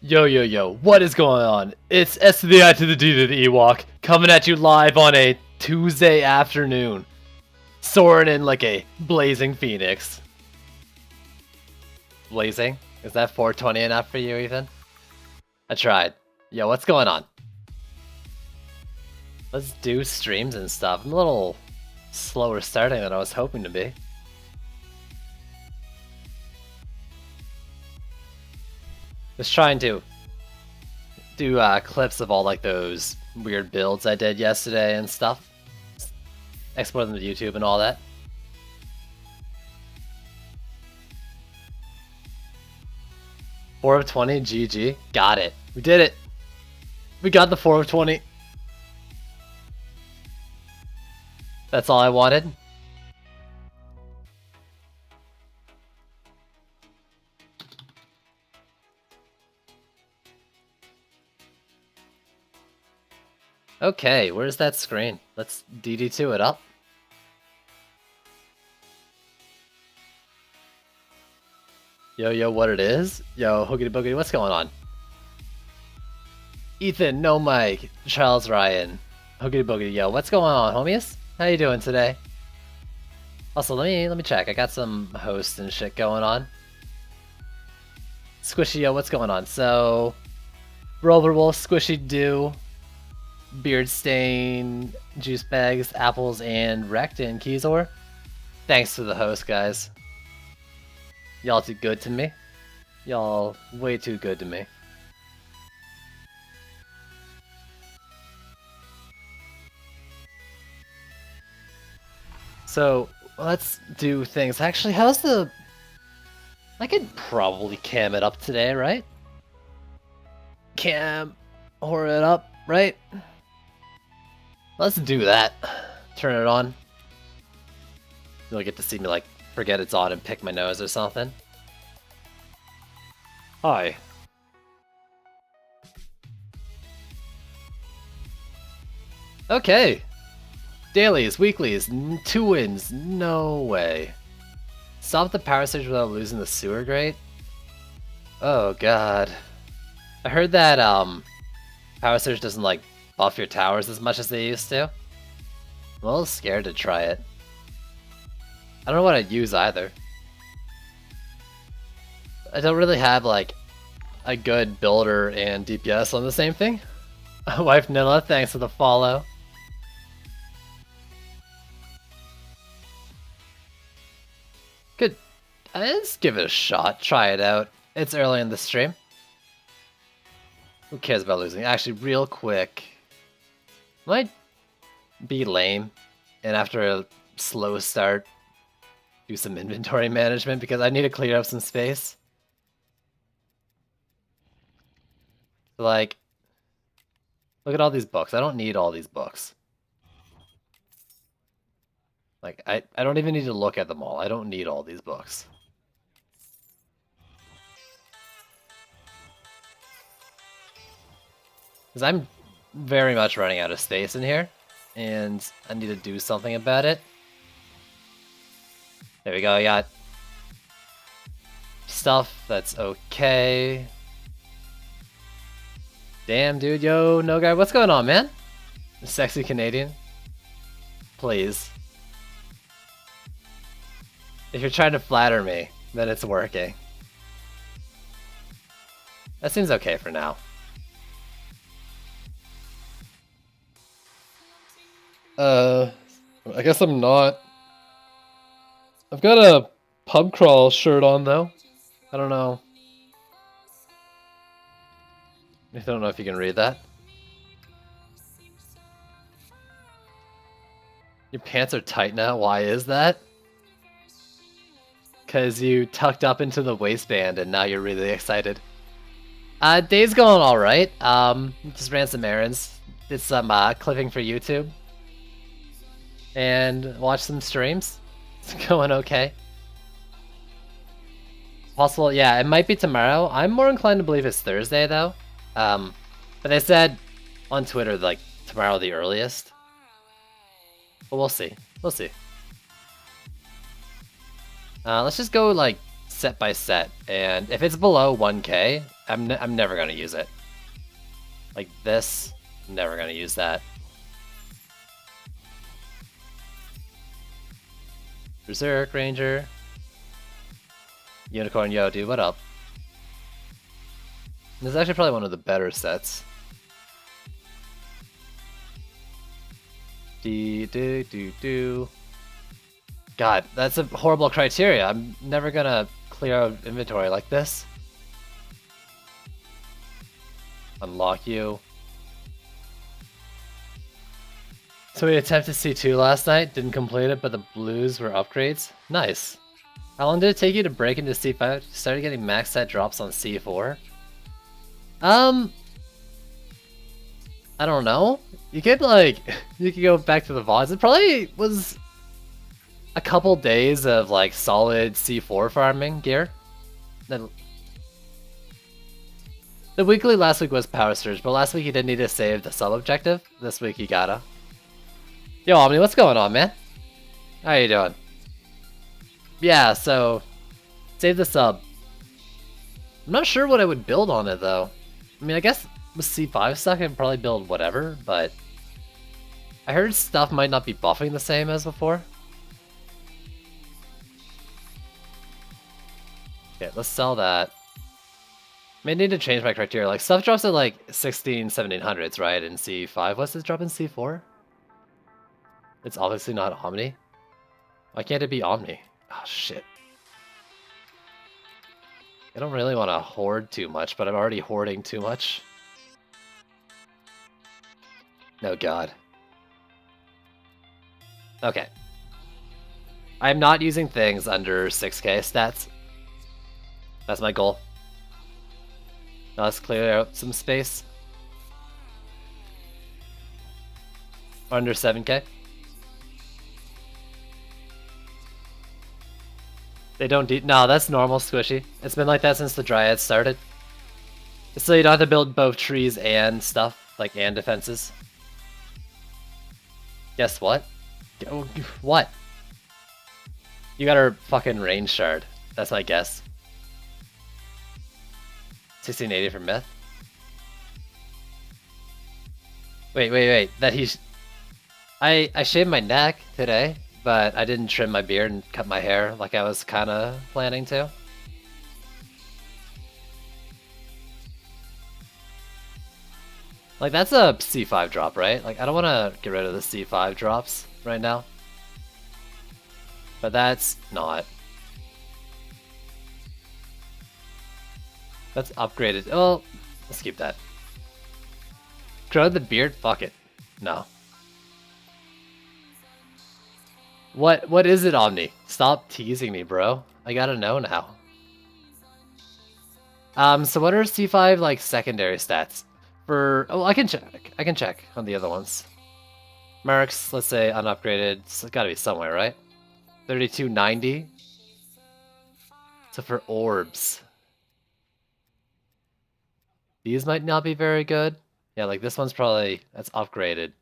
Yo, yo, yo, what is going on? It's S to the I to the D to the Ewok, coming at you live on a Tuesday afternoon, soaring in like a blazing phoenix. Blazing? Is that 420 enough for you, Ethan? I tried. Yo, what's going on? Let's do streams and stuff. I'm a little slower starting than I was hoping to be. Just trying to do clips of all like those weird builds I did yesterday and stuff. Export them to YouTube and all that. Four of 20, GG. Got it. We did it. We got the 4 of 20. That's all I wanted. Okay, where's that screen? Let's DD2 it up. Yo, yo, what it is? Yo, hoogity boogity, what's going on? Ethan, no Mike, Charles Ryan, hoogity boogity, yo, what's going on, homies? How you doing today? Also, let me check. I got some hosts and shit going on. Squishy, yo, what's going on? So, Roller Wolf, Squishy Do, Beard Stain, Juice Bags, Apples, and Wrecked and Keysor. Thanks to the host, guys. Y'all too good to me. Y'all way too good to me. So, let's do things. Actually, how's the... I could probably cam it up today, right? Cam or it up, right? Let's do that. Turn it on. You'll get to see me like forget it's on and pick my nose or something. Hi. Okay. Dailies, weeklies, 2 wins. No way. Stop the power surge without losing the sewer grate? Oh god. I heard that power surge doesn't like buff your towers as much as they used to. I'm a little scared to try it. I don't know what I'd use either. I don't really have like a good builder and DPS on the same thing. Wife Nilla, thanks for the follow. Good. Let's give it a shot. Try it out. It's early in the stream. Who cares about losing? Actually, real quick. Might be lame. And after a slow start, do some inventory management because I need to clear up some space. Like, look at all these books. I don't need all these books. Like, I don't even need to look at them all. I don't need all these books. Because I'm very much running out of space in here, and I need to do something about it. There we go, I got stuff that's okay. Damn, dude, yo, no guy, what's going on, man? Sexy Canadian? Please. If you're trying to flatter me, then it's working. That seems okay for now. I guess I'm not. I've got a pub crawl shirt on though. I don't know. I don't know if you can read that. Your pants are tight now. Why is that? Because you tucked up into the waistband and now you're really excited. Day's going alright. Just ran some errands. Did some clipping for YouTube. And watched some streams. It's going okay. Possible, yeah, it might be tomorrow. I'm more inclined to believe it's Thursday though. But they said on Twitter like tomorrow the earliest. But we'll see. We'll see. Let's just go like set by set, and if it's below 1k, I'm never gonna use it. Like this, never gonna use that. Berserk Ranger. Unicorn, yo, dude, what up? This is actually probably one of the better sets. God, that's a horrible criteria. I'm never gonna clear out inventory like this. Unlock you. So we attempted C2 last night, didn't complete it, but the blues were upgrades. Nice. How long did it take you to break into C5? You started getting max set drops on C4? I don't know. You could you could go back to the VODs. It probably was a couple days of like solid C4 farming gear. The weekly last week was Power Surge, but last week you didn't need to save the sub objective. This week you gotta. Yo, Omni, what's going on, man? How you doing? Yeah, so save the sub. I'm not sure what I would build on it though. I mean, I guess with C5 stuff, I could probably build whatever, but I heard stuff might not be buffing the same as before. Okay, let's sell that. May need to change my criteria. Like, stuff drops at like 16, 1700s, right? In C5. What's this drop in C4? It's obviously not Omni. Why can't it be Omni? Oh, shit. I don't really want to hoard too much, but I'm already hoarding too much. No, God. Okay. I'm not using things under 6k stats. That's my goal. Now let's clear out some space. Under 7k. They don't no, that's normal, Squishy. It's been like that since the Dryad started. So you don't have to build both trees and stuff, like, and defenses. Guess what? What? You got our fucking range shard. That's my guess. 1680 for myth. Wait. That he's... I shaved my neck today, but I didn't trim my beard and cut my hair like I was kind of planning to. Like, that's a C5 drop, right? Like, I don't want to get rid of the C5 drops right now. But that's not. That's upgraded. Oh, let's keep that. Grow the beard? Fuck it. No. What is it, Omni? Stop teasing me, bro. I gotta know now. So what are C5 like secondary stats? Oh, I can check. I can check on the other ones. Marks, let's say unupgraded. It's gotta be somewhere, right? 3290. So for orbs. These might not be very good. Yeah, like this one's probably, that's upgraded.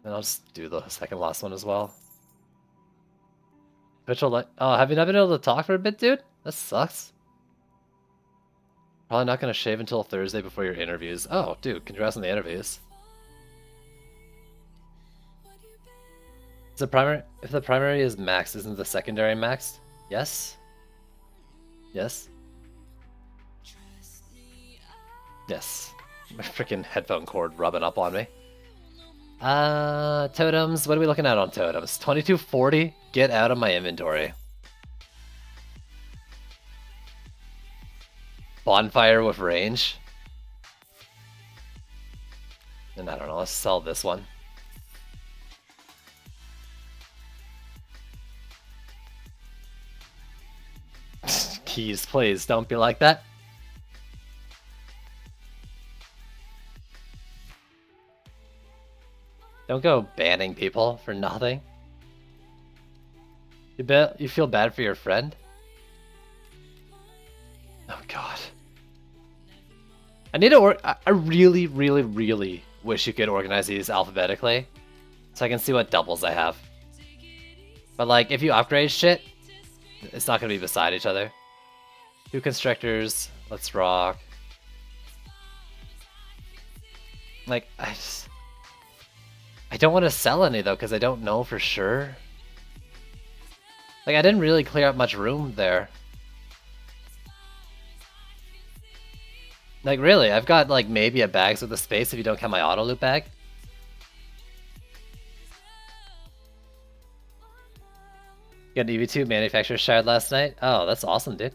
And I'll just do the second last one as well. Oh, have you not been able to talk for a bit, dude? That sucks. Probably not gonna shave until Thursday before your interviews. Oh, dude, congrats on the interviews. Is if the primary is maxed, isn't the secondary maxed? Yes? Yes? Yes. My freaking headphone cord rubbing up on me. Totems. What are we looking at on totems? 2240? Get out of my inventory. Bonfire with range. And I don't know, let's sell this one. Keys, please, don't be like that. Don't go banning people for nothing. You feel bad for your friend? Oh god. I need to I really wish you could organize these alphabetically so I can see what doubles I have. But like, if you upgrade shit, It's not gonna be beside each other. 2 Constrictors. Let's rock. Like, I don't want to sell any though, because I don't know for sure. Like, I didn't really clear up much room there. Like, really, I've got like maybe a bags with a space if you don't count my auto loop bag. Got an EV2 manufacturer shard last night. Oh, that's awesome, dude.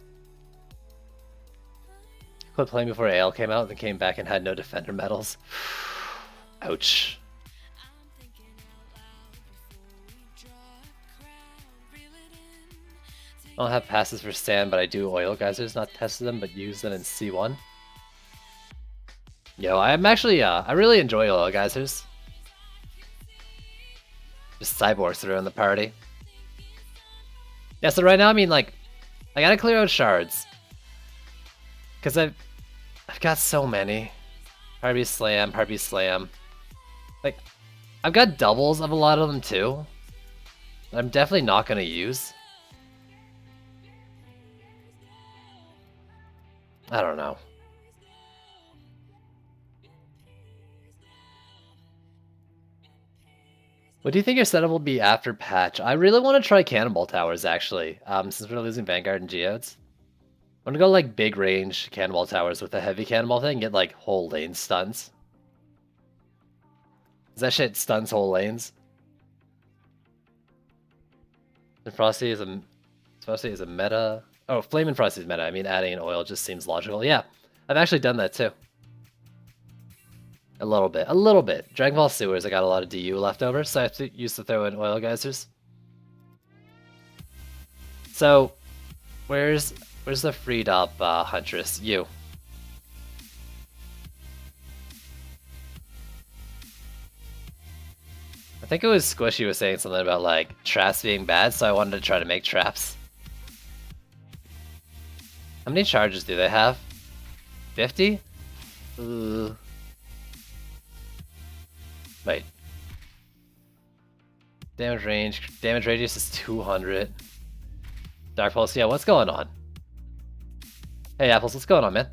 Quit playing before AL came out, then came back and had no defender medals. Ouch. I don't have passes for sand, but I do oil geysers. Not tested them, but use them in C1. Yo, I'm actually, I really enjoy oil geysers. Just cyborgs through in the party. Yeah, so right now, I mean, like, I gotta clear out shards. Because I've got so many. Parby Slam, Parby Slam. Like, I've got doubles of a lot of them too. That I'm definitely not gonna use. I don't know. What do you think your setup will be after patch? I really want to try Cannonball Towers, actually, since we're losing Vanguard and Geodes. I'm gonna go, like, big range Cannonball Towers with a heavy Cannonball thing and get, like, whole lane stuns. That shit stuns whole lanes. And Frosty is a meta. Oh, Flame and Frosty is meta. I mean, adding an oil just seems logical. Yeah, I've actually done that too. A little bit. Dragon Ball Sewers, I got a lot of DU left over, so I have to use to throw in oil geysers. So, where's the freed up Huntress? You. I think it was Squishy was saying something about like traps being bad, so I wanted to try to make traps. How many charges do they have? 50? Wait. Damage radius is 200. Dark Pulse, yeah, what's going on? Hey Apples, what's going on, man?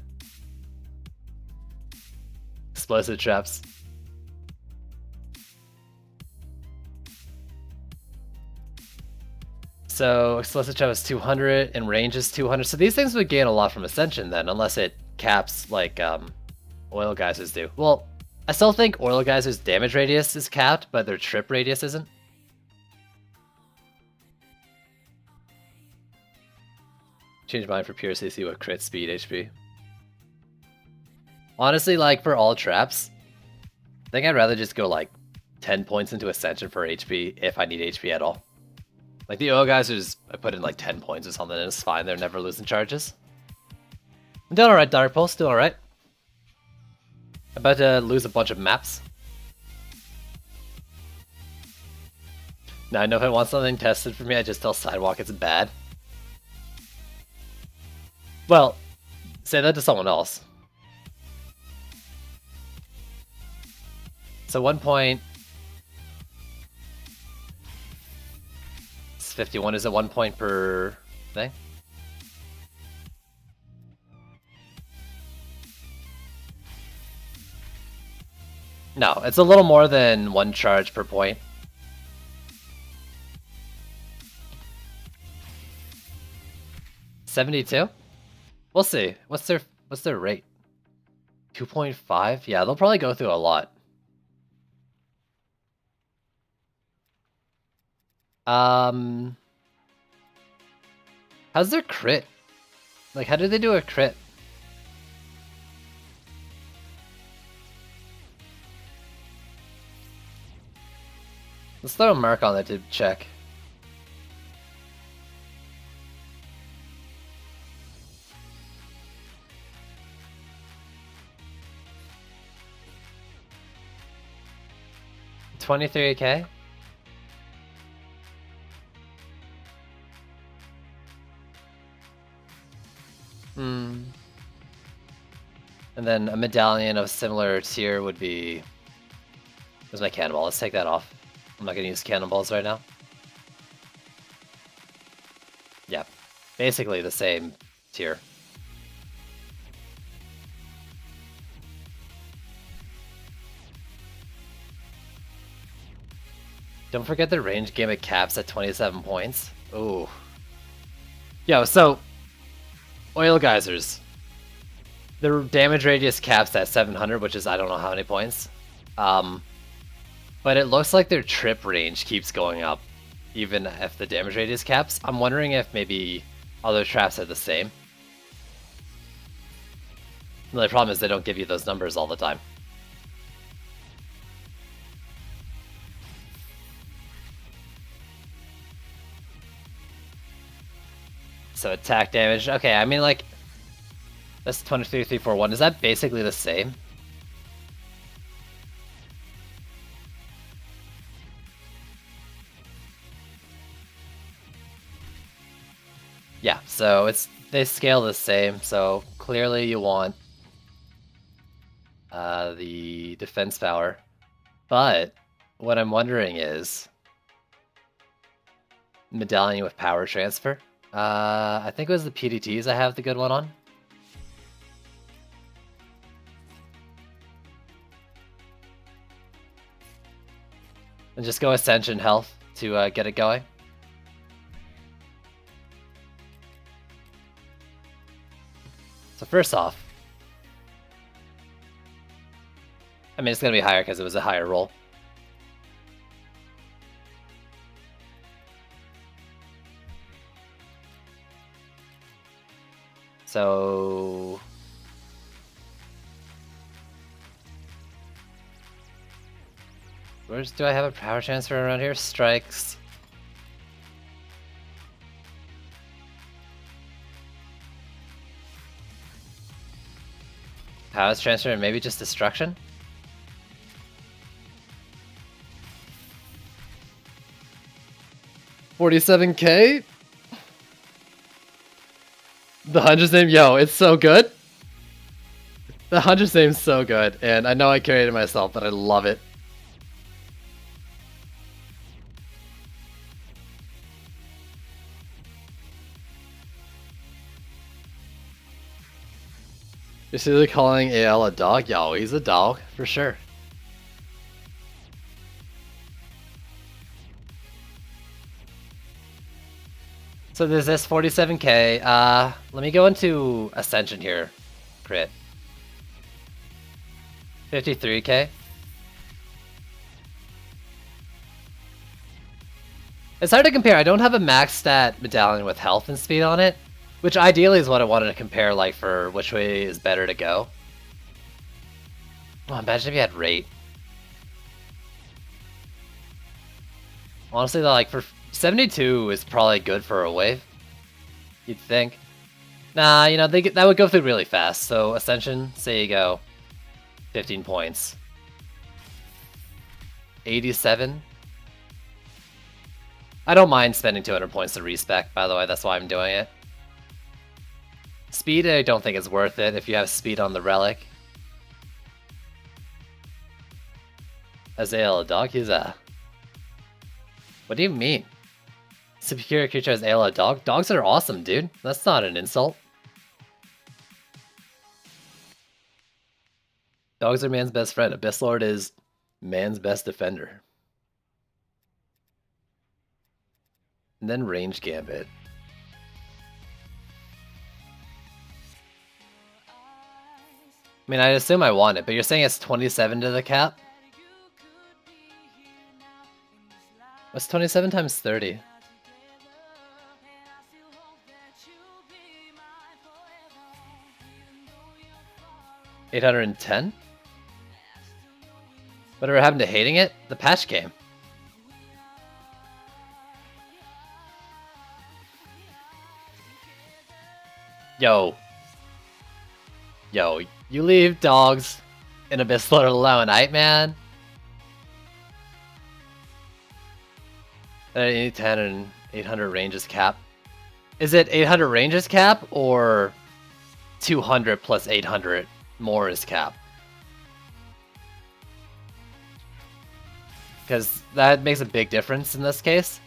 Explosive traps. So explosive trap is 200 and range is 200. So these things would gain a lot from Ascension then, unless it caps like oil geysers do. Well, I still think oil geysers' damage radius is capped, but their trip radius isn't. Change mine for pure CC with crit speed HP. Honestly, like for all traps, I think I'd rather just go like 10 points into Ascension for HP if I need HP at all. Like the oil geysers, I put in like 10 points or something and it's fine, they're never losing charges. I'm doing alright, Dark Pulse, doing alright. About to lose a bunch of maps. Now I know if I want something tested for me, I just tell Sidewalk it's bad. Well, say that to someone else. So 1 point... It's 51, is it 1 point per thing? No, it's a little more than 1 charge per point. $72? We'll see. What's their rate? 2.5? Yeah, they'll probably go through a lot. How's their crit? Like, how do they do a crit? Let's throw a mark on that to check. $23K? And then a medallion of similar tier would be... Where's my cannonball? Let's take that off. I'm not gonna use cannonballs right now. Yeah. Basically the same tier. Don't forget the range gambit caps at 27 points. Ooh. Yo, so oil geysers. The damage radius caps at 700, which is I don't know how many points. But it looks like their trip range keeps going up, even if the damage radius caps. I'm wondering if maybe other traps are the same. The only problem is they don't give you those numbers all the time. So attack damage. Okay, I mean like that's 23, 3, 4, 1. Is that basically the same? Yeah, so they scale the same, so clearly you want the defense power. But what I'm wondering is medallion with power transfer. I think it was the PDTs I have the good one on. And just go Ascension Health to get it going. So first off, I mean, it's going to be higher because it was a higher roll. So do I have a power transfer around here? Strikes. Power transfer and maybe just destruction? $47K? The Hunter's name, yo, it's so good. The Hunter's name's so good, and I know I carried it myself, but I love it. You're seriously calling AL a dog? Yo, he's a dog, for sure. So there's this 47K. Let me go into Ascension here. Crit. 53K. It's hard to compare. I don't have a max stat medallion with health and speed on it, which ideally is what I wanted to compare, like, for which way is better to go. Oh, imagine if you had rate. Honestly, though, like, for 72 is probably good for a wave, you'd think. Nah, you know, that would go through really fast. So Ascension, say you go 15 points. 87. I don't mind spending 200 points to respec, by the way, that's why I'm doing it. Speed, I don't think is worth it if you have speed on the relic. Azael, a dog? He's a... What do you mean? Superior creature as AL, a dog? Dogs are awesome, dude. That's not an insult. Dogs are man's best friend. Abyss Lord is man's best defender. And then range gambit. I mean, I assume I want it, but you're saying it's 27 to the cap? What's 27 times 30? 810? Whatever happened to hating it? The patch came. Yo. Yo, you leave dogs in Abyss Lord alone, right, man? 810 and 800 ranges cap. Is it 800 ranges cap or 200 plus 800 more is cap? Because that makes a big difference in this case.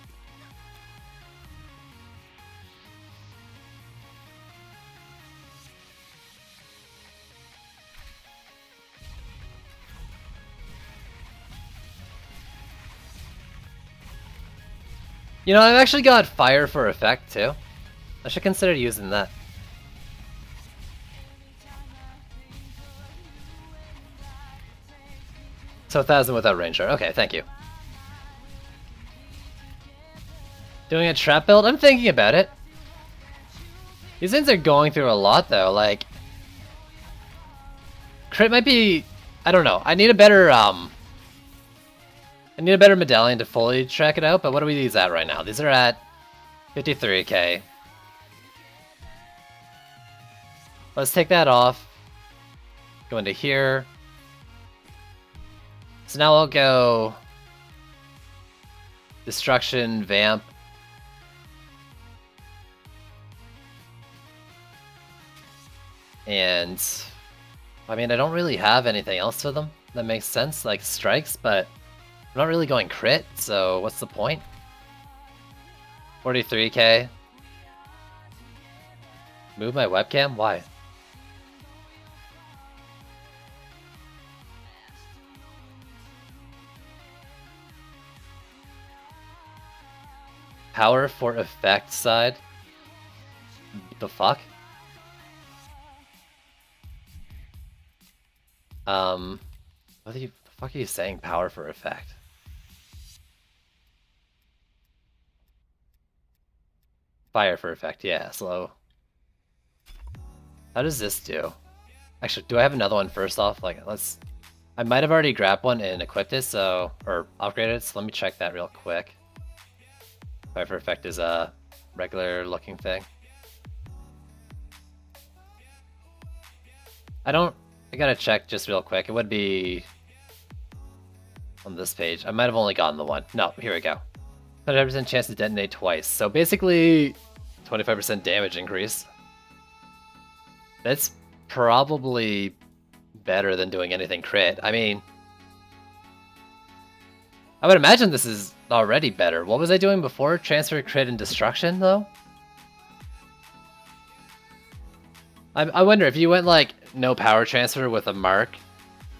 You know, I've actually got fire for effect too. I should consider using that. So 1,000 without ranger. Okay, thank you. Doing a trap build? I'm thinking about it. These things are going through a lot though, like... Crit might be... I don't know. I need a better, medallion to fully track it out, but what are these at right now? These are at 53k. Let's take that off. Go into here. So now I'll go... Destruction, Vamp. And... I mean, I don't really have anything else for them that makes sense, like strikes, but I'm not really going crit, so what's the point? 43k. Move my webcam? Why? Power for effect side? The fuck? What the fuck are you saying, power for effect? Fire for effect, yeah, slow. How does this do? Actually, do I have another one first off? Like, let's... I might have already grabbed one and equipped it, so... Or upgraded it, so let me check that real quick. Fire for effect is a regular looking thing. I gotta check just real quick. It would be on this page. I might have only gotten the one. No, here we go. 100% chance to detonate twice. So basically, 25% damage increase. That's probably better than doing anything crit. I mean, I would imagine this is already better. What was I doing before? Transfer, crit, and destruction, though? I wonder if you went like no power transfer with a mark,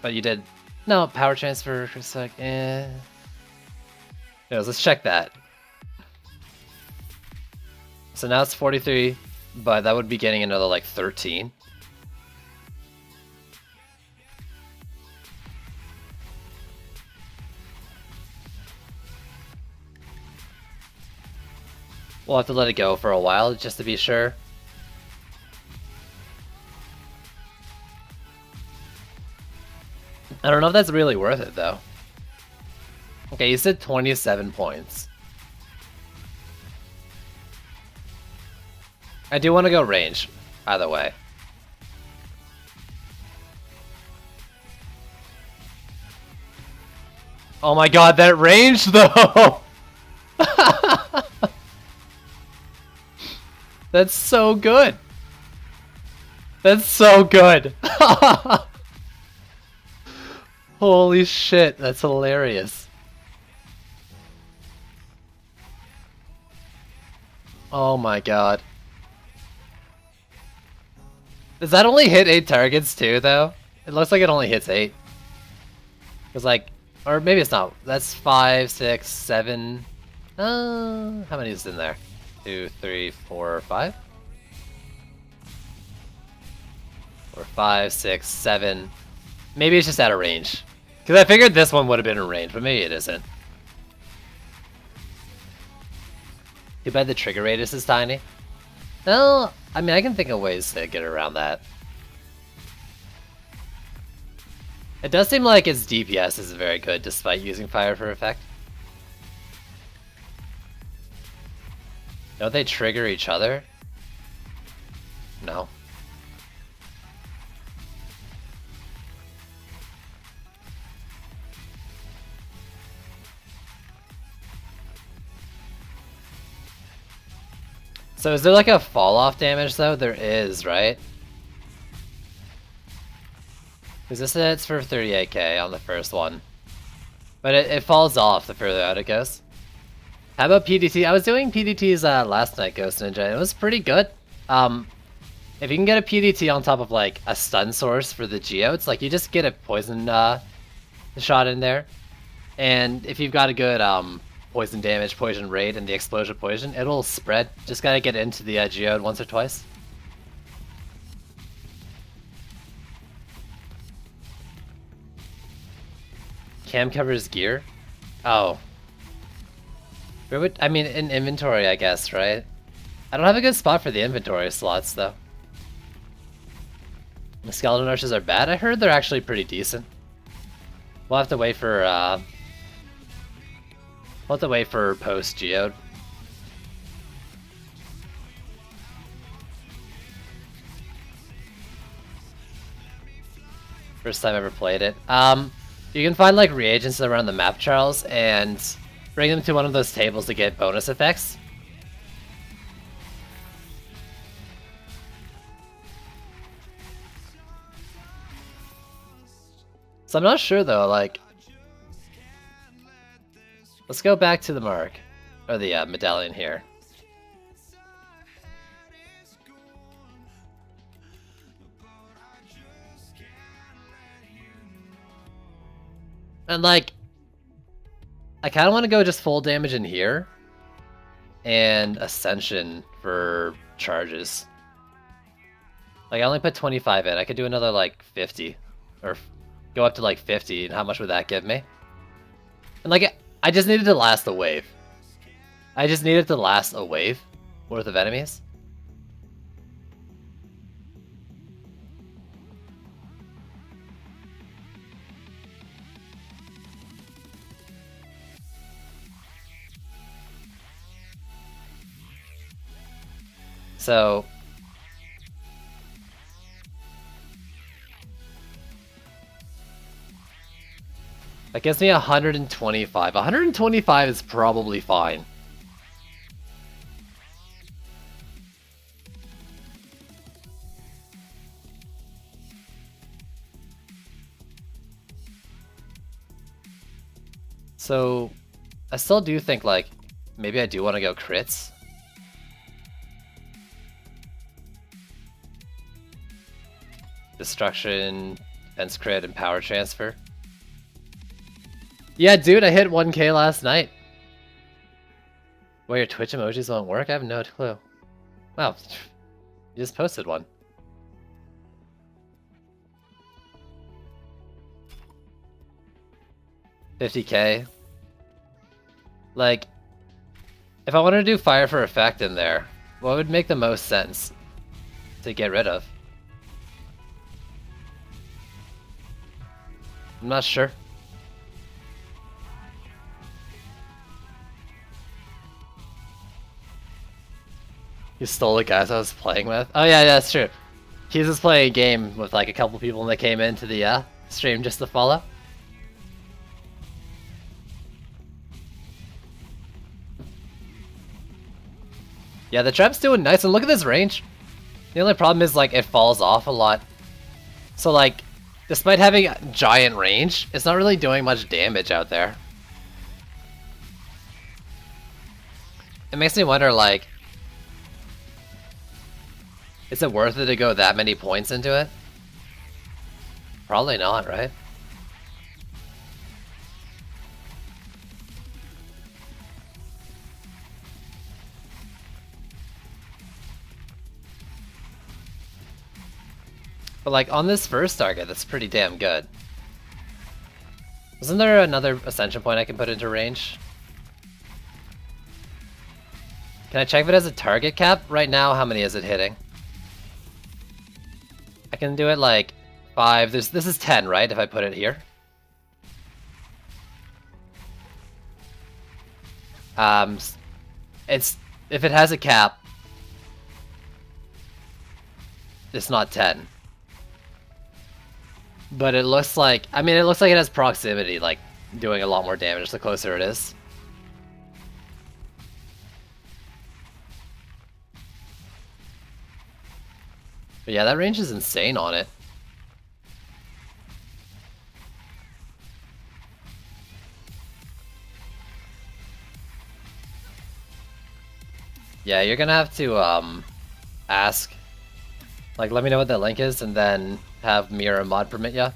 but you did no power transfer for a sec. Anyways, let's check that. So now it's 43, but that would be getting another like 13. We'll have to let it go for a while just to be sure. I don't know if that's really worth it, though. Okay, you said 27 points. I do want to go range, either way. Oh my god, that range, though! That's so good! That's so good! Holy shit, that's hilarious. Oh my god. Does that only hit 8 targets too, though? It looks like it only hits 8. Because like, or maybe it's not. That's 5, 6, 7. How many is in there? 2, 3, 4, 5? 4, 5, 6, 7. Maybe it's just out of range. Because I figured this one would have been in range, but maybe it isn't. Too bad the trigger radius is tiny. Well, I mean, I can think of ways to get around that. It does seem like its DPS is very good despite using fire for effect. Don't they trigger each other? No. So is there like a fall off damage though? There is, right? Because this hits for 38k on the first one. But it falls off the further out it goes. How about PDT? I was doing PDTs last night, Ghost Ninja, and it was pretty good. If you can get a PDT on top of like a stun source for the geodes, like you just get a poison shot in there. And if you've got a good poison damage, poison rate, and the explosion poison, it'll spread. Just gotta get into the geode once or twice. Cam covers gear? Oh. Where would, I mean, in inventory, I guess, right? I don't have a good spot for the inventory slots, though. The skeleton archers are bad? I heard they're actually pretty decent. We'll have to wait for, post-geode. First time I ever played it. You can find, like, reagents around the map, Charles, and bring them to one of those tables to get bonus effects. So I'm not sure though, like... Let's go back to the mark. Or the medallion here. And like... I kind of want to go just full damage in here. And Ascension for charges. Like I only put 25 in, I could do another like 50. Or... go up to like 50, and how much would that give me? And like, I just needed to last a wave. I just needed to last a wave worth of enemies. So... that gives me 125. 125 is probably fine. So, I still do think, like, maybe I do want to go crits. Destruction, defense crit, and power transfer. Yeah, dude, I hit 1K last night. Well, your Twitch emojis won't work? I have no clue. Wow, you just posted one. $50K. Like, if I wanted to do fire for effect in there, what would make the most sense to get rid of? I'm not sure. You stole the guys I was playing with? Oh yeah, that's true. He was just playing a game with like a couple people that came into the stream just to follow. Yeah, the trap's doing nice, and look at this range. The only problem is like it falls off a lot. So like, despite having giant range, it's not really doing much damage out there. It makes me wonder like, is it worth it to go that many points into it? Probably not, right? But like on this first target, that's pretty damn good. Isn't there another ascension point I can put into range? Can I check if it has a target cap? Right now, how many is it hitting? I can do it like 5. This is 10, right? If I put it here. It's if it has a cap, it's not 10. But it looks like, I mean, it looks like it has proximity, like doing a lot more damage the closer it is. But yeah, that range is insane on it. Yeah, you're gonna have to ask, like, let me know what that link is, and then have Mira mod permit ya.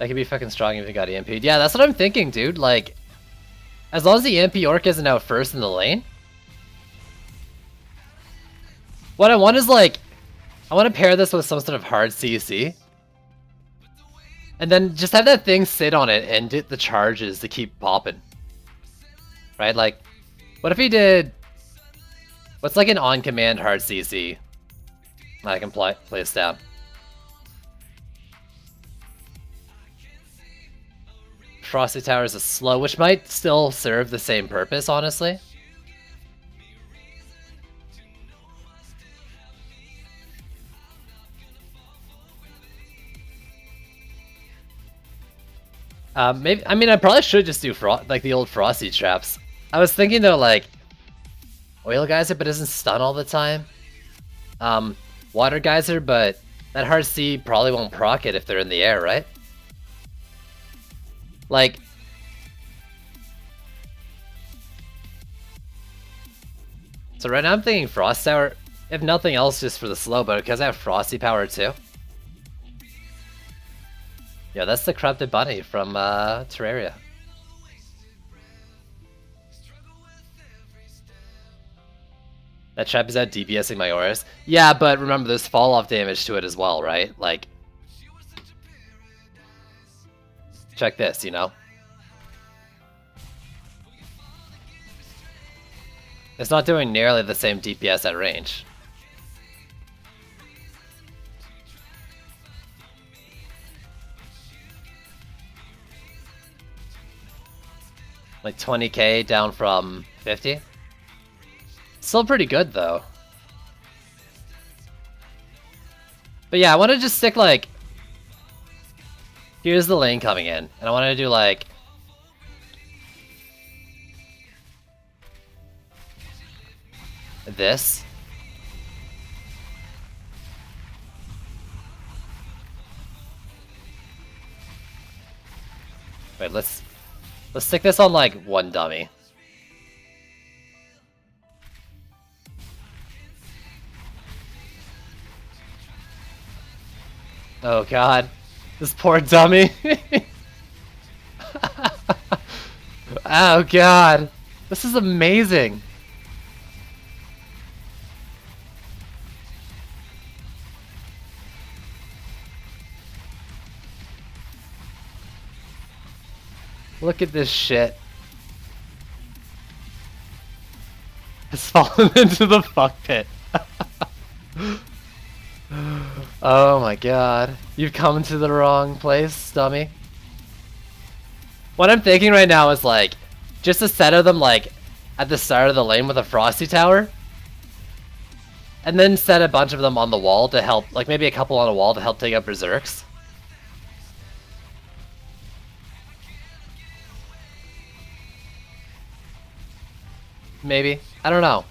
That could be fucking strong if you got EMP'd. Yeah, that's what I'm thinking, dude. Like, as long as the EMP Orc isn't out first in the lane. What I want is like, I want to pair this with some sort of hard CC. And then just have that thing sit on it and get the charges to keep popping. Right? Like, what if he did... What's like an on-command hard CC? I can place down. Frosty Towers is slow, which might still serve the same purpose, honestly. Maybe, I mean, I probably should just do like the old Frosty traps. I was thinking though, like, Oil Geyser, but doesn't stun all the time. Water Geyser, but that hard C probably won't proc it if they're in the air, right? Like, so right now I'm thinking Frost Tower, if nothing else just for the slow, but because I have Frosty power too. Yeah, that's the Corrupted Bunny from Terraria. That trap is out DPSing my auras. Yeah, but remember there's fall off damage to it as well, right? Like, check this, you know? It's not doing nearly the same DPS at range. Like 20k down from 50? Still pretty good though. But yeah, I want to just stick like... Here's the lane coming in, and I want to do like... this. Wait, let's stick this on like one dummy. Oh god, this poor dummy. Oh god, this is amazing. Look at this shit. It's fallen into the fuck pit. Oh my god. You've come to the wrong place, dummy. What I'm thinking right now is like, just a set of them like at the start of the lane with a Frosty Tower. And then set a bunch of them on the wall to help, like maybe a couple on a wall to help take out Berserks. Maybe. I don't know.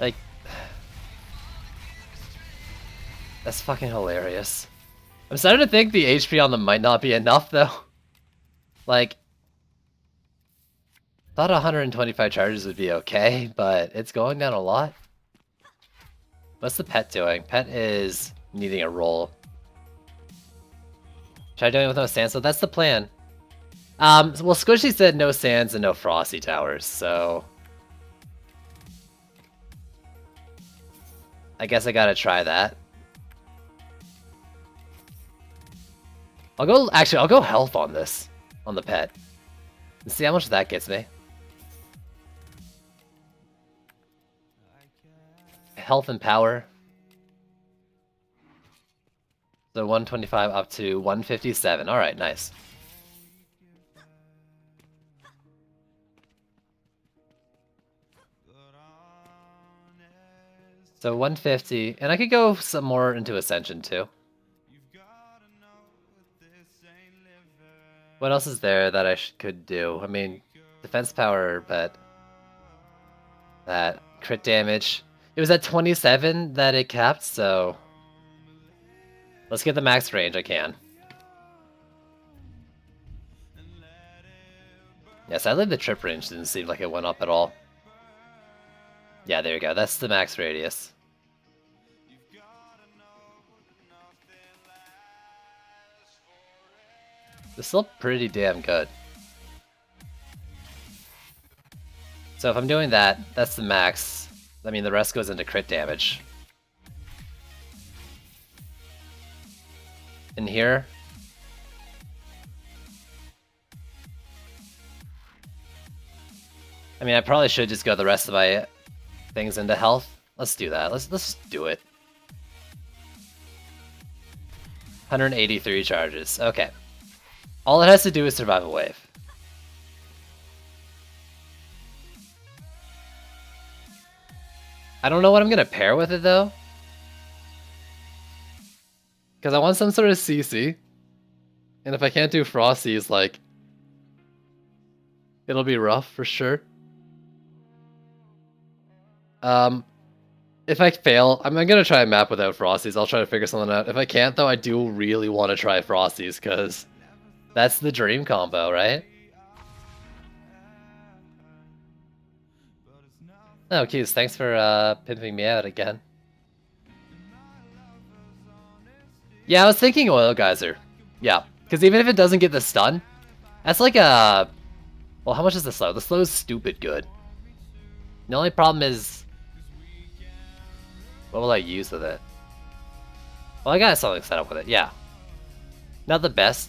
Like... That's fucking hilarious. I'm starting to think the HP on them might not be enough, though. Like... Thought 125 charges would be okay, but it's going down a lot. What's the pet doing? Pet is needing a roll. Try doing it with no sands, so that's the plan. Well, Squishy said no sands and no Frosty Towers, so... I guess I gotta try that. I'll go health on this, on the pet. And see how much that gets me. Health and power. So 125 up to 157. Alright, nice. So 150, and I could go some more into Ascension too. What else is there that I could do? I mean, defense power, but that crit damage. It was at 27 that it capped, so let's get the max range I can. Yeah, sadly the trip range didn't seem like it went up at all. Yeah, there you go. That's the max radius. It's still pretty damn good. So if I'm doing that, that's the max. I mean, the rest goes into crit damage. In here. I mean, I probably should just go the rest of my things into health. Let's do that. Let's do it. 183 charges. Okay. All it has to do is survive a wave. I don't know what I'm gonna pair with it though. Because I want some sort of CC. And if I can't do Frosty's, like, it'll be rough for sure. If I fail, I'm gonna try a map without Frosties. I'll try to figure something out. If I can't though, I do really want to try Frosties because that's the dream combo, right? Oh, Keys, thanks for pimping me out again. Yeah, I was thinking Oil Geyser. Yeah, because even if it doesn't get the stun, that's like a... Well, how much is the slow? The slow is stupid good. The only problem is... What will I use with it? Well, I got something set up with it, yeah. Not the best.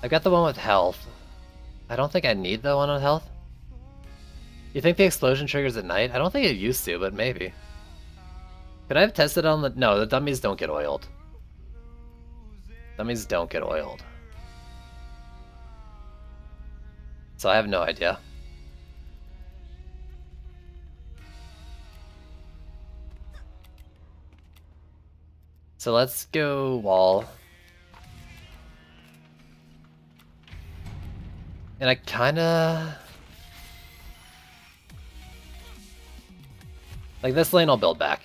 I got the one with health. I don't think I need the one with health. You think the explosion triggers at night? I don't think it used to, but maybe. Could I have tested on the... No, the dummies don't get oiled. Dummies don't get oiled. So I have no idea. So let's go wall. And I kinda... Like this lane I'll build back.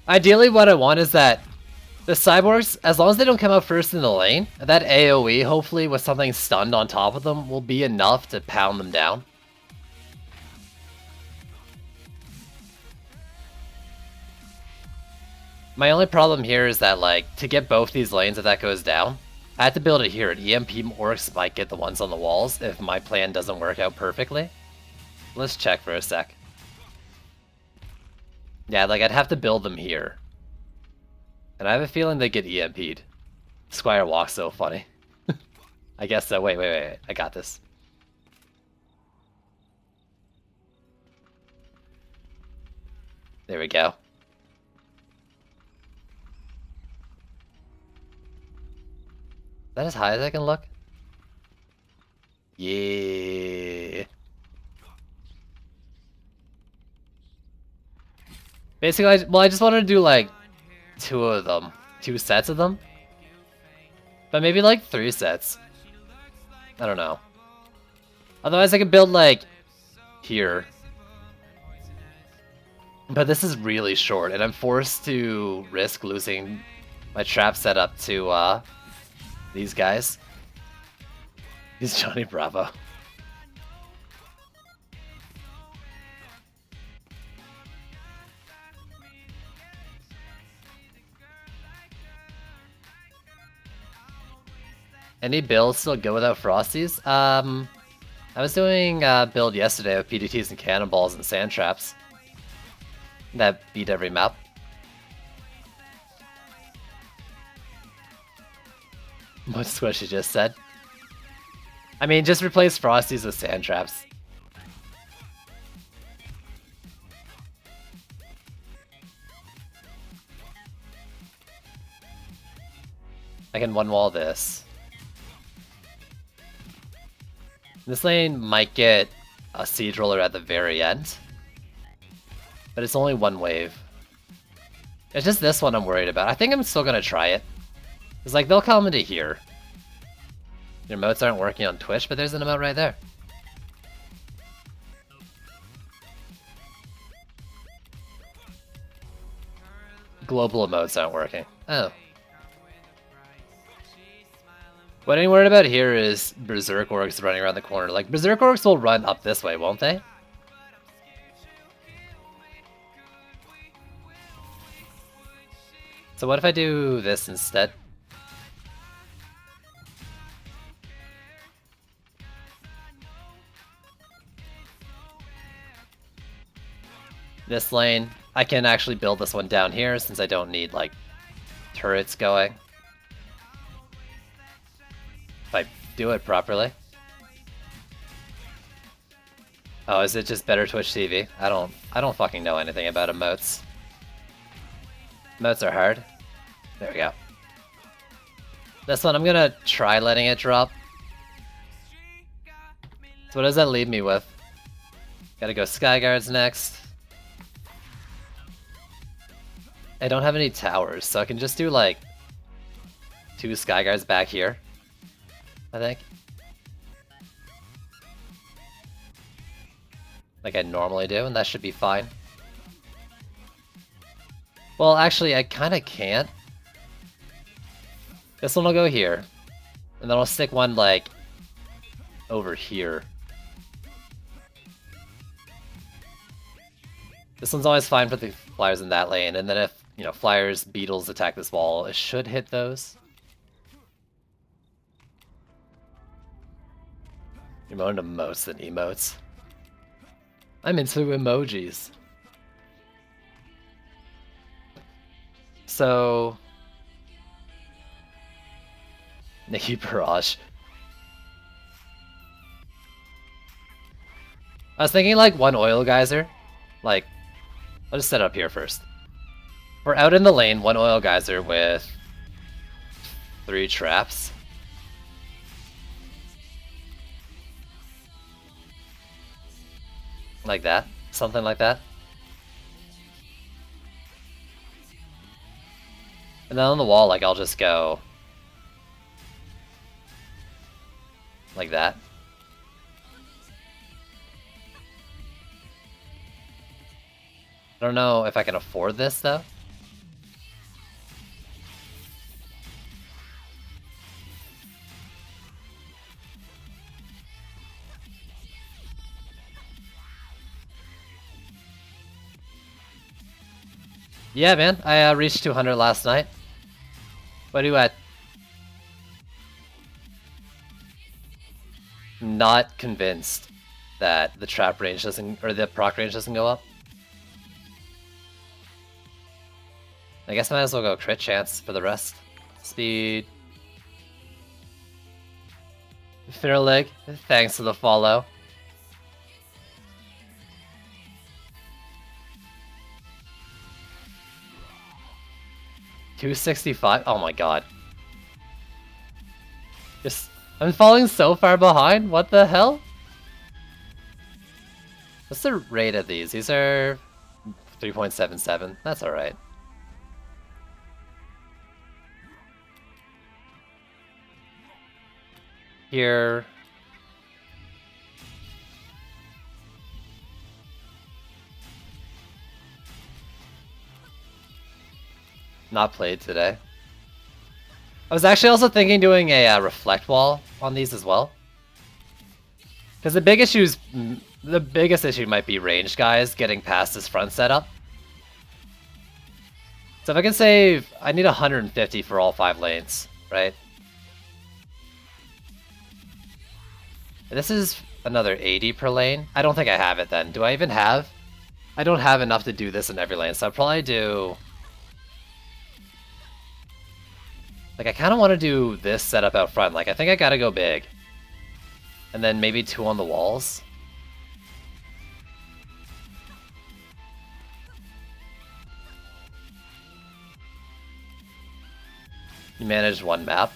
Ideally what I want is that the cyborgs, as long as they don't come out first in the lane, that AoE, hopefully with something stunned on top of them, will be enough to pound them down. My only problem here is that, like, to get both these lanes if that goes down, I have to build it here, and EMP orcs might get the ones on the walls if my plan doesn't work out perfectly. Let's check for a sec. Yeah, like, I'd have to build them here. And I have a feeling they get EMP'd. Squire walks so funny. I guess so. Wait. I got this. There we go. Is that as high as I can look? Yeah. Basically, I just wanted to do like 2 of them. 2 sets of them. But maybe like 3 sets. I don't know. Otherwise I could build like here. But this is really short and I'm forced to risk losing my trap setup to these guys. He's Johnny Bravo. Any builds still go without Frosties? I was doing a build yesterday with PDTs and cannonballs and sand traps. That beat every map. What Squishy just said. I mean, just replace Frosties with sand traps. I can one wall this. This lane might get a siege roller at the very end. But it's only 1 wave. It's just this one I'm worried about. I think I'm still gonna try it. It's like, they'll come into here. Your emotes aren't working on Twitch, but there's an emote right there. Global emotes aren't working. Oh. What I'm worried about here is Berserk Orcs running around the corner. Like, Berserk Orcs will run up this way, won't they? So what if I do this instead? This lane, I can actually build this one down here since I don't need, like, turrets going. If I do it properly. Oh, is it just better Twitch TV? I don't fucking know anything about emotes. Emotes are hard. There we go. This one, I'm gonna try letting it drop. So what does that leave me with? Gotta go Skyguards next. I don't have any towers, so I can just do like 2 Skyguards back here, I think. Like I normally do, and that should be fine. Well, actually, I kind of can't. This one will go here, and then I'll stick one, like, over here. This one's always fine for the flyers in that lane, and then if, you know, flyers, beetles attack this wall, it should hit those. You're more into emotes than emotes. I'm into emojis. So... Nikki Barrage. I was thinking like 1 oil geyser. Like, I'll just set it up here first. We're out in the lane, 1 oil geyser with 3 traps. Like that. Something like that. And then on the wall, like, I'll just go... like that. I don't know if I can afford this, though. Yeah, man, I reached 200 last night. What are you at? Not convinced that the trap range doesn't, or the proc range doesn't go up. I guess I might as well go crit chance for the rest. Speed. Finnerlig, thanks for the follow. $265? Oh my god. I'm falling so far behind, what the hell? What's the rate of these? These are 3.77, that's alright. Here. Not played today. I was actually also thinking doing a reflect wall on these as well. Because the biggest issue might be ranged guys getting past this front setup. So if I can save, I need 150 for all 5 lanes, right? This is another 80 per lane. I don't think I have it then. Do I even have? I don't have enough to do this in every lane, so I'll probably do... like, I kind of want to do this setup out front. Like, I think I gotta go big. And then maybe 2 on the walls. You managed 1 map.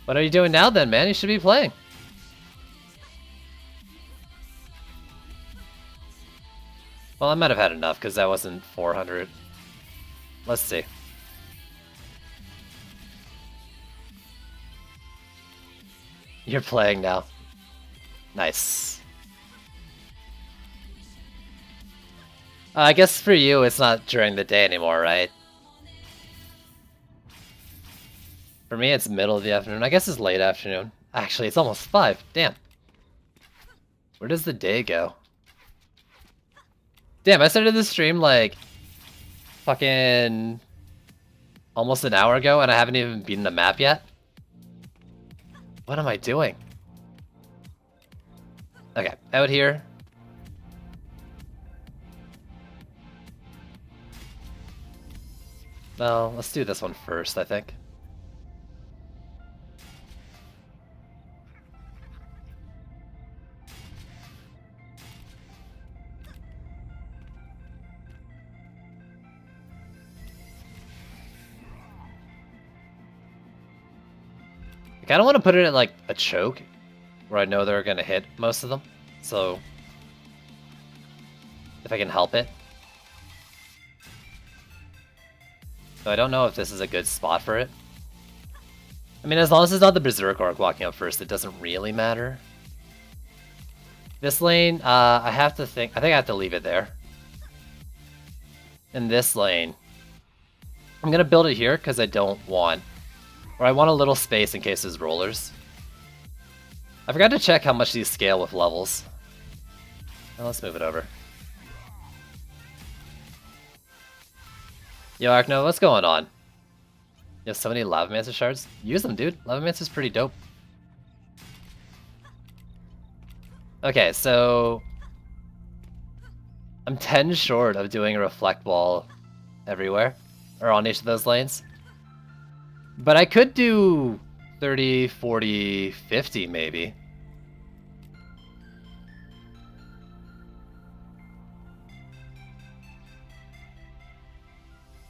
What are you doing now then, man? You should be playing. Well, I might have had enough because that wasn't 400. Let's see. You're playing now. Nice. I guess for you, it's not during the day anymore, right? For me, it's middle of the afternoon. I guess it's late afternoon. Actually, it's almost 5. Damn. Where does the day go? Damn, I started this stream like fucking almost an hour ago and I haven't even beaten the map yet. What am I doing? Okay, out here. Well, let's do this one first, I think. I kinda want to put it at like a choke, where I know they're gonna hit most of them, so if I can help it. So I don't know if this is a good spot for it. I mean, as long as it's not the Berserk Orc walking up first, it doesn't really matter. This lane, I think I have to leave it there. In this lane, I'm gonna build it here because I don't want, or I want a little space in case there's rollers. I forgot to check how much these scale with levels. Now let's move it over. Yo, Arkno, what's going on? You have so many Lavamancer shards? Use them, dude. Lavamancer's pretty dope. Okay, so I'm 10 short of doing a Reflect Wall everywhere, or on each of those lanes. But I could do 30, 40, 50 maybe.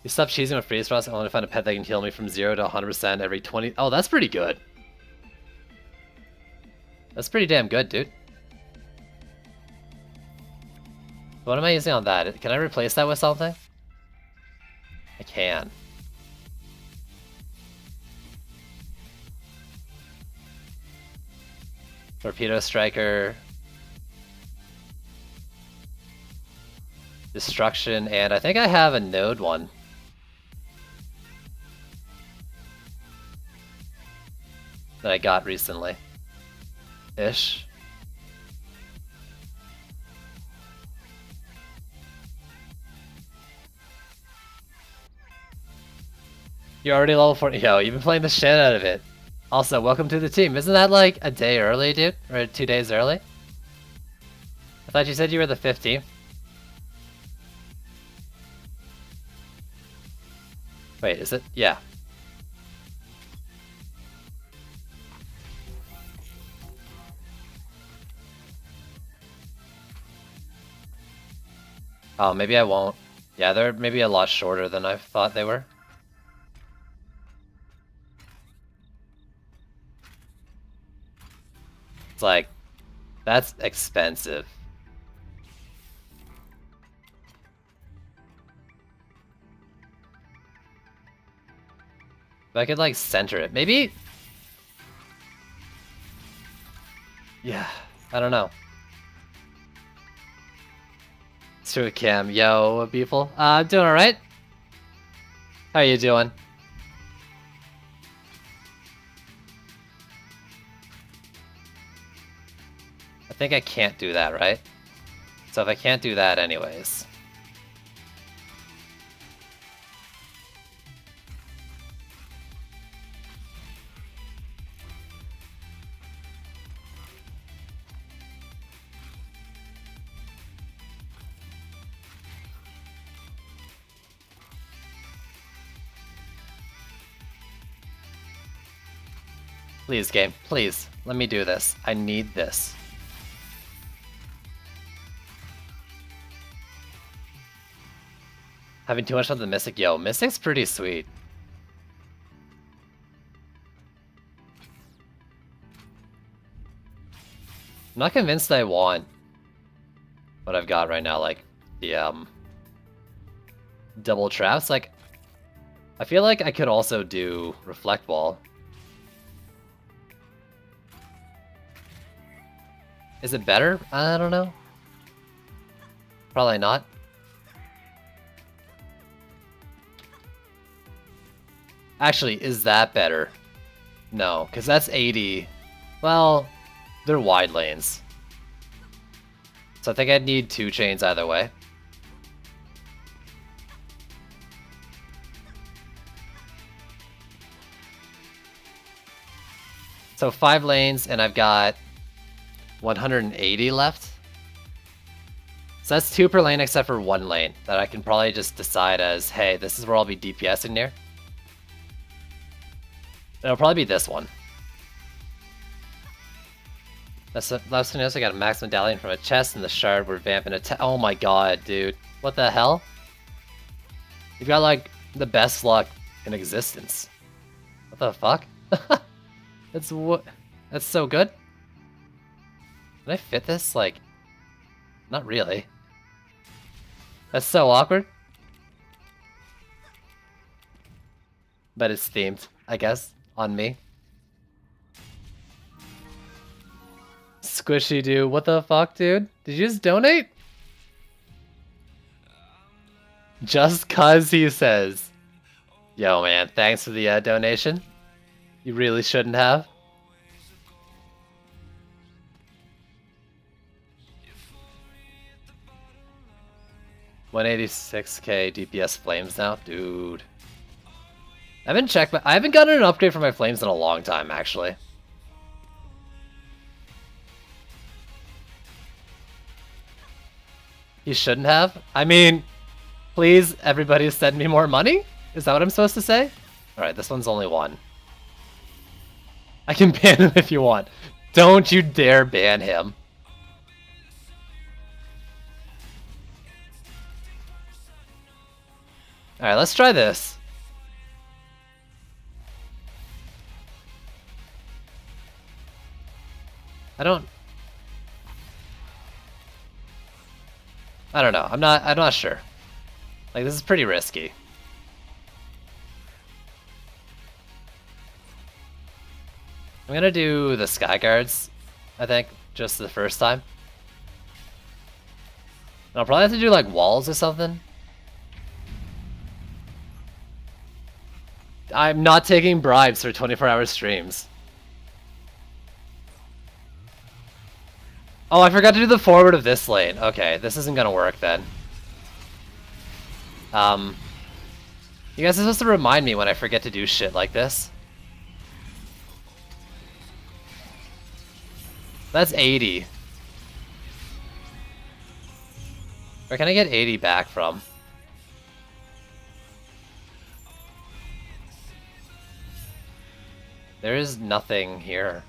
You stop cheesing with Freeze Frost, I want to find a pet that can heal me from 0 to 100% every 20... Oh, that's pretty good. That's pretty damn good, dude. What am I using on that? Can I replace that with something? I can. Torpedo Striker. Destruction, and I think I have a node one. That I got recently. Ish. You're already level 40. Yo, you've been playing the shit out of it. Also, welcome to the team. Isn't that like a day early, dude? Or 2 days early? I thought you said you were the 15th. Wait, is it? Yeah. Oh, maybe I won't. Yeah, they're maybe a lot shorter than I thought they were. It's like, that's expensive. If I could like center it, maybe? Yeah, I don't know. True Cam, yo, people. I'm doing alright. How are you doing? I think I can't do that, right? So if I can't do that anyways. Please, game. Please. Let me do this. I need this. Having too much on the Mystic? Yo, Mystic's pretty sweet. I'm not convinced I want what I've got right now, like the double traps. Like, I feel like I could also do Reflect Wall. Is it better? I don't know. Probably not. Actually, is that better? No, because that's 80. Well, they're wide lanes. So I think I'd need 2 chains either way. So 5 lanes, and I've got 180 left. So that's 2 per lane except for 1 lane that I can probably just decide as, hey, this is where I'll be DPSing near. It'll probably be this one. Last thing else, I got a max medallion from a chest and the shard. We're vamping a oh my god, dude. What the hell? You've got like the best luck in existence. What the fuck? That's so good. Can I fit this? Like, not really. That's so awkward. But it's themed, I guess, on me. Squishy dude, what the fuck, dude? Did you just donate? Just cuz he says. Yo, man, thanks for the donation. You really shouldn't have. $186k DPS flames now, dude. I haven't gotten an upgrade for my flames in a long time, actually. You shouldn't have? I mean, please, everybody send me more money? Is that what I'm supposed to say? Alright, this one's only 1. I can ban him if you want. Don't you dare ban him. Alright, let's try this. I don't know. I'm not sure. Like, this is pretty risky. I'm gonna do the Sky Guards, I think, just the first time. And I'll probably have to do like walls or something. I'm not taking bribes for 24-hour streams. Oh, I forgot to do the forward of this lane. Okay, this isn't gonna work then. You guys are supposed to remind me when I forget to do shit like this. That's 80. Where can I get 80 back from? There is nothing here.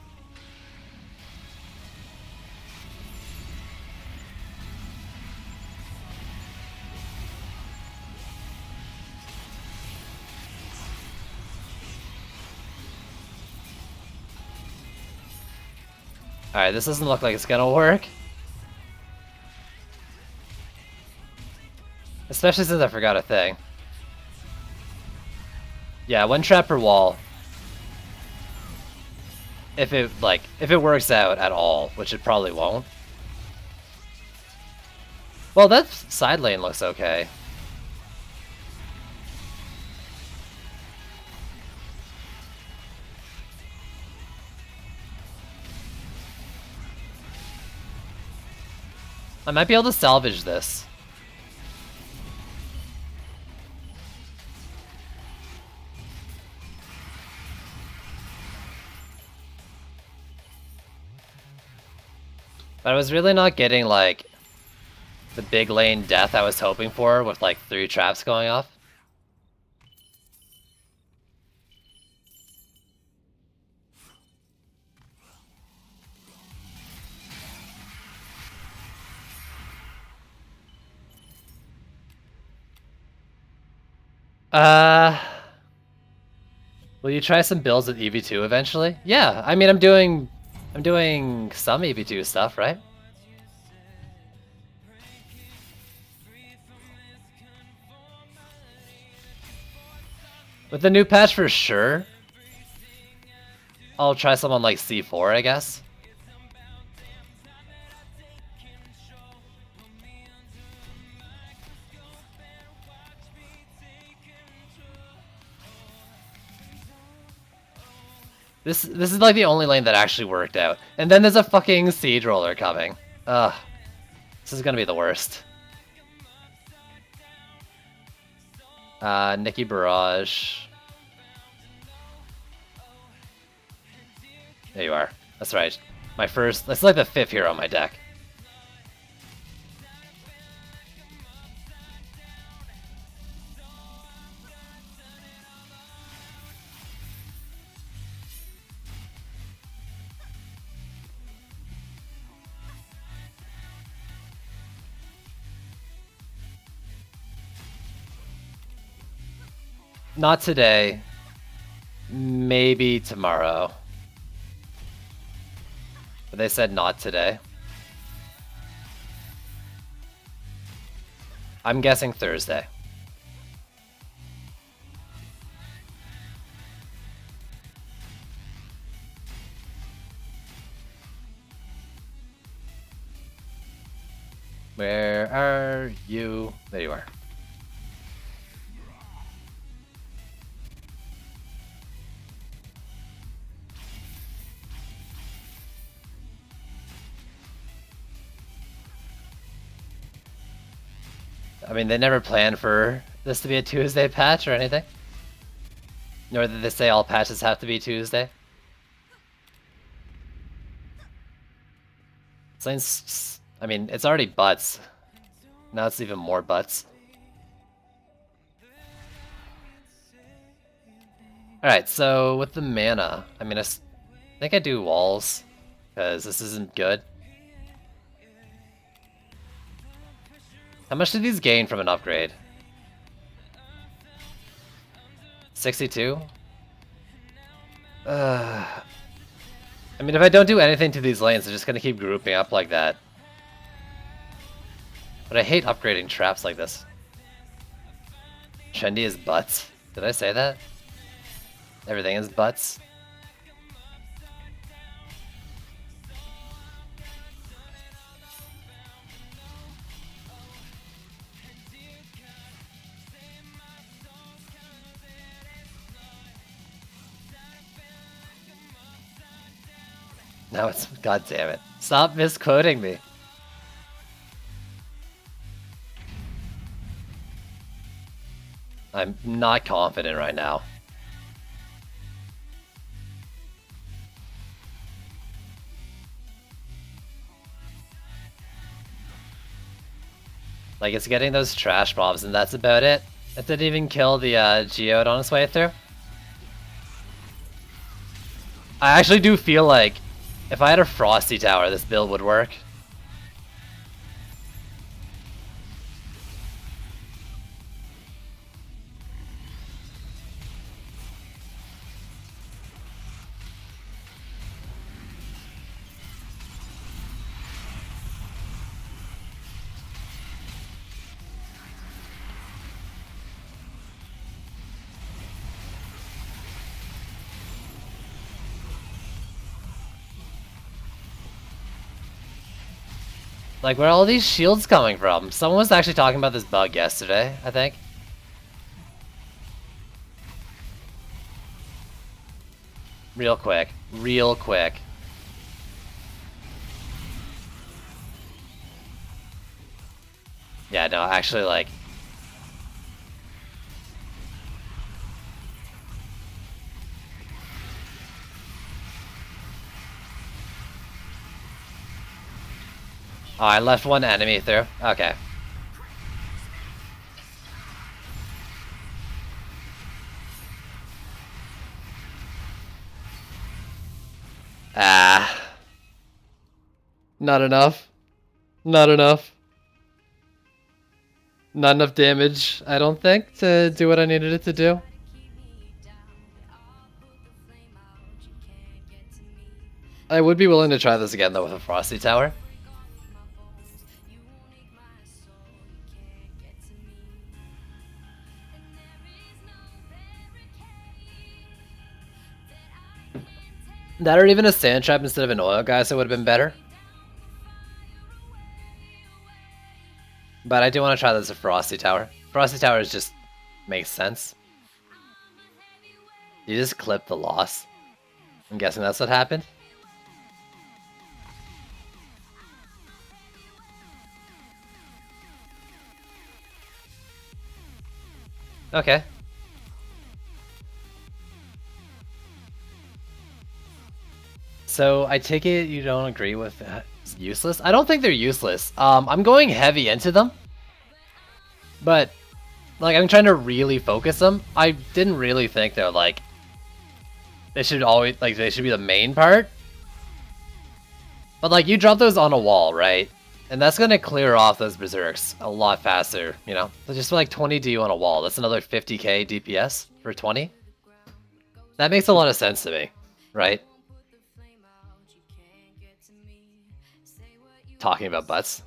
Alright, this doesn't look like it's gonna work. Especially since I forgot a thing. Yeah, 1 trap per wall. If it works out at all, which it probably won't. Well, that side lane looks okay. I might be able to salvage this. But I was really not getting, like, the big lane death I was hoping for with, like, 3 traps going off. Will you try some builds with EV2 eventually? Yeah, I mean, I'm doing some EV2 stuff, right? With the new patch, for sure. I'll try someone like C4, I guess. This is like the only lane that actually worked out. And then there's a fucking Siege Roller coming. Ugh. This is gonna be the worst. Nikki Barrage. There you are. That's right. My first... That's like the 5th hero on my deck. Not today. Maybe tomorrow. But they said not today. I'm guessing Thursday. Where are you? There you are. I mean, they never planned for this to be a Tuesday patch or anything. Nor did they say all patches have to be Tuesday. Since, I mean, it's already butts. Now it's even more butts. Alright, so with the mana, I mean, I think I do walls, because this isn't good. How much did these gain from an upgrade? 62? I mean, if I don't do anything to these lanes, they're just gonna keep grouping up like that. But I hate upgrading traps like this. Trendy is butts. Did I say that? Everything is butts. Now it's... God damn it. Stop misquoting me. I'm not confident right now. Like, it's getting those trash mobs and that's about it. It didn't even kill the Geode on its way through. I actually do feel like if I had a Frosty Tower, this build would work. Like, where are all these shields coming from? Someone was actually talking about this bug yesterday, I think. Real quick. Real quick. Yeah, no, actually, like... Oh, I left one enemy through. Okay. Ah. Not enough. Not enough. Not enough damage, I don't think, to do what I needed it to do. I would be willing to try this again, though, with a Frosty Tower. That or even a Sand Trap instead of an Oil Geyser would have been better. But I do want to try this with Frosty Tower. Frosty Tower just makes sense. You just clip the loss. I'm guessing that's what happened. Okay. So I take it you don't agree with that. It's useless? I don't think they're useless. I'm going heavy into them. But, like, I'm trying to really focus them. I didn't really think they're, like, they should always, like, they should be the main part. But, like, you drop those on a wall, right? And that's gonna clear off those berserks a lot faster, you know? So just for, like, 20 DU on a wall, that's another 50k DPS for 20. That makes a lot of sense to me, right? Talking about butts.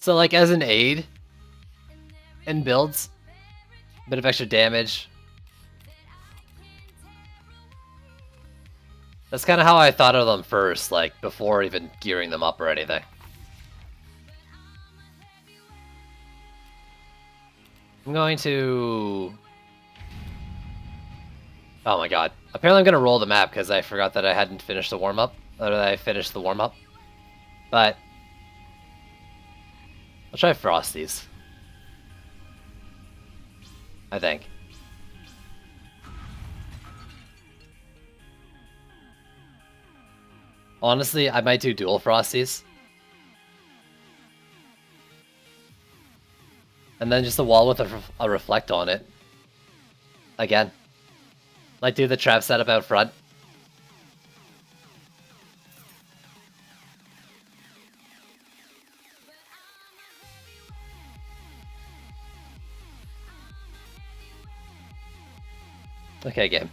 So, like, as an aid in builds, a bit of extra damage. That's kind of how I thought of them first, like, before even gearing them up or anything. I'm going to... Oh my god. Apparently I'm going to roll the map because I forgot that I hadn't finished the warm-up. Or that I finished the warm-up. But... I'll try Frosties. I think. Honestly, I might do dual Frosties. And then just a wall with a reflect on it. Again. Like do the trap setup out front. Okay, game.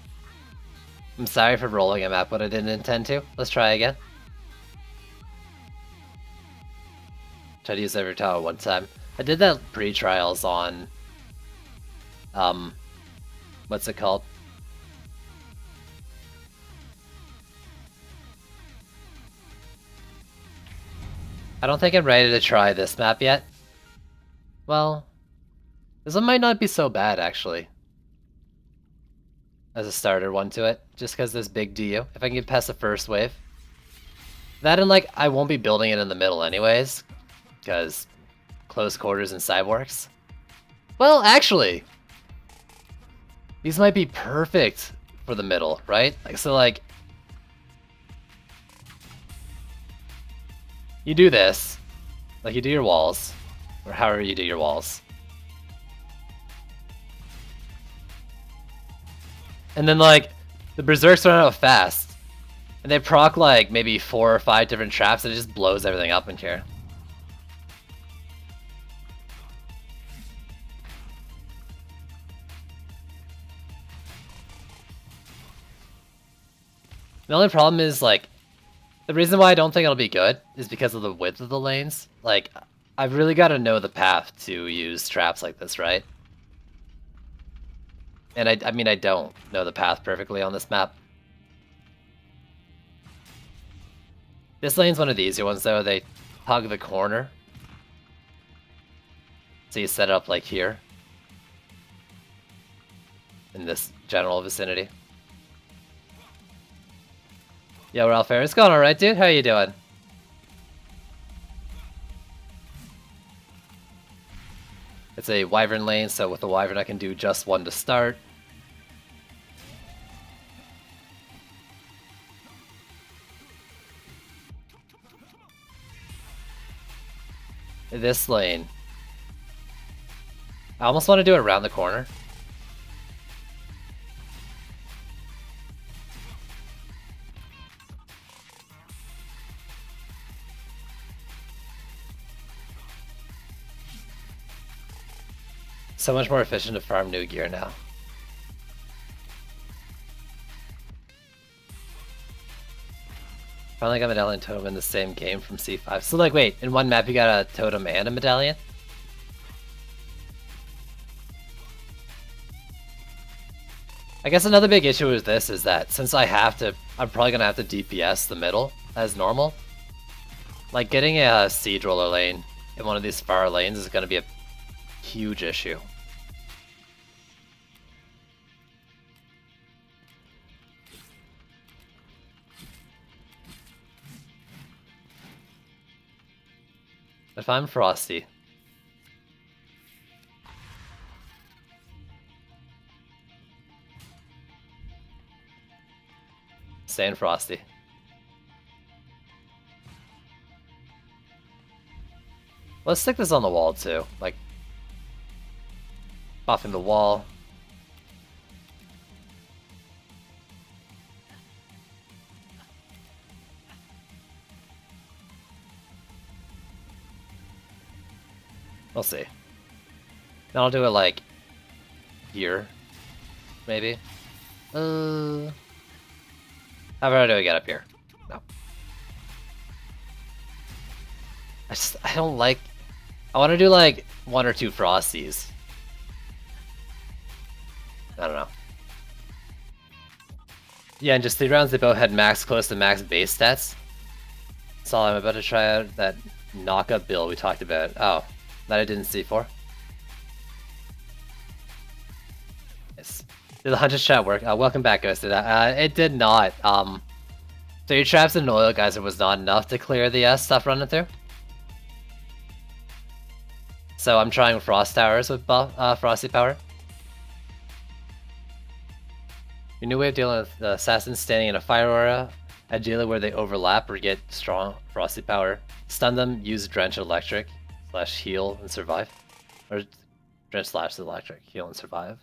I'm sorry for rolling a map when I didn't intend to. Let's try again. Try to use every tower one time. I did that pre-trials on... what's it called? I don't think I'm ready to try this map yet. Well, this one might not be so bad, actually. As a starter one to it, just because there's big DU. If I can get past the first wave. That and, like, I won't be building it in the middle anyways, because close quarters and sidewalks. Well, actually, these might be perfect for the middle, right? Like, so, like, you do this, like you do your walls, or however you do your walls. And then, like, the berserks run out fast. And they proc, like, maybe 4 or 5 different traps, and it just blows everything up in here. The only problem is, like, the reason why I don't think it'll be good is because of the width of the lanes. Like, I've really got to know the path to use traps like this, right? And I mean, I don't know the path perfectly on this map. This lane's one of the easier ones, though. They hug the corner. So you set it up like here. In this general vicinity. Yo, Ralph Fair, it's going alright, dude. How you doing? It's a Wyvern lane, so with the Wyvern I can do just one to start. This lane, I almost want to do it around the corner. So much more efficient to farm new gear now. Finally got Medallion Totem in the same game from C5. So, like, wait, in one map you got a Totem and a Medallion? I guess another big issue with this is that since I'm probably gonna have to DPS the middle as normal. Like, getting a Siege Roller lane in one of these far lanes is gonna be a huge issue. If I'm Frosty. Staying Frosty. Let's stick this on the wall too. Like, buffing the wall. We'll see. Then I'll do it like here, maybe. How far do I get up here? No. I don't like. I want to do like 1 or 2 Frosties. I don't know. Yeah, and just 3 rounds they both had max close to max base stats. So I'm about to try out that knockup build we talked about. Oh, that I didn't see for. Yes. Did the Hunter's Chat work? Welcome back, Ghosted. It did not. 3 traps and an oil geyser was not enough to clear the stuff running through. So I'm trying Frost Towers with Frosty Power. Your new way of dealing with the assassins standing in a fire aura, ideally where they overlap or get strong Frosty Power. Stun them, use Drench Electric, / heal and survive. Or Drench / electric, heal and survive.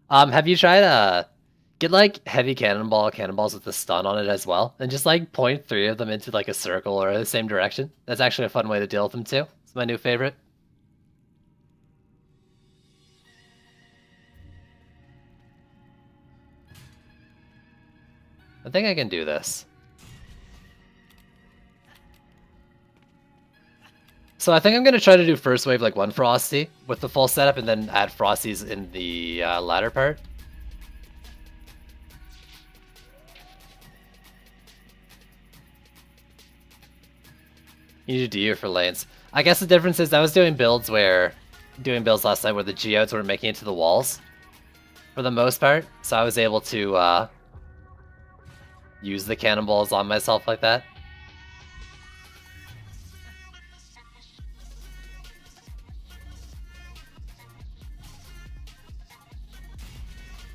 Have you tried get like heavy cannonballs with the stun on it as well, and just like point 3 of them into like a circle or the same direction? That's actually a fun way to deal with them too. It's my new favorite. I think I can do this. So I think I'm going to try to do first wave like 1 Frosty with the full setup and then add Frosties in the latter part. You need to do you for lanes. I guess the difference is I was doing builds last night where the geodes weren't making it to the walls for the most part. So I was able to use the cannonballs on myself like that.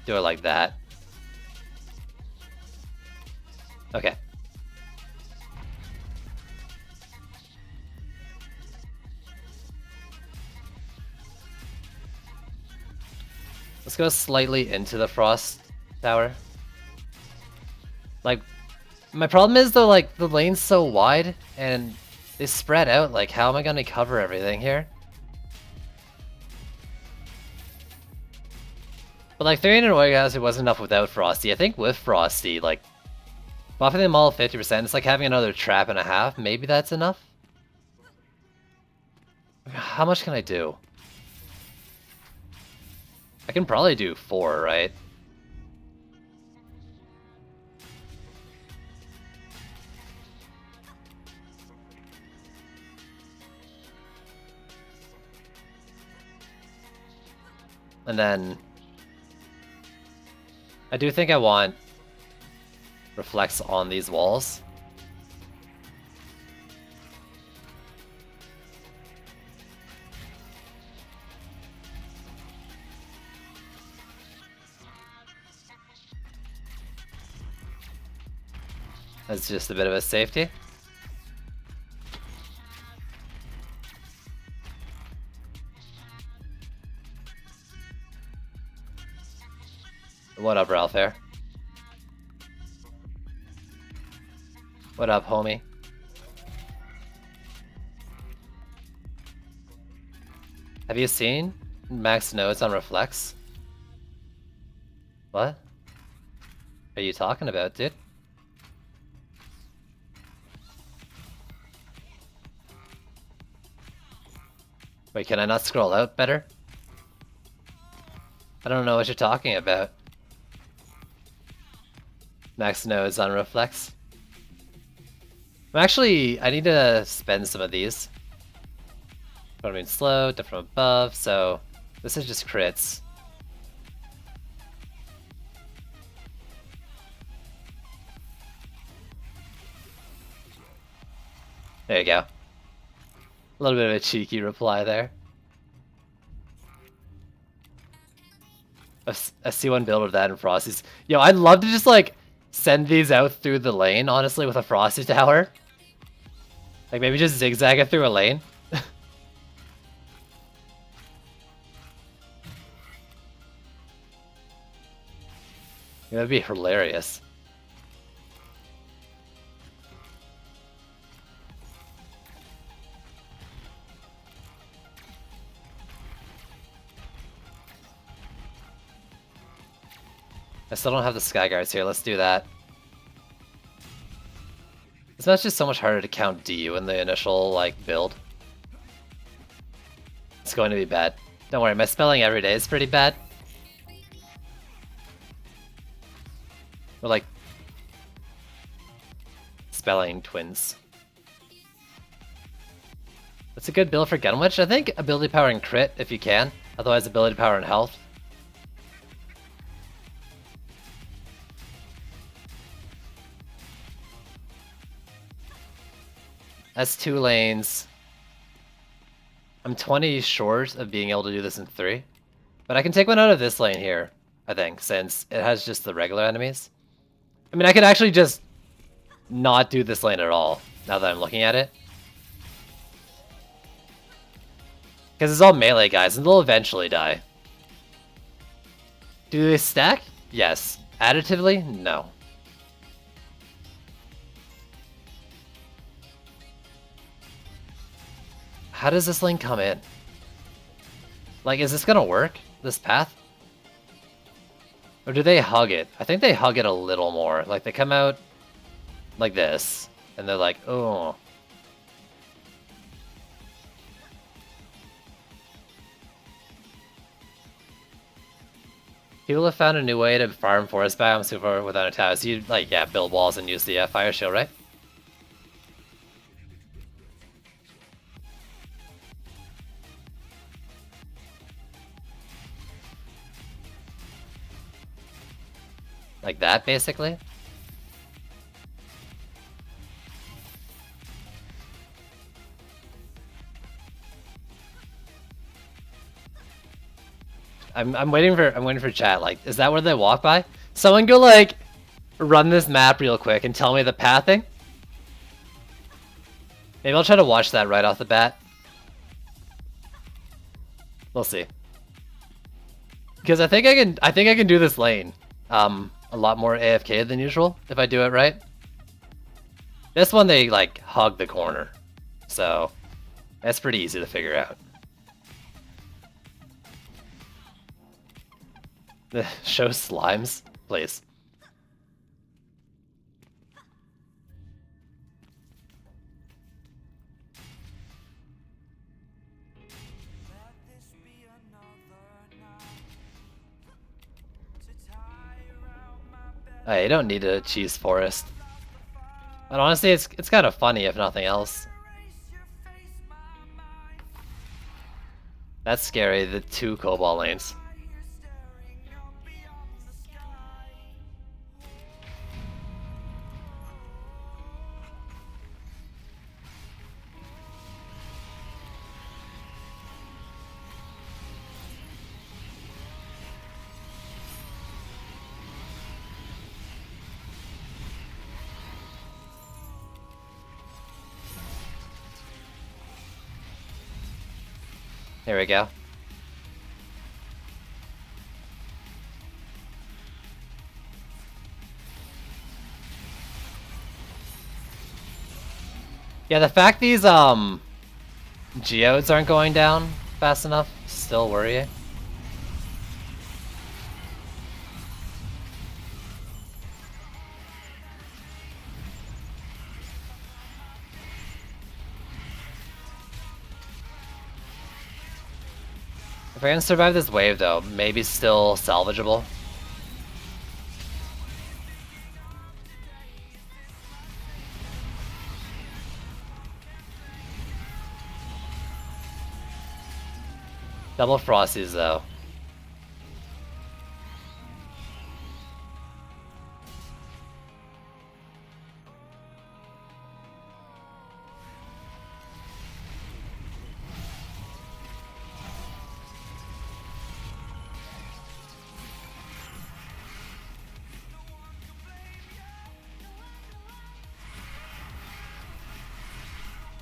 Do it like that. Okay. Let's go slightly into the Frost Tower. Like, my problem is though, like, the lane's so wide and they spread out. Like, how am I gonna cover everything here? But like 300 Orgasm wasn't enough without Frosty. I think with Frosty, like, buffing them all 50%, it's like having another trap and a half. Maybe that's enough? How much can I do? I can probably do 4, right? And then I do think I want reflects on these walls. That's just a bit of a safety. What up, Ralph Air? What up, homie? Have you seen max nodes on Reflex? What are you talking about, dude? Wait, can I not scroll out better? I don't know what you're talking about. Max nodes on Reflex. I need to spend some of these. But I mean, slow, different above, so this is just crits. There you go. A little bit of a cheeky reply there. A C1 build of that and Frosty's. Yo, I'd love to just like send these out through the lane, honestly, with a Frosty Tower. Like maybe just zigzag it through a lane. That'd be hilarious. I still don't have the Sky Guards here. Let's do that. It's not just so much harder to count DU in the initial like build. It's going to be bad. Don't worry, my spelling every day is pretty bad. We're like spelling twins. That's a good build for Gunwitch. I think ability power and crit if you can. Otherwise ability power and health. That's 2 lanes. I'm 20 short of being able to do this in 3. But I can take one out of this lane here, I think, since it has just the regular enemies. I mean, I could actually just not do this lane at all, now that I'm looking at it. Because it's all melee guys, and they'll eventually die. Do they stack? Yes. Additively? No. How does this lane come in? Like, is this gonna work? This path? Or do they hug it? I think they hug it a little more. Like, they come out like this, and they're like, oh. People have found a new way to farm forest biomes super without attacks. You, like, yeah, build walls and use the fire shield, right? Like that, basically. I'm waiting for chat. Like, is that where they walk by? Someone go like run this map real quick and tell me the pathing. Maybe I'll try to watch that right off the bat. We'll see. Because I think I can do this lane a lot more AFK than usual if I do it right. This one they like hug the corner, so that's pretty easy to figure out. Show slimes, please. Hey, you don't need a cheese forest. But honestly, it's kind of funny if nothing else. That's scary, the 2 cobalt lanes. Here we go. Yeah, the fact these geodes aren't going down fast enough still worrying. If I can survive this wave though, maybe still salvageable. Double Frosties though.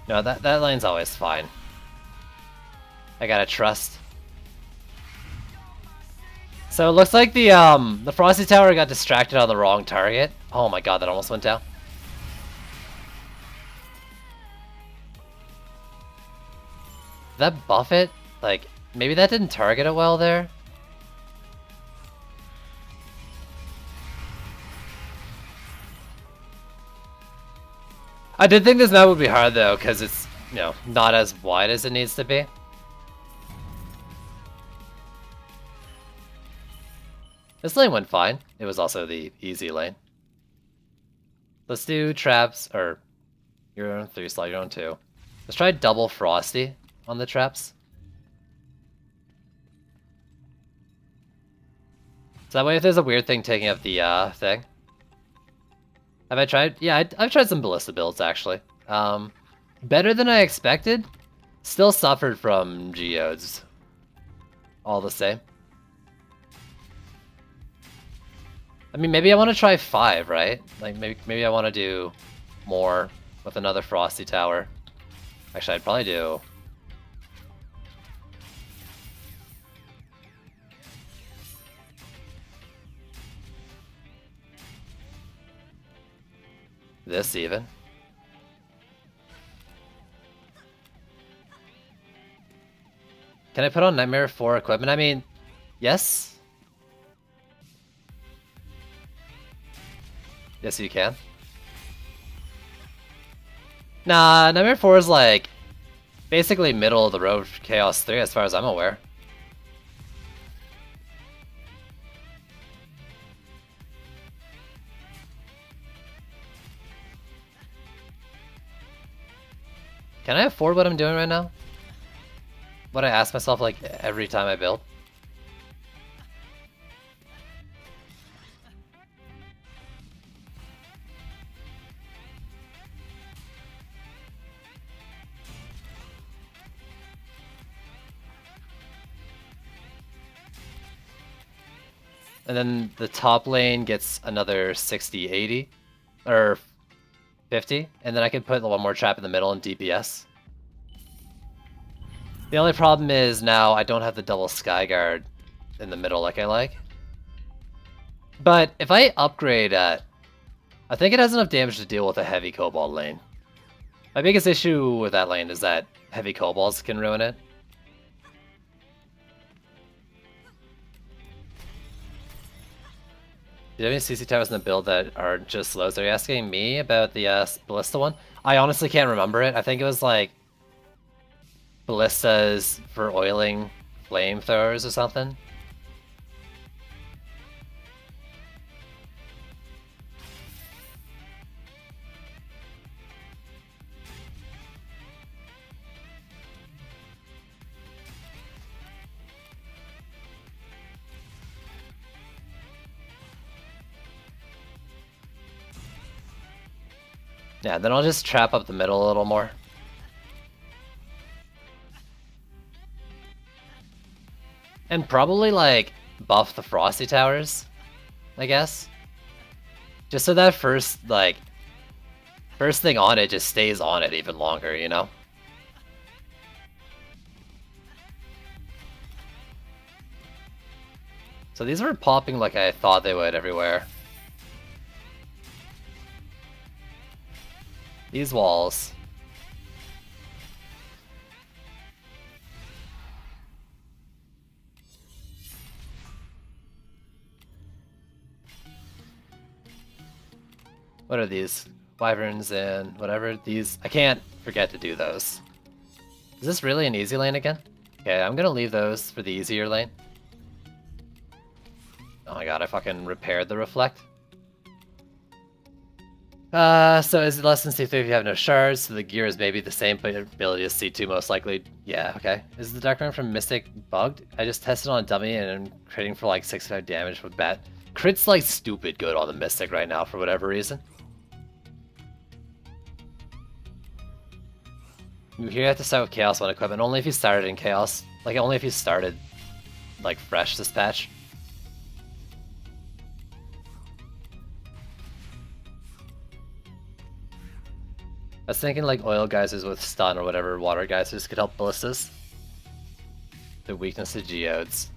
No, that lane's always fine. I gotta trust. So it looks like the Frosty Tower got distracted on the wrong target. Oh my god, that almost went down. Did that buff it? Like, maybe that didn't target it well there? I did think this map would be hard though, because it's, you know, not as wide as it needs to be. This lane went fine. It was also the easy lane. Let's do traps, or you're on 3 slot, you're on 2. Let's try double Frosty on the traps. So that way if there's a weird thing taking up the thing. Have I tried? Yeah, I've tried some Ballista builds actually. Better than I expected. Still suffered from geodes. All the same. I mean, maybe I want to try 5, right? Like, maybe I want to do more with another Frosty Tower. Actually, I'd probably do... this, even. Can I put on Nightmare 4 equipment? I mean, yes? Yes, you can. Nah, Nightmare 4 is like basically middle of the road for Chaos 3 as far as I'm aware. Can I afford what I'm doing right now? What I ask myself like every time I build? And then the top lane gets another 60, 80, or 50, and then I can put one more trap in the middle and DPS. The only problem is now I don't have the double Skyguard in the middle like I like. But if I upgrade at... I think it has enough damage to deal with a heavy Cobalt lane. My biggest issue with that lane is that heavy Cobalts can ruin it. Do you have any CC towers in the build that are just slows? Are you asking me about the Ballista one? I honestly can't remember it. I think it was like Ballistas for oiling flamethrowers or something. Yeah, then I'll just trap up the middle a little more. And probably, like, buff the Frosty Towers, I guess. Just so that first thing on it just stays on it even longer, you know? So these were popping like I thought they would everywhere. These walls. What are these? Wyverns and whatever. These, I can't forget to do those. Is this really an easy lane again? Okay, I'm gonna leave those for the easier lane. Oh my god, I fucking repaired the reflect. So is it less than C3 if you have no shards? So the gear is maybe the same, but your ability is C2 most likely. Yeah, okay. Is the Dark Rune from Mystic bugged? I just tested on a dummy and I'm critting for like 65 damage with bat. Crit's like stupid good on the Mystic right now for whatever reason. You have to start with Chaos 1 equipment, only if you started in Chaos. Like, only if you started, like, fresh this patch. I was thinking like oil geysers with stun or whatever water geysers could help ballistas. The weakness to geodes.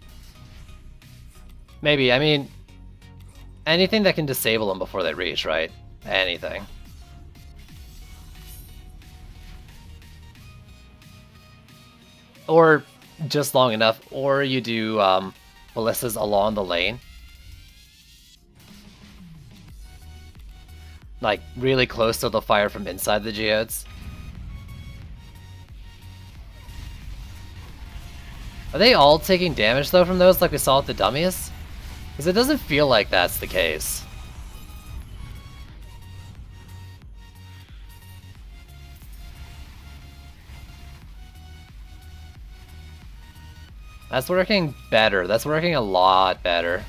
Maybe, I mean, anything that can disable them before they reach, right? Anything. Or just long enough, or you do ballistas along the lane. Like, really close so they'll fire from inside the geodes. Are they all taking damage though from those like we saw with the dummies? Because it doesn't feel like that's the case. That's working better. That's working a lot better.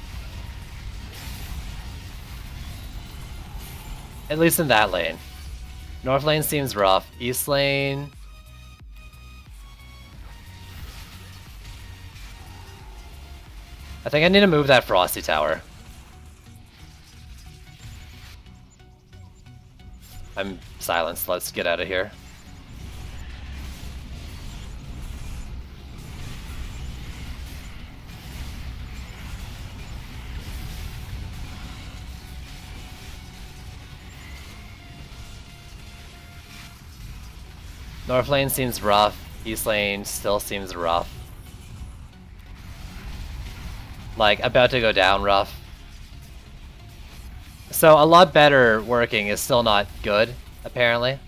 At least in that lane. North lane seems rough. East lane... I think I need to move that Frosty Tower. I'm silenced. Let's get out of here. North lane seems rough. East lane still seems rough. Like, about to go down rough. So a lot better working is still not good, apparently.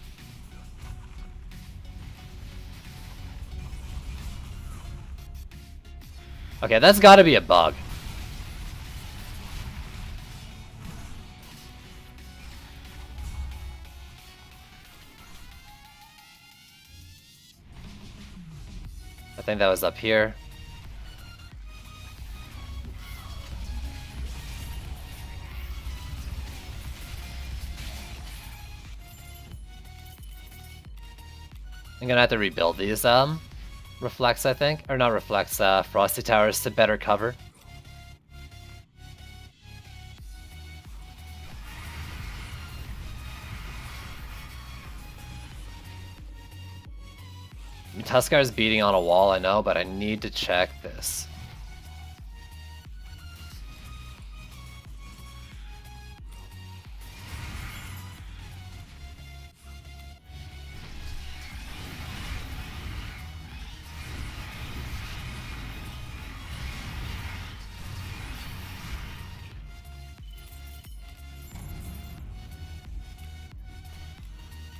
Okay, that's gotta be a bug. I think that was up here. I'm gonna have to rebuild these reflects, I think. Or not reflects, Frosty Towers to better cover. Tuskar's beating on a wall, I know, but I need to check this.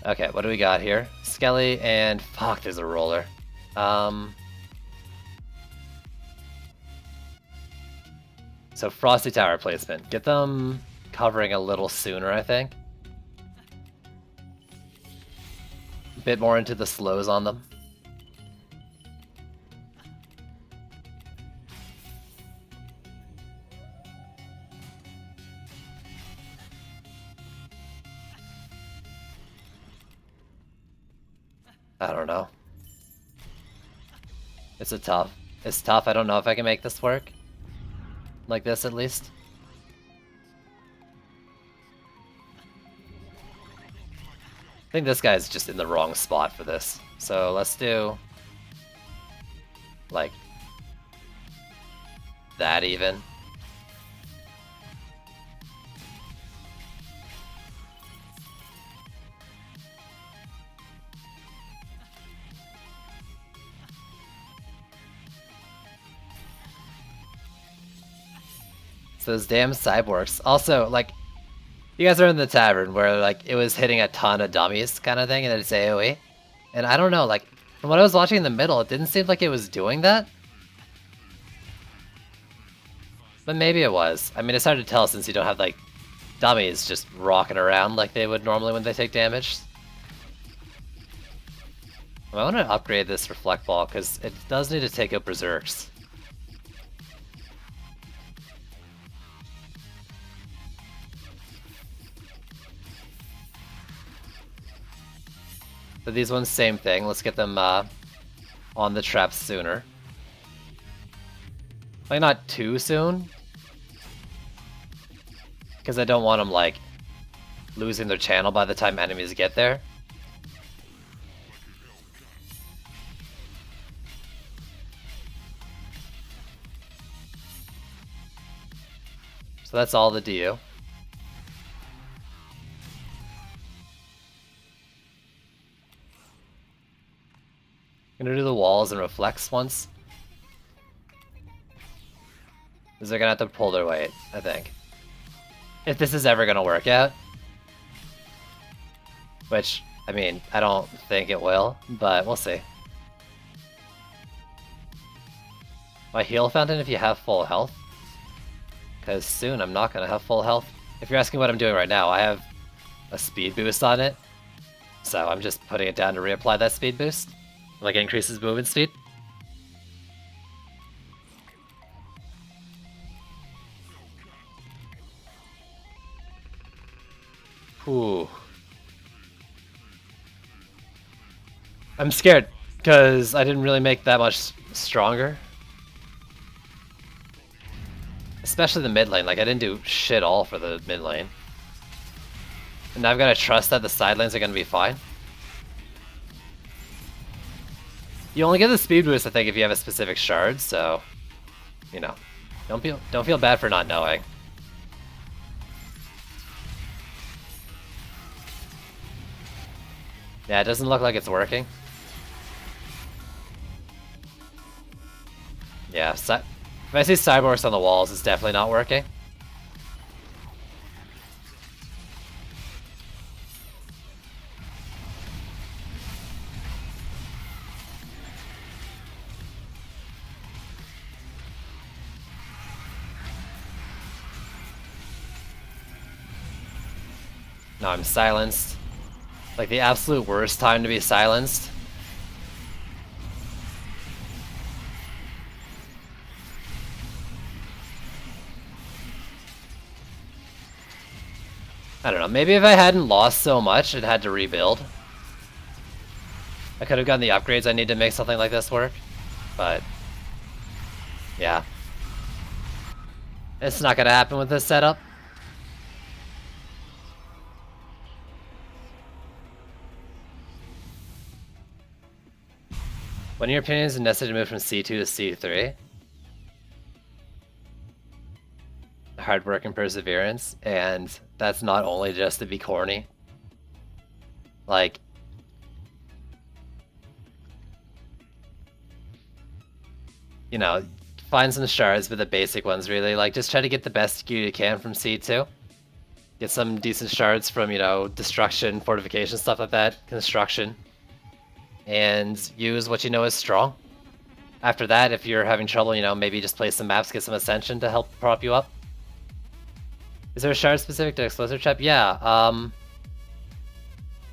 Okay, what do we got here? Skelly and... fuck, there's a roller. So Frosty Tower placement. Get them covering a little sooner, I think. A bit more into the slows on them. I don't know. It's tough. It's tough. I don't know if I can make this work. Like this, at least. I think this guy's just in the wrong spot for this. So let's do... like... that even. Those damn cyborgs. Also, like, you guys are in the tavern where, like, it was hitting a ton of dummies kind of thing, and it's AoE. And I don't know, like, from what I was watching in the middle, it didn't seem like it was doing that. But maybe it was. I mean, it's hard to tell since you don't have, like, dummies just rocking around like they would normally when they take damage. I want to upgrade this Reflect Ball, because it does need to take out Berserks. So these ones, same thing. Let's get them on the traps sooner. Like, not too soon. Because I don't want them, like, losing their channel by the time enemies get there. So that's all the DU. I'm gonna do the walls and reflex once. Because they're gonna have to pull their weight, I think. If this is ever gonna work out. Which, I mean, I don't think it will, but we'll see. My heal fountain if you have full health. Because soon I'm not gonna have full health. If you're asking what I'm doing right now, I have a speed boost on it. So I'm just putting it down to reapply that speed boost. Like it increases movement speed. Whew. I'm scared, because I didn't really make that much stronger. Especially the mid lane, like I didn't do shit all for the mid lane. And now I've got to trust that the side lanes are going to be fine. You only get the speed boost, I think, if you have a specific shard, so... You know, don't feel bad for not knowing. Yeah, it doesn't look like it's working. Yeah, if I see Cyborgs on the walls, it's definitely not working. No, I'm silenced. Like the absolute worst time to be silenced. I don't know, maybe if I hadn't lost so much and had to rebuild, I could have gotten the upgrades I need to make something like this work, but yeah. It's not gonna happen with this setup. What in your opinion is necessary to move from C2 to C3? Hard work and perseverance, and that's not only just to be corny. Like, you know, find some shards, but the basic ones really. Like, just try to get the best gear you can from C2. Get some decent shards from, you know, destruction, fortification, stuff like that, construction. And use what you know is strong. After that, if you're having trouble, you know, maybe just play some maps, get some ascension to help prop you up. Is there a shard specific to explosive trap? Yeah,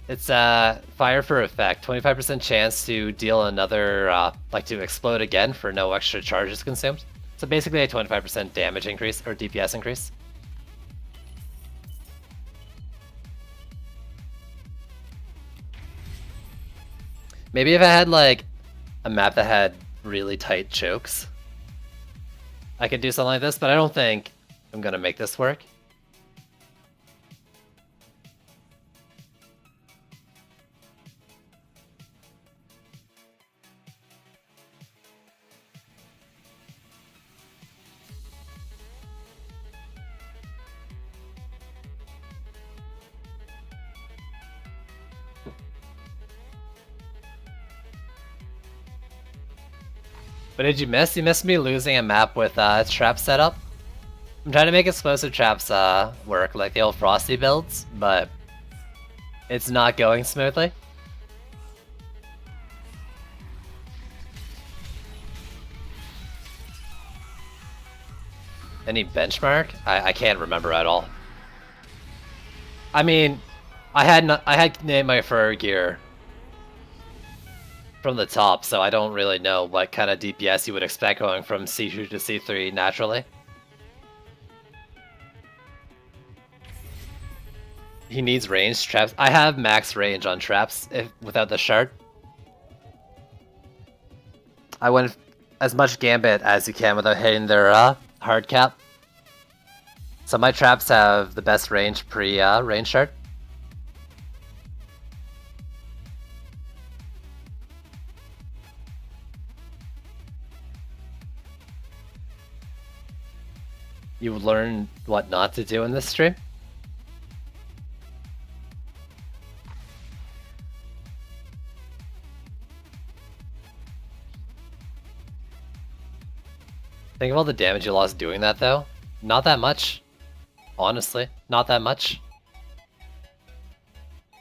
it's fire for effect. 25% chance to deal another, like to explode again for no extra charges consumed. So basically a 25% damage increase, or DPS increase. Maybe if I had like a map that had really tight chokes, I could do something like this, but I don't think I'm gonna make this work. What did you miss? You missed me losing a map with trap setup. I'm trying to make explosive traps work like the old Frosty builds, but it's not going smoothly. Any benchmark? I can't remember at all. I mean, I had named my fur gear from the top, so I don't really know what kind of DPS you would expect going from C2 to C3 naturally. He needs ranged traps. I have max range on traps without the shard. I went as much gambit as you can without hitting their hard cap. So my traps have the best range range shard. You learn what not to do in this stream? Think of all the damage you lost doing that, though. Not that much. Honestly, not that much.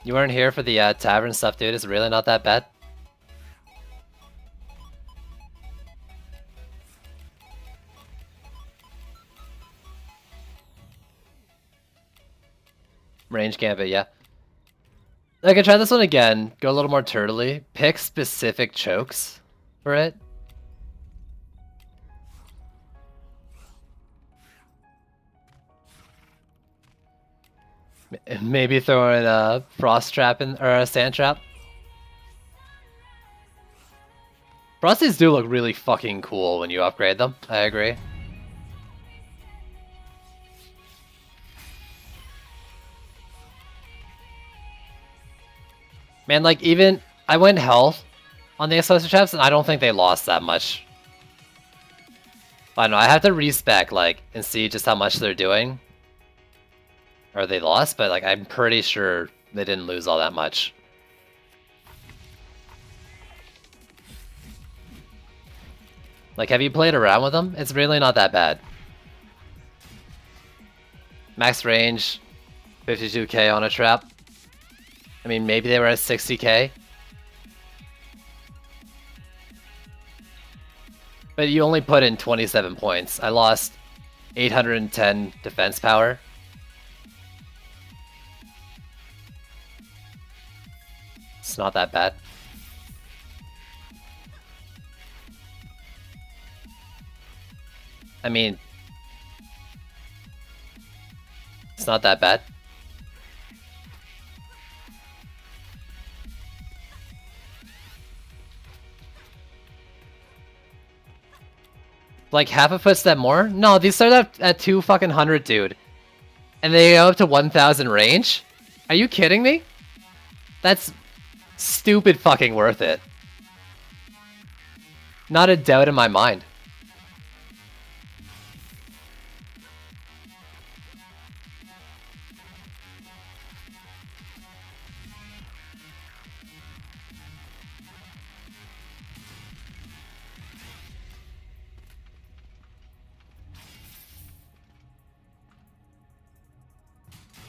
You weren't here for the tavern stuff, dude. It's really not that bad. Range gambit, yeah. I can try this one again. Go a little more turtly. Pick specific chokes for it. Maybe throw in a frost trap in, or a sand trap. Frosties do look really fucking cool when you upgrade them. I agree. Man, like, even I went health on the explosive traps, and I don't think they lost that much. I don't know. I have to respec, like, and see just how much they're doing. Or they lost, but, like, I'm pretty sure they didn't lose all that much. Like, have you played around with them? It's really not that bad. Max range, 52k on a trap. I mean, maybe they were at 60k. But you only put in 27 points. I lost 810 defense power. It's not that bad. I mean, it's not that bad. Like half a footstep more? No, these start at 200, dude. And they go up to 1000 range? Are you kidding me? That's stupid fucking worth it. Not a doubt in my mind.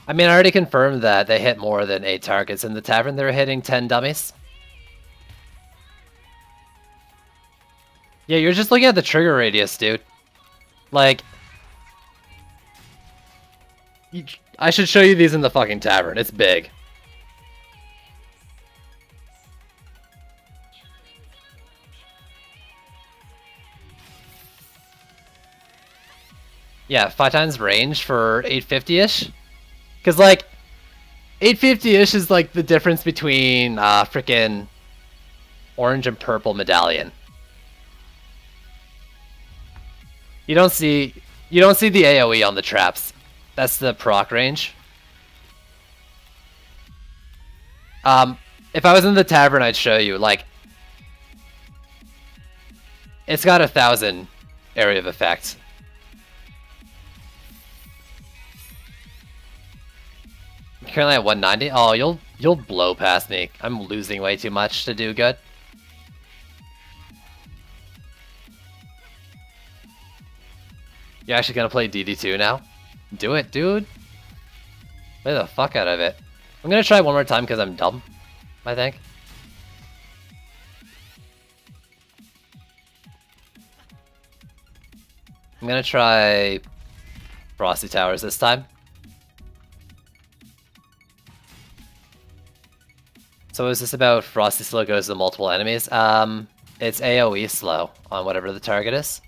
I mean, I already confirmed that they hit more than 8 targets in the tavern. They were hitting 10 dummies. Yeah, you're just looking at the trigger radius, dude. Like, I should show you these in the fucking tavern. It's big. Yeah, 5 times range for 850-ish. Because, like, 850-ish is, like, the difference between frickin' orange and purple medallion. You don't see the AoE on the traps. That's the proc range. If I was in the tavern, I'd show you, like, it's got 1000 area of effect. Currently at 190. Oh, you'll blow past me. I'm losing way too much to do good. You're actually gonna play DD2 now? Do it, dude. Play the fuck out of it. I'm gonna try one more time because I'm dumb, I think. I'm gonna try Frosty Towers this time. So is this about Frosty Slow goes to multiple enemies? It's AoE slow on whatever the target is.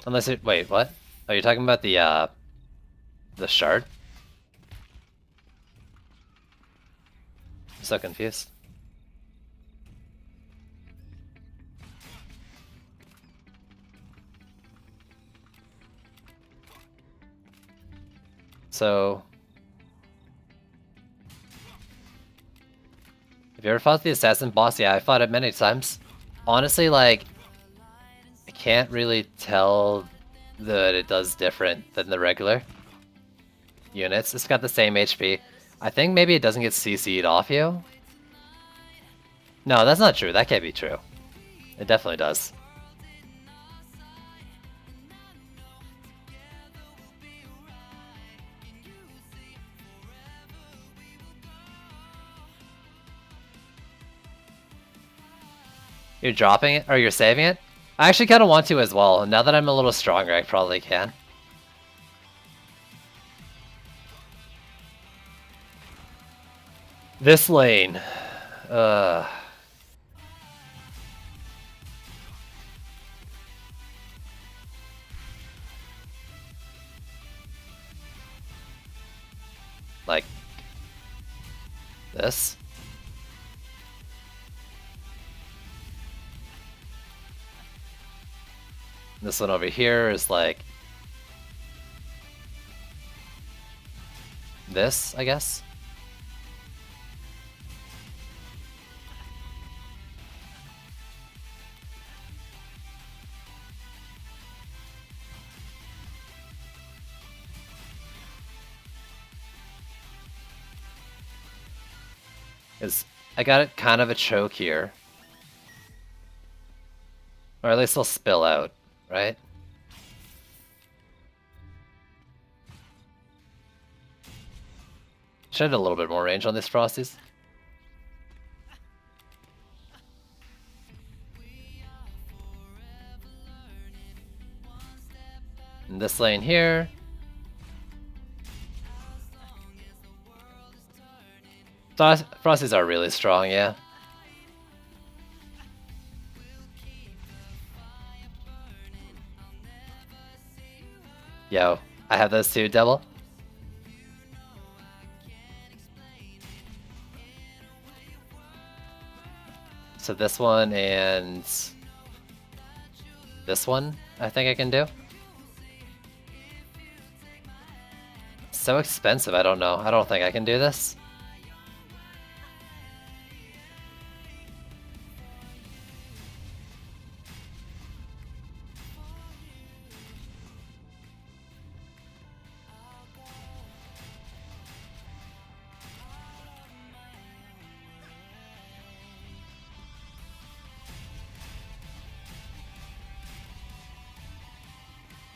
Unless it, wait, what? Oh, you're talking about the shard? I'm so confused. So, have you ever fought the assassin boss? Yeah, I fought it many times. Honestly, like, I can't really tell that it does different than the regular units. It's got the same HP. I think maybe it doesn't get CC'd off you. No, that's not true. That can't be true. It definitely does. You're dropping it? Or you're saving it? I actually kind of want to as well. Now that I'm a little stronger, I probably can. This lane. Like this. This one over here is like this, I guess. I got it kind of a choke here. Or at least they'll spill out, right? Should have a little bit more range on these Frosties. And this lane here. Frosties are really strong, yeah. Yo, I have those too, Devil. So this one and this one, I think I can do. So expensive, I don't know. I don't think I can do this.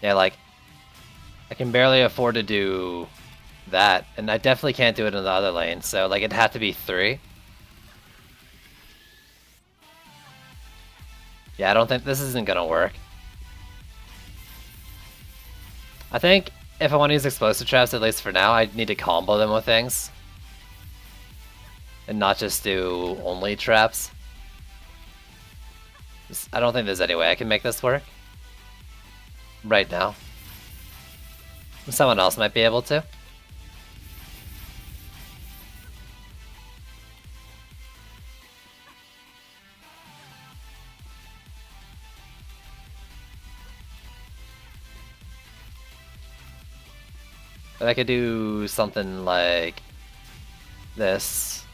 Yeah, like, I can barely afford to do that, and I definitely can't do it in the other lane, so, like, it'd have to be 3. Yeah, I don't think this isn't gonna work. I think if I want to use explosive traps, at least for now, I need to combo them with things. And not just do only traps. I don't think there's any way I can make this work. Right now. Someone else might be able to. But I could do something like this.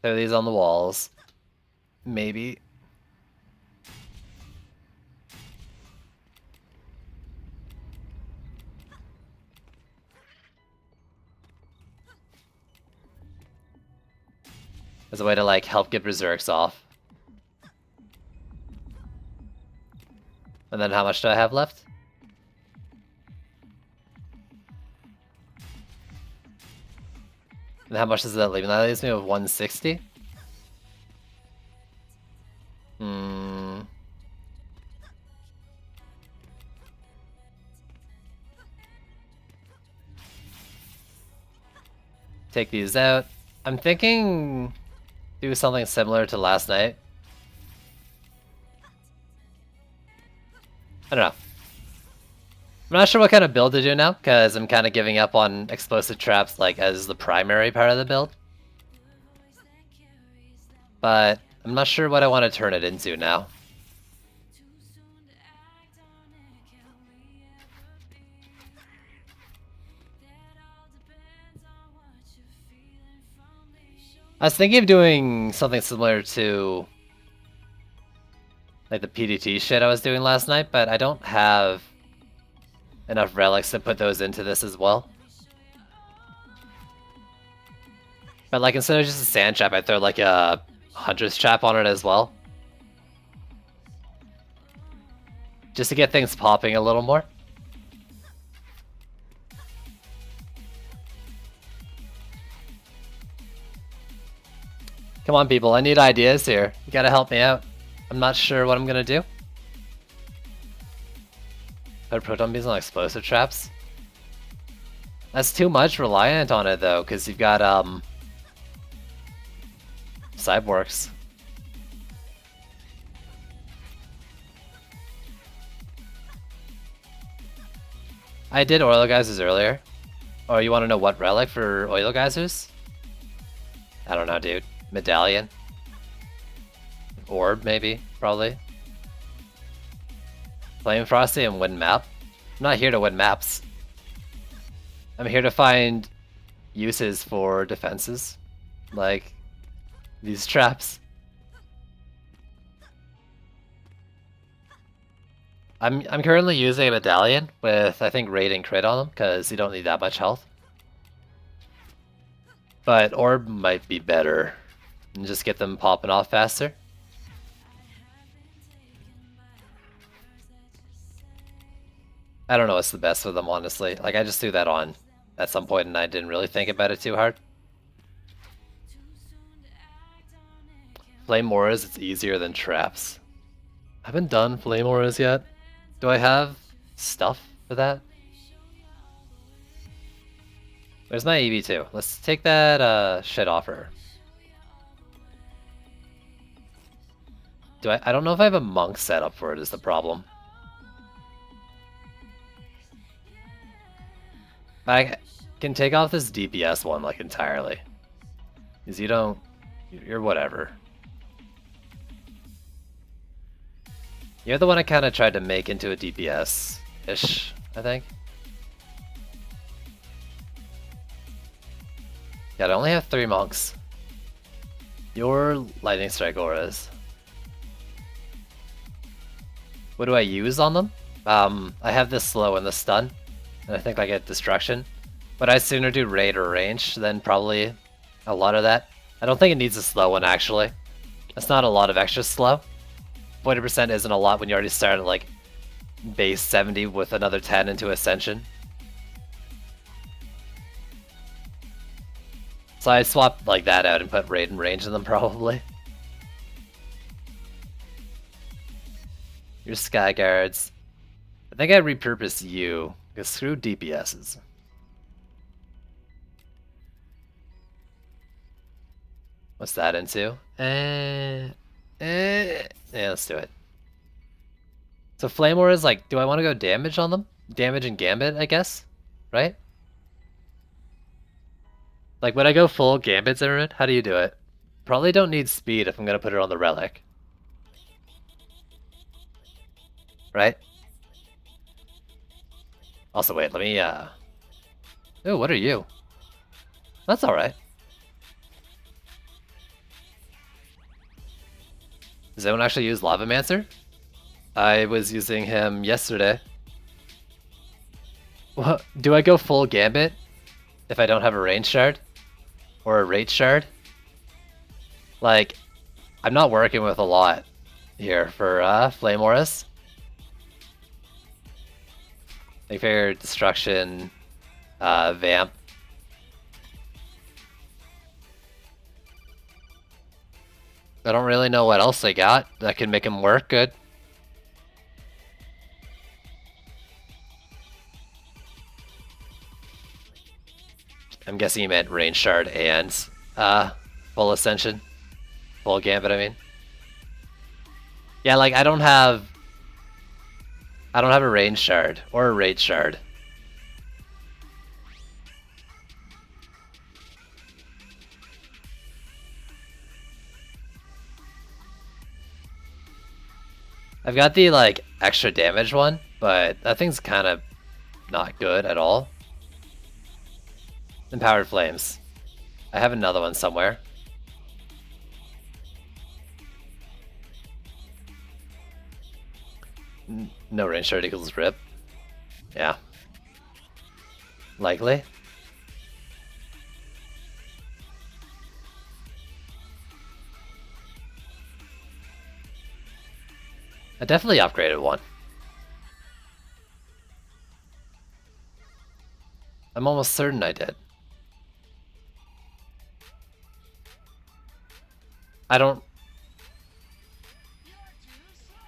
Throw these on the walls. Maybe. As a way to like help get berserks off. And then how much do I have left? And how much does that leave? That leaves me with 160. Take these out. I'm thinking do something similar to last night. I don't know. I'm not sure what kind of build to do now, because I'm kind of giving up on explosive traps like as the primary part of the build. But I'm not sure what I want to turn it into now. I was thinking of doing something similar to like the PDT shit I was doing last night, but I don't have enough relics to put those into this as well. But like instead of just a sand trap, I throw like a hunter's trap on it as well. Just to get things popping a little more. Come on, people, I need ideas here. You gotta help me out. I'm not sure what I'm gonna do. Put proton beams on explosive traps. That's too much reliant on it though, because you've got cyborgs. I did oil geysers earlier. Oh, you want to know what relic for oil geysers? I don't know, dude. Medallion? Orb, maybe? Probably. Flame Frosty and win map? I'm not here to win maps. I'm here to find uses for defenses. Like these traps. I'm currently using a medallion with, I think, raid and crit on them, because you don't need that much health. But orb might be better. And just get them popping off faster. I don't know what's the best for them, honestly. Like, I just threw that on at some point and I didn't really think about it too hard. Flame auras, it's easier than traps. I haven't done flame auras yet. Do I have stuff for that? Where's my EV2? Let's take that shit off her. I don't know if I have a monk set up for it is the problem. I can take off this DPS one like entirely. Because you're whatever. You're the one I kind of tried to make into a DPS-ish, I think. Yeah, I only have 3 monks. Your lightning strike auras. What do I use on them? I have this slow and the stun, and I think I get destruction. But I'd sooner do raid or range than probably a lot of that. I don't think it needs a slow one actually. That's not a lot of extra slow. 40% isn't a lot when you already start at like base 70 with another 10 into Ascension. So I'd swap like that out and put raid and range in them probably. Your Sky Guards. I think I repurposed you, because screw DPSs. What's that into? Yeah, let's do it. So Flame Aura is like, do I want to go damage on them? Damage and Gambit, I guess? Right? Like, would I go full Gambit, Zimmerman? How do you do it? Probably don't need speed if I'm going to put it on the Relic. Right? Also, wait, let me, Ooh, what are you? That's alright. Does anyone actually use Lavamancer? I was using him yesterday. What? Do I go full Gambit if I don't have a range shard? Or a rate shard? Like, I'm not working with a lot here for Flame Auras. I figure Destruction, Vamp. I don't really know what else I got that can make him work good. I'm guessing you meant range shard and full ascension. Full gambit, I mean. Yeah, like I don't have a range shard or a rate shard. I've got the like extra damage one, but that thing's kind of not good at all. Empowered Flames. I have another one somewhere. No range shard equals rip. Yeah. Likely. I definitely upgraded one. I'm almost certain I did. I don't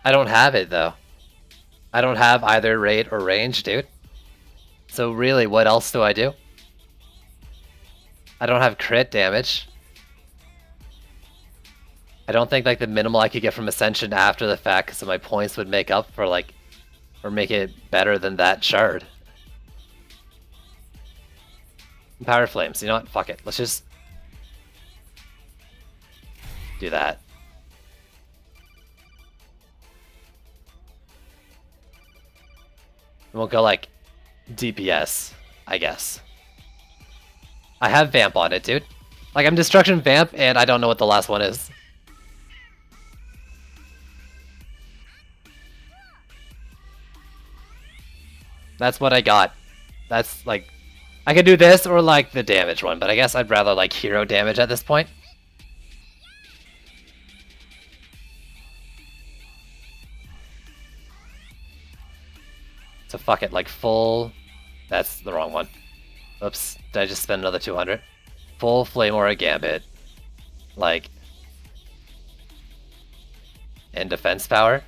have it though. I don't have either rate or range, dude. So really, what else do I do? I don't have crit damage. I don't think like the minimal I could get from Ascension after the fact, so my points would make up for like, or make it better than that shard. Power Flames, you know what? Fuck it. Let's just do that. We'll go like DPS, I guess. I have Vamp on it, dude. Like I'm Destruction Vamp and I don't know what the last one is. That's what I got. That's like, I could do this or like the damage one, but I guess I'd rather like hero damage at this point. So fuck it, like full... That's the wrong one. Oops, did I just spend another 200? Full Flame Aura Gambit. Like... And defense power.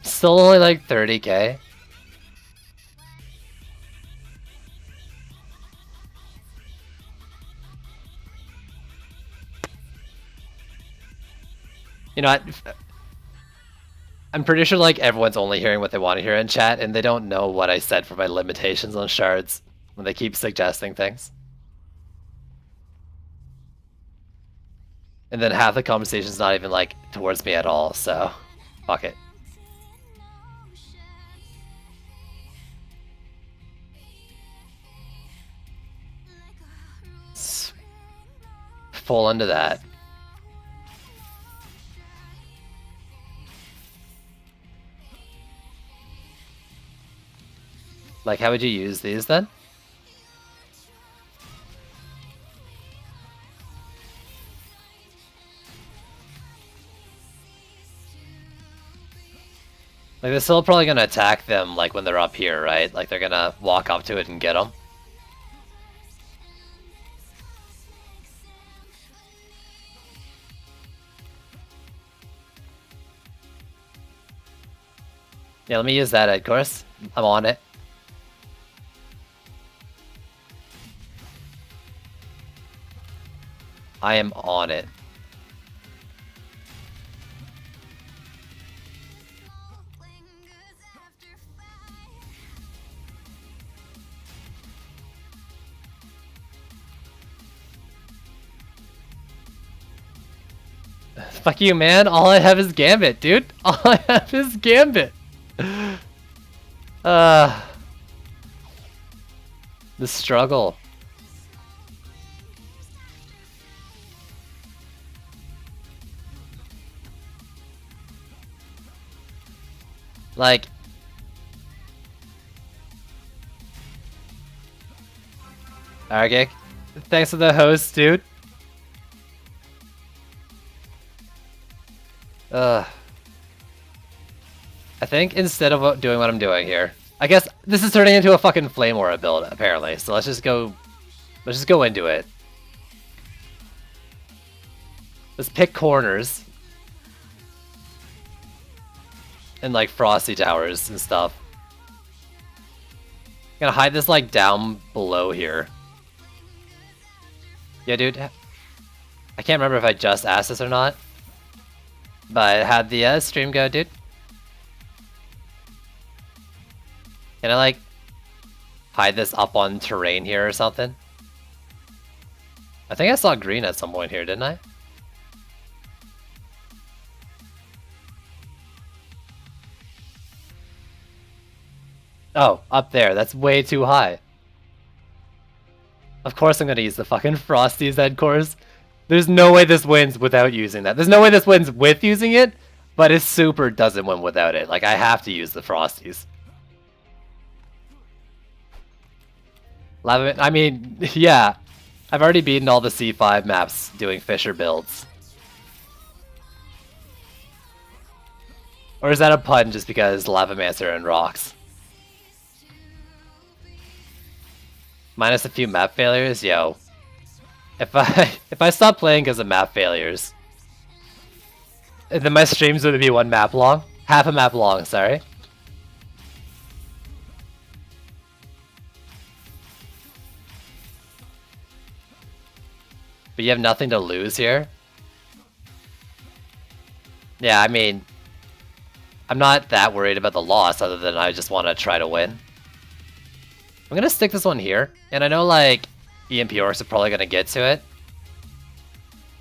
Still only like 30k. You know, I'm pretty sure like everyone's only hearing what they want to hear in chat, and they don't know what I said for my limitations on shards when they keep suggesting things. And then half the conversation's not even like towards me at all, so fuck it. Fall into that. Like, how would you use these then? Like, they're still probably gonna attack them, like, when they're up here, right? Like, they're gonna walk up to it and get them. Yeah, let me use that, of course. I'm on it. I am on it. Fuck you, man. All I have is Gambit, dude. All I have is Gambit. The struggle. Like... Argic, thanks for the host, dude. I think instead of doing what I'm doing here, I guess this is turning into a fucking Flame Aura build, apparently. So let's just go into it. Let's pick corners. And like Frosty Towers and stuff. I'm gonna hide this like down below here. Yeah, dude. I can't remember if I just asked this or not. But how'd the stream go, dude? Can I like hide this up on terrain here or something? I think I saw green at some point here, didn't I? Oh, up there. That's way too high. Of course I'm gonna use the fucking Frosty Zed cores. There's no way this wins without using that. There's no way this wins with using it, but his super doesn't win without it. Like, I have to use the Frosties. I mean, yeah. I've already beaten all the C5 maps doing Fisher builds. Or is that a pun just because Lavamancer and rocks? Minus a few map failures? Yo. If I stop playing because of map failures, then my streams would be one map long? Half a map long, sorry. But you have nothing to lose here? Yeah, I mean, I'm not that worried about the loss other than I just want to try to win. I'm going to stick this one here. And I know, like, EMP Orcs are probably going to get to it.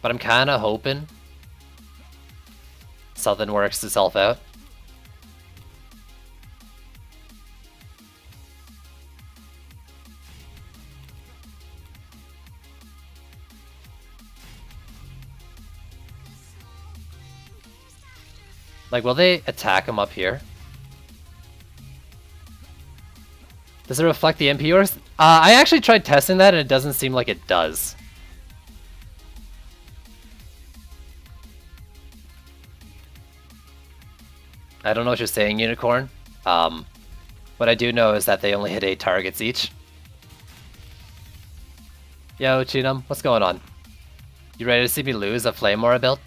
But I'm kind of hoping something works itself out. Like, will they attack him up here? Does it reflect the MP Orcs? I actually tried testing that and it doesn't seem like it does. I don't know what you're saying, Unicorn. What I do know is that they only hit 8 targets each. Yo, Chinam, what's going on? You ready to see me lose a Flame Aura build?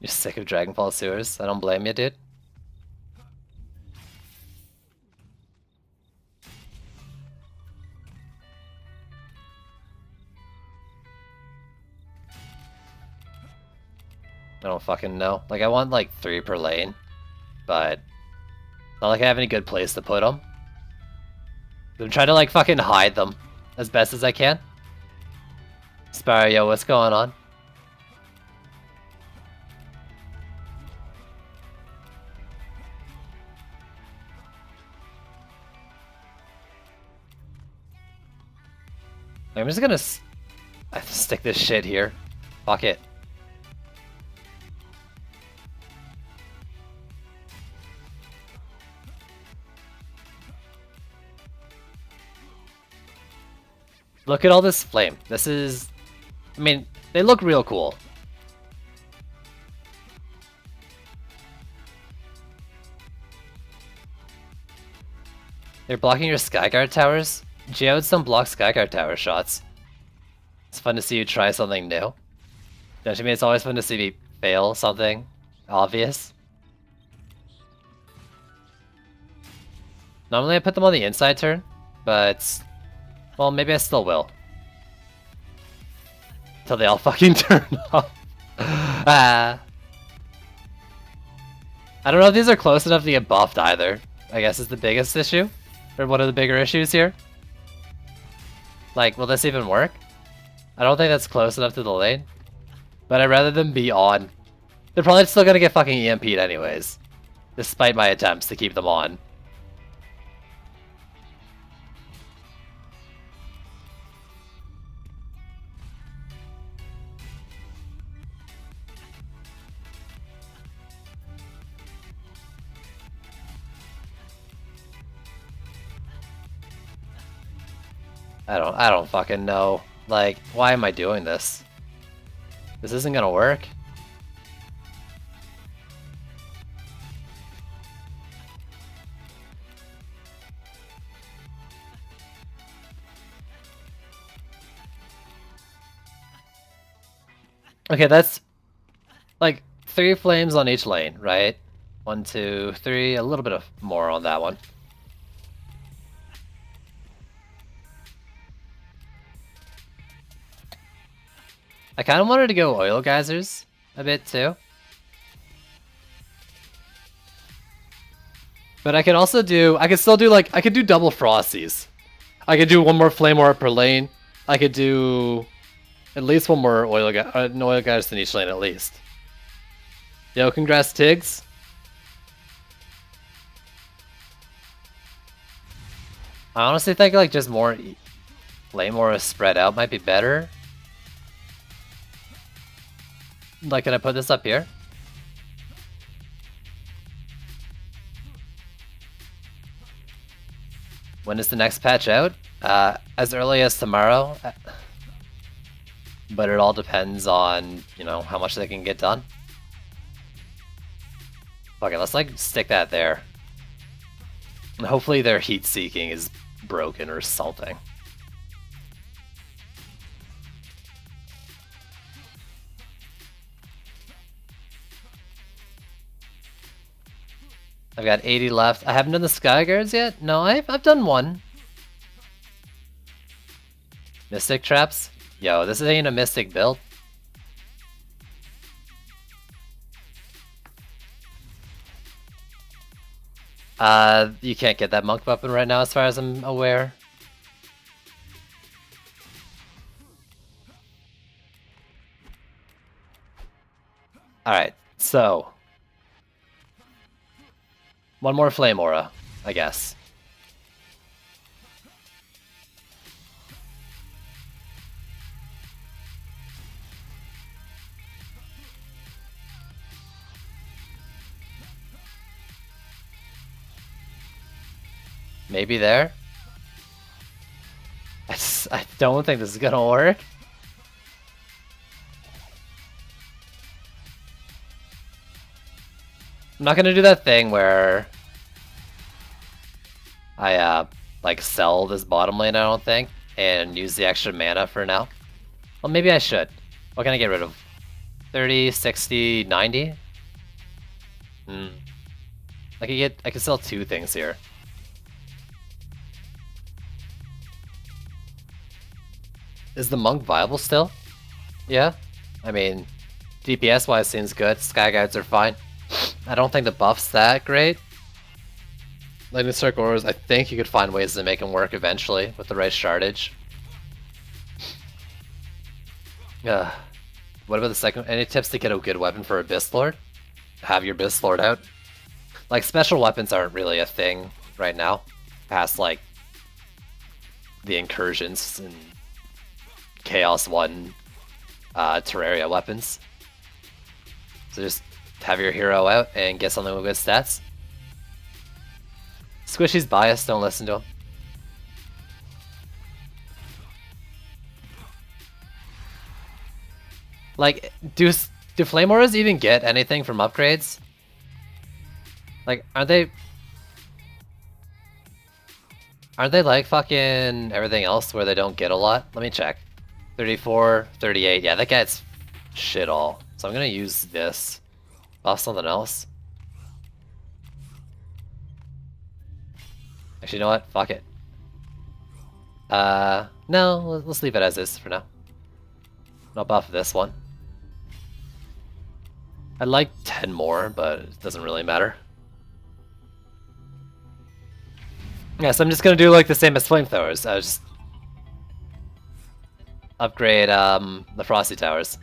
You're sick of Dragonfall sewers? I don't blame you, dude. I don't fucking know. Like, I want like 3 per lane, but not like I have any good place to put them. I'm trying to like fucking hide them as best as I can. Sparrow, yo, what's going on? I'm just gonna stick this shit here. Fuck it. Look at all this flame. This is... I mean, they look real cool. They're blocking your Skyguard towers? Geodes don't block Skyguard tower shots. It's fun to see you try something new. Don't you mean it's always fun to see me fail something obvious? Normally I put them on the inside turn, but... well, maybe I still will. Till they all fucking turn off. I don't know if these are close enough to get buffed either. I guess is the biggest issue. Or one of the bigger issues here. Like, will this even work? I don't think that's close enough to the lane. But I'd rather them be on. They're probably still gonna get fucking EMP'd anyways. Despite my attempts to keep them on. I don't fucking know. Like, why am I doing this? This isn't gonna work. Okay, that's like 3 flames on each lane, right? 1, 2, 3, a little bit of more on that one. I kind of wanted to go oil geysers a bit too. But I could also do, I could still do like, I could do double Frosties. I could do one more Flame Aura per lane. I could do at least one more oil Geist in each lane at least. Yo, congrats Tiggs. I honestly think like just more Flame Aura spread out might be better. Like, can I put this up here? When is the next patch out? As early as tomorrow. But it all depends on, you know, how much they can get done. Okay, let's like stick that there. And hopefully their heat seeking is broken or something. I've got 80 left. I haven't done the Sky Guards yet? No, I've done one. Mystic Traps? Yo, this ain't a Mystic build. You can't get that Monk weapon right now as far as I'm aware. Alright, so... one more Flame Aura, I guess. Maybe there? I don't think this is gonna work. I'm not gonna do that thing where I like sell this bottom lane, I don't think, and use the extra mana for now. Well, maybe I should. What can I get rid of? 30, 60, 90? I could sell two things here. Is the Monk viable still? Yeah? I mean, DPS-wise seems good. Sky Guides are fine. I don't think the buff's that great. Lightning Strike Auras, I think you could find ways to make them work eventually with the right shardage. What about the second? Any tips to get a good weapon for Abyss Lord? Have your Abyss Lord out. Like, special weapons aren't really a thing right now. Past, like, the incursions and Chaos 1 Terraria weapons. So just have your hero out and get something with good stats. Squishy's biased, don't listen to him. Like, do Flame Auras even get anything from upgrades? Like, aren't they like fucking everything else where they don't get a lot? Let me check. 34, 38, yeah, that gets shit all. So I'm gonna use this. Buff something else. Actually, you know what? Fuck it. No, let's leave it as is for now. Not buff this one. I'd like 10 more, but it doesn't really matter. Yeah, so I'm just gonna do like the same as Flamethrowers. I just upgrade the Frosty Towers.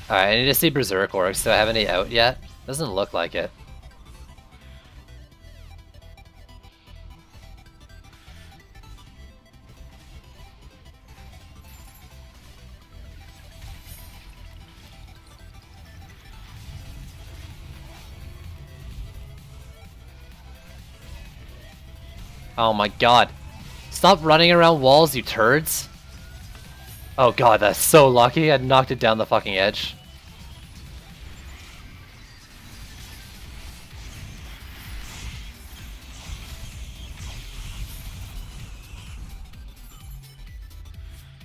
Alright, I need to see Berserk Orcs. Do I have any out yet? Doesn't look like it. Oh my god. Stop running around walls, you turds. Oh god, that's so lucky. I knocked it down the fucking edge.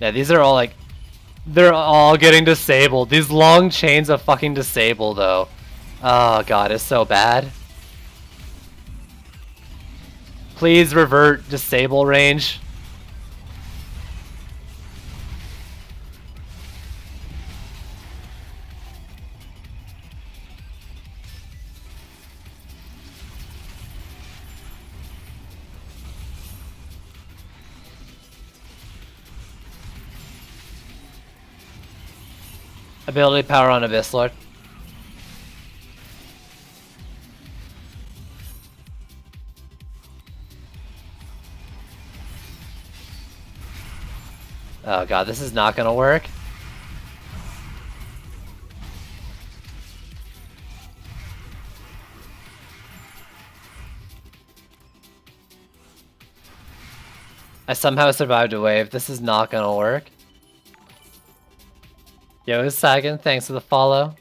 Yeah, these are all like... they're all getting disabled. These long chains of fucking disable, though. Oh god, it's so bad. Please revert disable range. Ability power on Abyss Lord. Oh god, this is not gonna work. I somehow survived a wave. This is not gonna work. Yo, Sagan, thanks for the follow.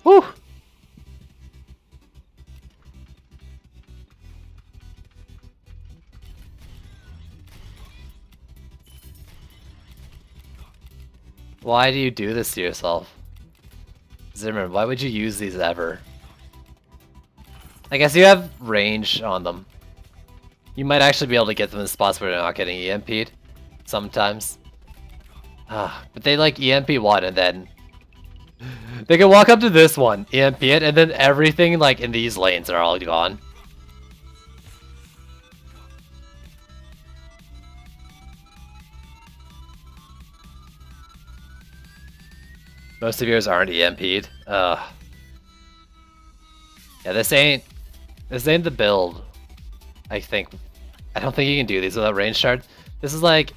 Woo! Why do you do this to yourself? Zimmerman, why would you use these ever? I guess you have range on them. You might actually be able to get them in spots where they're not getting EMP'd. Sometimes. But they like EMP one and then... They can walk up to this one, EMP it, and then everything like in these lanes are all gone. Most of yours aren't EMP'd. Yeah, this ain't the build. I think. I don't think you can do these without range shard. This is like...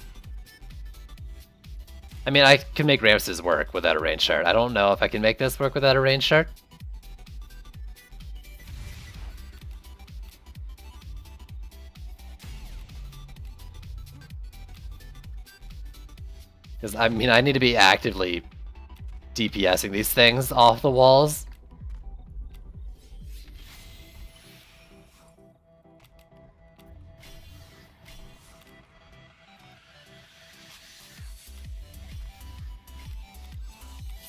I mean, I can make Ramses work without a range shard. I don't know if I can make this work without a range shard. Because, I mean, I need to be actively DPSing these things off the walls.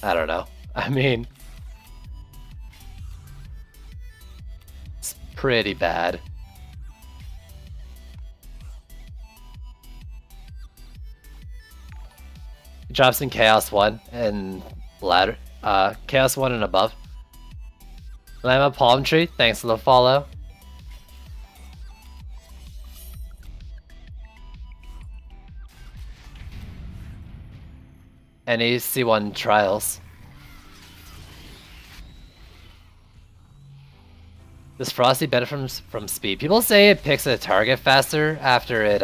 I don't know. I mean... It's pretty bad. It drops in Chaos 1 and ladder. Chaos 1 and above. Lama Palm Tree, thanks for the follow. Any C1 trials. Does Frosty benefit from speed? People say it picks a target faster after it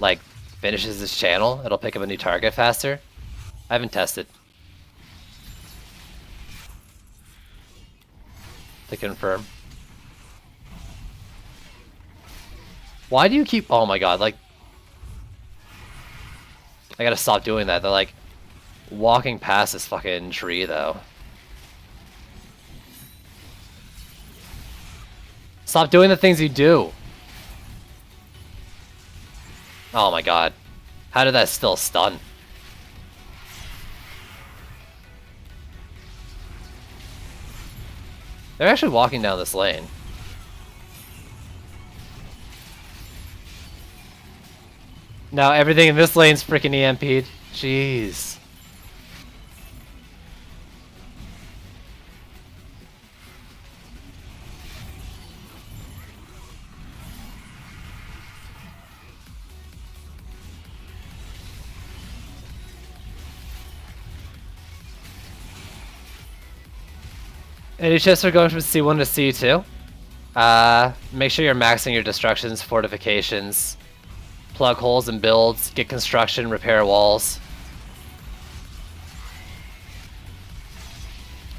like finishes its channel. It'll pick up a new target faster. I haven't tested to confirm. Why do you keep... Oh my god, like... I gotta stop doing that. They're like walking past this fucking tree though. Stop doing the things you do. Oh my god. How did that still stun? They're actually walking down this lane. Now everything in this lane's freaking EMP'd. Jeez. Any chests are going from C1 to C2. Make sure you're maxing your destructions, fortifications, plug holes and builds, get construction, repair walls.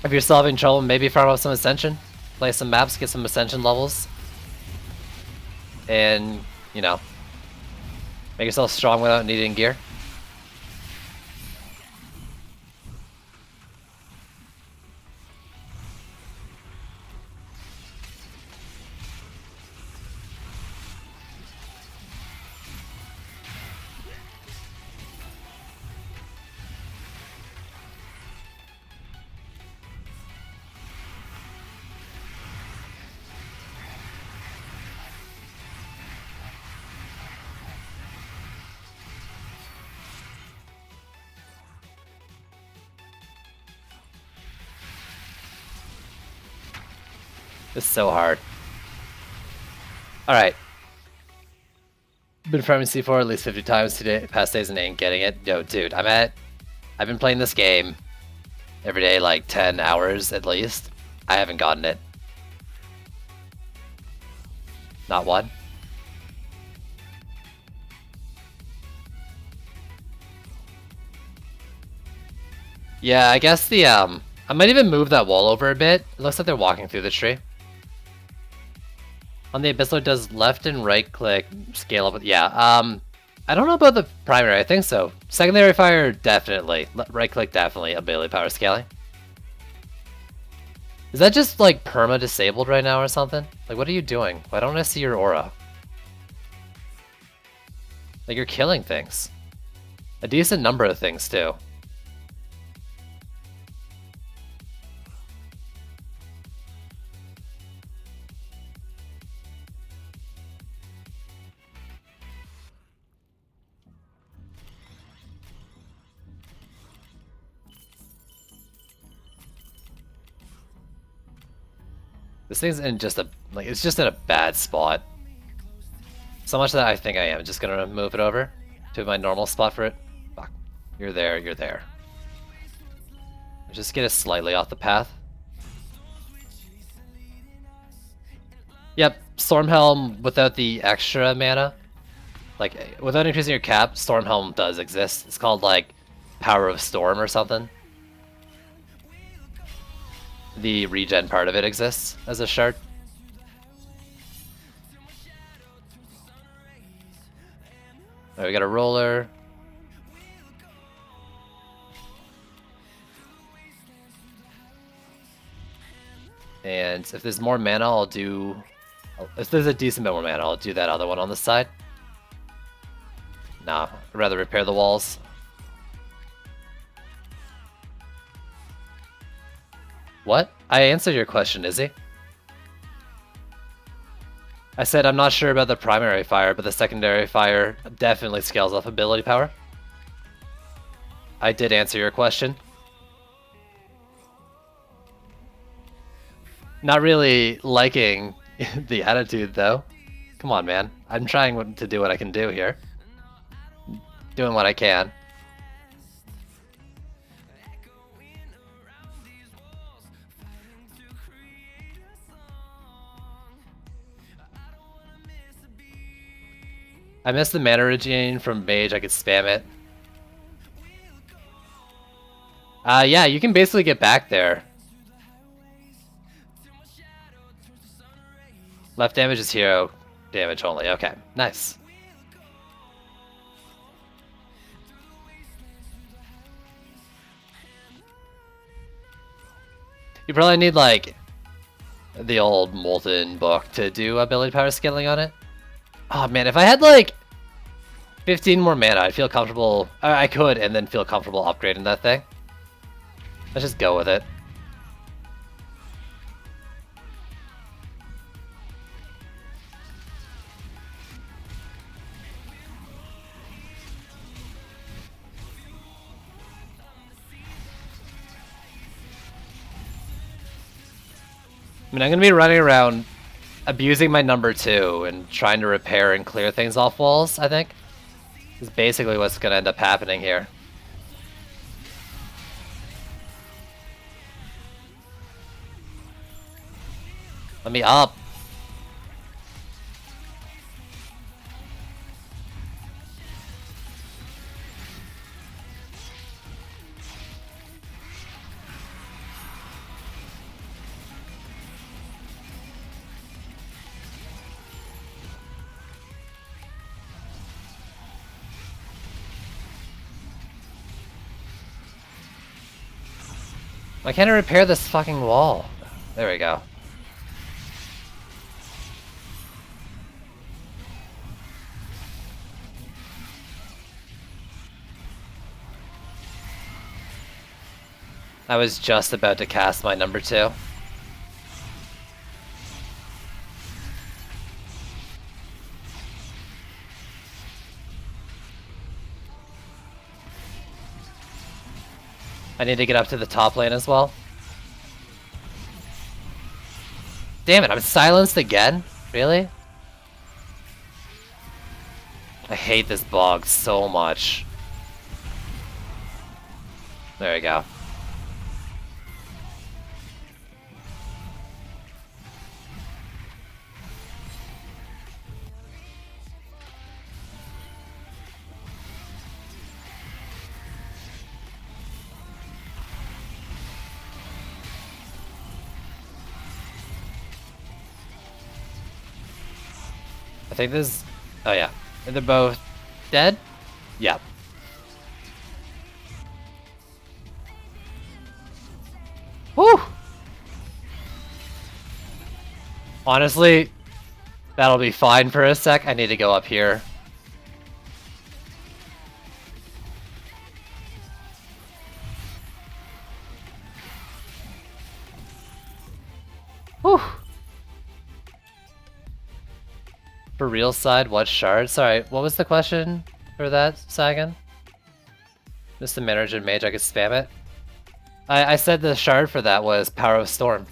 If you're still having trouble, maybe farm up some Ascension. Play some maps, get some Ascension levels. And, you know, make yourself strong without needing gear. is so hard. Alright. Been farming C4 at least 50 times today, past days and ain't getting it. Yo, dude, I've been playing this game every day like 10 hours at least. I haven't gotten it. Not one. Yeah, I guess the I might even move that wall over a bit. It looks like they're walking through the tree. On the Abyssal, it does left and right click scale up with, yeah. I don't know about the primary, I think so. Secondary fire, definitely. Right click, definitely. Ability power scaling. Is that just like perma disabled right now or something? Like, what are you doing? Why don't I see your aura? Like, you're killing things. A decent number of things, too. This thing's in just a, like, it's just in a bad spot. So much that I think I am just gonna move it over to my normal spot for it. Fuck. You're there, you're there. Just get it slightly off the path. Yep, Stormhelm without the extra mana. Like, without increasing your cap, Stormhelm does exist. It's called, like, Power of Storm or something. The regen part of it exists as a shard. Alright, we got a roller. And if there's more mana, I'll do... If there's a decent bit more mana, I'll do that other one on the side. Nah, I'd rather repair the walls. What? I answered your question, Izzy. I said I'm not sure about the primary fire, but the secondary fire definitely scales off ability power. I did answer your question. Not really liking the attitude, though. Come on, man. I'm trying to do what I can do here. Doing what I can. I missed the mana regen from Mage, I could spam it. Yeah, you can basically get back there. Left damage is hero damage only, okay, nice. You probably need, like, the old Molten book to do ability power scaling on it. Oh man, if I had like 15 more mana, I'd feel comfortable. I could, and then feel comfortable upgrading that thing. Let's just go with it. I mean, I'm gonna be running around abusing my number 2 and trying to repair and clear things off walls, I think. Is basically what's gonna end up happening here. Let me up. Why can't I repair this fucking wall? There we go. I was just about to cast my number 2. I need to get up to the top lane as well. Damn it, I'm silenced again? Really? I hate this bog so much. There we go. I think this... Oh yeah. They're both dead? Yeah. Whew! Honestly, that'll be fine for a sec. I need to go up here. Whew! For real side, what shard? Sorry, what was the question for that, Sagan? Just the manager mage, I could spam it? I said the shard for that was Power of Storm.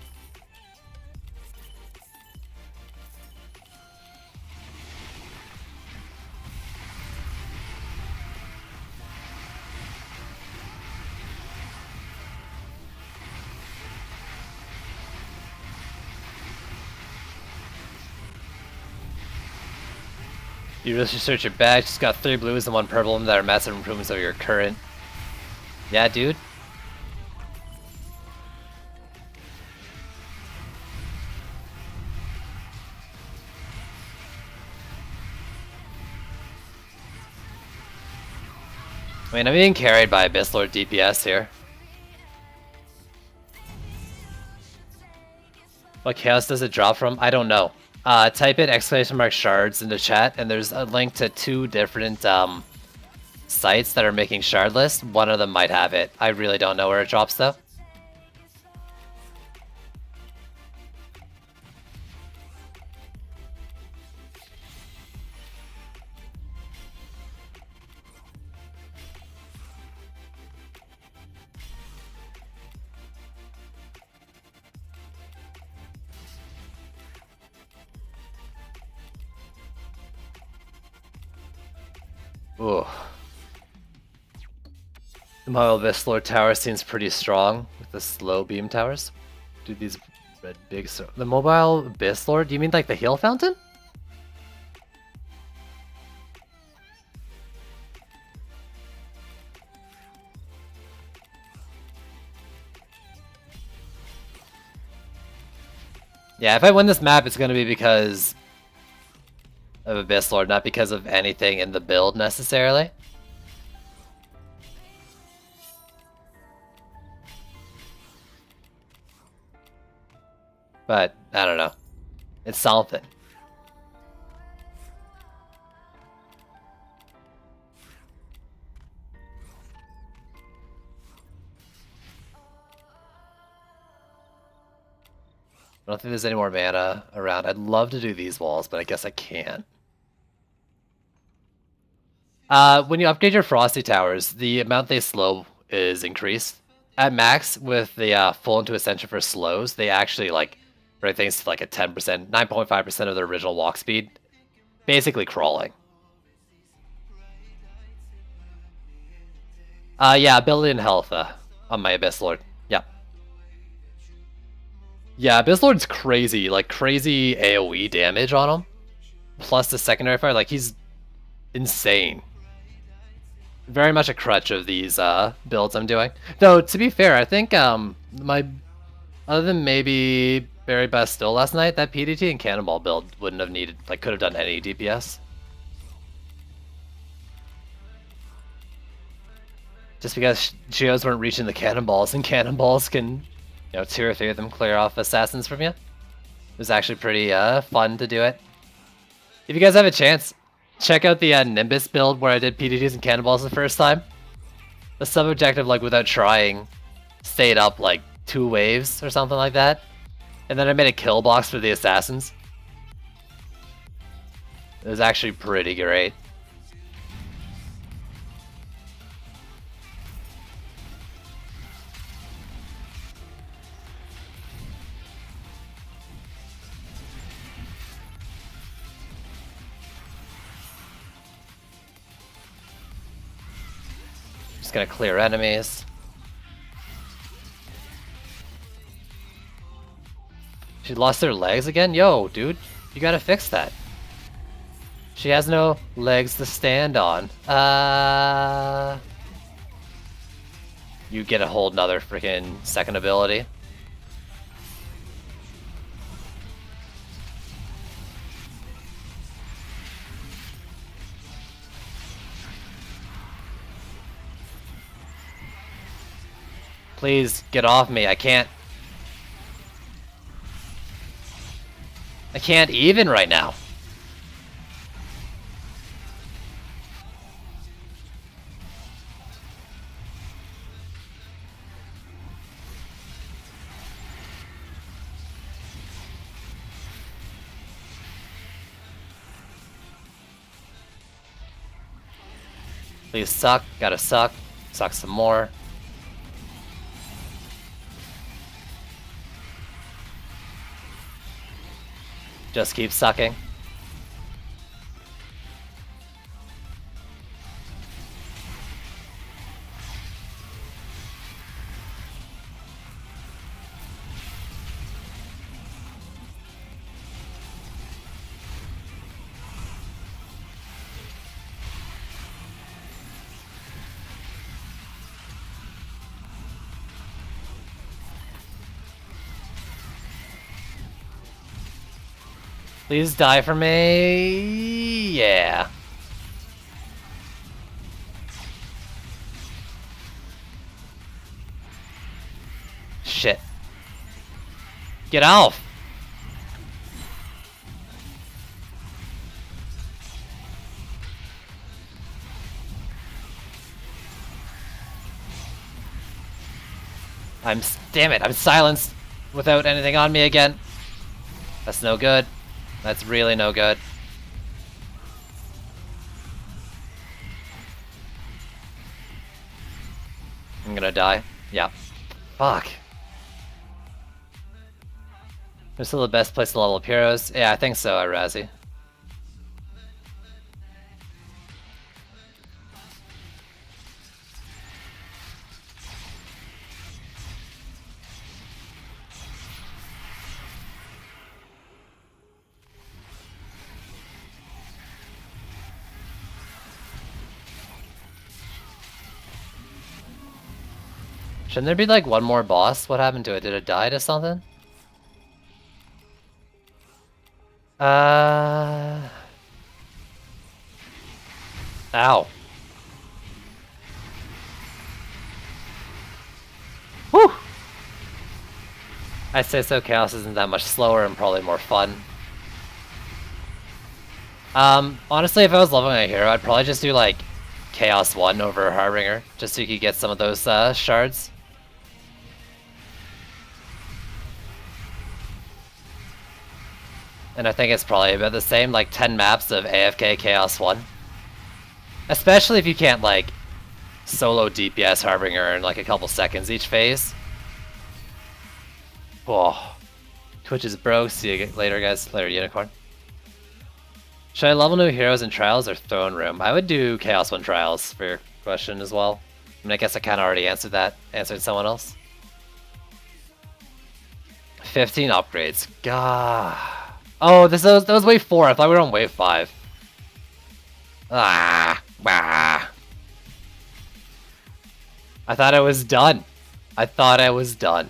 You really should search your bag, just got 3 blues and 1 purple that are massive improvements over your current. Yeah, dude? I mean, I'm being carried by Abyss Lord DPS here. What chaos does it drop from? I don't know. Type in ! shards into chat, and there's a link to 2 different sites that are making shard lists. One of them might have it. I really don't know where it drops though. Ooh. The Mobile Abyss Lord tower seems pretty strong with the slow beam towers. Do these red big... The Mobile Abyss Lord? Do you mean like the heal fountain? Yeah, if I win this map, it's going to be because of Abyss Lord, not because of anything in the build necessarily. But, I don't know. It's something. I don't think there's any more mana around. I'd love to do these walls, but I guess I can't. When you upgrade your Frosty Towers, the amount they slow is increased. At max, with the full into Ascension for slows, they actually bring things to like a 10%, 9.5% of their original walk speed. Basically crawling. Yeah, ability and health on my Abyss Lord. Yeah. Yeah, Abyss Lord's crazy, crazy AoE damage on him. Plus the secondary fire, he's insane. Very much a crutch of these builds I'm doing. Though, to be fair, I think my... Other than maybe Barry Bastille last night, that PDT and Cannonball build wouldn't have needed, could have done any DPS. Just because Geos weren't reaching the Cannonballs, and Cannonballs can, 2 or 3 of them clear off Assassins from you. It was actually pretty fun to do it. If you guys have a chance, check out the Nimbus build where I did PDTs and Cannonballs the first time. The sub-objective, without trying, stayed up, 2 waves or something like that. And then I made a kill box for the Assassins. It was actually pretty great. Just gonna clear enemies. She lost her legs again? Yo, dude, you gotta fix that. She has no legs to stand on. You get a whole nother freaking second ability. Please get off me. I can't even right now. Please suck. Gotta suck. Suck some more. Just keep sucking. Please die for me. Yeah. Shit. Get off. Damn it, I'm silenced without anything on me again. That's no good. That's really no good. I'm gonna die. Yeah. Fuck. This is still the best place to level up heroes. Yeah, I think so, Razzie. Shouldn't there be like one more boss? What happened to it? Did it die to something? Ow. Whew! I'd say so. Chaos isn't that much slower and probably more fun. Honestly, if I was leveling a hero, I'd probably just do like Chaos 1 over Harbinger, just so you could get some of those shards. And I think it's probably about the same, like 10 maps of AFK Chaos 1. Especially if you can't like solo DPS Harbinger in like a couple seconds each phase. Oh. Twitch is broke. See you later, guys. Later, Unicorn. Should I level new heroes in Trials or Throne Room? I would do Chaos 1 Trials for your question as well. I mean, I guess I kind of already answered that. Answered someone else. 15 upgrades. Gah. Oh, that was wave 4. I thought we were on wave 5. Ah. Bah. I thought I was done. I thought I was done.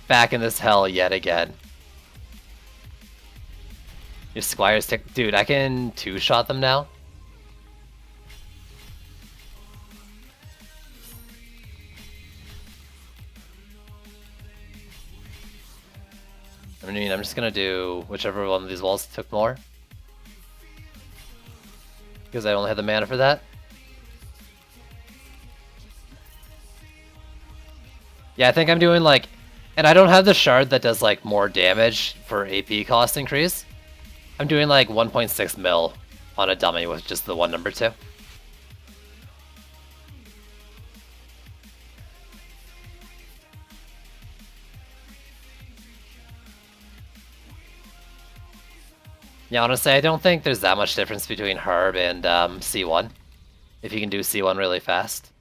Back in this hell yet again. Your Squires tick. Dude, I can two-shot them now. I mean, I'm just gonna do whichever one of these walls took more. Because I only had the mana for that. Yeah, I think I'm doing like... And I don't have the shard that does like more damage for AP cost increase. I'm doing like 1.6 mil on a dummy with just the one number 2. Yeah, honestly, I don't think there's that much difference between Harb and C1. if you can do C1 really fast.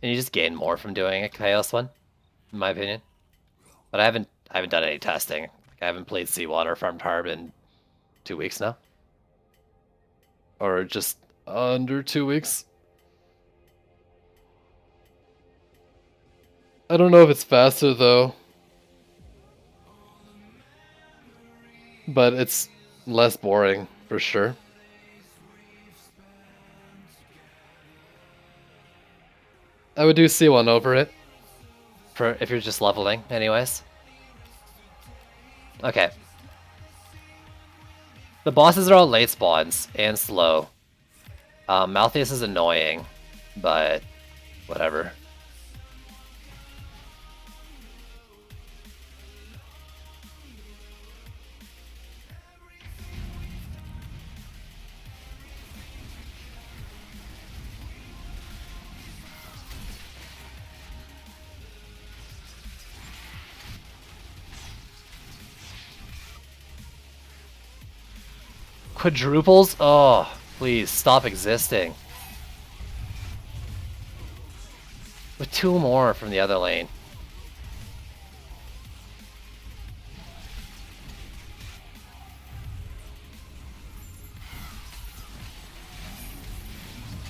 And you just gain more from doing a Chaos one, in my opinion. But I haven't done any testing. I haven't played C1 or farmed Harb in 2 weeks now. Or just under 2 weeks. I don't know if it's faster though. But it's less boring, for sure. I would do C1 over it. For if you're just leveling, anyways. Okay. The bosses are all late spawns and slow. Malthius is annoying, but whatever. Quadruples? Oh, please stop existing. With 2 more from the other lane.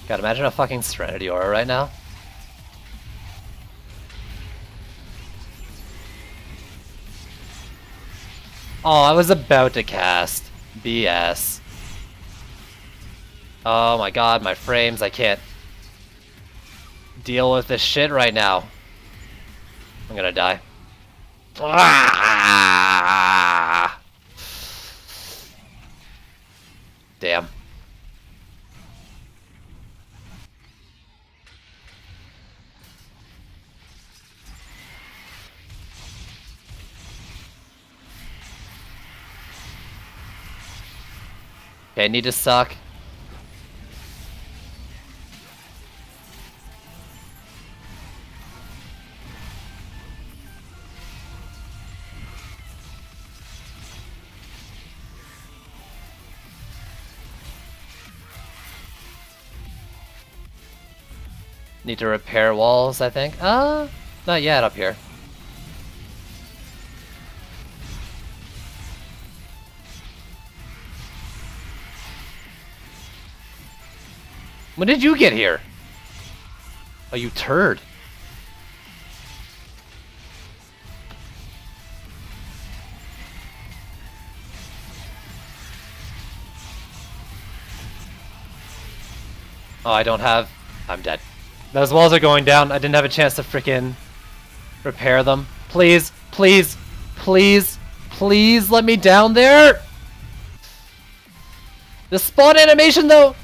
God, imagine a fucking Serenity Aura right now. Oh, I was about to cast. BS. Oh my god, my frames, I can't deal with this shit right now. I'm gonna die. Ah! Damn. Okay, I need to suck. Need to repair walls, I think. Not yet up here. When did you get here? Oh, you turd. Oh, I don't have... I'm dead. Those walls are going down. I didn't have a chance to freaking repair them. Please, please, please, please let me down there! The spawn animation, though!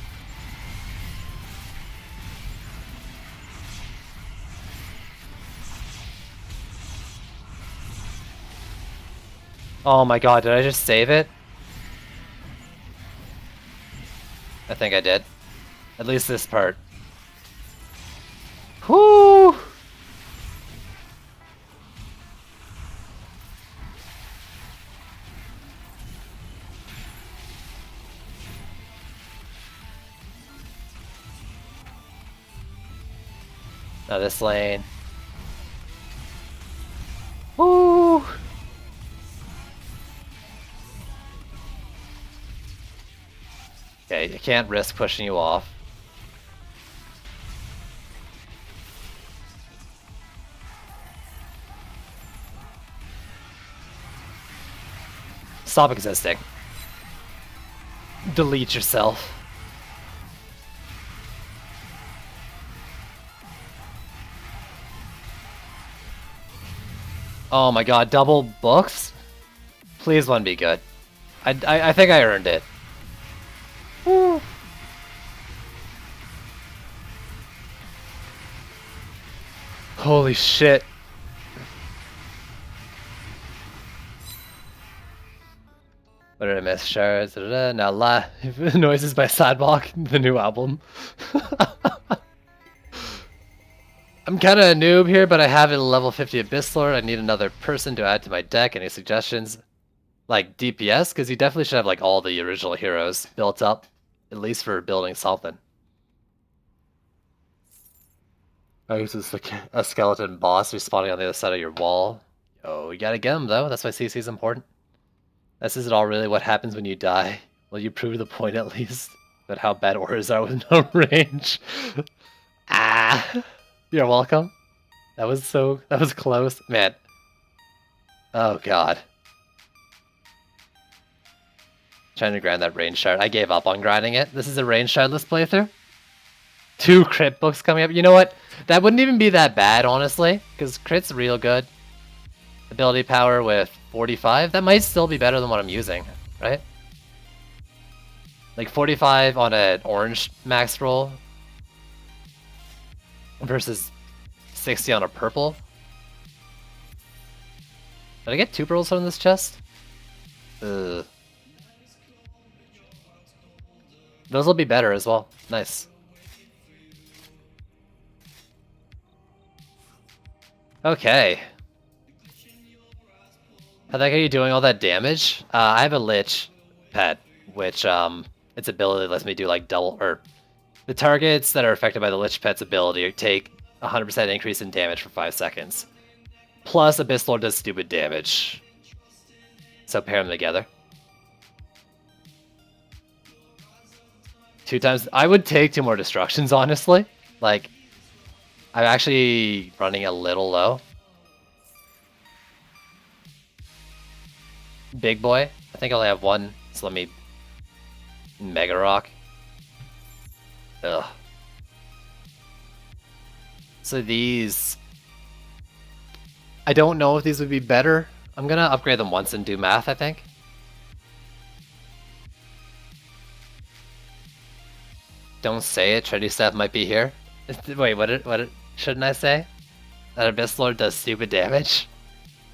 Oh my god, did I just save it? I think I did. At least this part. Whoo! Now this lane. Woo! Okay, you can't risk pushing you off. Stop existing. Delete yourself. Oh my god, double books? Please one be good. I think I earned it. Woo. Holy shit. What did I miss? Shards, now Noises by Sadblock, the new album. I'm kind of a noob here, but I have a level 50 Abyss Lord. I need another person to add to my deck. Any suggestions? Like DPS? Because you definitely should have like all the original heroes built up, at least for building something. Oh, this is a skeleton boss respawning on the other side of your wall. Oh, you gotta get him though. That's why CC is important. This isn't all really what happens when you die. Well, you proved the point at least. But how bad auras are with no range. Ah! You're welcome. That was close. Man. Oh god. Trying to grind that range shard. I gave up on grinding it. This is a range shardless playthrough. 2 crit books coming up. You know what? That wouldn't even be that bad, honestly. Because crit's real good. Ability power with 45. That might still be better than what I'm using, right? Like 45 on an orange max roll versus 60 on a purple. Did I get 2 pearls from this chest? Ugh. Those will be better as well. Nice. Okay. How the heck are you doing all that damage? I have a Lich pet, which its ability lets me do like double, or the targets that are affected by the Lich pet's ability take 100% increase in damage for 5 seconds. Plus Abyss Lord does stupid damage. So pair them together. 2 times. I would take 2 more destructions, honestly. Like, I'm actually running a little low. Big boy. I think I only have 1, so let me Mega Rock. Ugh. So these... I don't know if these would be better. I'm gonna upgrade them once and do math, I think. Don't say it, Trinity Staff might be here. Wait, what shouldn't I say? That Abyss Lord does stupid damage?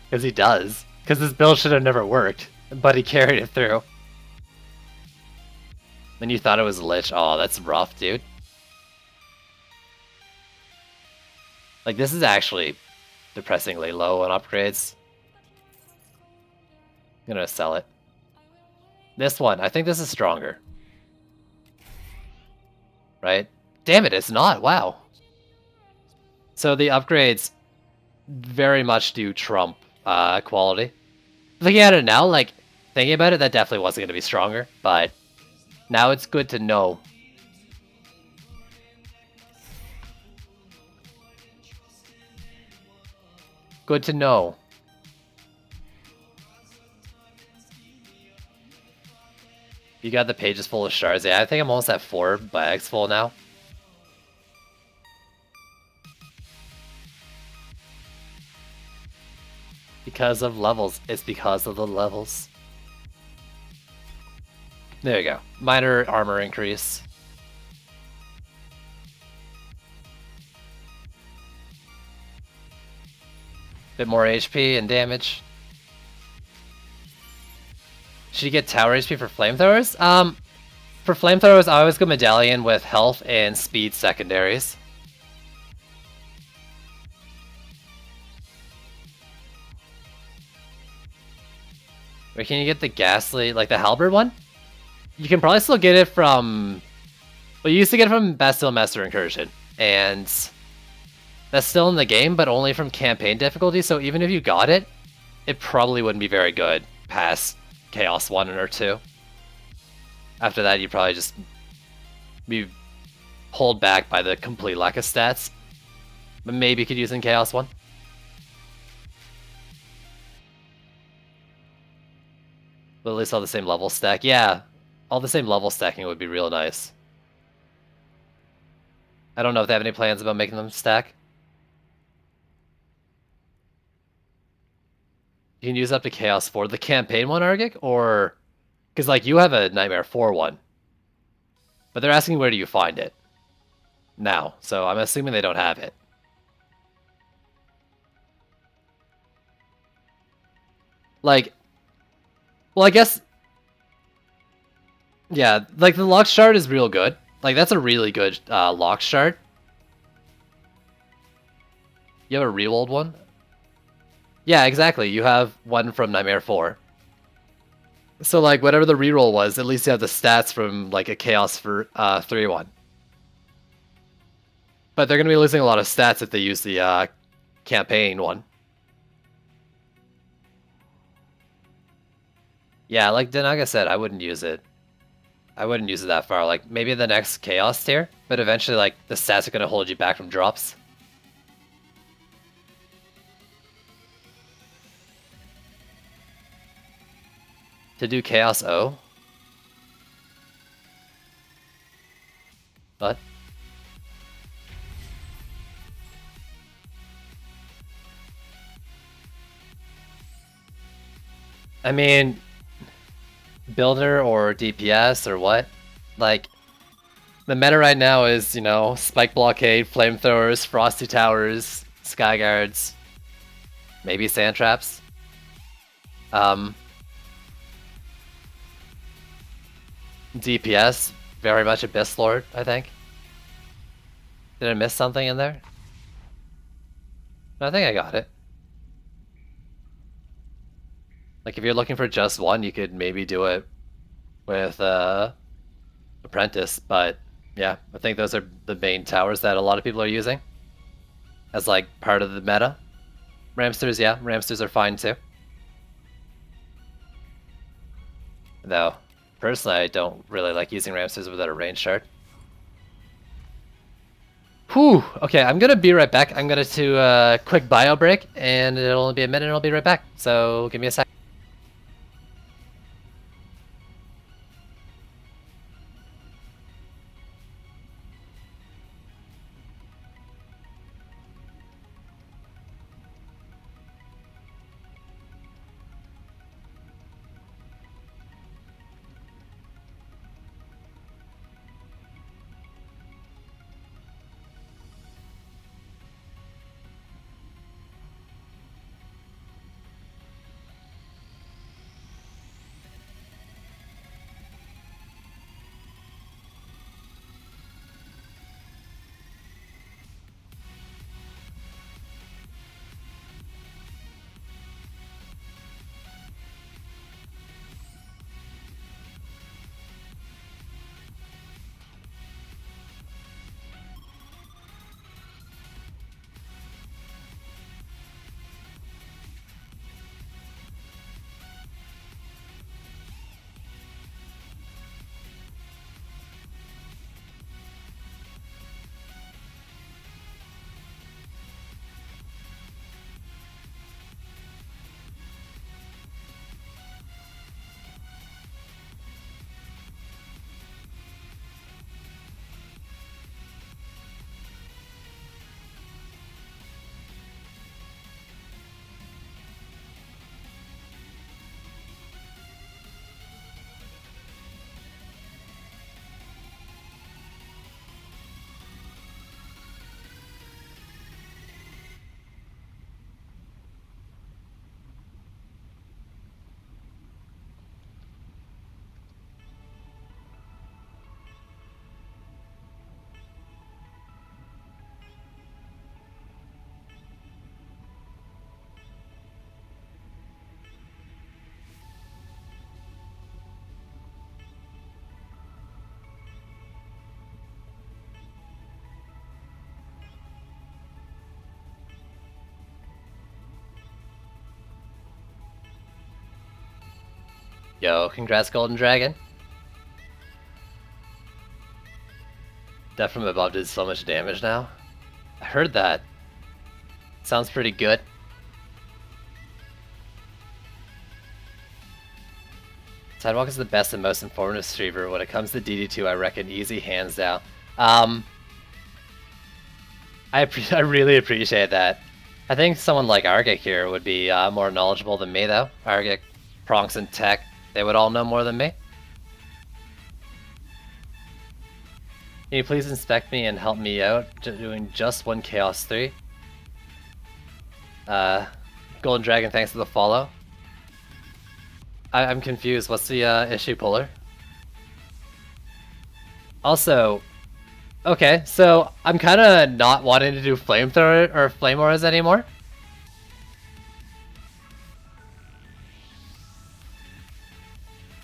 Because he does. Because this build should have never worked, but he carried it through. Then you thought it was Lich. Oh, that's rough, dude. Like, this is actually depressingly low on upgrades. I'm gonna sell it. This one, I think this is stronger. Right? Damn it, it's not. Wow. So the upgrades very much do trump quality. Looking at it now, like, thinking about it, that definitely wasn't going to be stronger, but now it's good to know. Good to know. You got the pages full of shards. Yeah, I think I'm almost at 4 bags full now. Because of levels. It's because of the levels. There you go. Minor armor increase. Bit more HP and damage. Should you get tower HP for flamethrowers? For flamethrowers, I always go medallion with health and speed secondaries. Where can you get the ghastly, like the halberd one? You can probably still get it from... Well, you used to get it from Bastille Master Incursion, and that's still in the game, but only from campaign difficulty, so even if you got it, it probably wouldn't be very good past Chaos 1 or 2. After that, you'd probably just be pulled back by the complete lack of stats. But maybe you could use in Chaos 1. But at least all the same level stack. Yeah, all the same level stacking would be real nice. I don't know if they have any plans about making them stack. You can use up to Chaos 4. The campaign one, Argic? Or... Because, like, you have a Nightmare 4 one. But they're asking where do you find it now. So I'm assuming they don't have it. Like... Well, I guess... Yeah, like, the Lock Shard is real good. Like, that's a really good Lock Shard. You have a rerolled one? Yeah, exactly. You have one from Nightmare 4. So, like, whatever the reroll was, at least you have the stats from, like, a Chaos for 3-1. But they're going to be losing a lot of stats if they use the campaign one. Yeah, like Denaga said, I wouldn't use it. I wouldn't use it that far. Like, maybe the next Chaos tier, but eventually, like, the stats are going to hold you back from drops. To do Chaos O? What? I mean, builder or DPS or what? Like, the meta right now is, you know, Spike Blockade, Flamethrowers, Frosty Towers, Sky Guards, maybe Sand Traps. DPS, very much Abyss Lord, I think. Did I miss something in there? No, I think I got it. Like, if you're looking for just one, you could maybe do it with Apprentice, but yeah, I think those are the main towers that a lot of people are using as, like, part of the meta. Ramsters, yeah, Ramsters are fine too. Though, personally, I don't really like using Ramsters without a range shard. Whew, okay, I'm gonna be right back. I'm gonna do a quick bio break, and it'll only be a minute and I'll be right back. So, give me a sec. Yo, congrats, Golden Dragon. Death from above did so much damage now. I heard that. Sounds pretty good. Sidewalk is the best and most informative streamer. When it comes to DD2, I reckon easy, hands down. I really appreciate that. I think someone like Argic here would be more knowledgeable than me, though. Argic, Pronx, and Tech, they would all know more than me. Can you please inspect me and help me out doing just one Chaos 3? Golden Dragon, thanks for the follow. I'm confused. What's the issue, Puller? Also, okay, so I'm kind of not wanting to do Flamethrower or Flame Auras anymore.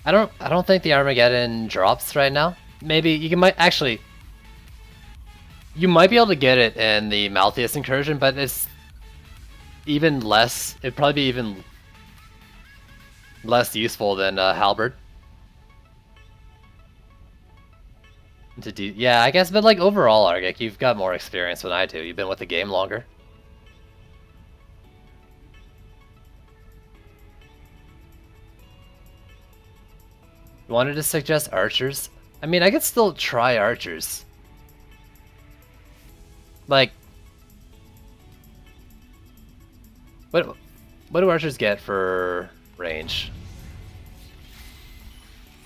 I don't think the Armageddon drops right now. Maybe you might actually. You might be able to get it in the Malthius incursion, but it's even less. It'd probably be even less useful than Halberd. Yeah, I guess, but like overall, Argic, you've got more experience than I do. You've been with the game longer. You wanted to suggest archers? I mean, I could still try archers. Like, what do archers get for range?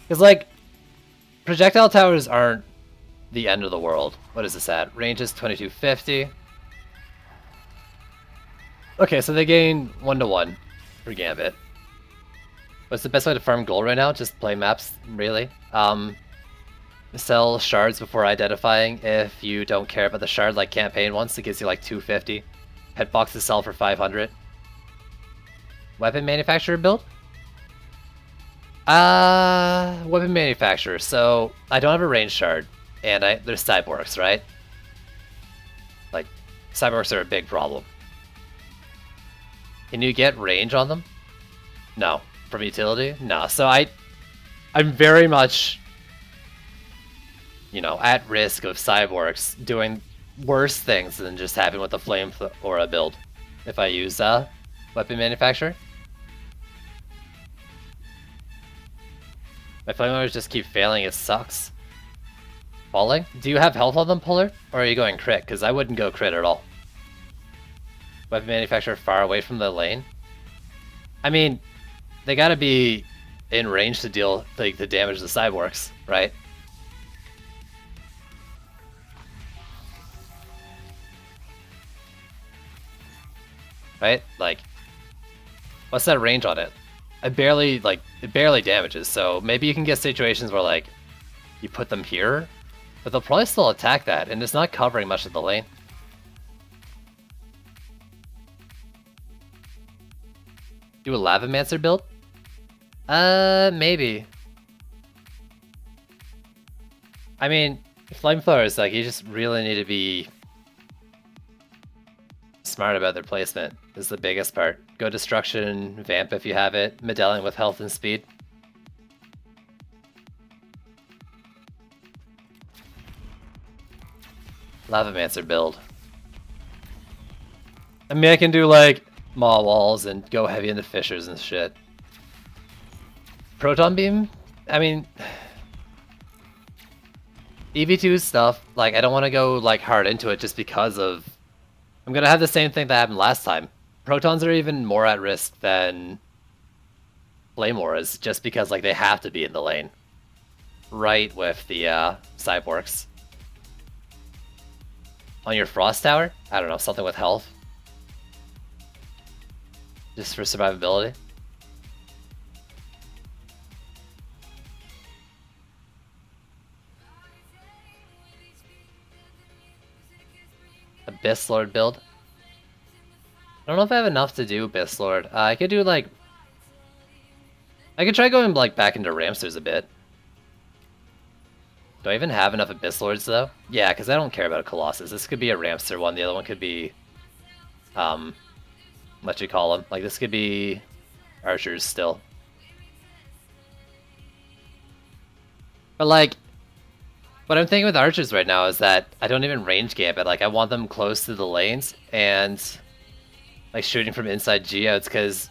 Because like, projectile towers aren't the end of the world. What is this at? Range is 2250. Okay, so they gain 1-to-1 for Gambit. What's the best way to farm gold right now? Just play maps, really. Sell shards before identifying if you don't care about the shard, like campaign once. It gives you like 250. Hitboxes sell for 500. Weapon manufacturer build? Weapon manufacturer. So I don't have a range shard, and there's cyborgs, right? Like, cyborgs are a big problem. Can you get range on them? No. From utility? No. So I'm very much, you know, at risk of cyborgs doing worse things than just having with the flame aura build if I use weapon manufacturer. My flame auras just keep failing. It sucks. Falling? Do you have health on them, Puller? Or are you going crit? Because I wouldn't go crit at all. Weapon manufacturer far away from the lane? I mean, they gotta be in range to deal like the damage the cyborgs, right? Right? Like, what's that range on it? It barely damages, so maybe you can get situations where like you put them here, but they'll probably still attack that, and it's not covering much of the lane. Do a Lavamancer build? Maybe. I mean, flamethrowers, like, you just really need to be smart about their placement is the biggest part. Go Destruction, Vamp if you have it, Medallion with health and speed. Lavamancer build. I mean, I can do like Maw Walls and go heavy into Fissures and shit. Proton Beam? I mean, EV2 stuff, like, I don't want to go like hard into it just because of I'm gonna have the same thing that happened last time. Protons are even more at risk than Flame Auras, just because like they have to be in the lane. Right with the cyborgs. On your Frost Tower? I don't know, something with health. Just for survivability. Abyss Lord build. I don't know if I have enough to do Abyss Lord. I could do like... I could try going like back into Ramsters a bit. Do I even have enough Abyss Lords though? Yeah, because I don't care about a Colossus. This could be a Ramster one. The other one could be... what you call them? Like this could be Archers still. But like... What I'm thinking with Archers right now is that I don't even range Gambit. Like, I want them close to the lanes and like shooting from inside geodes, because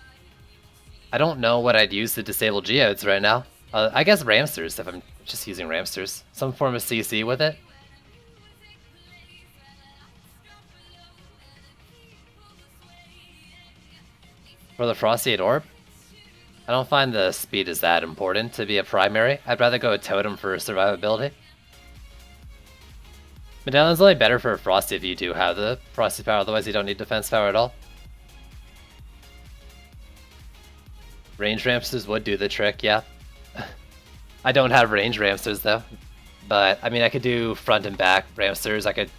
I don't know what I'd use to disable geodes right now. I guess Ramsters, if I'm just using Ramsters. Some form of CC with it. For the Frosty Orb, I don't find the speed is that important to be a primary. I'd rather go with Totem for survivability. Medallion's only better for Frosty if you do have the Frosty power, otherwise you don't need defense power at all. Range Ramsters would do the trick, yeah. I don't have range Ramsters though. But, I mean, I could do front and back Ramsters, I could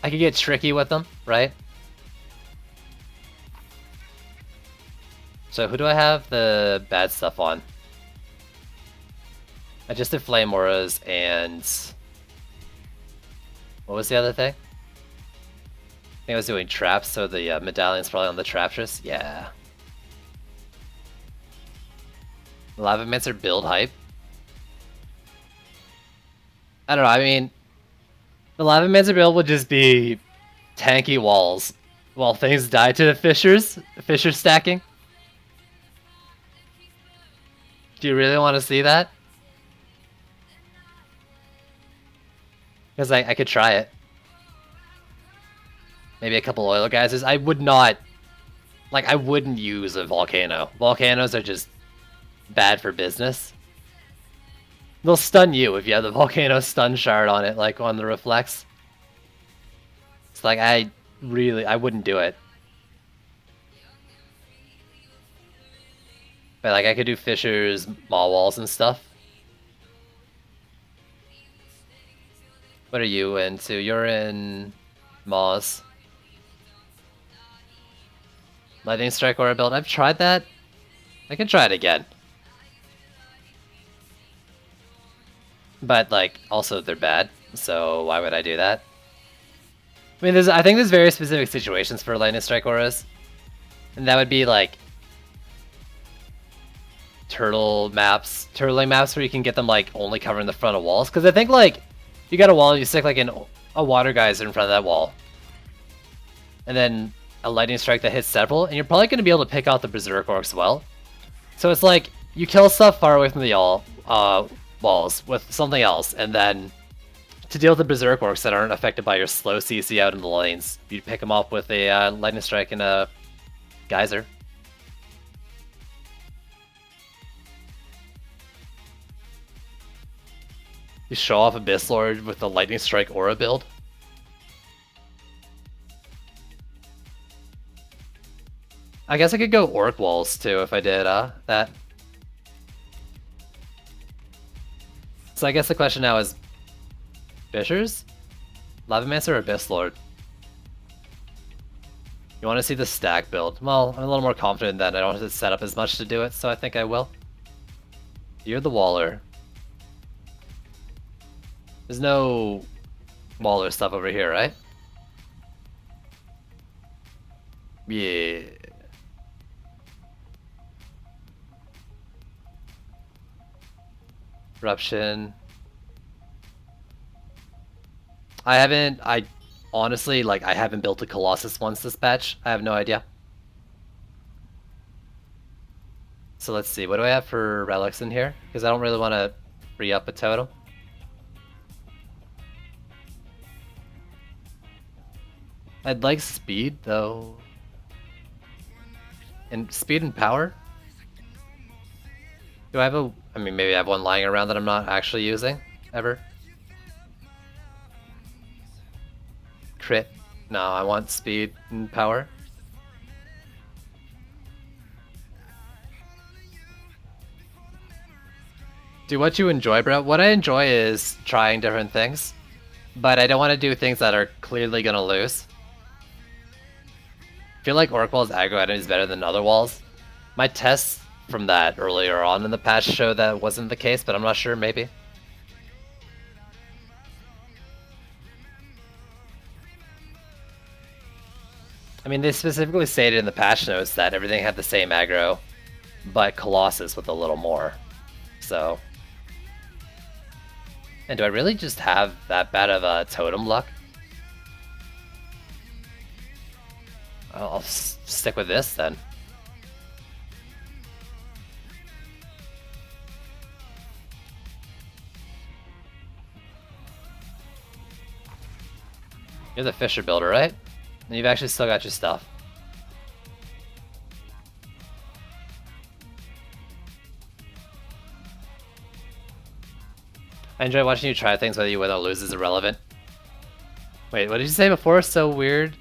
get tricky with them, right? So who do I have the bad stuff on? I just did Flame Auras and... What was the other thing? I think I was doing traps, so the medallion's probably on the Traptress. Yeah. Lavamancer build hype. I don't know, I mean, the Lavamancer build would just be tanky walls while things die to the Fissures. Fissure stacking. Do you really want to see that? Because I could try it. Maybe a couple oil geysers. I would not... Like, I wouldn't use a volcano. Volcanoes are just bad for business. They'll stun you if you have the volcano stun shard on it, like on the reflex. It's like, I wouldn't do it. But like, I could do fissures, maw walls and stuff. What are you into? You're in maws. Lightning Strike Aura build. I've tried that. I can try it again. But like, also they're bad, so why would I do that? I mean, I think there's very specific situations for Lightning Strike Auras. And that would be like turtling maps where you can get them like only covering the front of walls. Because I think like, you got a wall, you stick like a water geyser in front of that wall. And then a lightning strike that hits several, and you're probably going to be able to pick out the Berserk Orcs well. So it's like, you kill stuff far away from the walls with something else, and then to deal with the Berserk Orcs that aren't affected by your slow CC out in the lanes, you pick them off with a lightning strike and a geyser. You show off Abyss Lord with the lightning strike aura build. I guess I could go Orc Walls too if I did that. So I guess the question now is Fissures? Lavamancer or Abyss Lord? You want to see the stack build? Well, I'm a little more confident that I don't have to set up as much to do it, so I think I will. You're the Waller. There's no Waller stuff over here, right? Yeah. Eruption. I honestly, like, I haven't built a Colossus once this patch. I have no idea. So let's see, what do I have for relics in here? Because I don't really want to free up a totem. I'd like speed, though. And speed and power? Do I have I mean, maybe I have one lying around that I'm not actually using, ever. Crit. No, I want speed and power. Do what you enjoy, bro. What I enjoy is trying different things, but I don't want to do things that are clearly gonna lose. I feel like Orc Wall's aggro item is better than other walls. My tests from that earlier on in the patch show that wasn't the case, but I'm not sure, maybe. I mean, they specifically stated in the patch notes that everything had the same aggro, but Colossus with a little more. So... And do I really just have that bad of a totem luck? I'll stick with this then. You're the Fissure builder, right? And you've actually still got your stuff. I enjoy watching you try things, whether you win or lose is irrelevant. Wait, what did you say before? So weird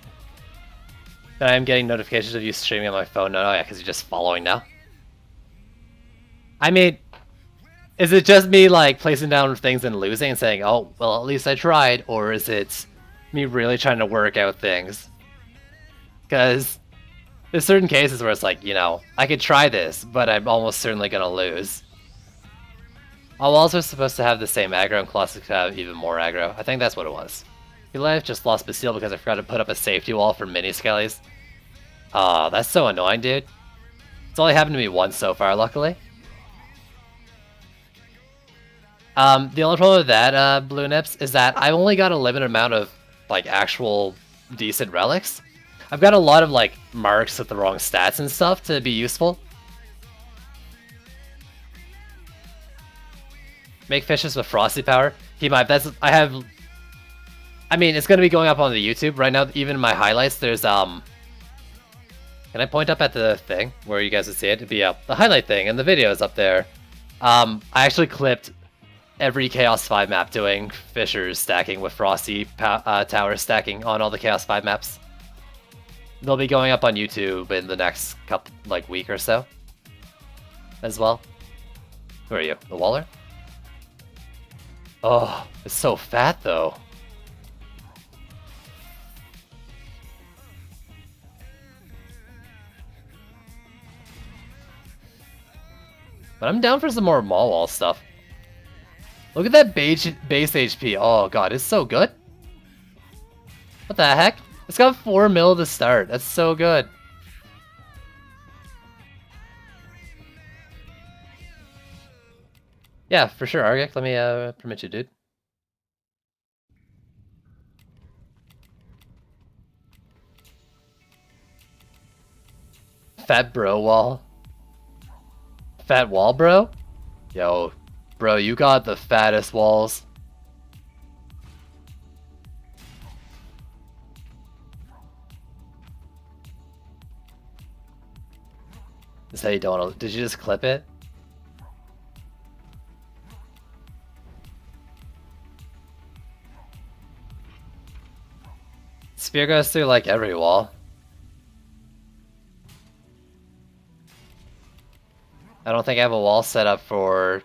that I am getting notifications of you streaming on my phone. No, yeah, because you're just following now. I mean, is it just me like placing down things and losing and saying, oh, well, at least I tried? Or is it me really trying to work out things? Because there's certain cases where it's like, you know, I could try this, but I'm almost certainly going to lose. All walls are supposed to have the same aggro, and Colossus could have even more aggro. I think that's what it was. Life just lost Basile because I forgot to put up a safety wall for mini skellies. Aw, that's so annoying, dude. It's only happened to me once so far, luckily. The only problem with that, Blue Nips, is that I've only got a limited amount of, like, actual decent relics. I've got a lot of, like, marks with the wrong stats and stuff to be useful. Make fishes with frosty power. Keep my I mean, it's gonna be going up on the YouTube right now. Even in my highlights, there's Can I point up at the thing where you guys would see it? It'd be up the highlight thing, and the video is up there. I actually clipped every Chaos 5 map doing fishers stacking with frosty tower stacking on all the Chaos 5 maps. They'll be going up on YouTube in the next couple week or so as well. Who are you? The Waller? Oh, it's so fat though. But I'm down for some more Maul Wall stuff. Look at that base HP. Oh god, it's so good. What the heck? It's got 4 mil to start. That's so good. Yeah, for sure, Argic. Let me permit you, dude. Fat bro wall. Fat wall, bro? Yo, bro, you got the fattest walls. Is how you don't want to... Did you just clip it? Spear goes through like every wall. I don't think I have a wall set up for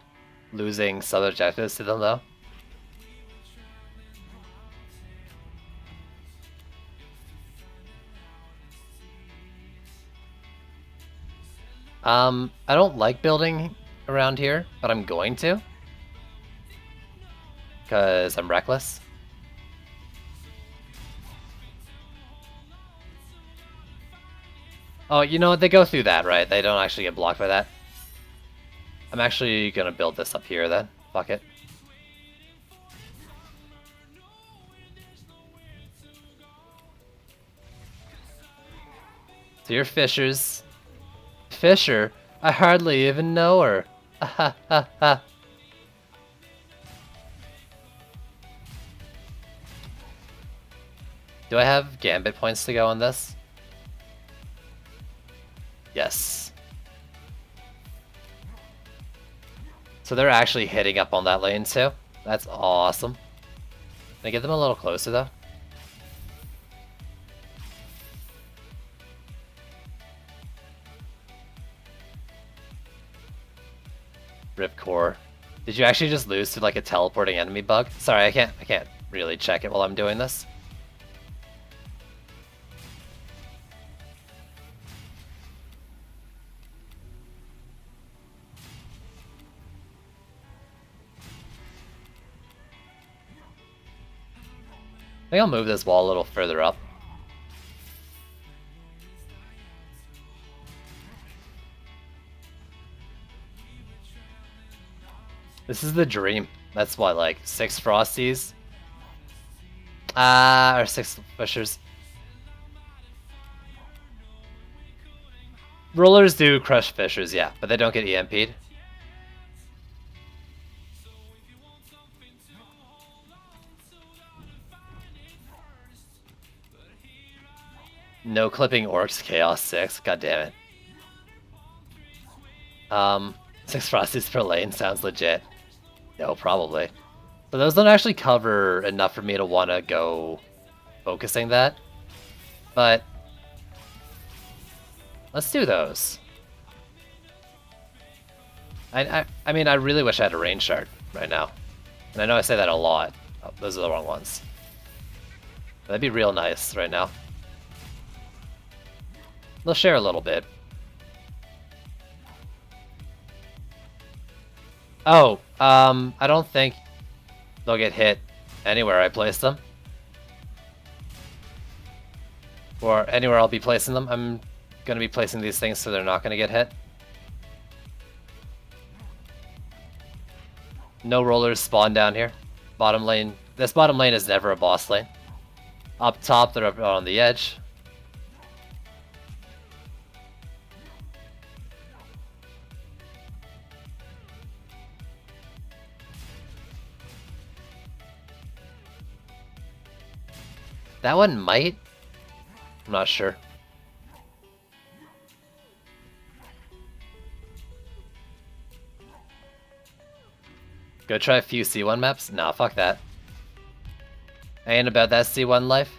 losing sub-objectives to them though. I don't like building around here, but I'm going to. Because I'm reckless. Oh, you know what? They go through that, right? They don't actually get blocked by that. I'm actually gonna build this up here then. Fuck it. So you're Fishers. Fisher? I hardly even know her. Ha ha ha. Do I have Gambit points to go on this? Yes. So they're actually hitting up on that lane too. That's awesome. Can I get them a little closer though? Ripcore. Did you actually just lose to like a teleporting enemy bug? Sorry, I can't really check it while I'm doing this. I think I'll move this wall a little further up. This is the dream. That's what, like 6 Frosties? Or 6 Fishers. Rollers do crush Fishers, yeah, but they don't get EMP'd. No clipping Orcs, Chaos 6, god damn it. 6 Frosties per lane sounds legit. No, probably. But those don't actually cover enough for me to want to go focusing that. But let's do those. I mean, I really wish I had a range shard right now. And I know I say that a lot. Oh, those are the wrong ones. That'd be real nice right now. They'll share a little bit. Oh, I don't think they'll get hit anywhere I place them. Or anywhere I'll be placing them. I'm gonna be placing these things so they're not gonna get hit. No rollers spawn down here. Bottom lane. This bottom lane is never a boss lane. Up top, they're up on the edge. That one might. I'm not sure. Go try a few C1 maps? Nah, fuck that. I ain't about that C1 life.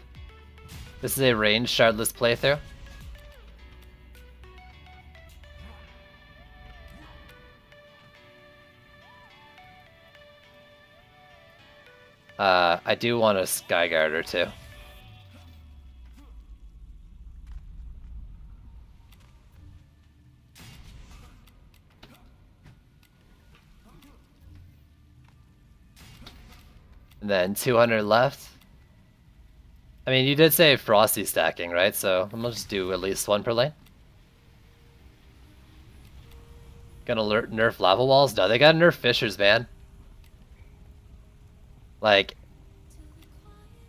This is a ranged shardless playthrough. I do want a Skyguard or two. And then 200 left. I mean, you did say Frosty stacking, right? So I'm gonna just do at least one per lane. Gonna nerf lava walls? No, they gotta nerf fissures, man. Like,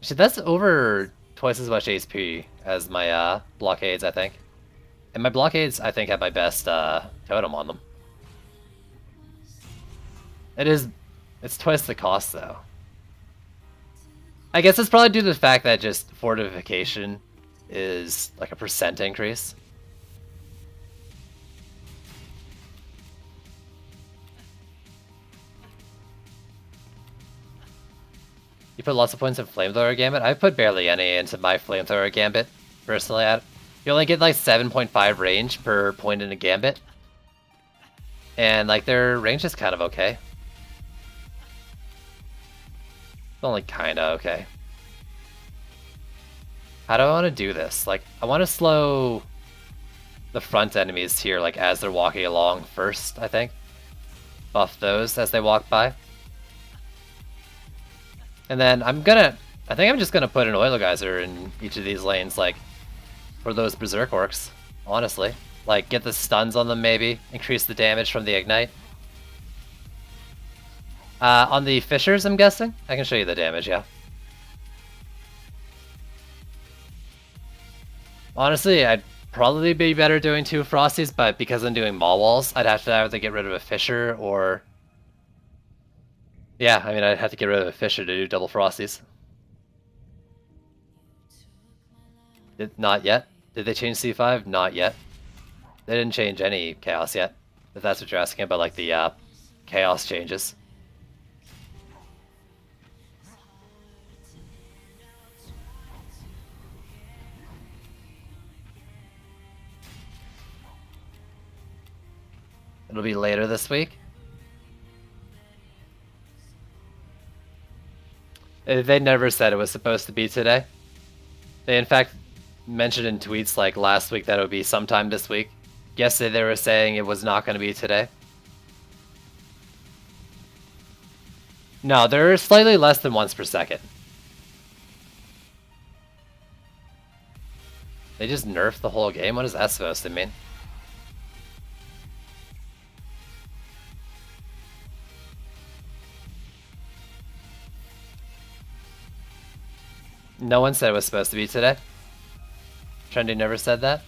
shit, that's over twice as much HP as my blockades, I think. And my blockades, I think, have my best totem on them. It's twice the cost, though. I guess it's probably due to the fact that just fortification is like a % increase. You put lots of points in Flamethrower Gambit? I put barely any into my Flamethrower Gambit, personally. You only get like 7.5 range per point in a Gambit. And like their range is kind of okay. It's only kinda okay. How do I want to do this? Like, I want to slow the front enemies here, like, as they're walking along first, I think. Buff those as they walk by. And then I think I'm just gonna put an Oil Geyser in each of these lanes, like, for those Berserk Orcs, honestly. Like, get the stuns on them, maybe. Increase the damage from the Ignite. On the Fissures, I'm guessing? I can show you the damage, yeah. Honestly, I'd probably be better doing 2 Frosties, but because I'm doing Maw Walls, I'd have to either get rid of a Fissure or... Yeah, I mean, I'd have to get rid of a Fissure to do double Frosties. Not yet. Did they change C5? Not yet. They didn't change any Chaos yet, if that's what you're asking about, like the Chaos changes. It'll be later this week. They never said it was supposed to be today. They in fact mentioned in tweets like last week that it would be sometime this week. Yesterday they were saying it was not going to be today. No, they're slightly less than once per second. They just nerfed the whole game? What is that supposed to mean? No one said it was supposed to be today. Trendy never said that.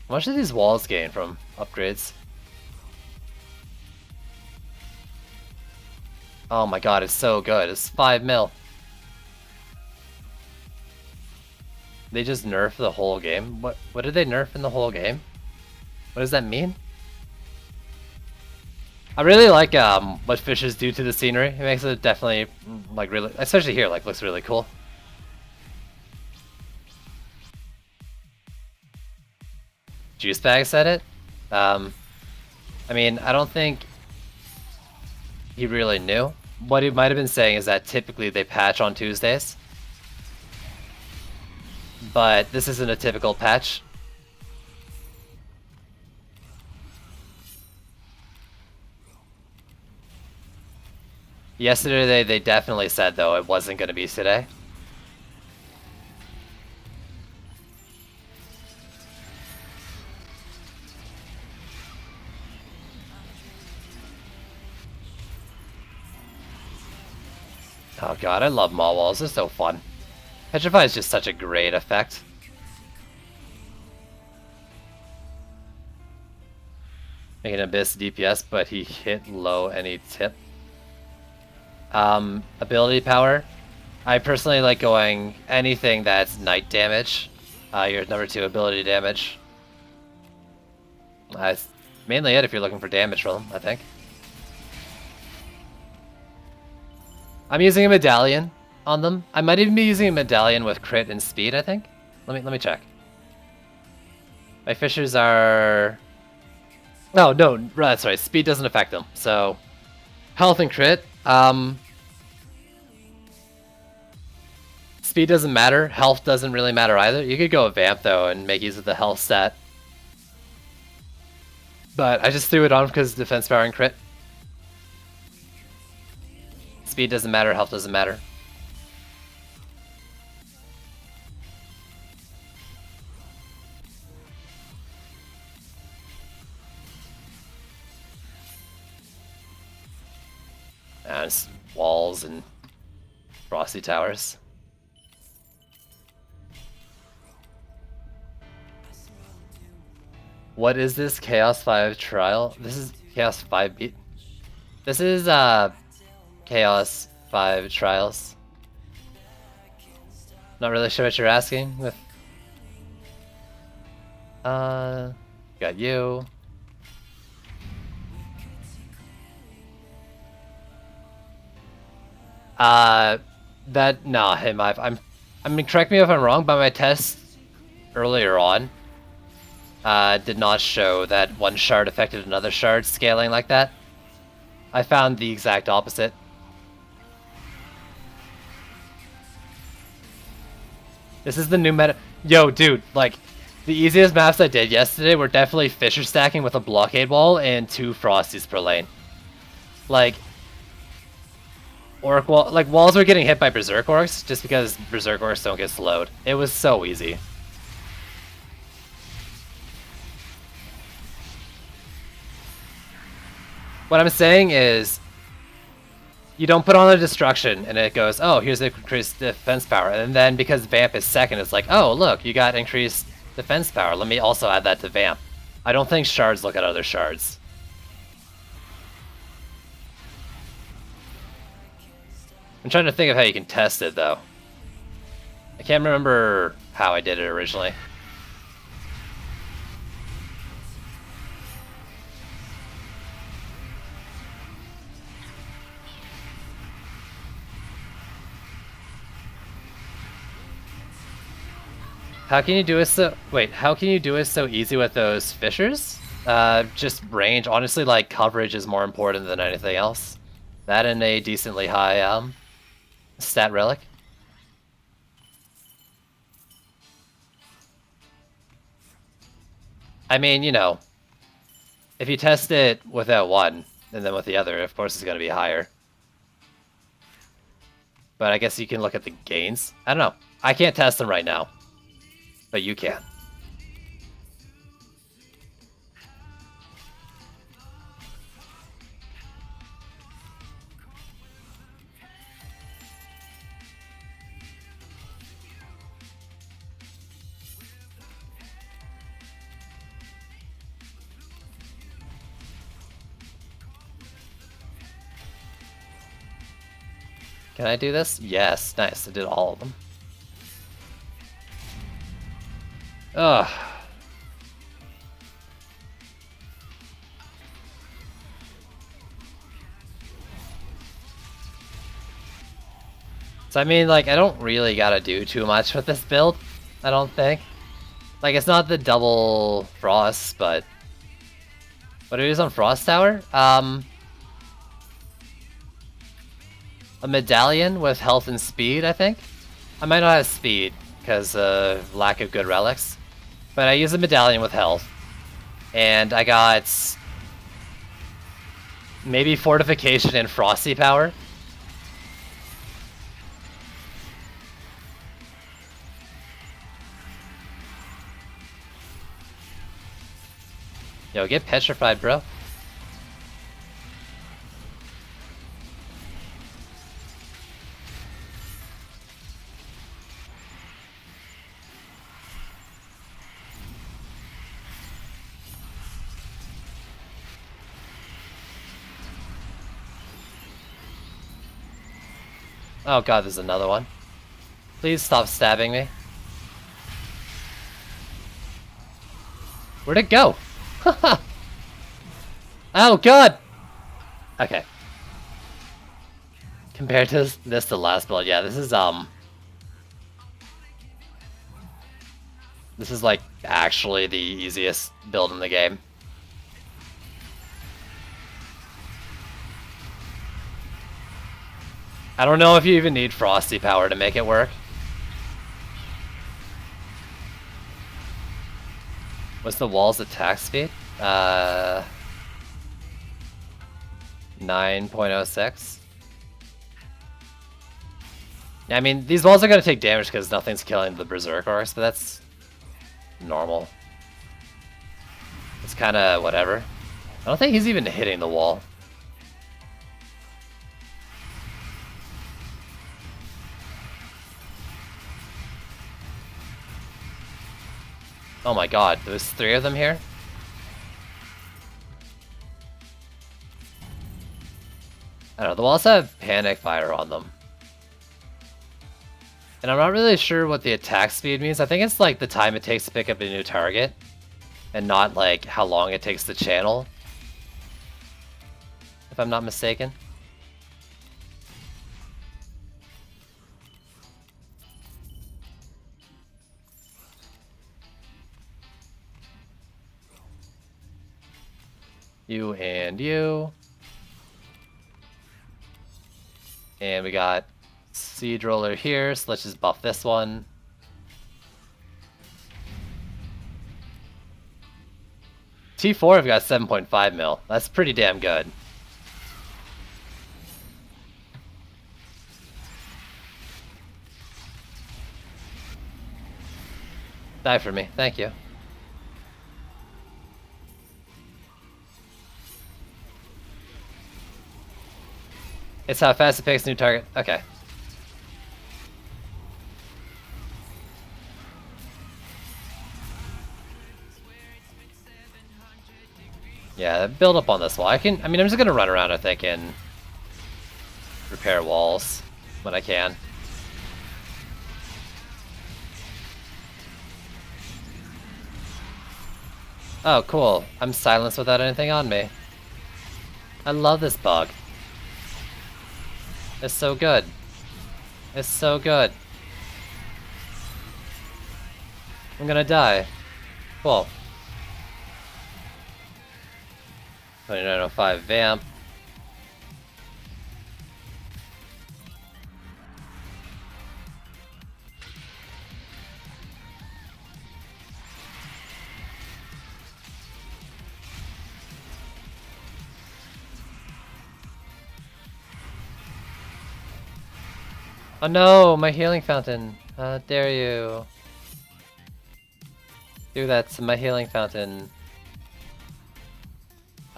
How much do these walls gain from upgrades? Oh my god, it's so good. It's 5 mil. They just nerfed the whole game? What did they nerf in the whole game? What does that mean? I really like what fishes do to the scenery. It makes it definitely, like, really, especially here, like, looks really cool. Juicebag said it. I mean, I don't think he really knew. What he might have been saying is that typically they patch on Tuesdays. But this isn't a typical patch. Yesterday they definitely said, though, it wasn't going to be today. Oh god, I love Maw Walls, they're so fun. Petrify is just such a great effect. Make an Abyss DPS, but he hit low any tip. Ability power. I personally like going anything that's night damage. Your number 2 ability damage. That's mainly it if you're looking for damage from them, I think. I'm using a medallion on them. I might even be using a medallion with crit and speed, I think. Let me check. My fishers are... No, that's right. Speed doesn't affect them. So, health and crit. Speed doesn't matter. Health doesn't really matter either. You could go with Vamp, though, and make use of the health stat. But I just threw it on because defense power and crit. Speed doesn't matter. Health doesn't matter. It's walls and frosty towers. What is this Chaos 5 trial? This is Chaos 5 beat. This is Chaos 5 trials. Not really sure what you're asking with got you. I mean, correct me if I'm wrong, but my test earlier on did not show that one shard affected another shard scaling like that. I found the exact opposite. This is the new meta. Yo, dude, like, the easiest maps I did yesterday were definitely Fissure stacking with a blockade wall and 2 Frosties per lane. Like, Orc wall, like, walls were getting hit by Berserk Orcs just because Berserk Orcs don't get slowed. It was so easy. What I'm saying is, you don't put on the destruction and it goes, oh, here's the increased defense power. And then because Vamp is second, it's like, oh, look, you got increased defense power. Let me also add that to Vamp. I don't think shards look at other shards. I'm trying to think of how you can test it, though. I can't remember how I did it originally. How can you do it so... Wait, how can you do it so easy with those fissures? Just range. Honestly, like, coverage is more important than anything else. That and a decently high, stat relic. I mean, you know, if you test it without one, and then with the other, of course it's going to be higher. But I guess you can look at the gains. I don't know. I can't test them right now. But you can. Can I do this? Yes, nice. I did all of them. Ugh. So I mean, like, I don't really gotta do too much with this build, I don't think. Like, it's not the double frost, but... What do we use on Frost Tower? A medallion with health and speed, I think? I might not have speed, because of lack of good relics. But I use a medallion with health. And I got... maybe fortification and frosty power. Yo, get petrified, bro. Oh god, there's another one. Please stop stabbing me. Where'd it go? Oh god! Okay. Compared to this to last build, yeah, this is like actually the easiest build in the game. I don't know if you even need Frosty power to make it work. What's the wall's attack speed? 9.06. I mean, these walls are going to take damage because nothing's killing the Berserk Orcs, but that's normal. It's kind of whatever. I don't think he's even hitting the wall. Oh my god, there's 3 of them here? I don't know, the walls have Panic Fire on them. And I'm not really sure what the attack speed means. I think it's like the time it takes to pick up a new target, and not like how long it takes to channel, if I'm not mistaken. You and you. And we got Siege Roller here, so let's just buff this one. T4 I've got 7.5 mil. That's pretty damn good. Die for me, thank you. It's how fast it picks a new target. Okay. Yeah, build up on this wall. I mean, I'm just gonna run around, I think, and repair walls when I can. Oh, cool. I'm silenced without anything on me. I love this bug. It's so good. It's so good. I'm gonna die. Cool. 2905 Vamp. Oh no, my healing fountain. How dare you. Do that to my healing fountain.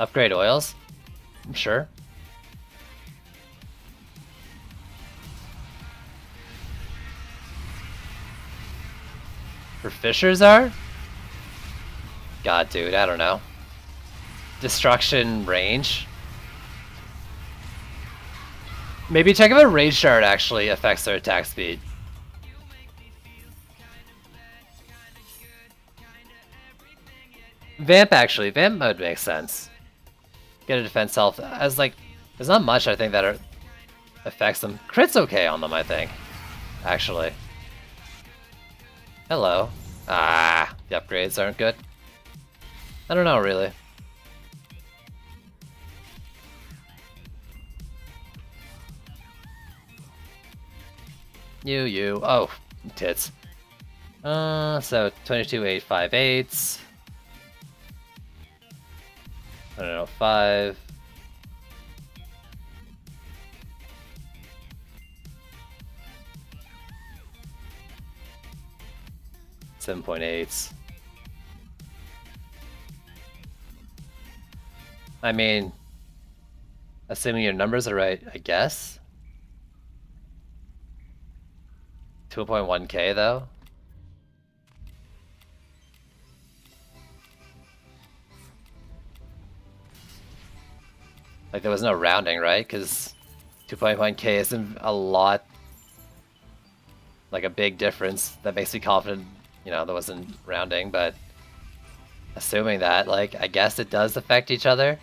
Upgrade oils? I'm sure. For Fishers are? God, dude, I don't know. Destruction range? Maybe check if a Rage Shard actually affects their attack speed. Vamp, actually. Vamp mode makes sense. Get a defense health. As like, there's not much I think that affects them. Crit's okay on them, I think. Actually. Hello. Ah, the upgrades aren't good. I don't know, really. You. Oh, tits. So 22,858. I don't know, 5. $7.8. I mean, assuming your numbers are right, I guess. 2.1k though. Like there was no rounding, right? Because 2.1k isn't a lot like a big difference that makes me confident, you know, there wasn't rounding, but assuming that, like, I guess it does affect each other.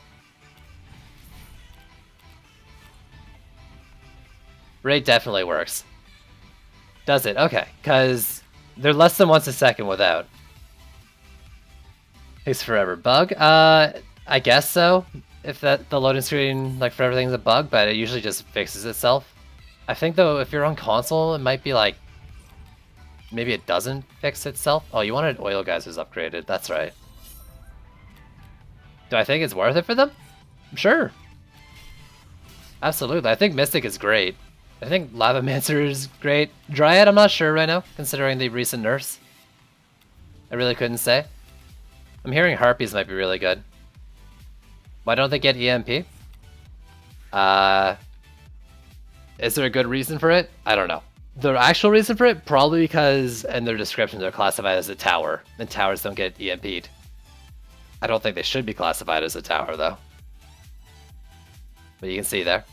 Rate definitely works. Does it? Okay, because they're less than once a second without. Takes forever. Bug? I guess so. If that the loading screen, like, for everything's a bug, but it usually just fixes itself. I think, though, if you're on console, it might be, like, maybe it doesn't fix itself. Oh, you wanted oil geysers upgraded. That's right. Do I think it's worth it for them? Sure. Absolutely. I think Mystic is great. I think Lavamancer is great. Dryad, I'm not sure right now, considering the recent nerfs. I really couldn't say. I'm hearing Harpies might be really good. Why don't they get EMP? Is there a good reason for it? I don't know. The actual reason for it? Probably because in their descriptions they're classified as a tower, and towers don't get EMP'd. I don't think they should be classified as a tower, though. But you can see there.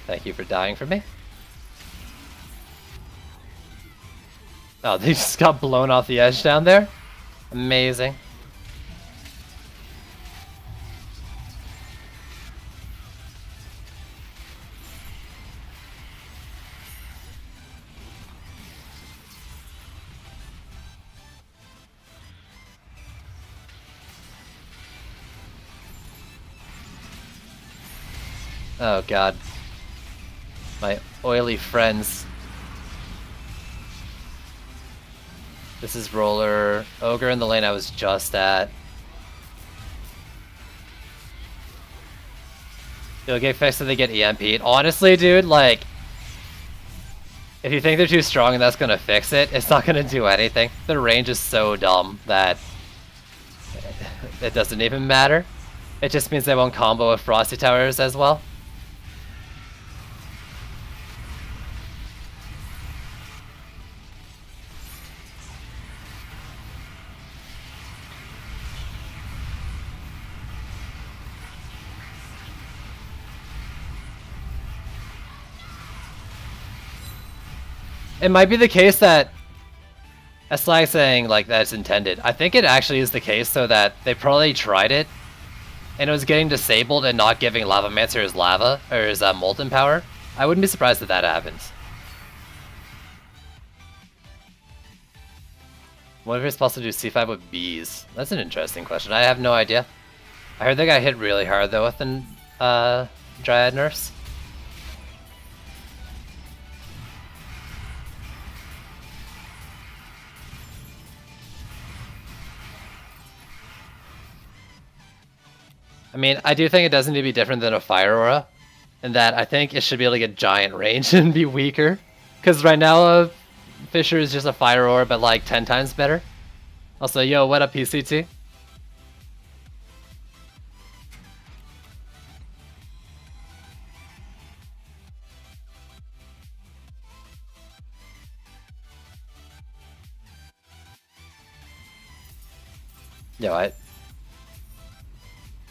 Thank you for dying for me. Oh, they just got blown off the edge down there? Amazing. Oh god. My oily friends. This is Roller. Ogre in the lane I was just at. They'll get fixed and they get EMP'd. Honestly, dude, like, if you think they're too strong and that's gonna fix it, it's not gonna do anything. The range is so dumb that it doesn't even matter. It just means they won't combo with Frosty Towers as well. It might be the case that that's like saying like that's intended. I think it actually is the case so that they probably tried it and it was getting disabled and not giving Lavamancer his lava or his molten power. I wouldn't be surprised if that happens. What if you're supposed to do C5 with bees? That's an interesting question. I have no idea. I heard they got hit really hard though with the Dryad nerfs. I mean, I do think it does need to be different than a Fire Aura, in that I think it should be able to get giant range and be weaker. Because right now, Fissure is just a Fire Aura, but like 10 times better. Also, yo, what up, PCT? Yo,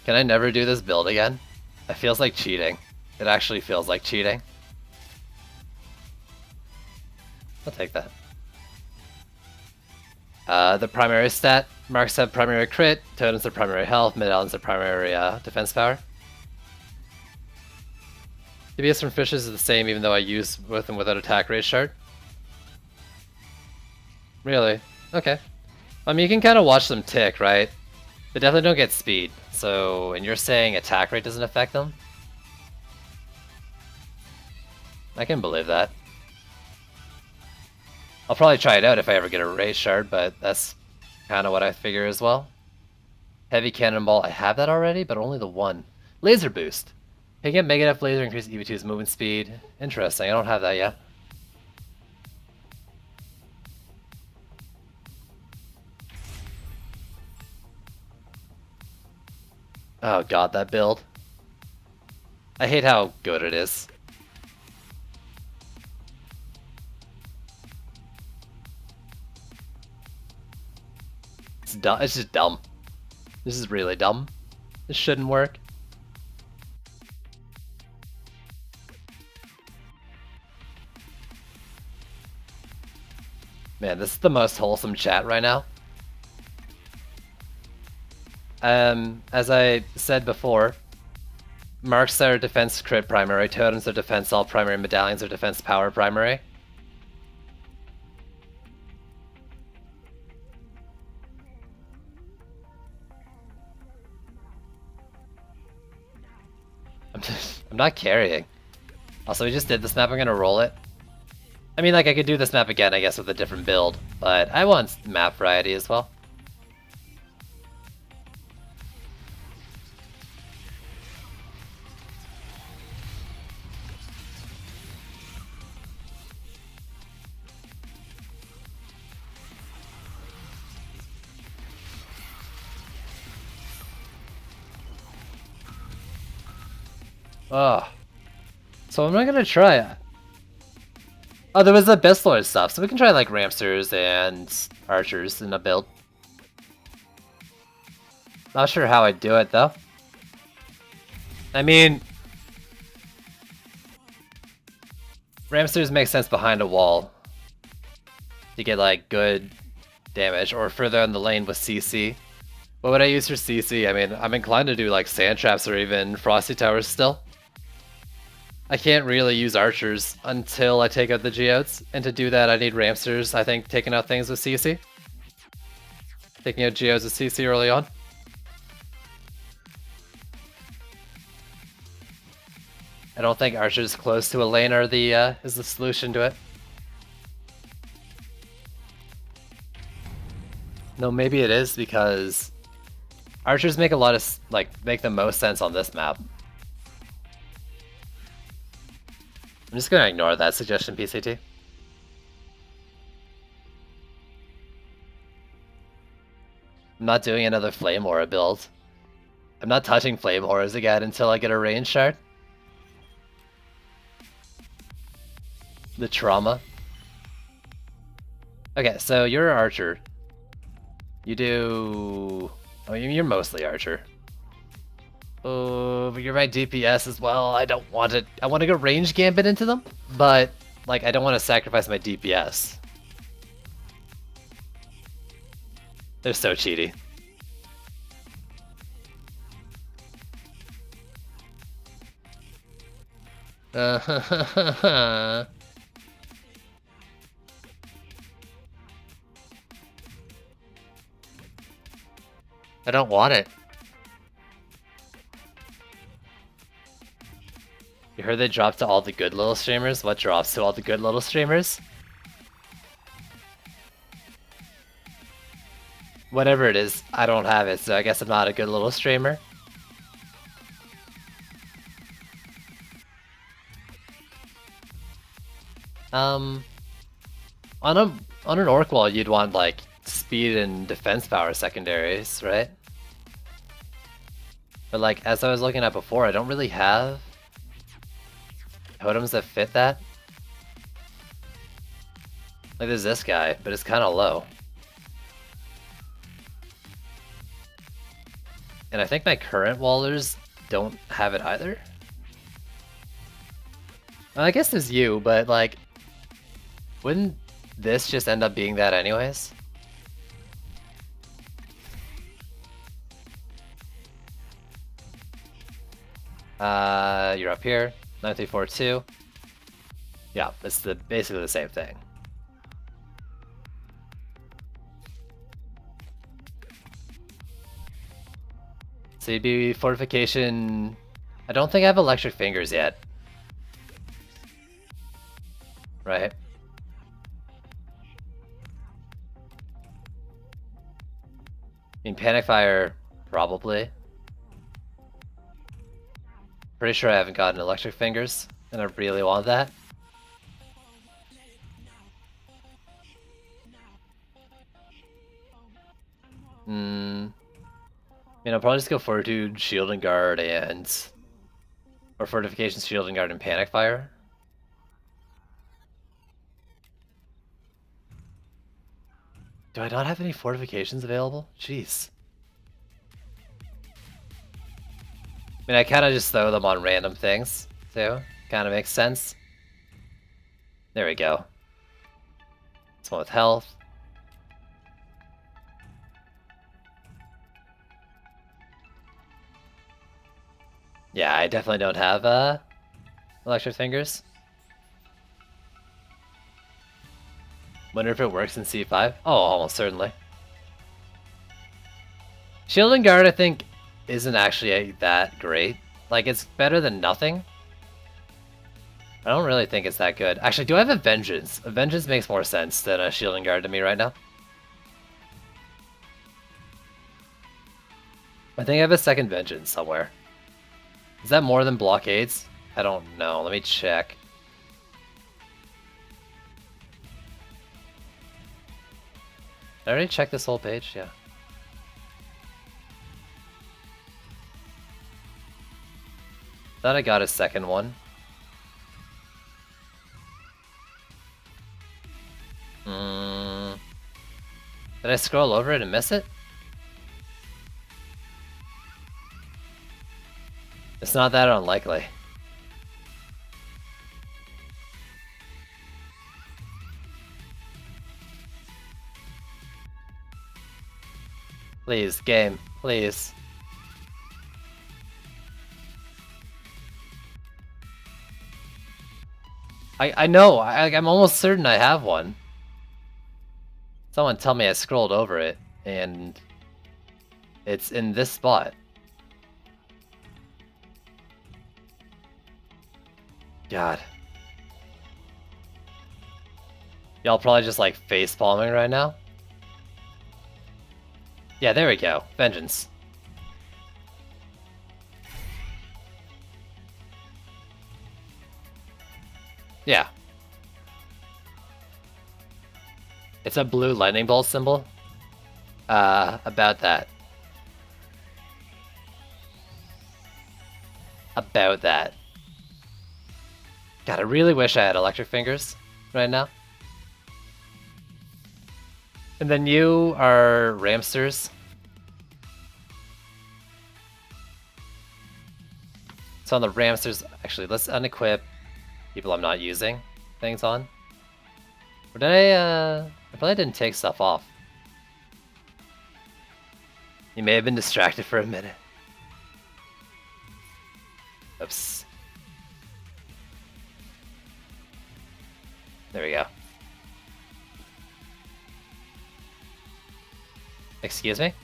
can I never do this build again? It feels like cheating. It actually feels like cheating. I'll take that. The primary stat, marks have primary crit, totems have primary health, mid-elements have primary defense power. DPS from fishes is the same even though I use with and without attack rate shard. Really? Okay. I mean, you can kind of watch them tick, right? They definitely don't get speed, so, and you're saying attack rate doesn't affect them? I can believe that. I'll probably try it out if I ever get a race shard, but that's kind of what I figure as well. Heavy Cannonball, I have that already, but only the one. Laser Boost. Picking up Megadeth Laser increases EV2's movement speed. Interesting, I don't have that yet. Oh god, that build. I hate how good it is. It's dumb. It's just dumb. This is really dumb. This shouldn't work. Man, this is the most wholesome chat right now. As I said before, marks are defense crit primary, totems are defense all primary, medallions are defense power primary. I'm not carrying. Also, we just did this map, I'm gonna roll it. I mean, like, I could do this map again, I guess, with a different build, but I want map variety as well. Oh. So I'm not gonna try it. Oh, there was the Abyss Lord stuff, so we can try like Ramsters and Archers in a build. Not sure how I'd do it though. I mean, Ramsters make sense behind a wall to get like good damage, or further in the lane with CC. What would I use for CC? I mean, I'm inclined to do like Sand Traps or even Frosty Towers still. I can't really use Archers until I take out the Geodes, and to do that I need Ramsters, I think, taking out things with CC. Taking out Geodes with CC early on. I don't think Archers close to a lane are the is the solution to it. No, maybe it is because Archers make a lot of make the most sense on this map. I'm just gonna ignore that suggestion, PCT. I'm not doing another Flame Aura build. I'm not touching Flame Auras again until I get a Range Shard. The trauma. Okay, so you're an Archer. You do... Oh, you're mostly Archer. Oh, but you're my DPS as well. I don't want it. I want to go range gambit into them, but like I don't want to sacrifice my DPS. They're so cheaty. I don't want it. You heard they dropped to all the good little streamers? What drops to all the good little streamers? Whatever it is, I don't have it, so I guess I'm not a good little streamer. On an orc wall, you'd want like speed and defense power secondaries, right? But like as I was looking at before, I don't really have totems that fit that. Like there's this guy, but it's kind of low. And I think my current wallers don't have it either. Well, I guess there's you, but like, wouldn't this just end up being that anyways? You're up here, 9342. Yeah, it's basically the same thing. So you'd be fortification. I don't think I have electric fingers yet. Right? I mean, Panic Fire, probably. Pretty sure I haven't gotten electric fingers, and I really want that. I mean, I'll probably just go Fortitude, Shield and Guard, or Fortification, Shield and Guard, and Panic Fire. Do I not have any fortifications available? Jeez. I mean, I kind of just throw them on random things, too. Kind of makes sense. There we go. This one with health. Yeah, I definitely don't have electric fingers. Wonder if it works in C5? Oh, almost certainly. Shield and Guard, I think, isn't actually that great. Like, it's better than nothing. I don't really think it's that good. Actually, do I have a Vengeance? A Vengeance makes more sense than a Shield and Guard to me right now. I think I have a second Vengeance somewhere. Is that more than Blockades? I don't know. Let me check. Did I already check this whole page? Yeah. Thought I got a second one. Did I scroll over it and miss it? It's not that unlikely. Please, game, please. I know, I'm almost certain I have one. Someone tell me I scrolled over it, and it's in this spot. God. Y'all probably just like face palming right now. Yeah, there we go. Vengeance. Yeah. It's a blue lightning bolt symbol. About that. About that. God, I really wish I had electric fingers right now. And then you are Ramsters. So on the Ramsters, actually, let's unequip people I'm not using things on. Or did I probably didn't take stuff off. You may have been distracted for a minute. Oops. There we go. Excuse me?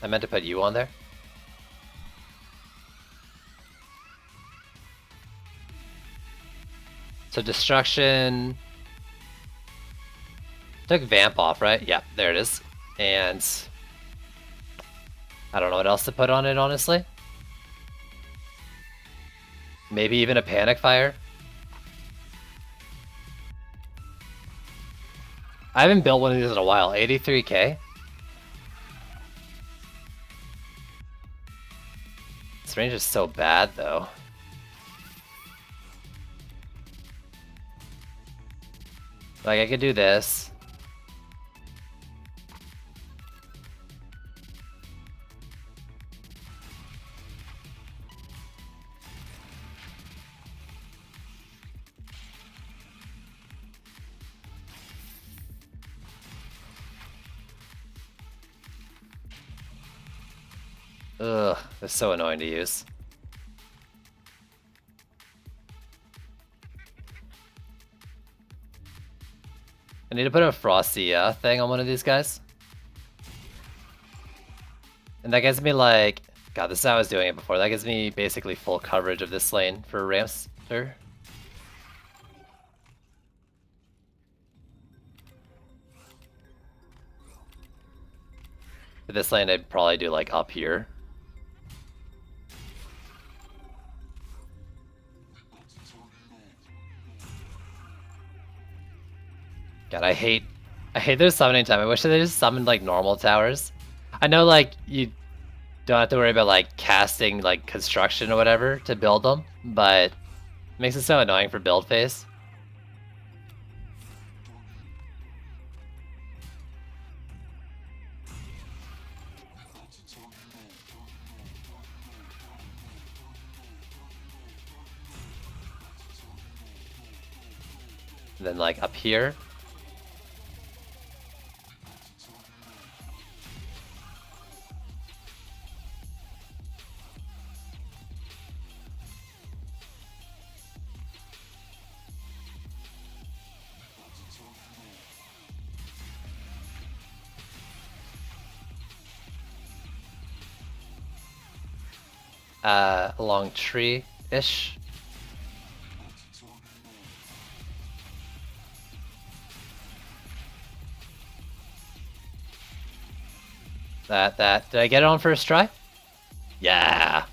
I meant to put you on there. So destruction. Took vamp off, right? Yeah, there it is. And I don't know what else to put on it, honestly. Maybe even a panic fire. I haven't built one of these in a while. 83k. This range is so bad, though. Like, I could do this. Ugh, it's so annoying to use. I need to put a Frosty thing on one of these guys. And that gives me like... God, this is how I was doing it before. That gives me basically full coverage of this lane for Ramster. For this lane, I'd probably do like up here. God, I hate their summoning time. I wish they just summoned like normal towers. I know like you don't have to worry about like casting like construction or whatever to build them, but it makes it so annoying for build phase. And then like up here. Along tree-ish. Did I get it on first try? Yeah.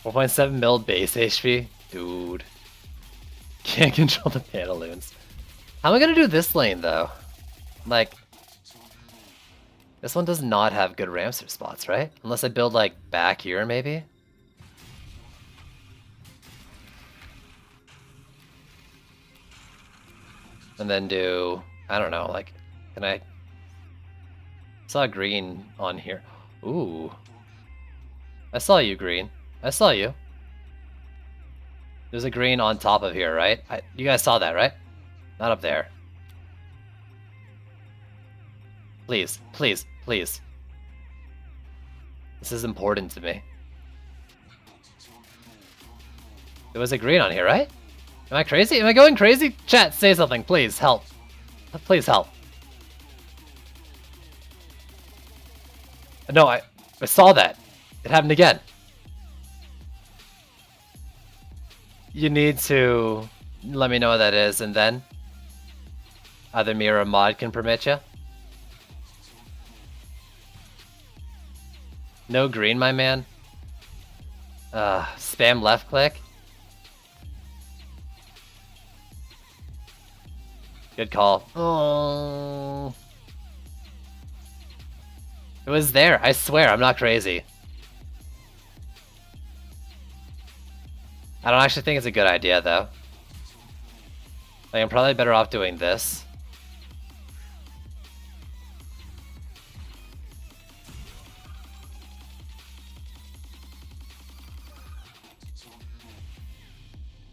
4.7 mil base HP? Dude. Can't control the Pantaloons. How am I gonna do this lane though? Like, this one does not have good Ramster spots, right? Unless I build like back here maybe? And then do, I don't know, like, can I saw green on here. Ooh. I saw you, green. I saw you. There's a green on top of here, right? You guys saw that, right? Not up there. Please, please, please. This is important to me. There was a green on here, right? Am I crazy? Am I going crazy? Chat, say something, please, help. Please help. No, I saw that. It happened again. You need to let me know what that is, and then either me or a mod can permit you. No green, my man. Spam left click. Good call. Oh. It was there. I swear, I'm not crazy. I don't actually think it's a good idea, though. Like, I'm probably better off doing this.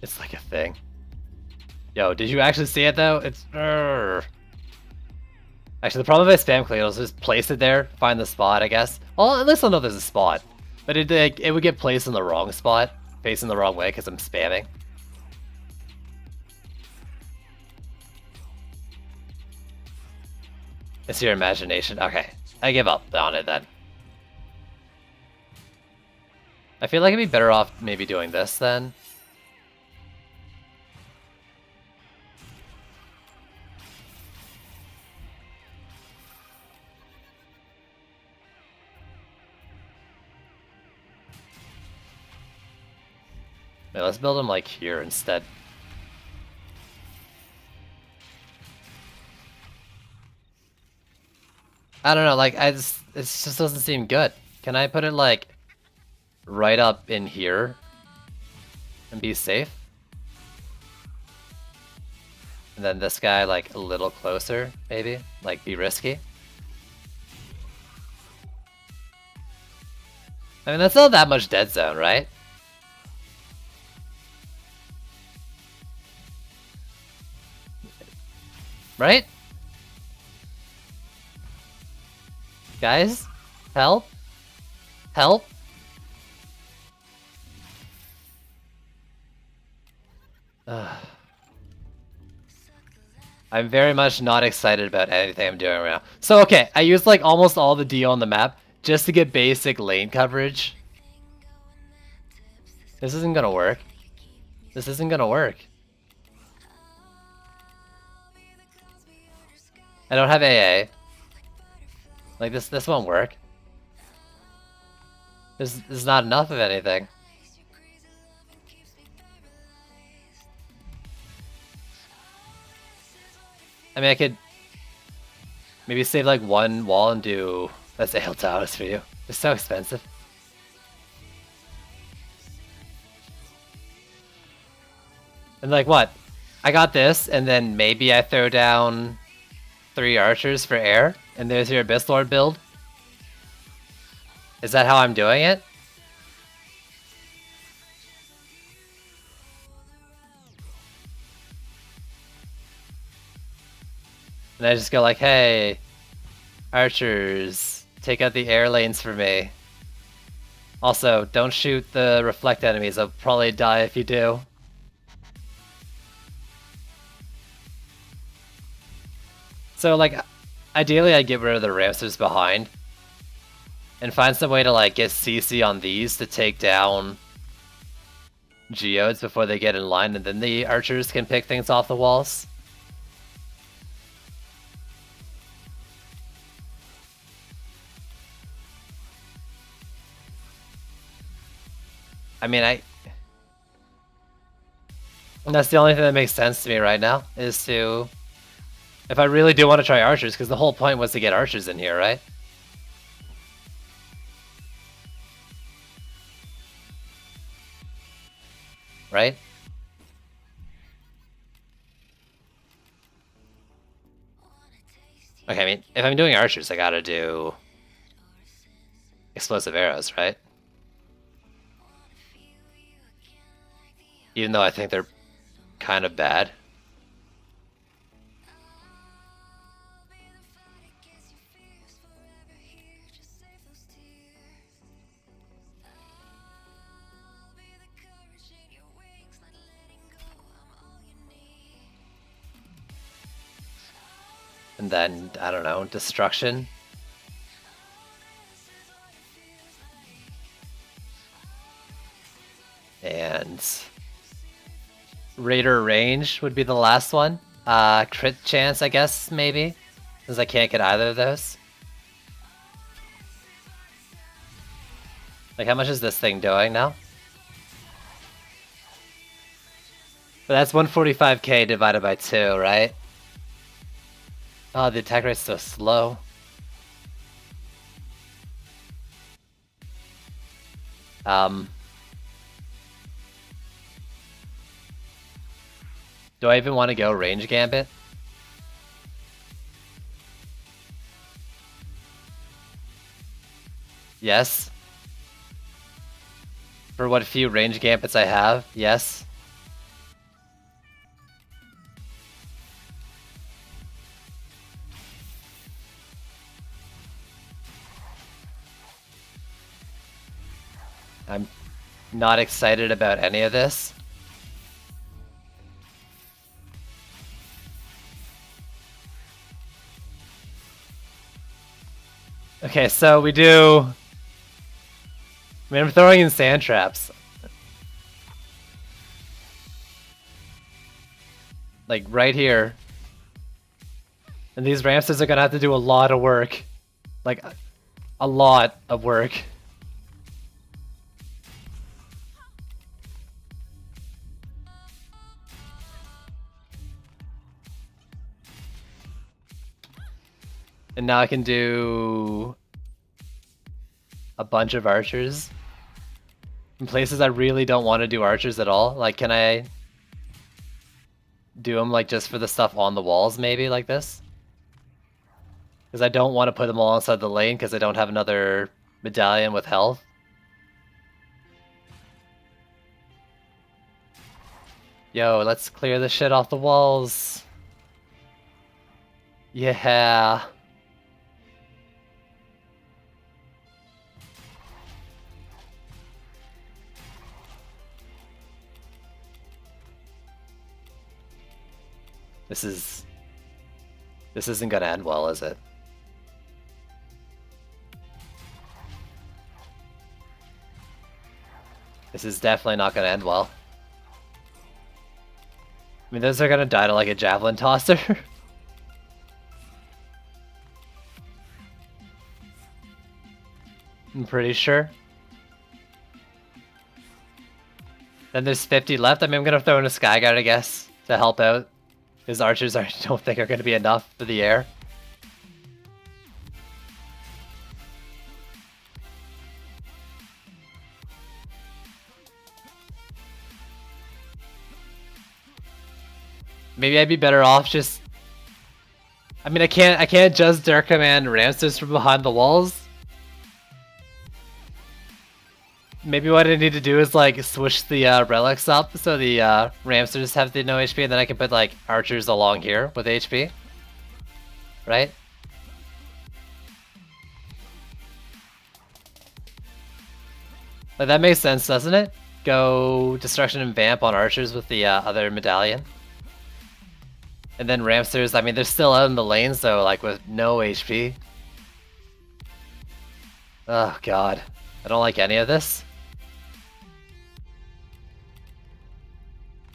It's like a thing. Yo, did you actually see it, though? It's... Actually, the problem if I spam click, I'll just place it there, find the spot, I guess. Well, at least I'll know there's a spot. But it would get placed in the wrong spot, facing the wrong way, because I'm spamming. It's your imagination. Okay, I give up on it then. I feel like I'd be better off maybe doing this then. Wait, let's build them like here instead. I don't know, like it just doesn't seem good. Can I put it like right up in here and be safe? And then this guy like a little closer, maybe? Like be risky? I mean, that's not that much dead zone, right? Right? Guys? Help? Help? I'm very much not excited about anything I'm doing right now. So okay, I used like almost all the DO on the map just to get basic lane coverage. This isn't gonna work. This isn't gonna work. I don't have AA. Like this won't work. This is not enough of anything. I mean, I could maybe save like one wall and do... That's Ale Towers for you. It's so expensive. And like what? I got this, and then maybe I throw down 3 archers for air, and there's your Abyss Lord build. Is that how I'm doing it? And I just go like, hey, archers, take out the air lanes for me. Also, don't shoot the reflect enemies, I'll probably die if you do. So like, ideally I'd get rid of the Ramsters behind. And find some way to like get CC on these to take down Geodes before they get in line, and then the archers can pick things off the walls. I mean, and that's the only thing that makes sense to me right now, is to... If I really do want to try archers, because the whole point was to get archers in here, right? Right? Okay, I mean, if I'm doing archers, I gotta do explosive arrows, right? Even though I think they're kind of bad. And then, I don't know, destruction. And Raider range would be the last one. Crit chance, I guess, maybe, since I can't get either of those. Like, how much is this thing doing now? But that's 145k divided by 2, right? Oh, the attack rate's so slow. Do I even want to go range gambit? Yes. For what few range gambits I have, yes. I'm not excited about any of this. Okay, so we do... I mean, I'm throwing in sand traps. Like, right here. And these Ramsters are gonna have to do a lot of work. Like, a lot of work. And now I can do a bunch of archers in places I really don't want to do archers at all. Like, can I do them like just for the stuff on the walls, maybe like this? Because I don't want to put them all inside the lane because I don't have another medallion with health. Yo, let's clear the shit off the walls. Yeah. This isn't gonna end well, is it? This is definitely not gonna end well. I mean, those are gonna die to like a javelin tosser. I'm pretty sure. Then there's 50 left. I mean, I'm gonna throw in a Skyguard, I guess, to help out. His archers I don't think are gonna be enough for the air. Maybe I'd be better off just I mean, I can't just Dark Command Ramsters from behind the walls. Maybe what I need to do is like switch the relics up so the Ramsters have the no HP, and then I can put like archers along here with HP. Right? Like that makes sense, doesn't it? Go Destruction and Vamp on archers with the other medallion. And then Ramsters, I mean, they're still out in the lanes though, like with no HP. Oh god. I don't like any of this.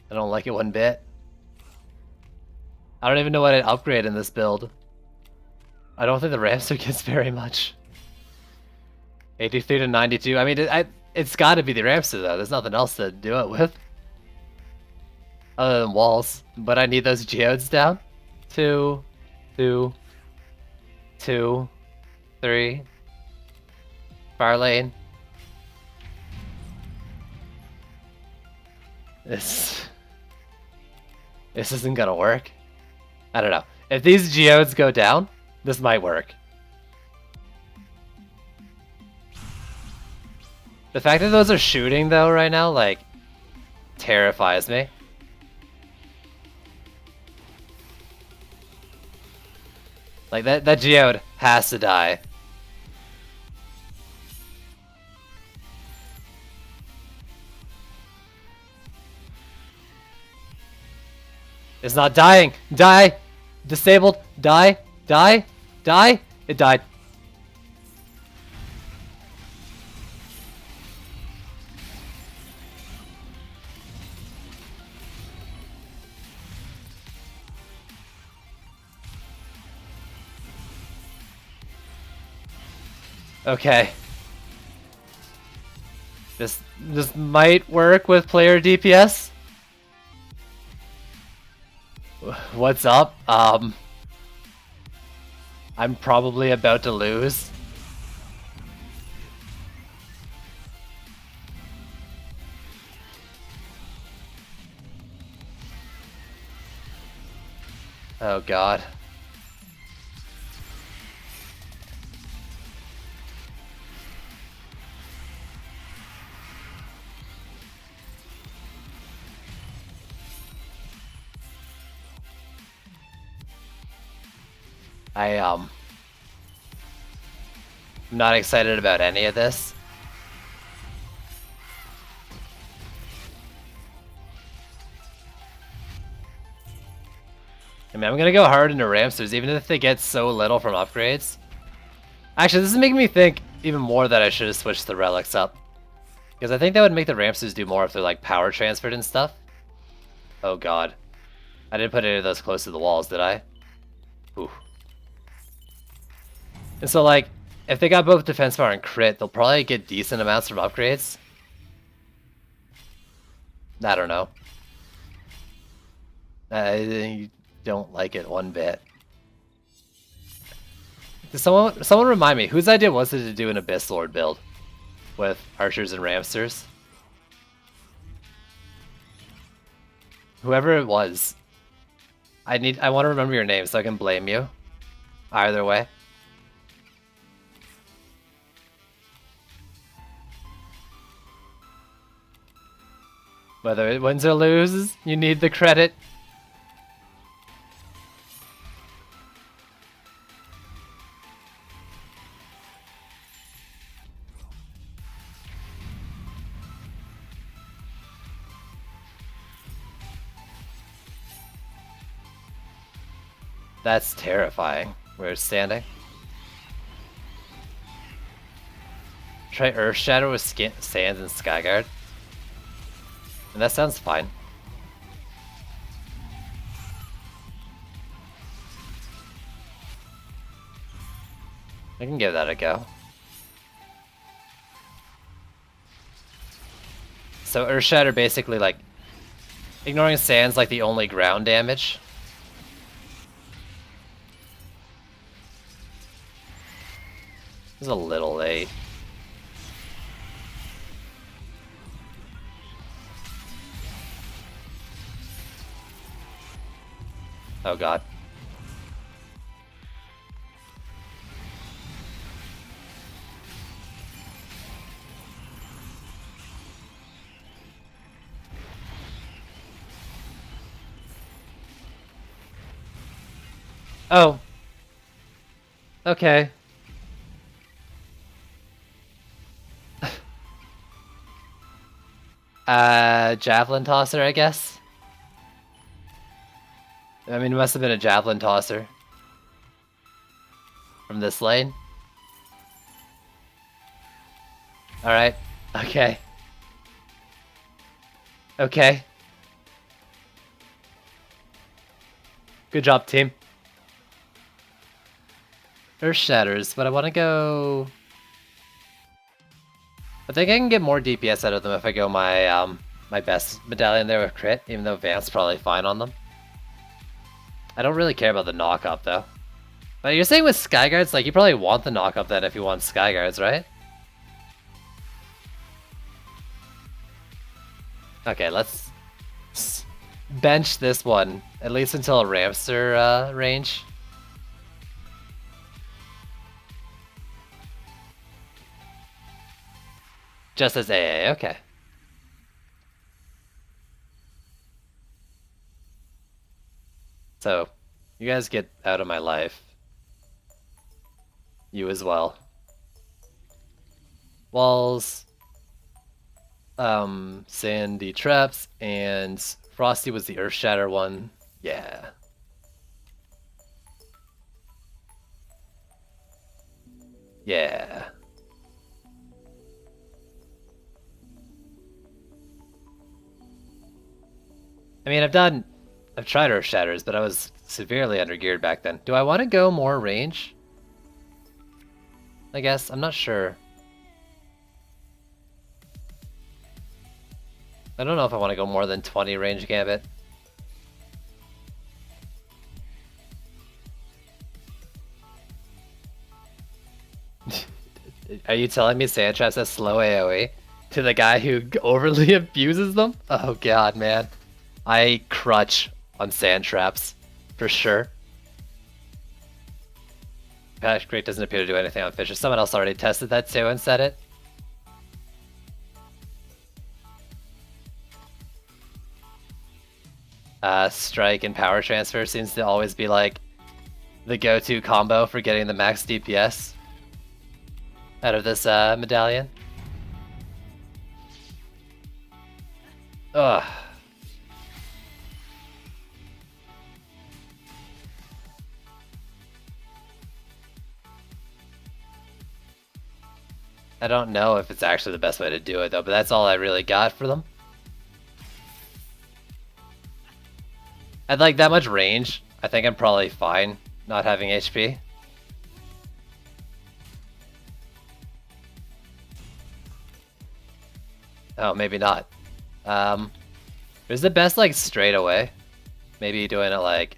I don't like it one bit. I don't even know what I'd upgrade in this build. I don't think the Ramster gets very much. 83 to 92. I mean, it's got to be the Ramster though. There's nothing else to do it with. Other than walls. But I need those geodes down. 2, 2, 2, 3. Fire lane. This isn't gonna work. I don't know. If these geodes go down, this might work. The fact that those are shooting though right now, like, terrifies me. Like that geode has to die. It's not dying. Die. Disabled. Die. Die. Die. It died. Okay. This might work with player DPS. What's up? I'm probably about to lose. Oh god. I'm not excited about any of this. I mean, I'm gonna go hard into Ramsters, even if they get so little from upgrades. Actually, this is making me think even more that I should have switched the relics up. Because I think that would make the Ramsters do more if they're like power transferred and stuff. Oh god. I didn't put any of those close to the walls, did I? Ooh. And so like, if they got both defense power and crit, they'll probably get decent amounts from upgrades. I don't know. I don't like it one bit. Someone remind me, whose idea was it to do an Abyss Lord build with archers and Ramsters? Whoever it was. I want to remember your name so I can blame you. Either way. Whether it wins or loses, you need the credit. That's terrifying. We're standing. Try Earth Shadow with Sands and Skyguard. And that sounds fine. I can give that a go. So Earth Shatter basically like ignoring Sands like the only ground damage. This is a little late. Oh god. Oh. Okay. Javelin tosser, I guess. I mean, it must have been a javelin tosser. From this lane. Alright. Okay. Okay. Good job, team. Earth Shatters, but I want to go... I think I can get more DPS out of them if I go my my best medallion there with crit, even though Vance probably fine on them. I don't really care about the knock-up, though. But you're saying with Skyguards, like, you probably want the knock-up then if you want Skyguards, right? Okay, let's bench this one, at least until a Ramster range. Just as AA, okay. So, you guys get out of my life. You as well. Walls. Sandy traps, and Frosty was the Earth Shatter one. Yeah. Yeah. I mean, I've tried Earth Shatters, but I was severely undergeared back then. Do I want to go more range? I guess, I'm not sure. I don't know if I want to go more than 20 range Gambit. Are you telling me Sand Traps has slow AoE? To the guy who overly abuses them? Oh god, man. I crutch on Sand Traps, for sure. Patch Crate doesn't appear to do anything on Fisher. Someone else already tested that too and said it. Strike and Power Transfer seems to always be like the go-to combo for getting the max DPS out of this medallion. Ugh. I don't know if it's actually the best way to do it though, but that's all I really got for them. At like that much range, I think I'm probably fine not having HP. Oh, maybe not. There's the best like straight away. Maybe doing it like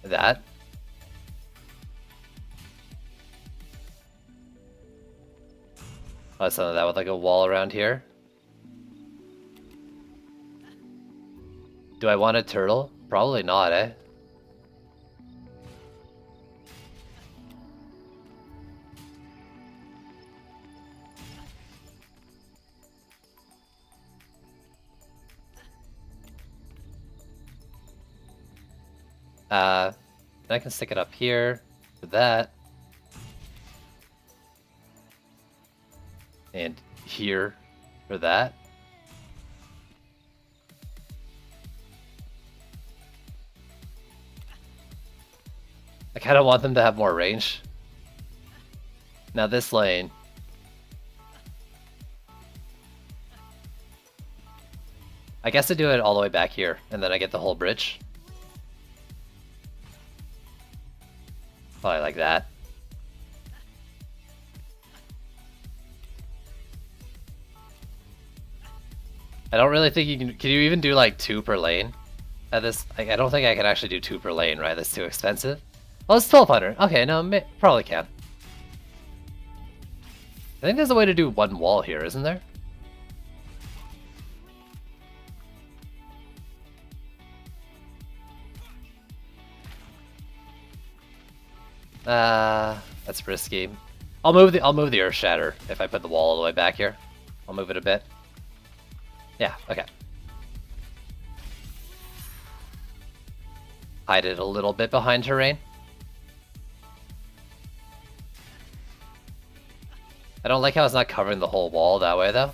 that. Oh, some of that with like a wall around here. Do I want a turtle? Probably not, eh? I can stick it up here for that. And here for that. I kind of want them to have more range. Now this lane. I guess I do it all the way back here, and then I get the whole bridge. Probably like that. I don't really think you can you even do like 2 per lane? At this, like, I don't think I can actually do 2 per lane, right? That's too expensive. Oh, it's 1200. Okay, no, probably can. I think there's a way to do 1 wall here, isn't there? That's risky. I'll move the Earth Shatter if I put the wall all the way back here. I'll move it a bit. Yeah, okay. hide it a little bit behind terrain. I don't like how it's not covering the whole wall that way, though.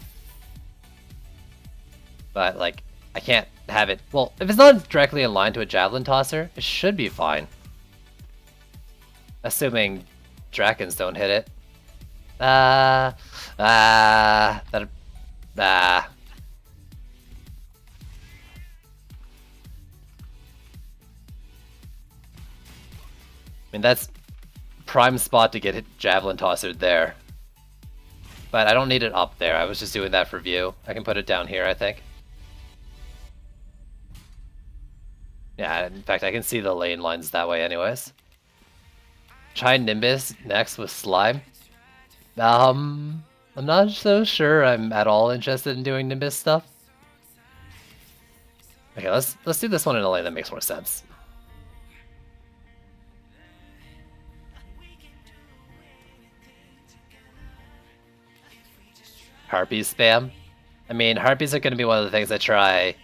But, like, I can't have it... Well, if it's not directly in line to a javelin tosser, it should be fine. Assuming Drakons don't hit it. That... I mean, that's prime spot to get hit javelin tosser there. But I don't need it up there. I was just doing that for view. I can put it down here, I think. Yeah, in fact, I can see the lane lines that way anyways. Try Nimbus next with Slime. I'm not so sure I'm at all interested in doing Nimbus stuff. Okay, let's do this one in a lane that makes more sense. Harpies spam. I mean, Harpies are going to be one of the things I try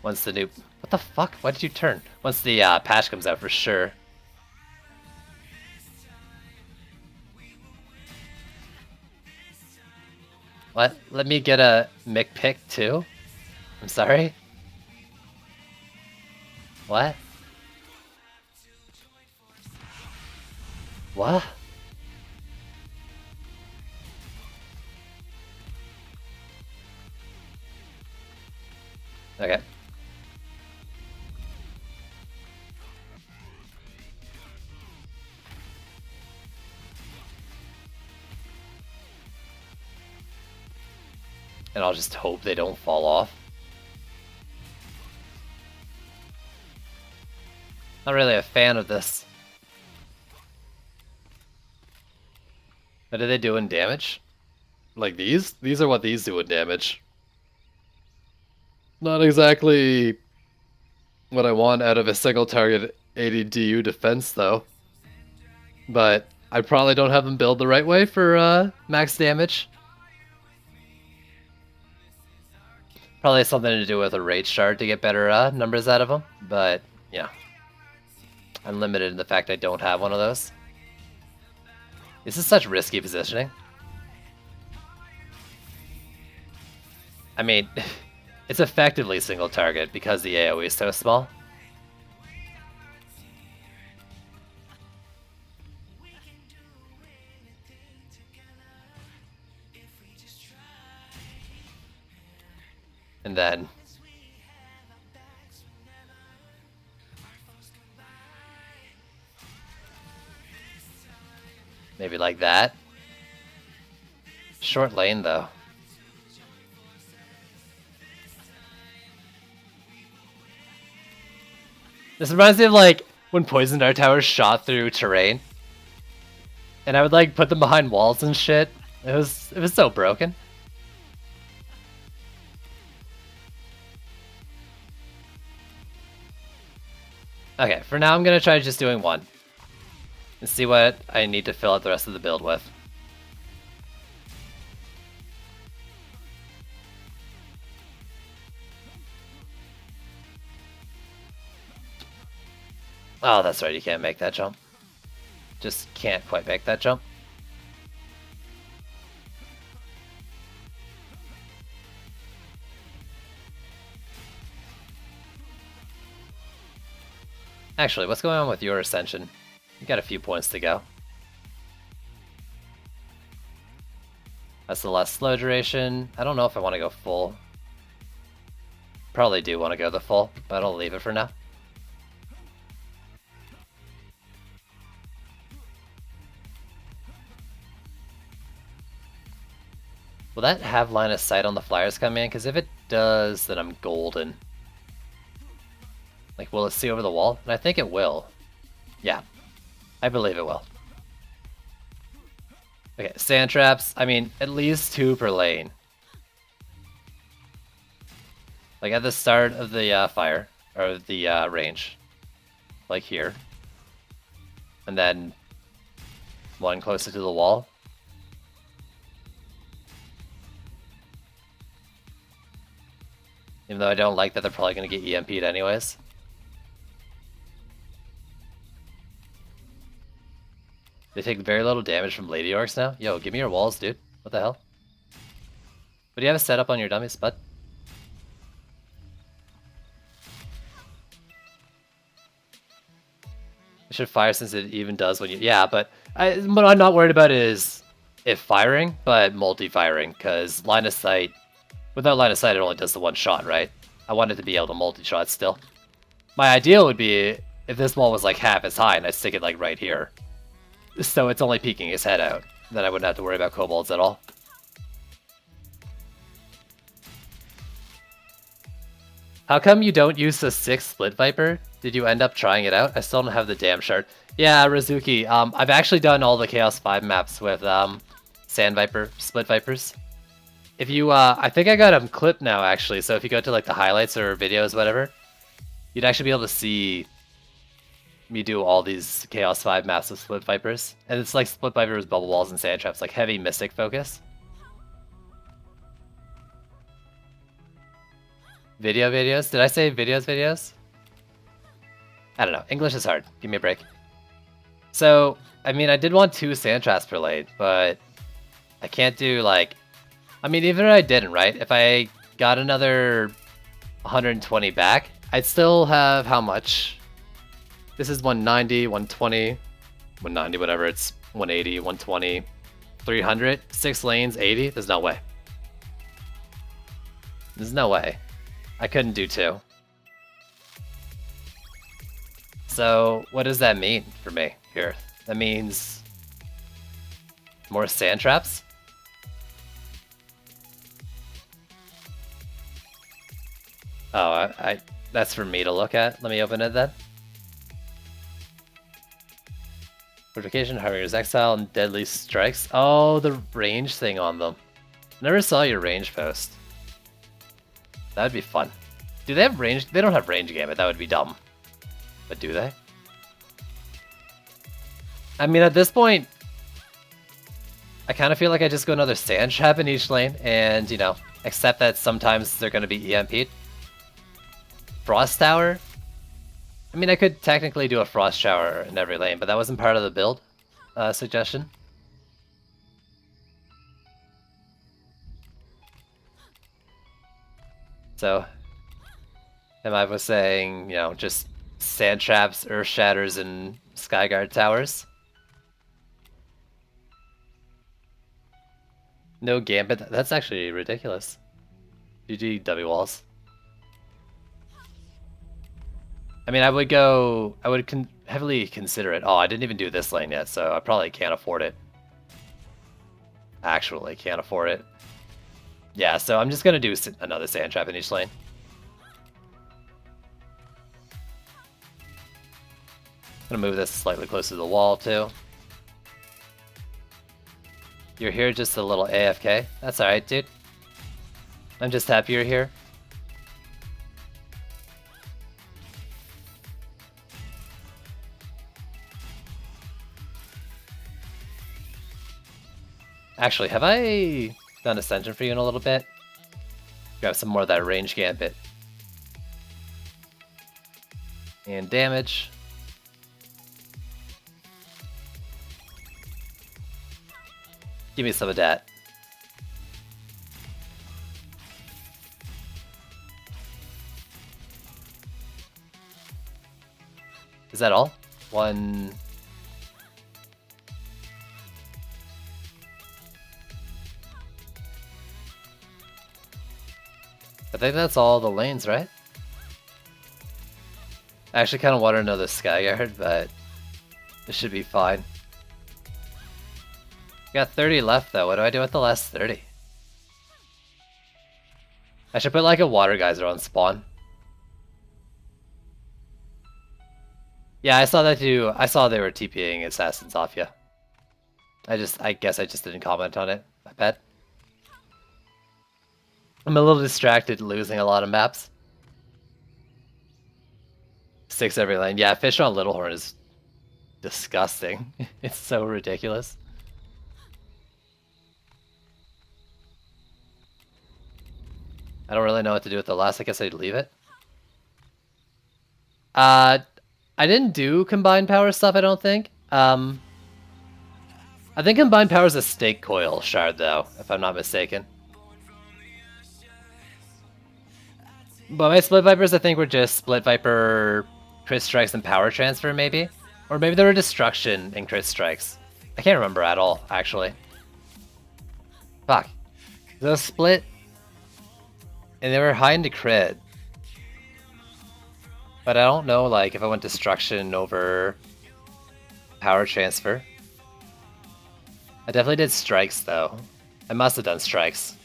once the new... What the fuck? Why did you turn? Once the patch comes out for sure. What? Let me get a Mick pick too? I'm sorry? What? What? Okay. And I'll just hope they don't fall off. Not really a fan of this. What are they doing damage? Like these? These are what these do in damage. Not exactly what I want out of a single target 80 DU defense though. But I probably don't have them build the right way for max damage. Probably something to do with a rage shard to get better numbers out of them, but yeah. I'm limited in the fact I don't have one of those. This is such risky positioning. I mean, it's effectively single target because the AoE is so small. And then maybe like that. Short lane though. This reminds me of like when Poison Dart Towers shot through terrain. And I would like put them behind walls and shit. It was so broken. Okay, for now I'm gonna try just doing one. And see what I need to fill out the rest of the build with. Oh, that's right, you can't make that jump. Just can't quite make that jump. Actually, what's going on with your ascension? You got a few points to go. That's the last slow duration. I don't know if I want to go full. Probably do want to go the full, but I'll leave it for now. Will that have line of sight on the flyers come in? Because if it does, then I'm golden. Like, will it see over the wall? And I think it will. Yeah, I believe it will. Okay, sand traps. I mean, at least 2 per lane. Like at the start of the fire, or the range. Like here. And then 1 closer to the wall. Even though I don't like that they're probably going to get EMP'd anyways. They take very little damage from Lady Orcs now. Yo, give me your walls, dude. What the hell? But do you have a setup on your dummies, bud? It should fire since it even does when you... Yeah, but what I'm not worried about is if firing, but multi-firing, because line of sight... Without line of sight, it only does the one shot, right? I want it to be able to multi-shot still. My ideal would be if this wall was like half as high and I stick it like right here. So it's only peeking his head out. Then I wouldn't have to worry about kobolds at all. How come you don't use the 6 Split Viper? Did you end up trying it out? I still don't have the damn shard. Yeah, Razuki, I've actually done all the Chaos 5 maps with Sand Viper, Split Vipers. If you, I think I got them clipped now actually, so if you go to like the highlights or videos, whatever, you'd actually be able to see me do all these Chaos 5 maps with Split Vipers. And it's like Split Vipers, Bubble Walls, and Sand Traps, like heavy Mystic focus. Videos? Did I say videos? I don't know. English is hard. Give me a break. So, I mean, I did want 2 Sand Traps per lane, but I can't do like... I mean, even if I didn't, right? If I got another 120 back, I'd still have how much? This is 190, 120, 190, whatever. It's 180, 120, 300, 6 lanes, 80. There's no way. There's no way. I couldn't do 2. So what does that mean for me here? That means more Sand Traps? Oh, that's for me to look at. Let me open it then. Fortification, Harbinger Exile, and Deadly Strikes. Oh, the range thing on them. Never saw your range post. That'd be fun. Do they have range? They don't have range gambit. That would be dumb. But do they? I mean, at this point, I kind of feel like I just go another Sand Trap in each lane and, you know, accept that sometimes they're going to be EMP'd. Frost Tower? I mean, I could technically do a Frost Shower in every lane, but that wasn't part of the build suggestion. So, and I was saying, you know, just Sand Traps, Earth Shatters, and Skyguard Towers. No Gambit? That's actually ridiculous. GG W Walls. I mean, I would heavily consider it. Oh, I didn't even do this lane yet, so I probably can't afford it. Actually, can't afford it. Yeah, so I'm just gonna do another Sand Trap in each lane. I'm gonna move this slightly closer to the wall, too. You're here just a little AFK? That's alright, dude. I'm just happy you're here. Actually, have I done Ascension for you in a little bit? Grab some more of that range gambit. And damage. Give me some of that. Is that all? One... I think that's all the lanes, right? I actually kind of want to know the Skyguard, but this should be fine. Got 30 left though. What do I do with the last 30? I should put like a water geyser on spawn. Yeah, I saw that too. I saw they were TPing assassins off you. I guess I just didn't comment on it. My bad. I'm a little distracted losing a lot of maps. 6 every lane. Yeah, Fish on Littlehorn is disgusting. It's so ridiculous. I don't really know what to do with the last. I guess I'd leave it. I didn't do combined power stuff, I don't think. I think Combined Power is a Snake Coil shard, though, if I'm not mistaken. But my Split Vipers, I think, were just Split Viper, Crit Strikes, and Power Transfer, maybe? Or maybe there were Destruction and Crit Strikes. I can't remember at all, actually. Fuck. Those split, and they were high into crit. But I don't know, like, if I went Destruction over Power Transfer. I definitely did Strikes, though. I must have done Strikes.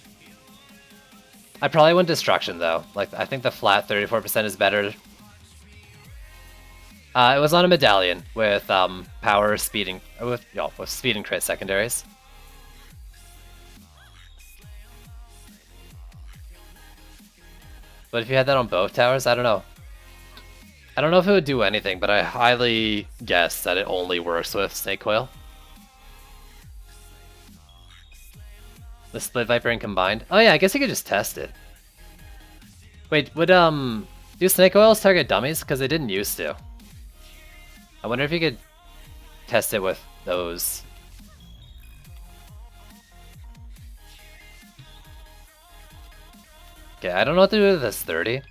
I probably went Destruction, though. Like, I think the flat 34% is better. It was on a Medallion with power, speeding, with speed and crit secondaries. But if you had that on both towers, I don't know. I don't know if it would do anything, but I highly guess that it only works with Snake Coil. The Split Viper and Combined. Oh yeah, I guess you could just test it. Wait, would do Snake Coils target dummies? Because they didn't used to. I wonder if you could test it with those. Okay, I don't know what to do with this 30.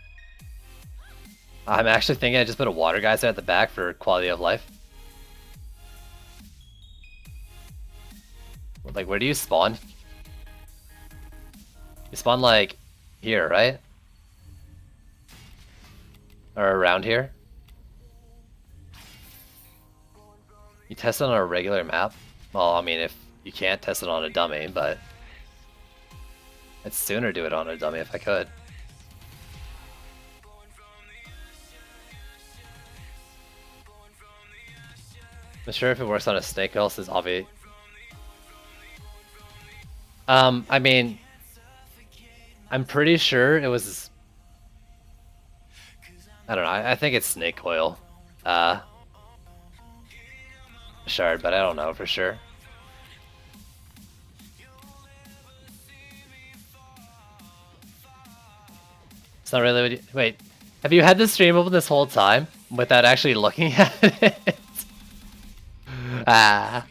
I'm actually thinking I just put a Water Geyser at the back for quality of life. Like, where do you spawn? You spawn, like, here, right? Or around here? You test it on a regular map? Well, I mean, if you can't test it on a dummy, but I'd sooner do it on a dummy if I could. I'm sure if it works on a Snake Coil, is obvious. I mean, I'm pretty sure it was. I don't know. I think it's Snake Coil, shard, but I don't know for sure. It's not really what you, wait, have you had this stream open this whole time without actually looking at it? Ah.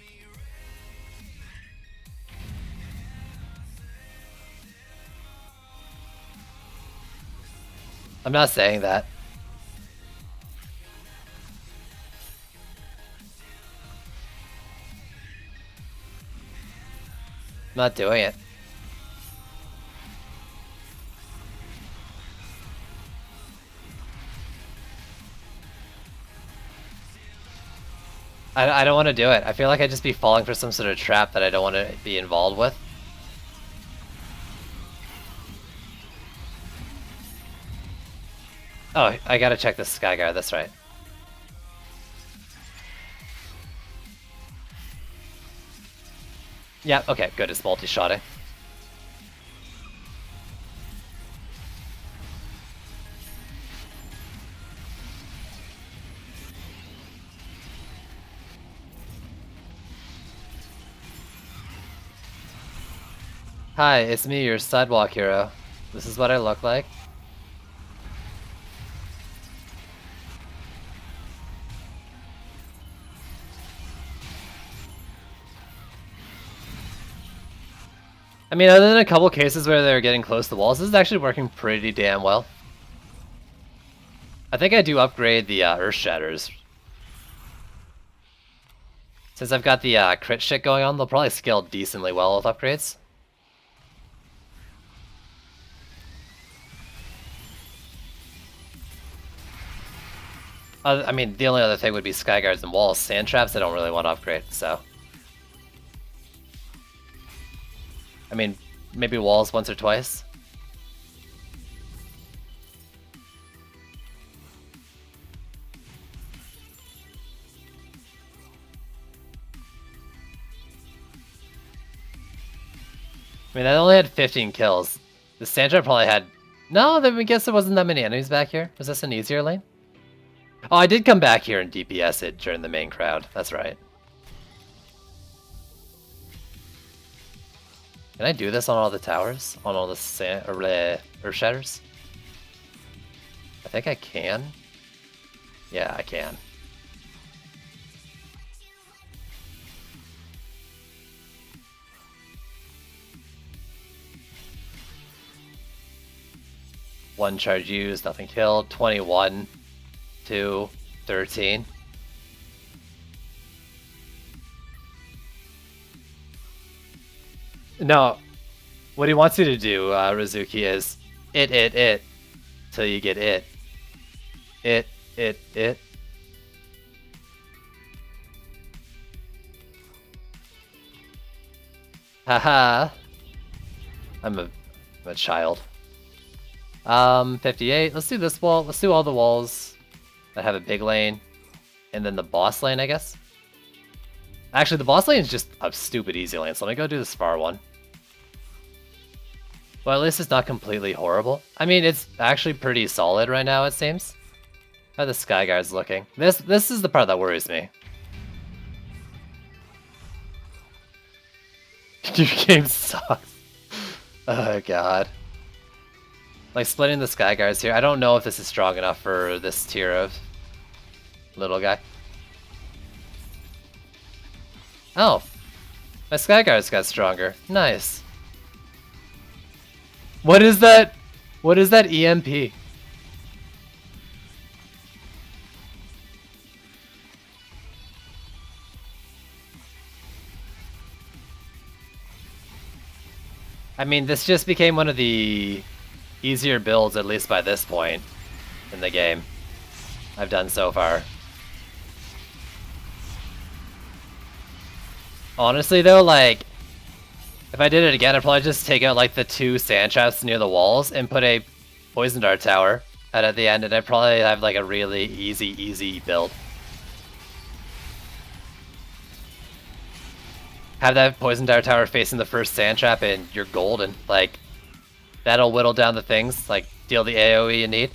I'm not saying that. I'm not doing it. I don't want to do it. I feel like I'd just be falling for some sort of trap that I don't want to be involved with. Oh, I gotta check this Skyguard, that's right. Yeah, okay, good, it's multi-shotting. Hi, it's me, your sidewalk hero. This is what I look like. I mean, other than a couple cases where they're getting close to walls, this is actually working pretty damn well. I think I do upgrade the Earth Shatters. Since I've got the crit shit going on, they'll probably scale decently well with upgrades. I mean, the only other thing would be Skyguards and walls. Sand traps, I don't really want to upgrade, so. I mean, maybe walls once or twice. I mean, I only had 15 kills. The sand trap probably had... No, then I guess there wasn't that many enemies back here. Was this an easier lane? Oh, I did come back here and DPS it during the main crowd. That's right. Can I do this on all the towers? On all the Earth Shatters? I think I can. Yeah, I can. 1 charge used, nothing killed. 21, 2, 13. No, what he wants you to do, Rizuki, is it, till you get it. It. Haha. I'm a child. 58. Let's do this wall. Let's do all the walls that have a big lane. And then the boss lane, I guess. Actually, the boss lane is just a stupid easy lane, so let me go do the spar one. Well, at least it's not completely horrible. I mean, it's actually pretty solid right now, it seems. How are the Sky Guards looking? This is the part that worries me. Your game sucks. Oh god. Like, splitting the Sky Guards here, I don't know if this is strong enough for this tier of little guy. Oh. My Sky Guards got stronger. Nice. What is that? What is that EMP? I mean, this just became one of the easier builds, at least by this point in the game, I've done so far. Honestly though, like, if I did it again, I'd probably just take out like the 2 sand traps near the walls and put a poison dart tower out at the end, and I'd probably have like a really easy build. Have that poison dart tower facing the first sand trap and you're golden. Like, that'll whittle down the things, like deal the AoE you need.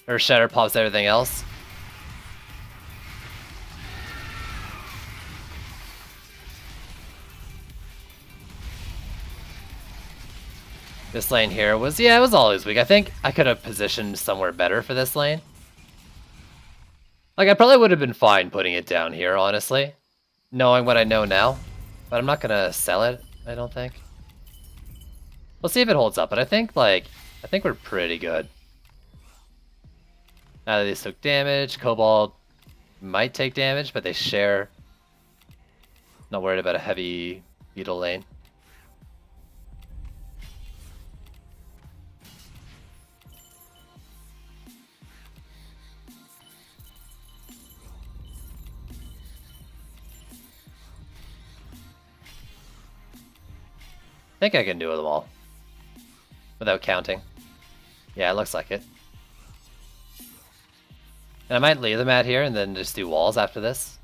Or Shatter pops everything else. This lane here was, yeah, it was always weak. I think I could have positioned somewhere better for this lane. Like, I probably would have been fine putting it down here, honestly. Knowing what I know now. But I'm not gonna sell it, I don't think. We'll see if it holds up, but I think we're pretty good. Now that these took damage, Cobalt might take damage, but they share. Not worried about a heavy beetle lane. I think I can do them all. Without counting. Yeah, it looks like it. And I might leave them at here and then just do walls after this.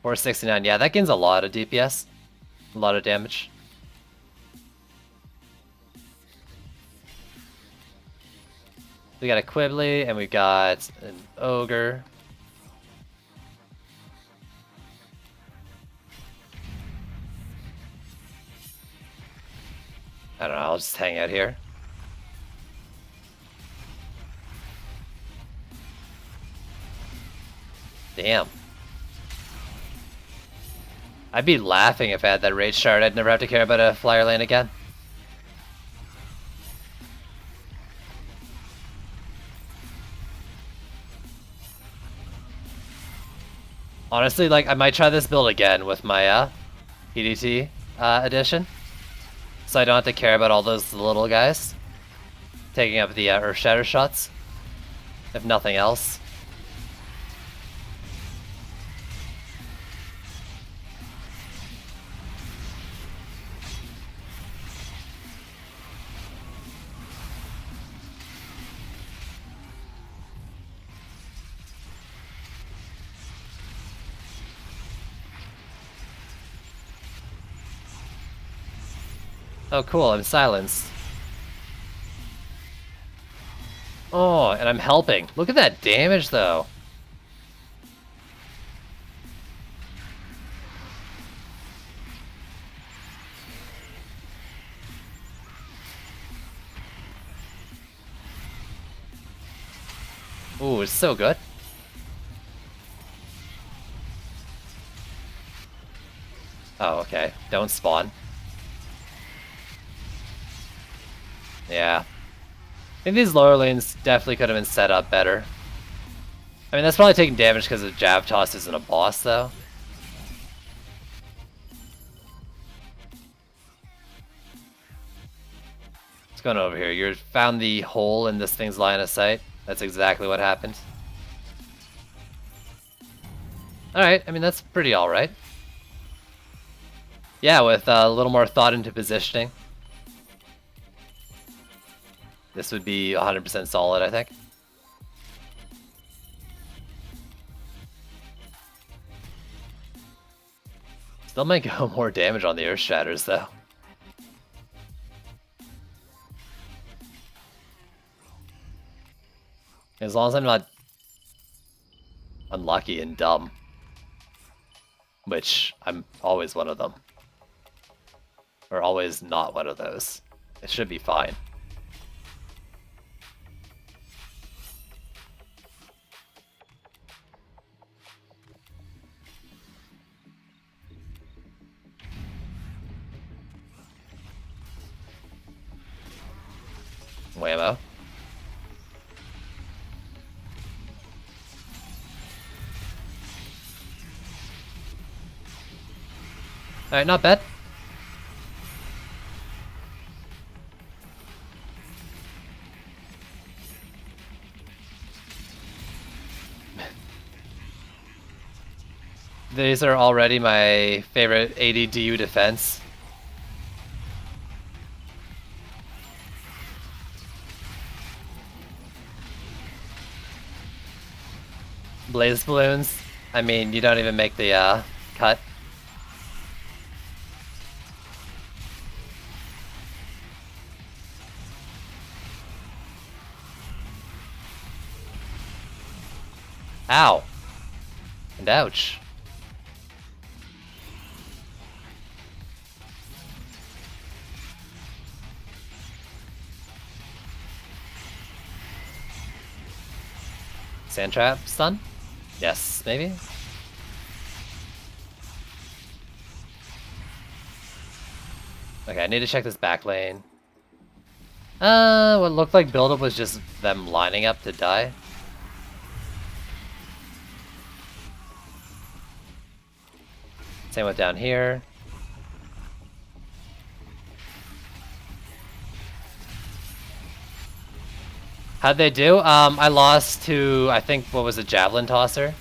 469, yeah, that gains a lot of DPS. A lot of damage. We got a Quibbly and we got an Ogre. I don't know, I'll just hang out here. Damn. I'd be laughing if I had that Rage Shard. I'd never have to care about a flyer lane again. Honestly, like, I might try this build again with my PDT edition. So I don't have to care about all those little guys taking up the Earth Shatter shots, if nothing else. Oh cool, I'm silenced. Oh, and I'm helping. Look at that damage though. Ooh, it's so good. Oh, okay. Don't spawn. Yeah. I think these lower lanes definitely could have been set up better. I mean, that's probably taking damage because the jab toss isn't a boss, though. What's going on over here? You found the hole in this thing's line of sight. That's exactly what happened. Alright, I mean, that's pretty alright. Yeah, with a little more thought into positioning. This would be 100% solid, I think. Still might go more damage on the Earth Shatters, though. As long as I'm not unlucky and dumb. Which, I'm always one of them. Or always not one of those. It should be fine. Whammo. Alright, not bad. These are already my favorite ADDU defense. Blaze balloons. I mean, you don't even make the cut. Ow. And ouch. Sand trap stun? Yes, maybe? Okay, I need to check this back lane. What looked like buildup was just them lining up to die. Same with down here. How'd they do? I lost to, I think, what was a javelin tosser?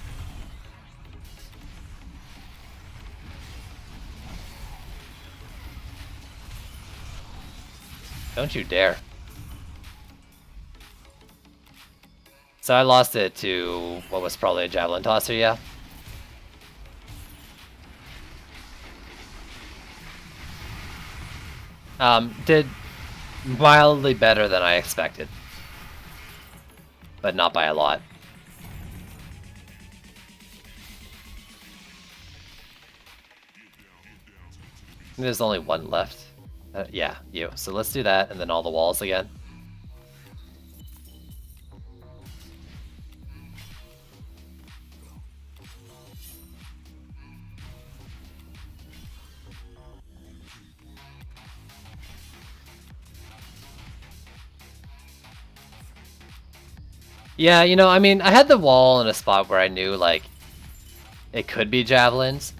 Don't you dare. So I lost it to what was probably a javelin tosser, yeah. Did mildly better than I expected. But not by a lot. There's only one left. Yeah, you. So let's do that, and then all the walls again. Yeah, you know, I mean, I had the wall in a spot where I knew, like, it could be javelins.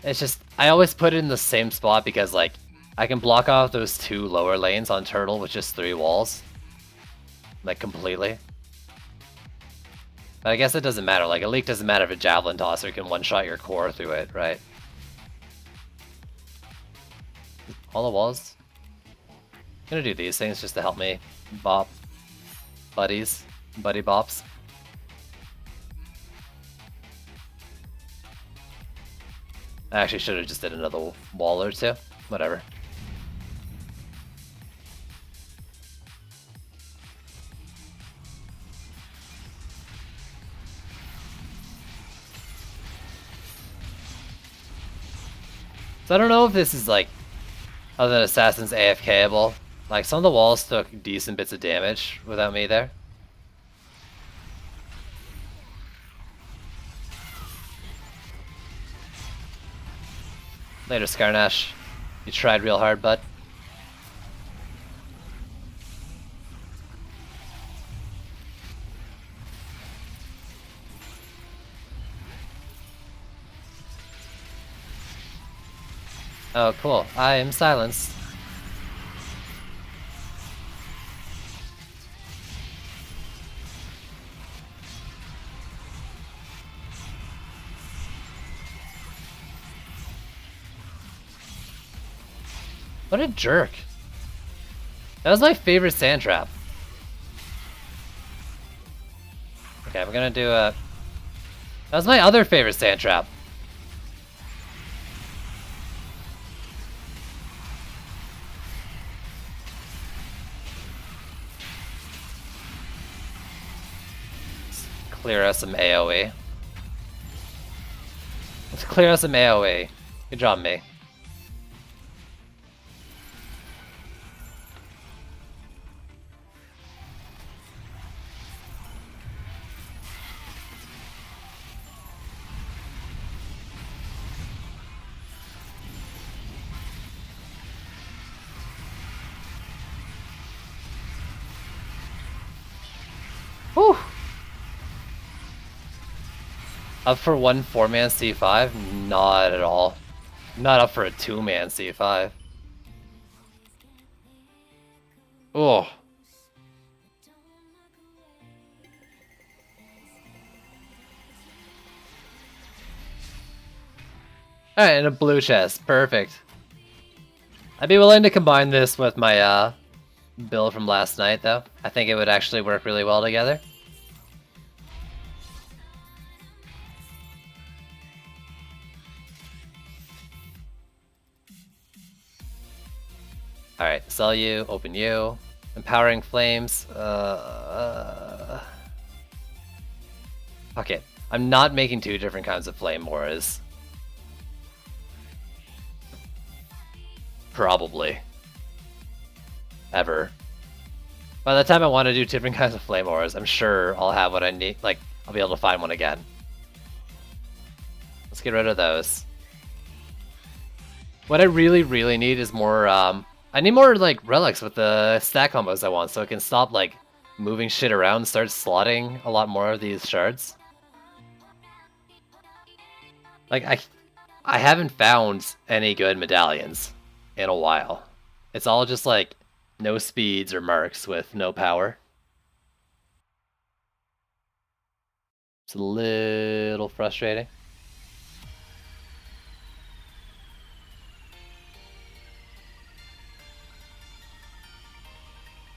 It's just, I always put it in the same spot because, like, I can block off those two lower lanes on Turtle with just 3 walls. Like, completely. But I guess it doesn't matter. Like, a leak doesn't matter if a javelin tosser can one-shot your core through it, right? All the walls? I'm gonna do these things just to help me bop buddies. Buddy bops. I actually should have just did another wall or two. Whatever. So I don't know if this is like, other than Assassin's AFKable. Like, some of the walls took decent bits of damage without me there. Later, Skarnash. You tried real hard, bud. Oh, cool. I am silenced. What a jerk. That was my favorite sand trap. Okay, I'm gonna do a... That was my other favorite sand trap. Let's clear us some AoE. Let's clear us some AoE. Good job, me. Whew! Up for one 4-man C5? Not at all. Not up for a 2-man C5. Oh. Alright, and a blue chest. Perfect. I'd be willing to combine this with my build from last night, though. I think it would actually work really well together. Alright, sell you, open you. Empowering Flames. Okay, I'm not making 2 different kinds of Flame Auras. Probably. Ever. By the time I want to do different kinds of Flame Auras, I'm sure I'll have what I need. Like, I'll be able to find one again. Let's get rid of those. What I really, really need is more, I need more, like, relics with the stack combos I want, so I can stop, like, moving shit around and start slotting a lot more of these shards. Like, I haven't found any good medallions in a while. It's all just, like, no speeds or marks with no power. It's a little frustrating.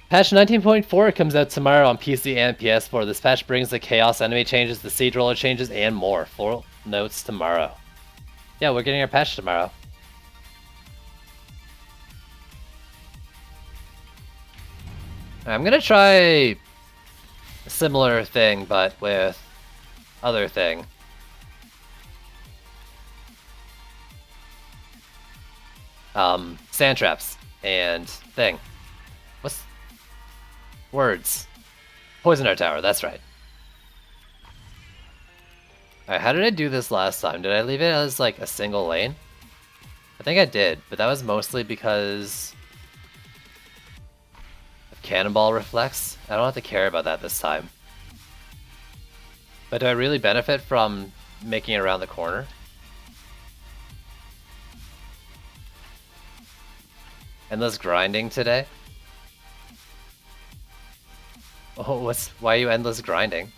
Patch 19.4 comes out tomorrow on PC and PS4. This patch brings the Chaos enemy changes, the Siege Roller changes, and more. Full notes tomorrow. Yeah, we're getting our patch tomorrow. I'm gonna try a similar thing, but with other thing. Sand traps and thing. What's words? Poisoner Tower, that's right. Alright, how did I do this last time? Did I leave it as like a single lane? I think I did, but that was mostly because of Cannonball Reflex. I don't have to care about that this time. But do I really benefit from making it around the corner? Endless grinding today? Oh, why are you endless grinding?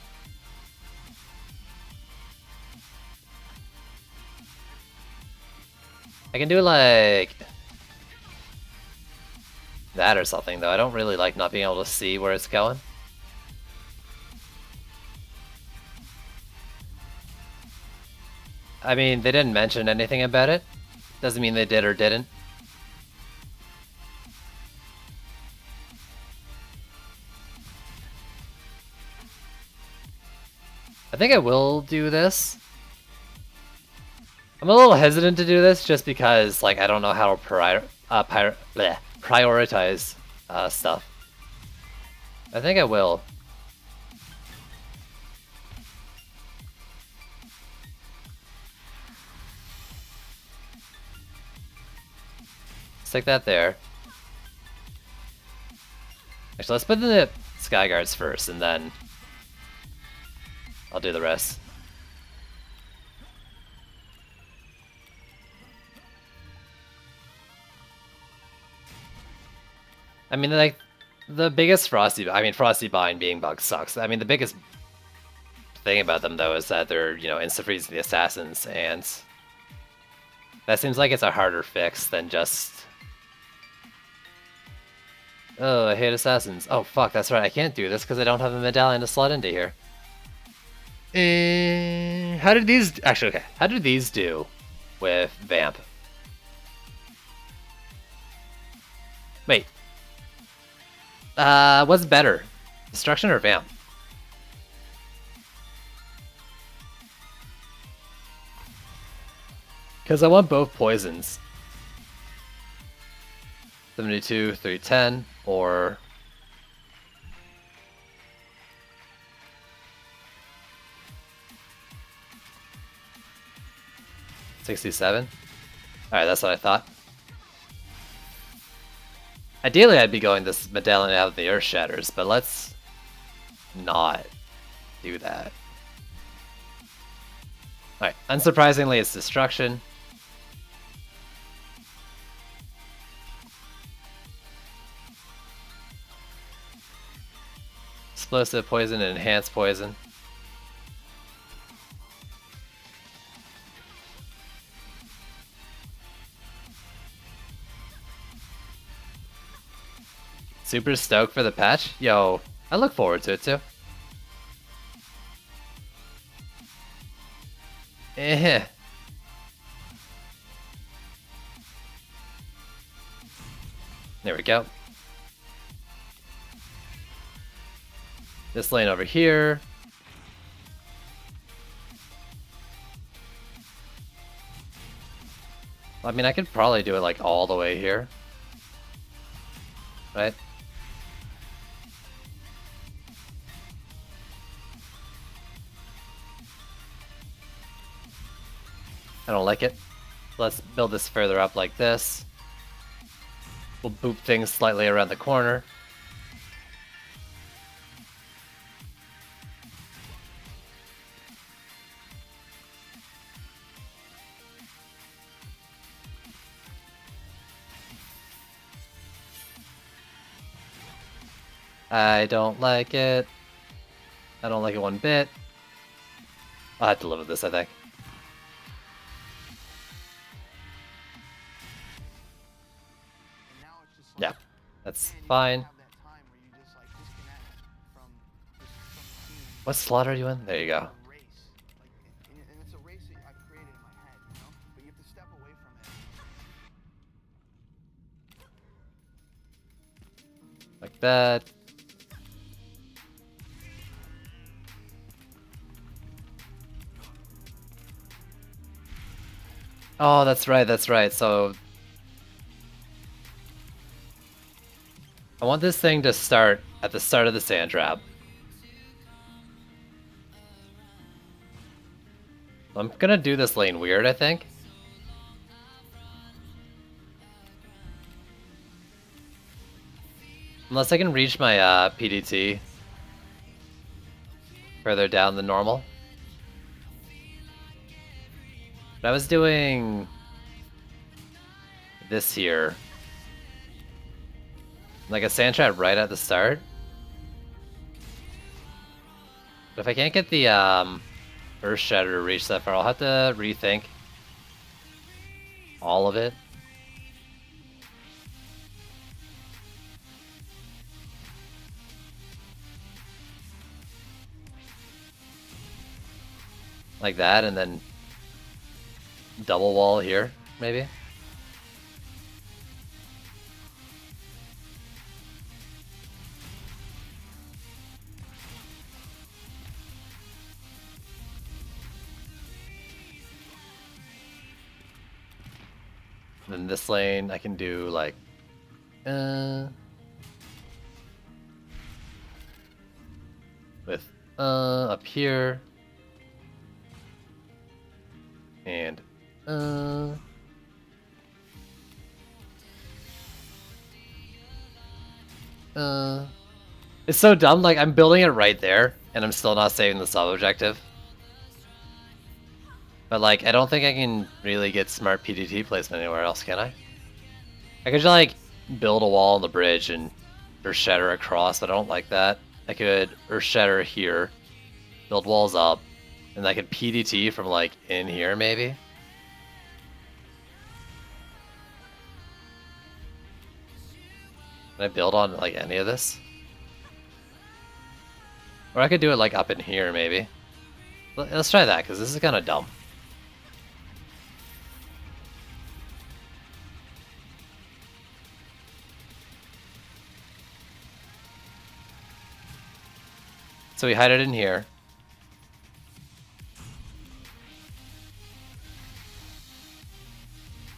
I can do like that or something though. I don't really like not being able to see where it's going. I mean, they didn't mention anything about it. Doesn't mean they did or didn't. I think I will do this. I'm a little hesitant to do this just because, like, I don't know how to prioritize stuff. I think I will. Stick that there. Actually, let's put the Sky Guards first, and then I'll do the rest. I mean, like, the biggest Frosty Bind being bug sucks. I mean, the biggest thing about them, though, is that they're, you know, insta-freezing the assassins, and that seems like it's a harder fix than just... Oh, I hate assassins. Oh, fuck, that's right, I can't do this because I don't have a medallion to slot into here. How did these... Actually, okay, how did these do with Vamp? Wait. What's better? Destruction or Vamp? Because I want both poisons. 72, 310, or... 67? Alright, that's what I thought. Ideally, I'd be going this medallion out of the Earth Shatters, but let's not do that. Alright, unsurprisingly, it's Destruction. Explosive Poison and Enhanced Poison. Super stoked for the patch? Yo, I look forward to it too. Eh. There we go. This lane over here. I mean, I could probably do it like all the way here. Right? I don't like it. Let's build this further up like this. We'll boop things slightly around the corner. I don't like it. I don't like it one bit. I'll have to live with this, I think. Yeah, that's fine. What slot are you in? There you go. Like that. Oh, that's right, that's right. So I want this thing to start at the start of the sand trap. I'm gonna do this lane weird, I think. Unless I can reach my PDT further down than normal. But I was doing this here. Like a sand trap right at the start. But if I can't get the Earth Shatter to reach that far, I'll have to rethink all of it. Like that, and then double wall here, maybe? And then this lane, I can do like, with up here, and it's so dumb. Like I'm building it right there, and I'm still not saving the sub objective. But like, I don't think I can really get smart PDT placement anywhere else, can I? I could just like build a wall on the bridge and Earth Shatter across, but I don't like that. I could Earth Shatter here, build walls up, and I could PDT from like in here maybe. Can I build on like any of this? Or I could do it like up in here maybe. Let's try that because this is kind of dumb. So we hide it in here.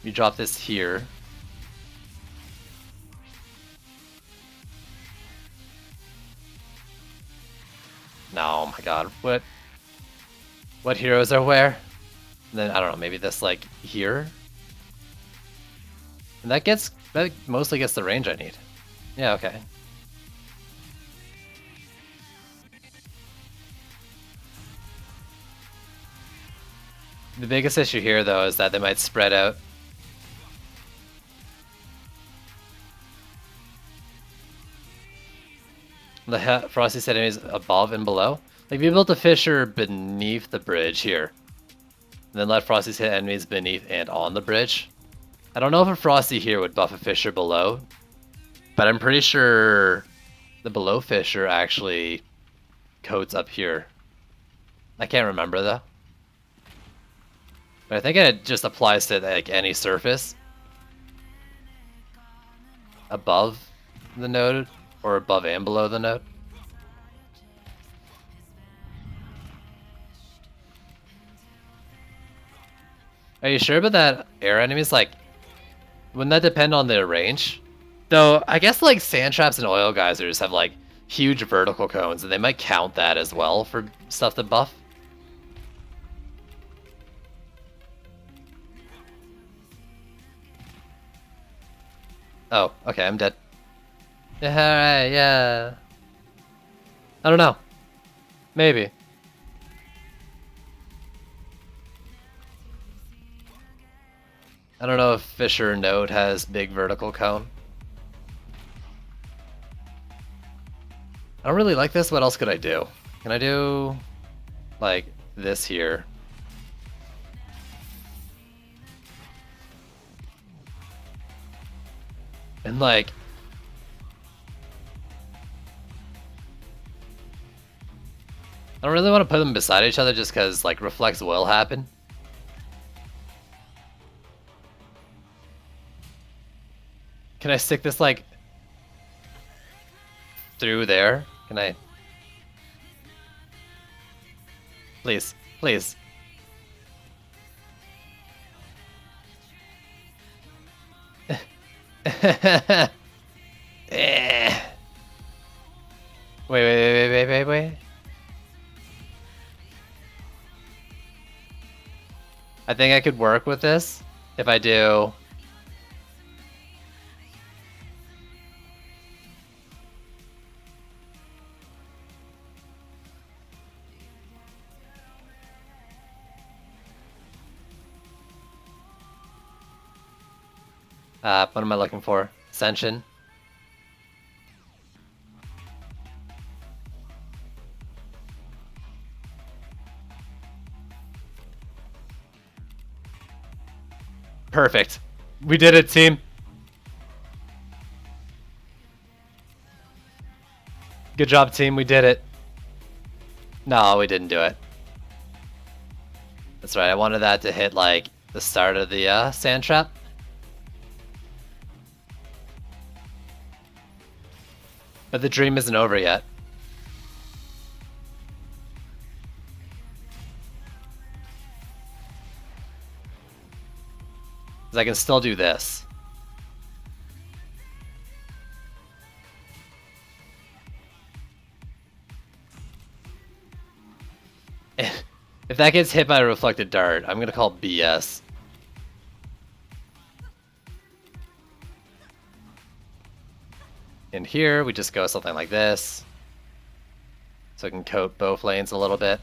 You drop this here. No, oh my god, what heroes are where? And then I don't know, maybe this like here. And that mostly gets the range I need. Yeah, okay. The biggest issue here though is that they might spread out. The Frosty set enemies above and below. Like if you built a fissure beneath the bridge here, and then let Frosty hit enemies beneath and on the bridge. I don't know if a Frosty here would buff a fissure below, but I'm pretty sure the below fissure actually coats up here. I can't remember though. But I think it just applies to like any surface above the node or above and below the node. Are you sure about that air enemies? Like, wouldn't that depend on their range? Though, I guess like sand traps and oil geysers have like huge vertical cones and they might count that as well for stuff to buff. Oh, okay, I'm dead. Yeah, alright, yeah. I don't know. Maybe. I don't know if Fissure Node has big vertical cone. I don't really like this. What else could I do? Can I do like this here? And like I don't really want to put them beside each other just because like reflects will happen. Can I stick this like through there? Can I? Please, please. Wait. I think I could work with this if I do. What am I looking for? Ascension. Perfect. We did it, team. Good job, team. We did it. No, we didn't do it. That's right. I wanted that to hit like the start of the sand trap. But the dream isn't over yet. Because I can still do this. If that gets hit by a reflected dart, I'm gonna call BS. In here, we just go something like this. So I can coat both lanes a little bit.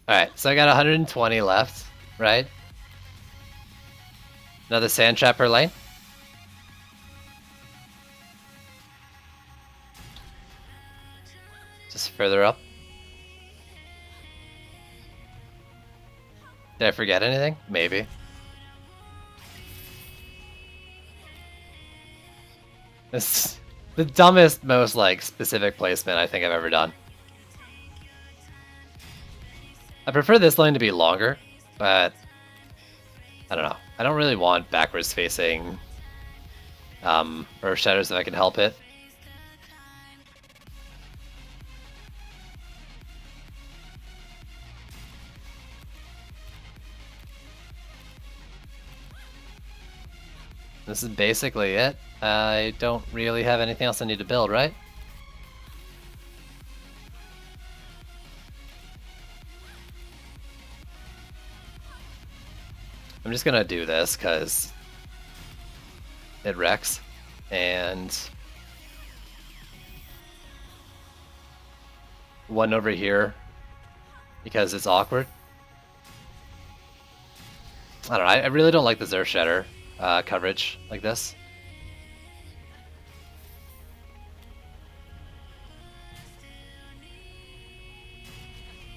Alright, so I got 120 left, right? Another sand trap per lane. Just further up. Did I forget anything? Maybe. This is the dumbest, most like specific placement I think I've ever done. I prefer this lane to be longer, but I don't know. I don't really want backwards facing Earth Shatters if I can help it. This is basically it. I don't really have anything else I need to build, right? I'm just gonna do this because it wrecks, and one over here because it's awkward. I don't know, I really don't like the Earth Shatter coverage like this.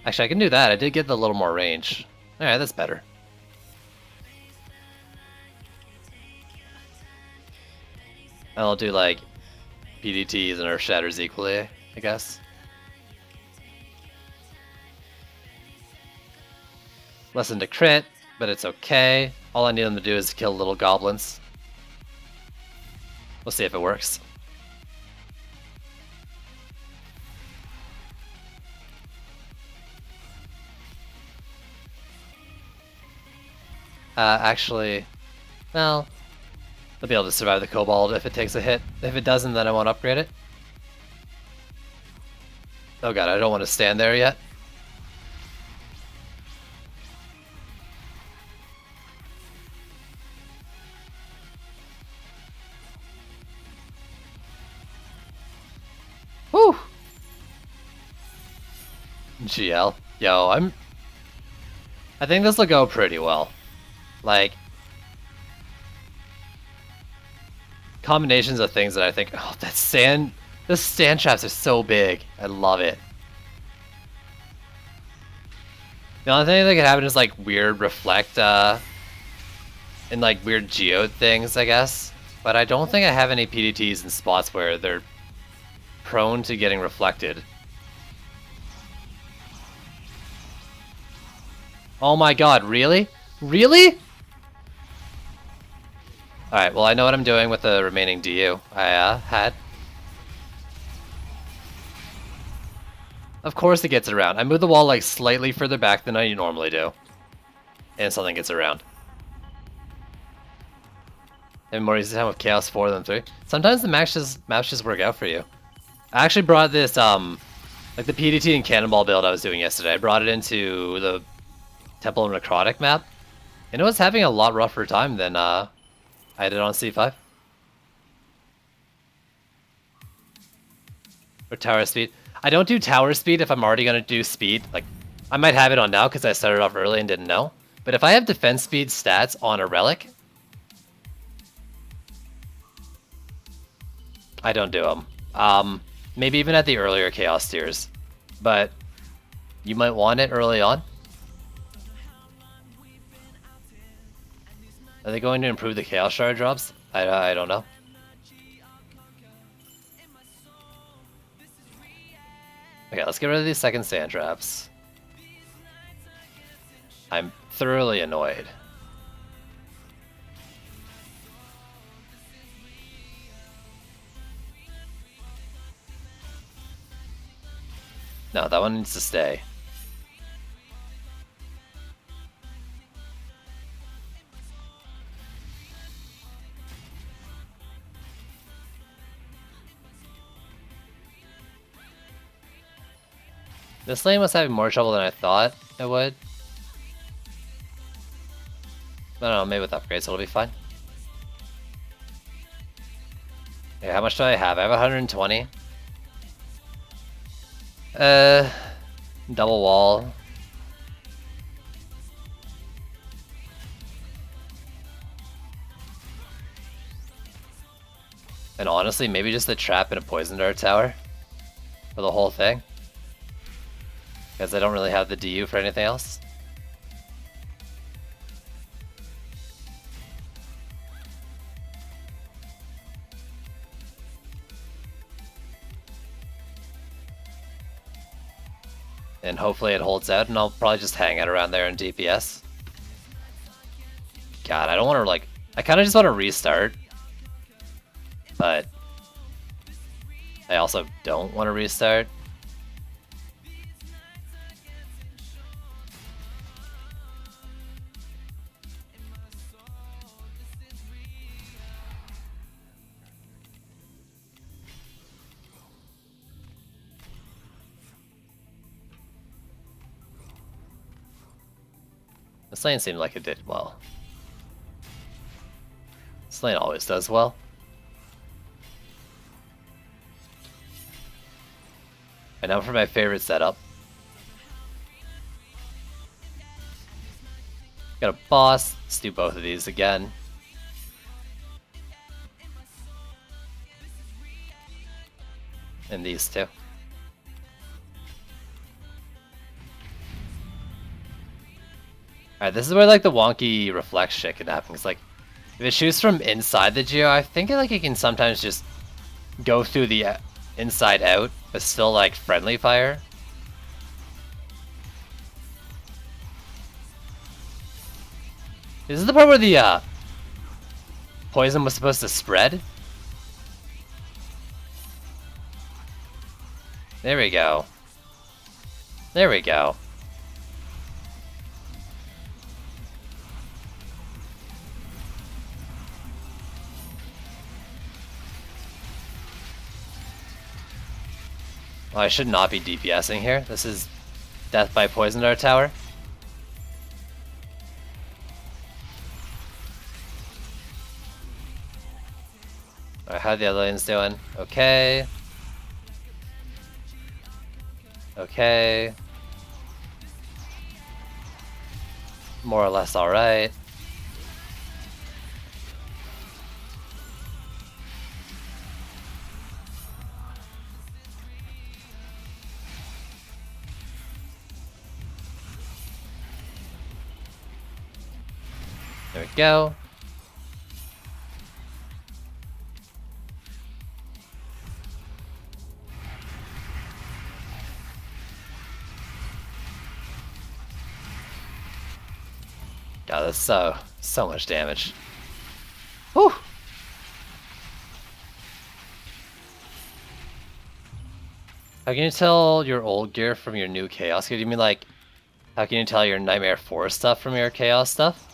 Actually, I can do that. I did get a little more range. Alright, that's better. I'll do like PDTs and Earth Shatters equally, I guess. Lesson to crit, but it's okay. All I need them to do is kill little goblins. We'll see if it works. Actually, well, I'll be able to survive the Kobold if it takes a hit. If it doesn't, then I won't upgrade it. Oh god, I don't want to stand there yet. Woo! GL. Yo, I think this will go pretty well. Like, combinations of things that I think, oh, the sand traps are so big. I love it. The only thing that could happen is like weird reflect and like weird geode things, I guess. But I don't think I have any PDTs in spots where they're prone to getting reflected. Oh my god, really? Really? Alright, well I know what I'm doing with the remaining DU I had. Of course it gets around. I moved the wall like slightly further back than I normally do. And something gets around. And more easy time with Chaos 4 than 3. Sometimes the maps just work out for you. I actually brought this, like the PDT and Cannonball build I was doing yesterday. I brought it into the Temple of Necrotic map. And it was having a lot rougher time than I did on C5. Or tower speed. I don't do tower speed if I'm already going to do speed. Like, I might have it on now because I started off early and didn't know. But if I have defense speed stats on a relic, I don't do them. Maybe even at the earlier Chaos tiers. But you might want it early on. Are they going to improve the Chaos Shard drops? I don't know. Okay, let's get rid of these second sand traps. I'm thoroughly annoyed. No, that one needs to stay. This lane was having more trouble than I thought it would. I don't know, maybe with upgrades it'll be fine. Okay, how much do I have? I have 120. Double wall. And honestly, maybe just the trap in a Poison Dart tower for the whole thing. Because I don't really have the DU for anything else. And hopefully it holds out, and I'll probably just hang out around there in DPS. God, I don't want to, like... I kind of just want to restart. But... I also don't want to restart. This lane seemed like it did well. This lane always does well. And now for my favorite setup. Got a boss. Let's do both of these again. And these two. Alright, this is where like the wonky reflex shit can happen. It's like, if it shoots from inside the geo, I think like it can sometimes just go through the inside out, but still like friendly fire. This is the part where the poison was supposed to spread. There we go. There we go. Well, I should not be DPSing here. This is death by Poison Dart tower. Alright, how are the other lanes doing? Okay. Okay. More or less alright. There we go. God, that's so much damage. Whew! How can you tell your old gear from your new Chaos gear? Do you mean like, how can you tell your Nightmare 4 stuff from your Chaos stuff?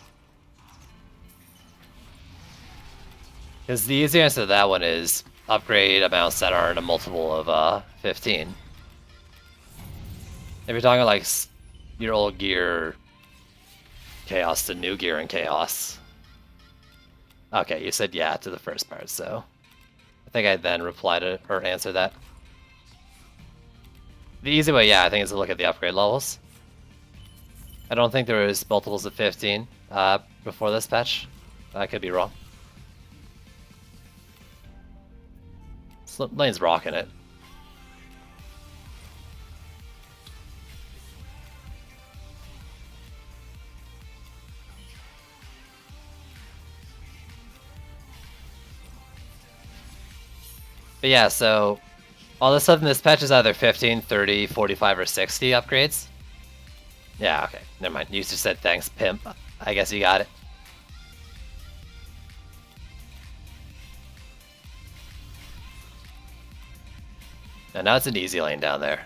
Because the easy answer to that one is upgrade amounts that aren't a multiple of 15. If you're talking like your old gear Chaos to new gear and Chaos. Okay, you said yeah to the first part, so I think I then replied to, or answered that. The easy way, yeah, I think is to look at the upgrade levels. I don't think there was multiples of 15 before this patch. I could be wrong. Lane's rocking it. But yeah, so all this stuff in this patch is either 15, 30, 45, or 60 upgrades. Yeah, okay, never mind. You just said thanks, pimp. I guess you got it. And now it's an easy lane down there.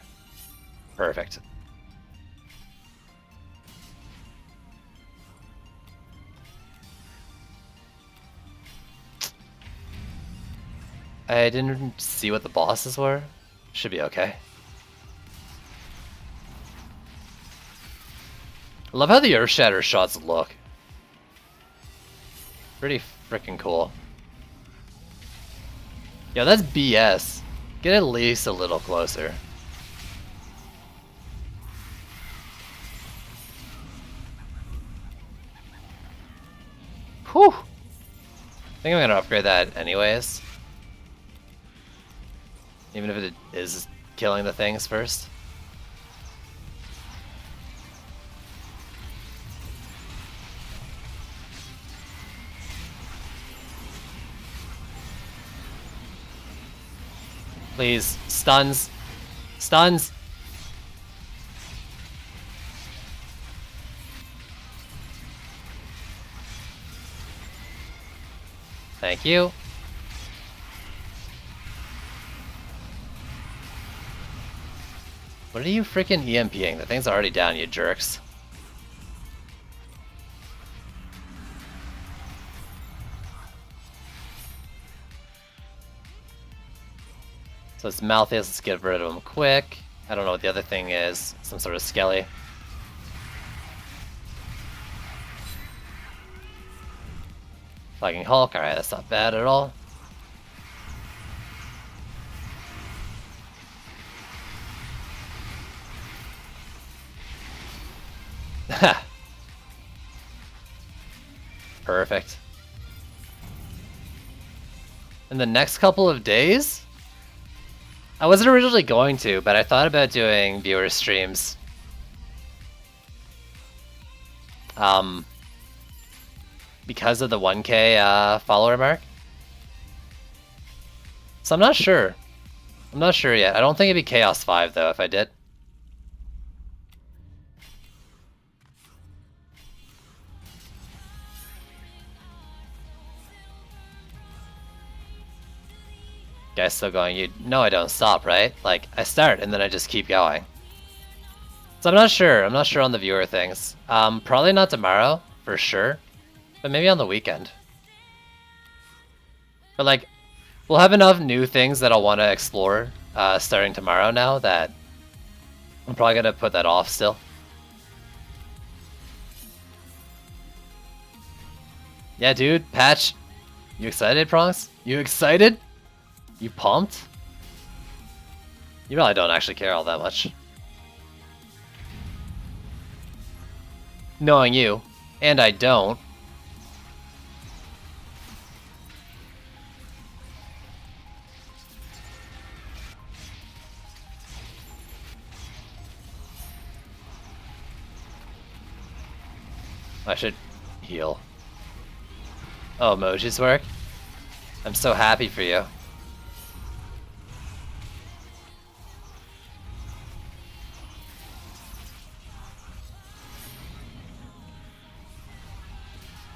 Perfect. I didn't see what the bosses were. Should be okay. I love how the Earthshatter shots look. Pretty freaking cool. Yo, that's BS. Get at least a little closer. Whew! I think I'm gonna upgrade that anyways. Even if it is killing the things first. Please, stuns. Stuns! Thank you. What are you freaking EMPing? The thing's already down, you jerks. So it's Malthus, let's get rid of him quick. I don't know what the other thing is. Some sort of skelly. Flagging Hulk, alright, that's not bad at all. Perfect. In the next couple of days? I wasn't originally going to, but I thought about doing viewer streams. Because of the 1K follower mark. So I'm not sure. I'm not sure yet. I don't think it'd be Chaos 5 though if I did. Guys still going, you know I don't stop, right? Like, I start and then I just keep going. So I'm not sure. I'm not sure on the viewer things. Probably not tomorrow, for sure. But maybe on the weekend. But like, we'll have enough new things that I'll want to explore starting tomorrow now that I'm probably going to put that off still. Yeah, dude, patch. You excited, Prongs? You excited? You pumped? You probably don't actually care all that much. Knowing you, and I don't. I should heal. Oh, emojis work? I'm so happy for you.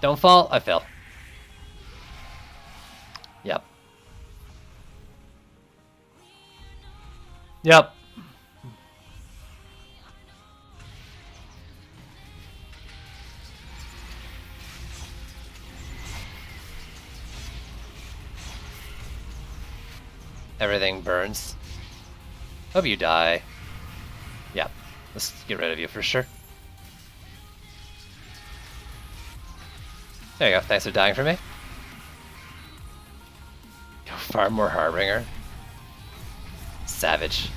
Don't fall. I fell. Yep. Yep. Everything burns. Hope you die. Yep. Let's get rid of you for sure. There you go. Thanks for dying for me. Go far more Harbinger. Savage.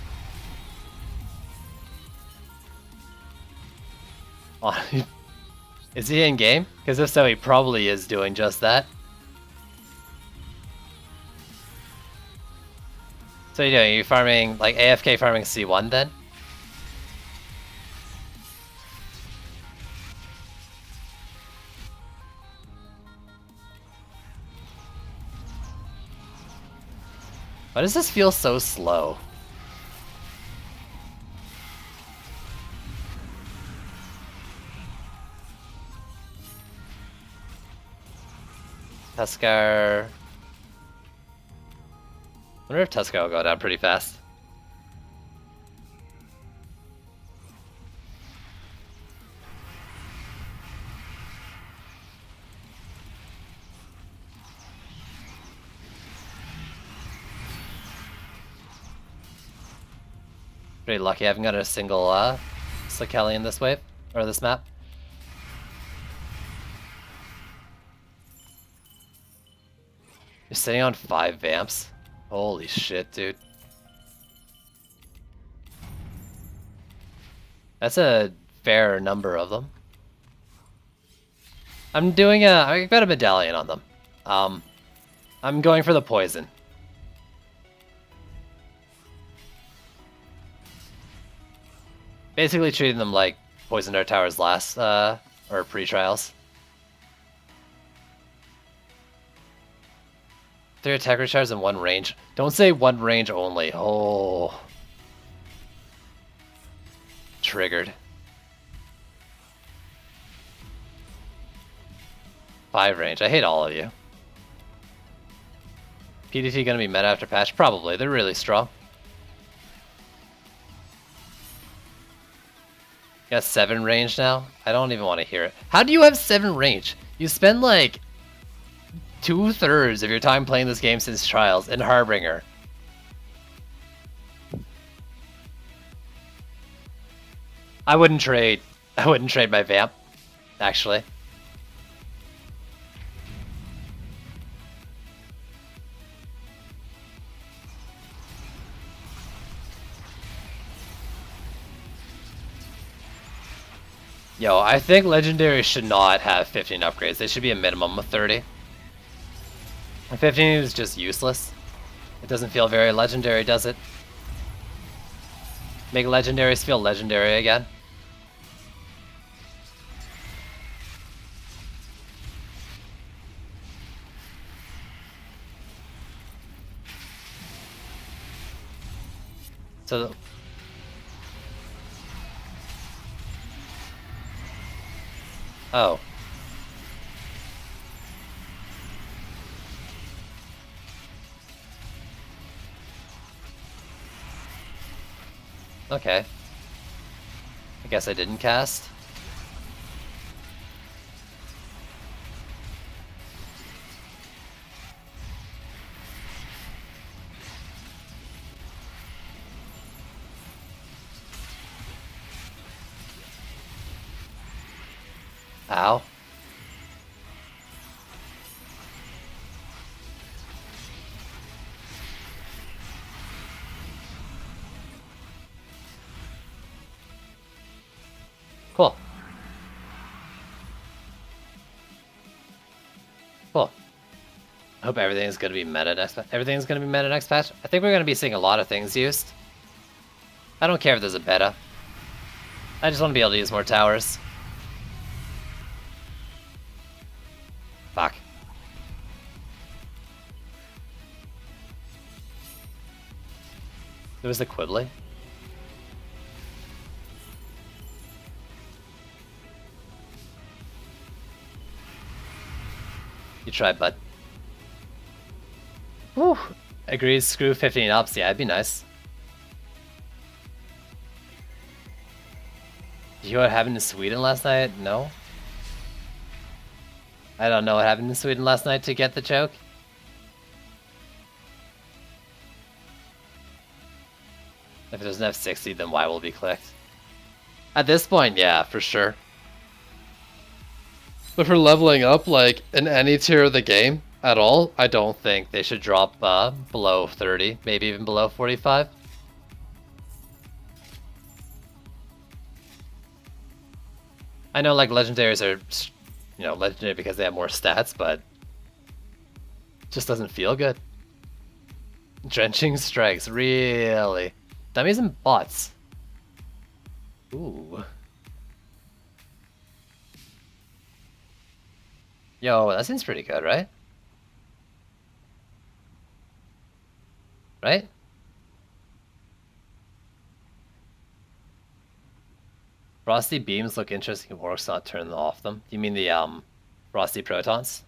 Oh, is he in game? Because if so, he probably is doing just that. So you doing? Are you farming, like AFK farming C1 then? Why does this feel so slow? Tuskar. I wonder if Tuskar will go down pretty fast. Pretty lucky I haven't got a single Slickelly in this wave, or this map. You're sitting on 5 vamps? Holy shit, dude. That's a fair number of them. I'm doing I got a medallion on them. I'm going for the poison. Basically treating them like Poison Dart Tower's last, or pre-trials. 3 attack recharges and 1 range. Don't say 1 range only. Oh. Triggered. 5 range. I hate all of you. PDT gonna be meta after patch? Probably. They're really strong. You got 7 range now? I don't even want to hear it. How do you have 7 range? You spend like 2/3 of your time playing this game since Trials in Harbinger. I wouldn't trade my Vamp, actually. Yo, I think Legendary should not have 15 upgrades. They should be a minimum of 30. 15 is just useless. It doesn't feel very legendary, does it? Make legendaries feel legendary again. So... Oh. Okay. I guess I didn't cast. Ow. Cool. Cool. I hope everything's gonna be meta next patch. Everything's gonna be meta next patch. I think we're gonna be seeing a lot of things used. I don't care if there's a beta. I just want to be able to use more towers. Fuck. It was the Quibbly. You tried, bud. Whew. Agrees, screw 15 ups. Yeah, it'd be nice. Did you know what happened in Sweden last night? No? I don't know what happened in Sweden last night to get the joke. If there's an F60, then Y will be clicked. At this point, yeah, for sure. But for leveling up, like, in any tier of the game at all, I don't think they should drop below 30, maybe even below 45. I know, like, legendaries are, you know, legendary because they have more stats, but it just doesn't feel good. Drenching strikes, really? Dummies and bots. Ooh. Yo, that seems pretty good, right? Right? Frosty beams look interesting if orcs not turn off them. Do you mean the frosty protons?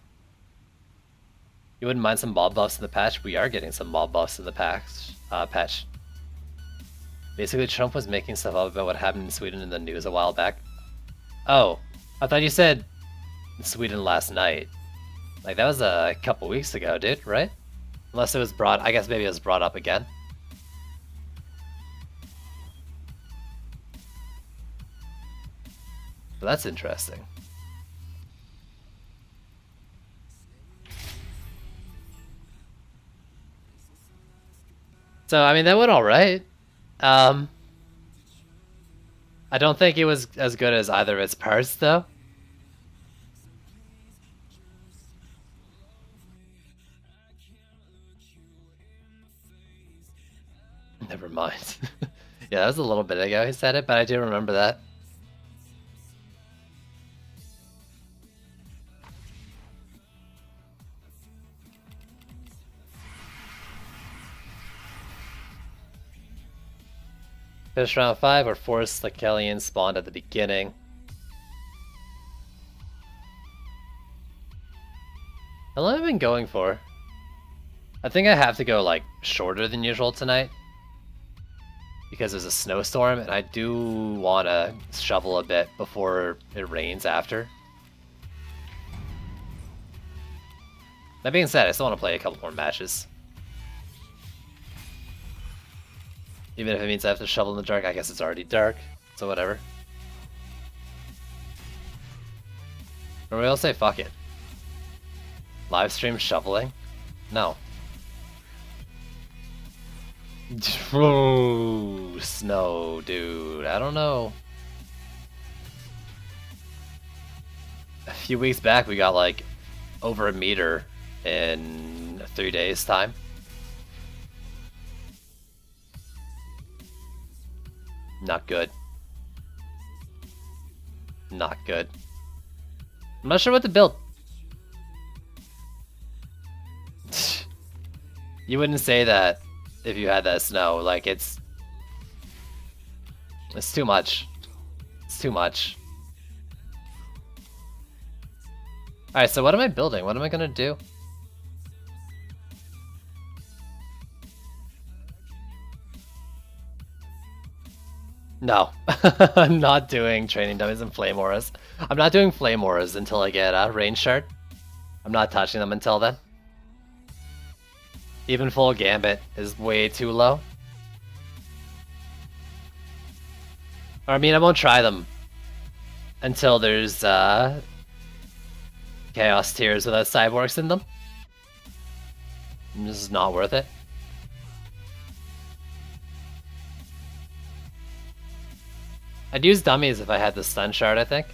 You wouldn't mind some mob buffs in the patch? We are getting some mob buffs in the patch. Basically, Trump was making stuff up about what happened in Sweden in the news a while back. Oh, I thought you said in Sweden last night. Like, that was a couple weeks ago, dude, right? Unless it was brought, I guess maybe it was brought up again. But that's interesting. So, I mean, that went alright. I don't think it was as good as either of its parts, though. Never mind. Yeah, that was a little bit ago he said it, but I do remember that. Finish round 5 or force the Kellyan spawned at the beginning. How long have I been going for? I think I have to go like shorter than usual tonight because there's a snowstorm and I do want to shovel a bit before it rains after. That being said, I still want to play a couple more matches. Even if it means I have to shovel in the dark, I guess it's already dark, so whatever. Or we'll say fuck it. Live stream shoveling? No. Oh, snow, dude. I don't know. A few weeks back, we got like over a meter in 3 days' time. Not good. Not good. I'm not sure what to build. You wouldn't say that if you had that snow. Like, it's too much. It's too much. Alright, so what am I building? What am I gonna do? No. I'm not doing training dummies and flame auras. I'm not doing flame auras until I get a range shard. I'm not touching them until then. Even full gambit is way too low. Or, I mean, I won't try them until there's chaos tiers without cyborgs in them. This is not worth it. I'd use dummies if I had the stun shard, I think.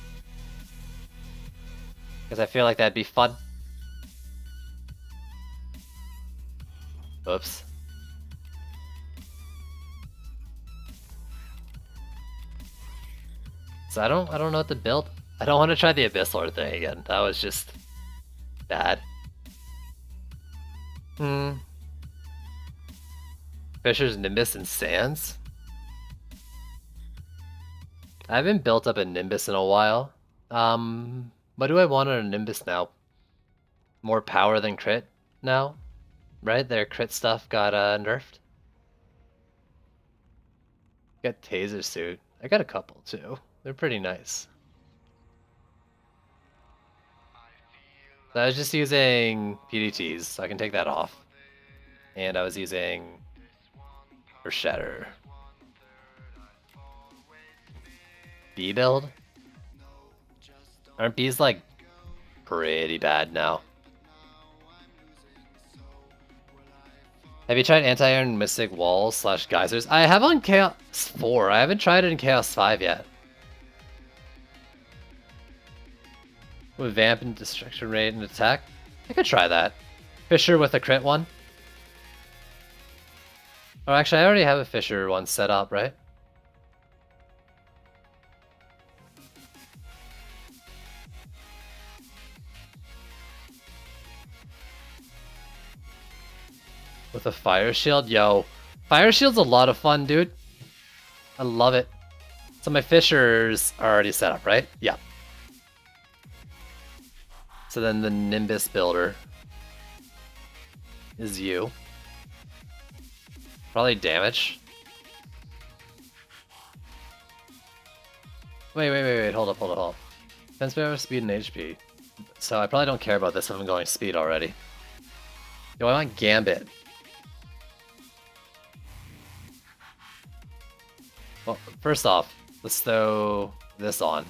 Because I feel like that'd be fun. Oops. So I don't know what to build. I don't want to try the Abyss Lord thing again. That was just bad. Fisher's Nimbus and Sands. I haven't built up a Nimbus in a while. What do I want on a Nimbus now? More power than crit now? Right? Their crit stuff got nerfed. Got Taser Suit. I got a couple too. They're pretty nice. So I was just using PDTs, so I can take that off. And I was using for Shatter. B build? Aren't Bs like pretty bad now? Have you tried Anti-Iron Mystic Walls / Geysers? I have on Chaos 4. I haven't tried it in Chaos 5 yet. With Vamp and Destruction Rate and Attack? I could try that. Fisher with a crit one? Oh, actually, I already have a Fisher one set up, right? With a Fire Shield? Yo, Fire Shield's a lot of fun, dude. I love it. So my Fishers are already set up, right? Yeah. So then the Nimbus builder is you. Probably damage. Wait, hold up. Defense power, speed, and HP. So I probably don't care about this if I'm going speed already. Yo, I want Gambit. Well, first off, let's throw this on.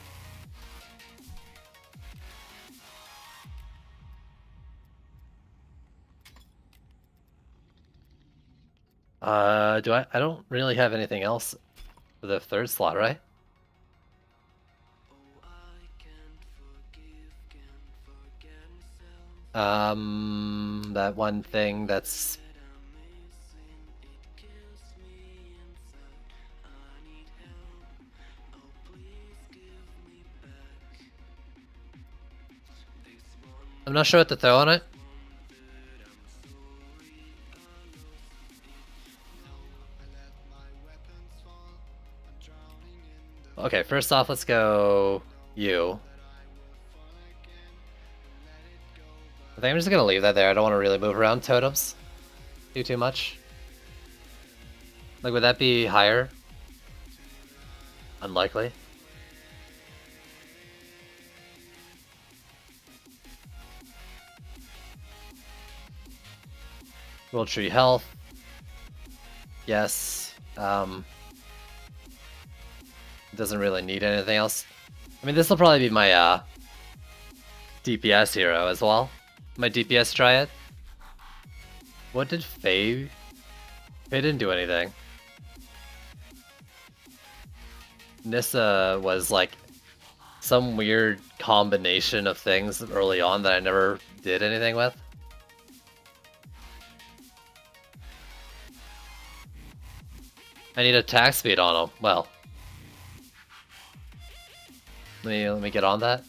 I don't really have anything else for the third slot, right? That one thing that's... I'm not sure what to throw on it. Okay, first off, let's go you. I think I'm just gonna leave that there. I don't want to really move around totems too much. Like, would that be higher? Unlikely. World Tree Health. Yes. Doesn't really need anything else. I mean, this will probably be my DPS hero as well. My DPS Triad. What did Faye? Faye didn't do anything. Nissa was like some weird combination of things early on that I never did anything with. I need attack speed on him. Well, let me get on that.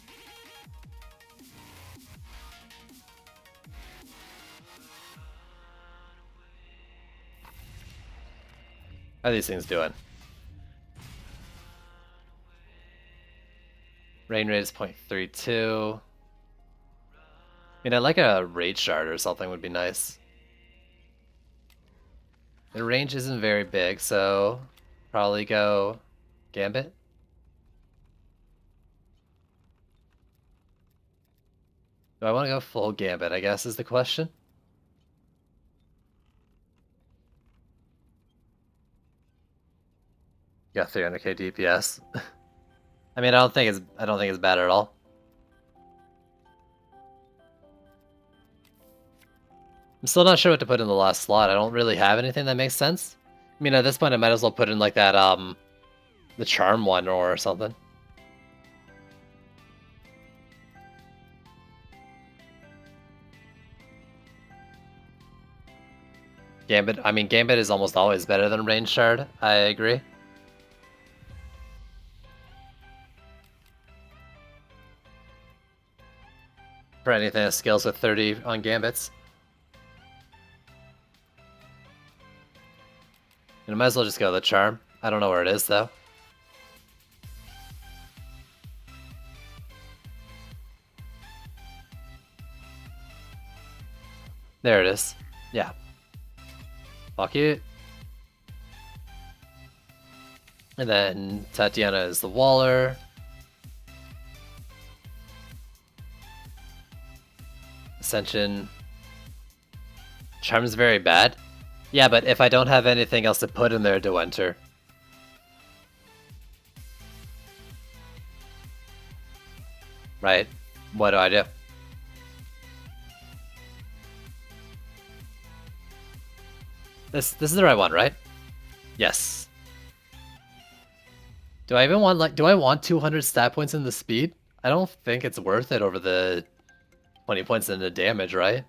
How are these things doing? Rain rate is 0.32. I mean, I'd like a Rage Shard or something would be nice. The range isn't very big, so probably go Gambit. Do I want to go full Gambit, I guess is the question. Got 300k DPS. I mean, I don't think it's bad at all. I'm still not sure what to put in the last slot. I don't really have anything that makes sense. I mean, at this point, I might as well put in like that, the Charm one or something. Gambit, I mean, Gambit is almost always better than Range Shard. I agree. For anything that scales with 30 on Gambits. And I might as well just go the Charm. I don't know where it is, though. There it is. Yeah. Fuck you. And then Tatiana is the Waller. Ascension. Charm's very bad. Yeah, but if I don't have anything else to put in there to enter. Right? What do I do? This is the right one, right? Yes. Do I even want, like, do I want 200 stat points in the speed? I don't think it's worth it over the 20 points in the damage, right?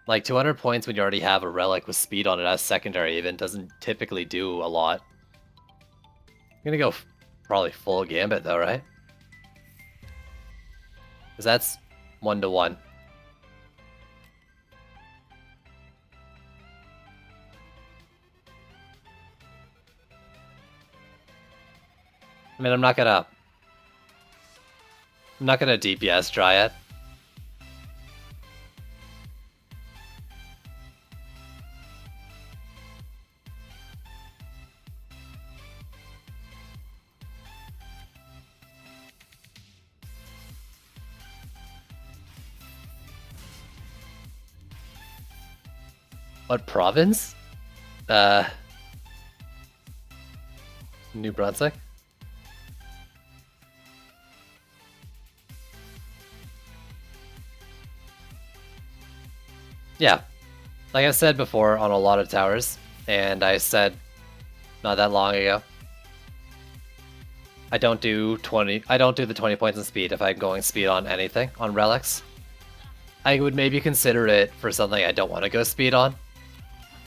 Like, 200 points when you already have a relic with speed on it as secondary even doesn't typically do a lot. I'm gonna go probably full Gambit though, right? Because that's 1-to-1. I mean, I'm not gonna DPS Dryad. What province? New Brunswick? Yeah. Like I said before on a lot of towers, and I said not that long ago, I don't do the 20 points in speed if I'm going speed on anything, on relics. I would maybe consider it for something I don't want to go speed on.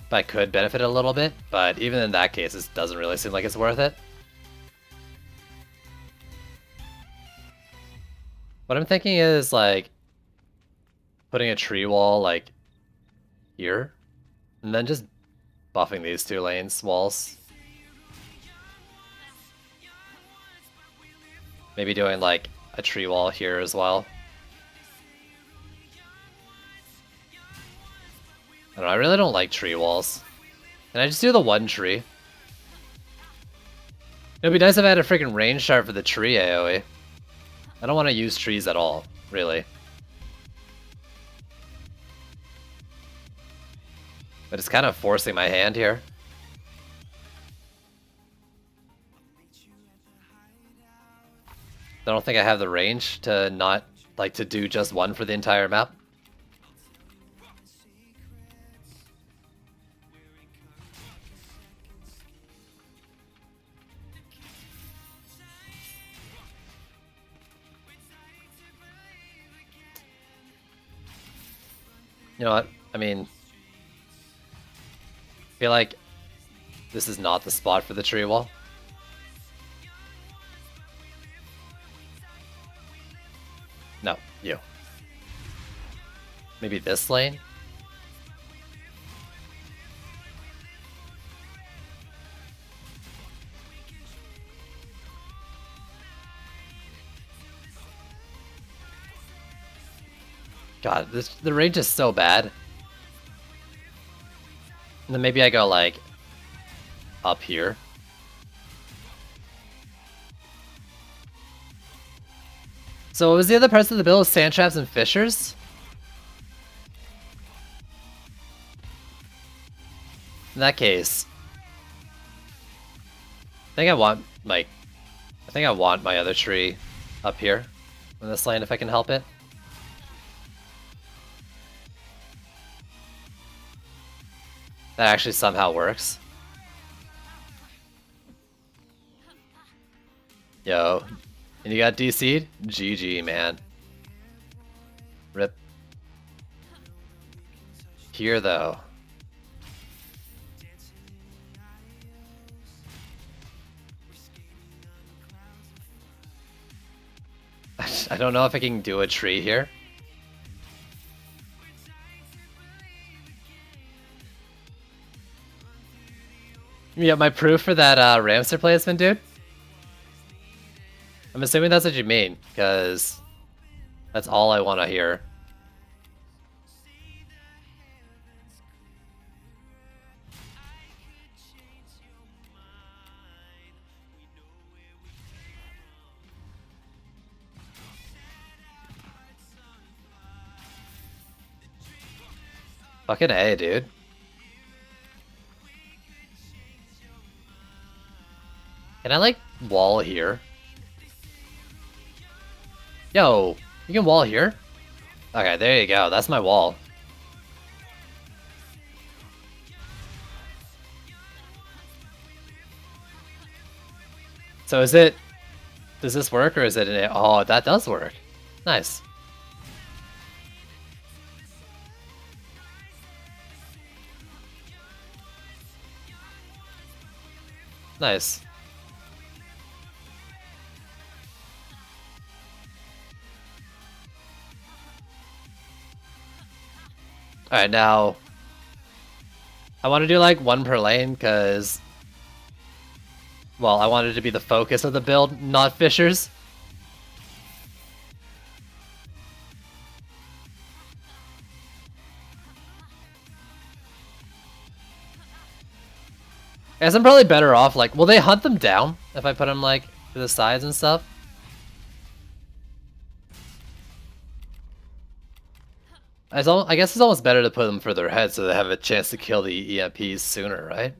But I could benefit a little bit, but even in that case, it doesn't really seem like it's worth it. What I'm thinking is, like, putting a tree wall like here, and then just buffing these 2 lanes walls. Maybe doing like a tree wall here as well. I don't know, I really don't like tree walls. Can I just do the 1 tree? It'd be nice if I had a freaking range chart for the tree AoE. I don't want to use trees at all, really. But it's kind of forcing my hand here. I don't think I have the range to not, like, to do just 1 for the entire map. You know what? I mean, I feel like this is not the spot for the tree wall. No, you. Maybe this lane? God, the range is so bad. And then maybe I go like up here. So what was the other parts of the build? Sand traps and fissures? In that case, I think I want my other tree up here in this lane if I can help it. That actually somehow works. Yo, and you got DC'd? GG, man. Rip. Here, though. I don't know if I can do a tree here. Yeah, my proof for that Ramster placement, dude? I'm assuming that's what you mean, because that's all I want to hear. Fucking A, dude. Can I, like, wall here? Yo, you can wall here? Okay, there you go. That's my wall. So is it... Does this work, or is it an... Oh, that does work. Nice. Nice. Alright, now... I want to do like 1 per lane, because... Well, I wanted to be the focus of the build, not fissures. Guess I'm probably better off, like... Will they hunt them down if I put them, like, to the sides and stuff? I guess it's almost better to put them further ahead so they have a chance to kill the EMPs sooner, right?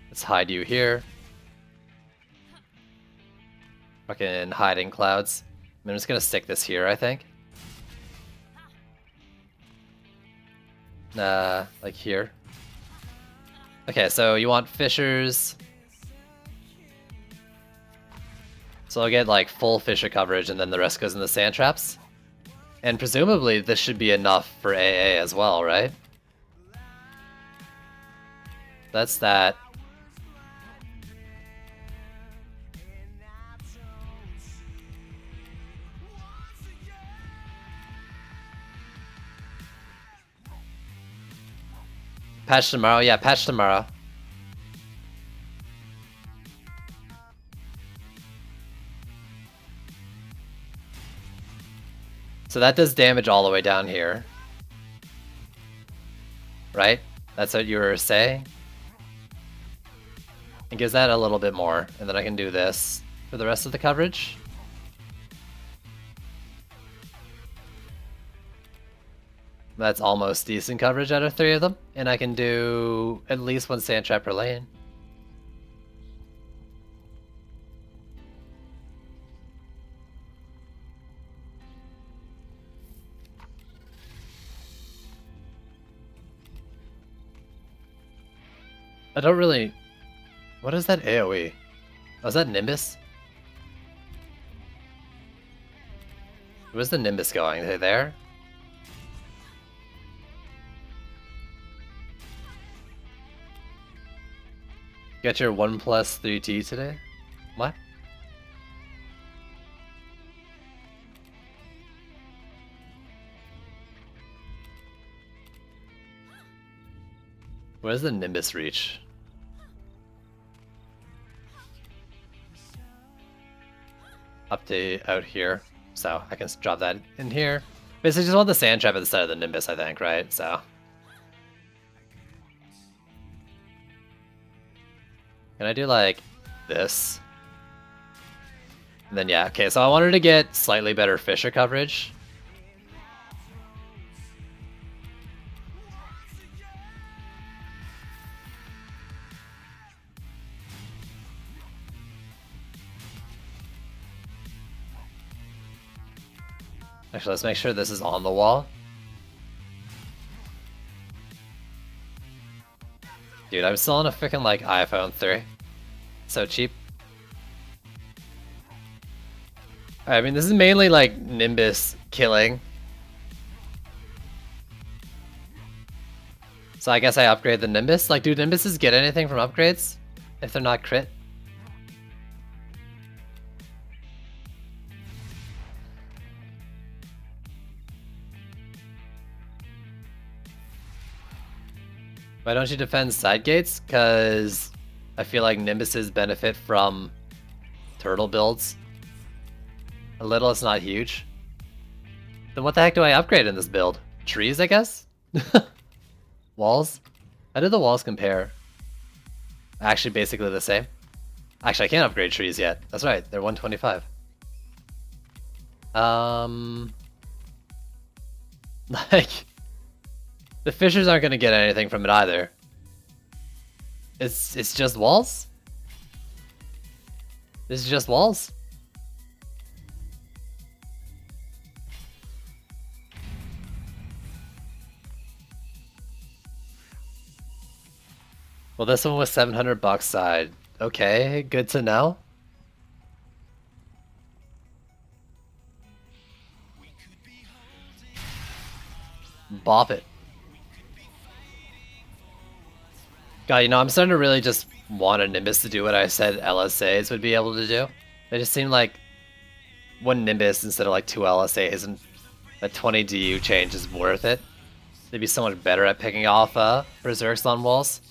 Let's hide you here. Fucking hiding clouds. I'm just gonna stick this here, I think. Like here. Okay, so you want fissures. So I'll get like full fissure coverage and then the rest goes in the sand traps. And presumably this should be enough for AA as well, right? That's that. Patch tomorrow? Yeah, patch tomorrow. So that does damage all the way down here. Right? That's what you were saying? It gives that a little bit more, and then I can do this for the rest of the coverage. That's almost decent coverage out of 3 of them, and I can do at least 1 sand trap per lane. I don't really... What is that AoE? Oh, is that Nimbus? Where's the Nimbus going? Are they there? Get your 1+3T today? What? Where's the Nimbus reach? Update out here, so I can drop that in here. Basically just want the sand trap at the side of the Nimbus, I think, right? So can I do like this? And then yeah, okay, so I wanted to get slightly better Fissure coverage. Actually, let's make sure this is on the wall. Dude, I'm still on a freaking like iPhone 3. So cheap. I mean, this is mainly like Nimbus killing. So I guess I upgrade the Nimbus. Like, do Nimbuses get anything from upgrades if they're not crit? Why don't you defend side gates? Because I feel like Nimbuses benefit from turtle builds. A little, it's not huge. Then what the heck do I upgrade in this build? Trees, I guess? Walls? How do the walls compare? Actually, basically the same. Actually, I can't upgrade trees yet. That's right, they're 125. Like... The fishers aren't gonna get anything from it either. It's just walls? This is just walls? Well, this one was $700 side. Okay, good to know. Bop it. God, you know, I'm starting to really just want a Nimbus to do what I said LSAs would be able to do. They just seem like one Nimbus instead of like 2 LSAs, and a 20 DU change is worth it. They'd be so much better at picking off Berserks on walls.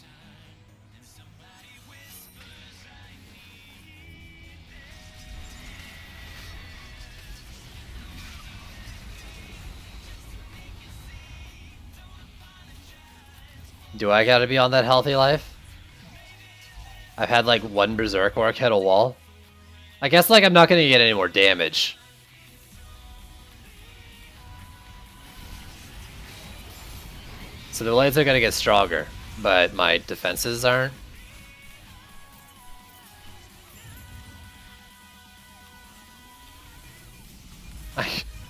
Do I gotta be on that healthy life? I've had like 1 Berserk Orc hit a wall. I guess like I'm not gonna get any more damage. So the blades are gonna get stronger, but my defenses aren't.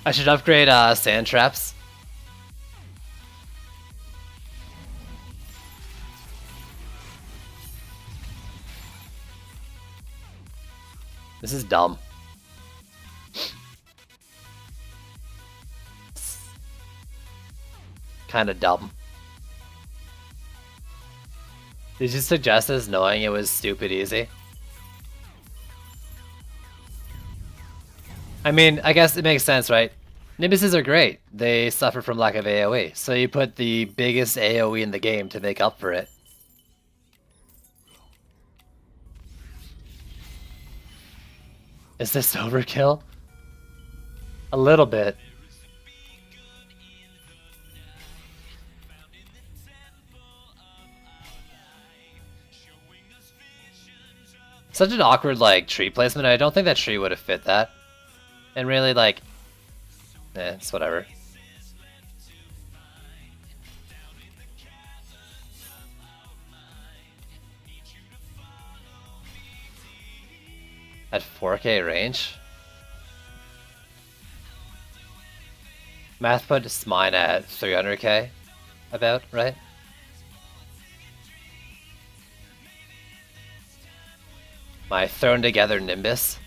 I should upgrade sand traps. This is dumb. Kind of dumb. Did you suggest this knowing it was stupid easy? I mean, I guess it makes sense, right? Nimbuses are great. They suffer from lack of AoE, so you put the biggest AoE in the game to make up for it. Is this overkill? A little bit. Such an awkward, like, tree placement. I don't think that tree would have fit that. And really, like, it's whatever. At 4K range? Math puts mine at 300K, about, right? My thrown together Nimbus.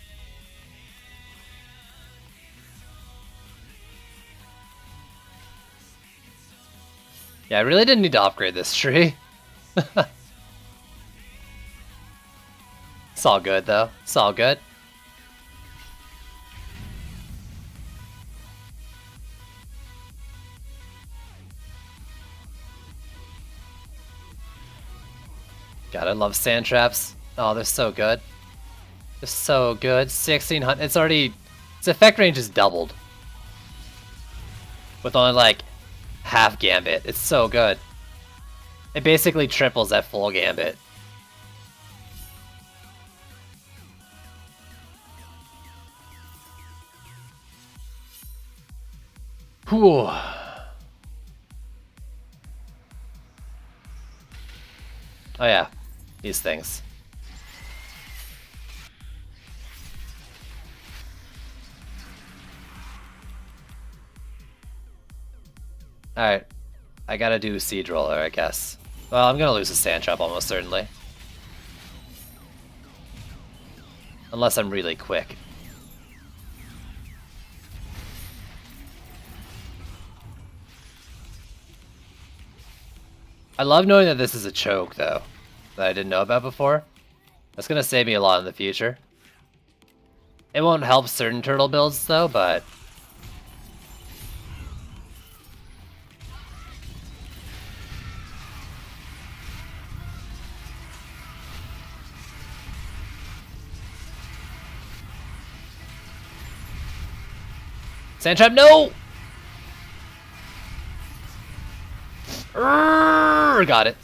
Yeah, I really didn't need to upgrade this tree. It's all good though. It's all good. God, I love sand traps. Oh, they're so good. They're so good. 1600. It's already. Its effect range is doubled. With only like half gambit. It's so good. It basically triples at full gambit. Whew. Oh yeah, these things. Alright, I gotta do Siege Roller, I guess. Well, I'm gonna lose a Sand Trap almost certainly. Unless I'm really quick. I love knowing that this is a choke, though, that I didn't know about before. That's gonna save me a lot in the future. It won't help certain turtle builds, though, but... Sand Trap, no! Got it.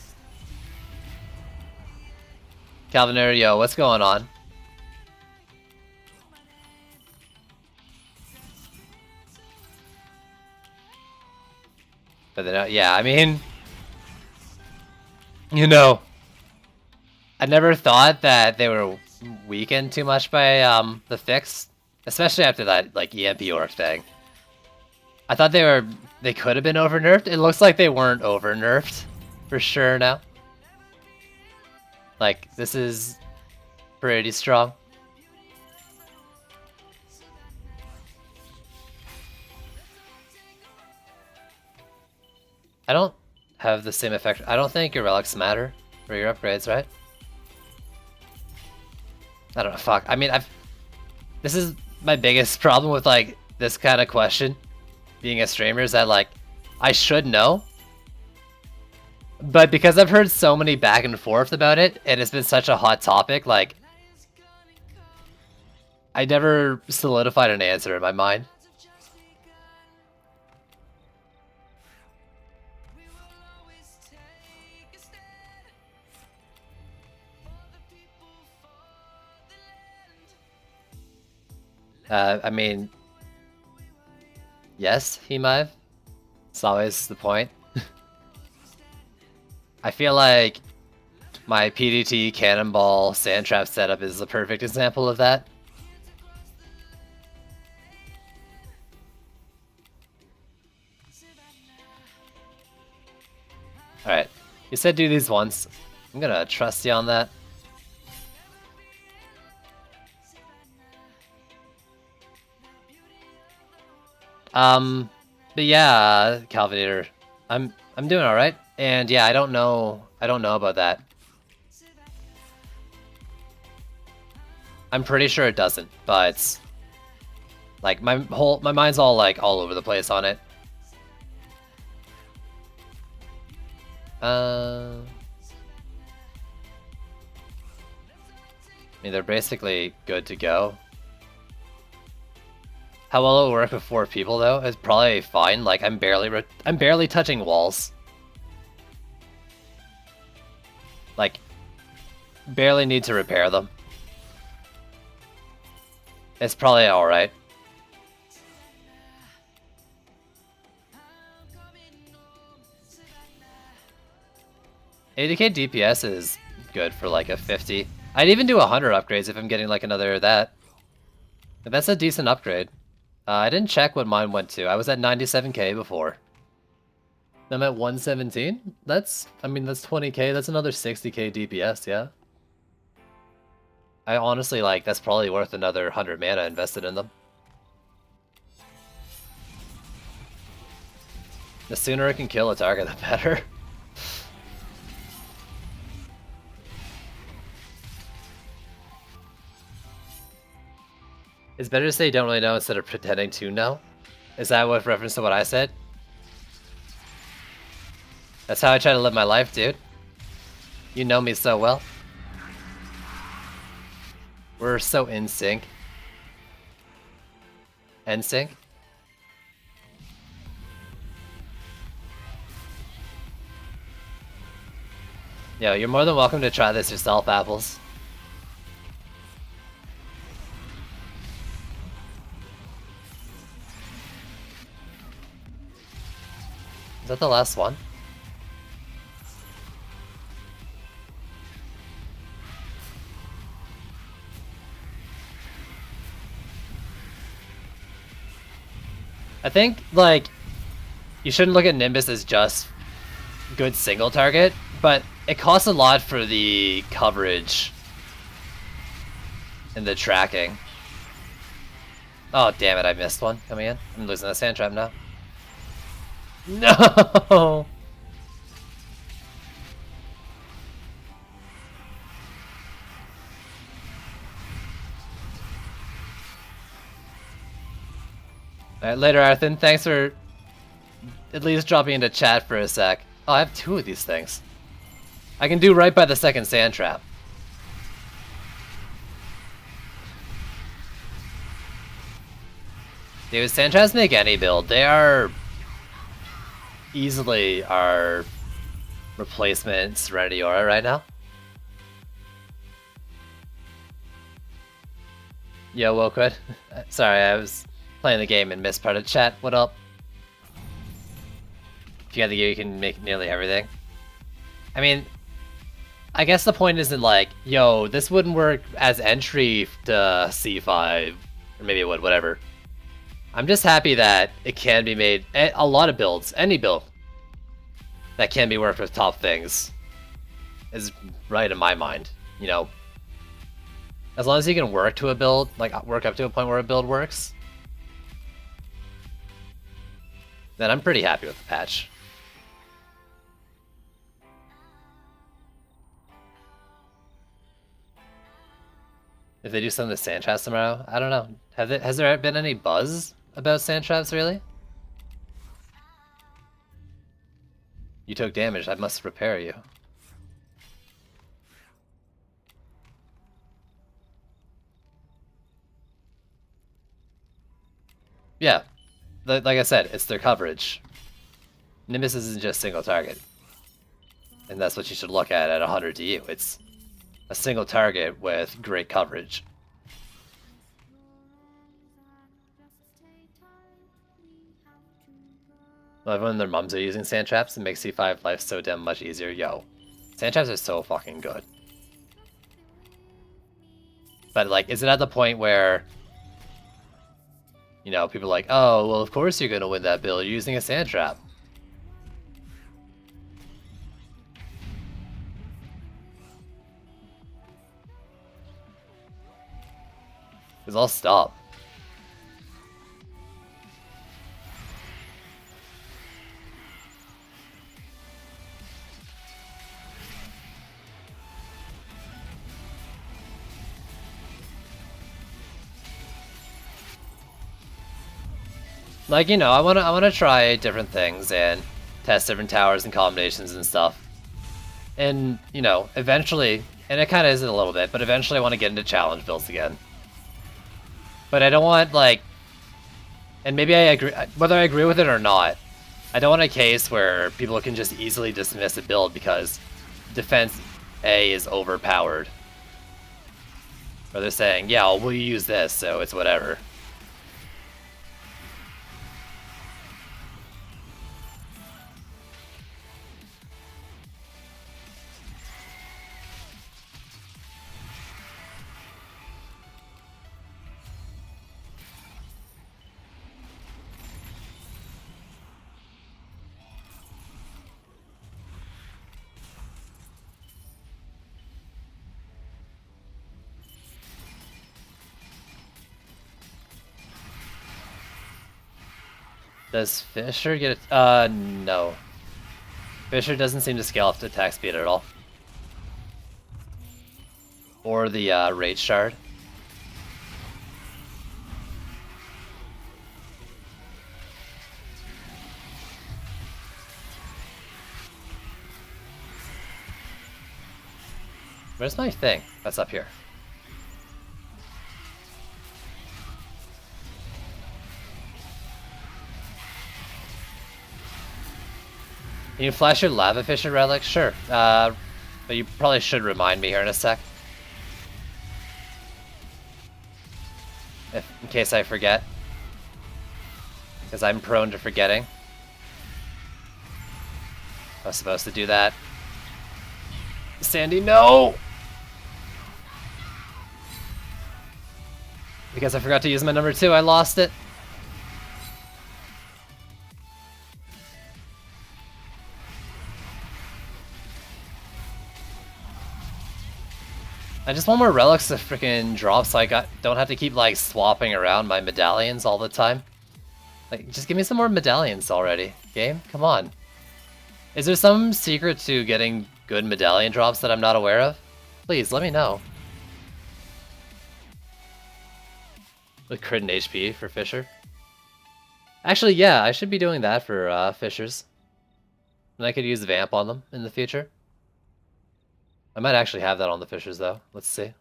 Calvinator, yo, what's going on? But then, yeah, I mean... You know... I never thought that they were weakened too much by the fix. Especially after that, like, EMP Orc thing. I thought they could have been over-nerfed. It looks like they weren't over-nerfed. For sure now. Like, this is pretty strong. I don't have the same effect. I don't think your relics matter for your upgrades, right? I don't know, fuck. I mean, this is my biggest problem with, like, this kind of question. Being a streamer is that, like, I should know. But because I've heard so many back and forth about it, and it's been such a hot topic, like... I never solidified an answer in my mind. I mean... Yes, he might have. It's always the point. I feel like my PDT Cannonball Sand Trap setup is the perfect example of that. Alright, you said do these once. I'm gonna trust you on that. But yeah, Calvinator, I'm doing all right, and yeah, I don't know about that. I'm pretty sure it doesn't, but Like my mind's all like all over the place on it. I mean, they're basically good to go. How well it'll work with 4 people though is probably fine. Like I'm barely touching walls. Like, barely need to repair them. It's probably alright. $80k DPS is good for like a 50. I'd even do 100 upgrades if I'm getting like another that. But that's a decent upgrade. I didn't check what mine went to. I was at 97k before. I'm at 117? I mean, that's 20k. That's another 60k DPS, yeah? I honestly, like, that's probably worth another 100 mana invested in them. The sooner I can kill a target, the better. It's better to say don't really know instead of pretending to know. Is that with reference to what I said? That's how I try to live my life, dude. You know me so well. We're so in sync. NSYNC? Yo, you're more than welcome to try this yourself, Apples. Is that the last one? I think, like, you shouldn't look at Nimbus as just good single target, but it costs a lot for the coverage and the tracking. Oh, damn it, I missed one coming in. I'm losing the sand trap now. No! Alright, later, Arthur. Thanks for at least dropping into chat for a sec. Oh, I have 2 of these things. I can do right by the second sand trap. Dude, sand traps make any build. They are easily our replacement Serenity Aura right now. Yo, Woquid. Sorry, I was playing the game and missed part of chat. What up? If you got the gear, you can make nearly everything. I mean, I guess the point isn't like, yo, this wouldn't work as entry to C5, or maybe it would, whatever. I'm just happy that it can be made, a lot of builds, any build that can be worked with top things is right in my mind, you know. As long as you can work to a build, like work up to a point where a build works, then I'm pretty happy with the patch. If they do some of the sand traps tomorrow, I don't know. Has there been any buzz about sand traps, really? You took damage, I must repair you. Yeah, like I said, it's their coverage. Nimbus isn't just single target. And that's what you should look at 100 DU. It's a single target with great coverage. Well, everyone and their mums are using sand traps. It makes C5 life so damn much easier. Yo, sand traps are so fucking good. But like, is it at the point where, you know, people are like, oh, well, of course you're gonna win that build using a sand trap. Because I'll stop. Like, you know, I wanna try different things and test different towers and combinations and stuff. And, you know, eventually, and it kind of is a little bit, but eventually I want to get into challenge builds again. But I don't want, like, and maybe I agree, whether I agree with it or not, I don't want a case where people can just easily dismiss a build because defense A is overpowered. Or they're saying, yeah, well, we'll use this, so it's whatever. Does Fisher get it? No. Fisher doesn't seem to scale up to attack speed at all. Or the Rage Shard. Where's my thing? That's up here. Can you flash your Lava Fisher relic? Sure. But you probably should remind me here in a sec. In case I forget. Because I'm prone to forgetting. I was supposed to do that. Sandy, no! Because I forgot to use my number 2, I lost it. I just want more relics to freaking drop so I don't have to keep like swapping around my medallions all the time. Like, just give me some more medallions already, game. Come on. Is there some secret to getting good medallion drops that I'm not aware of? Please, let me know. With crit and HP for Fisher. Actually, yeah, I should be doing that for Fishers. And I could use Vamp on them in the future. I might actually have that on the Fishers, though. Let's see.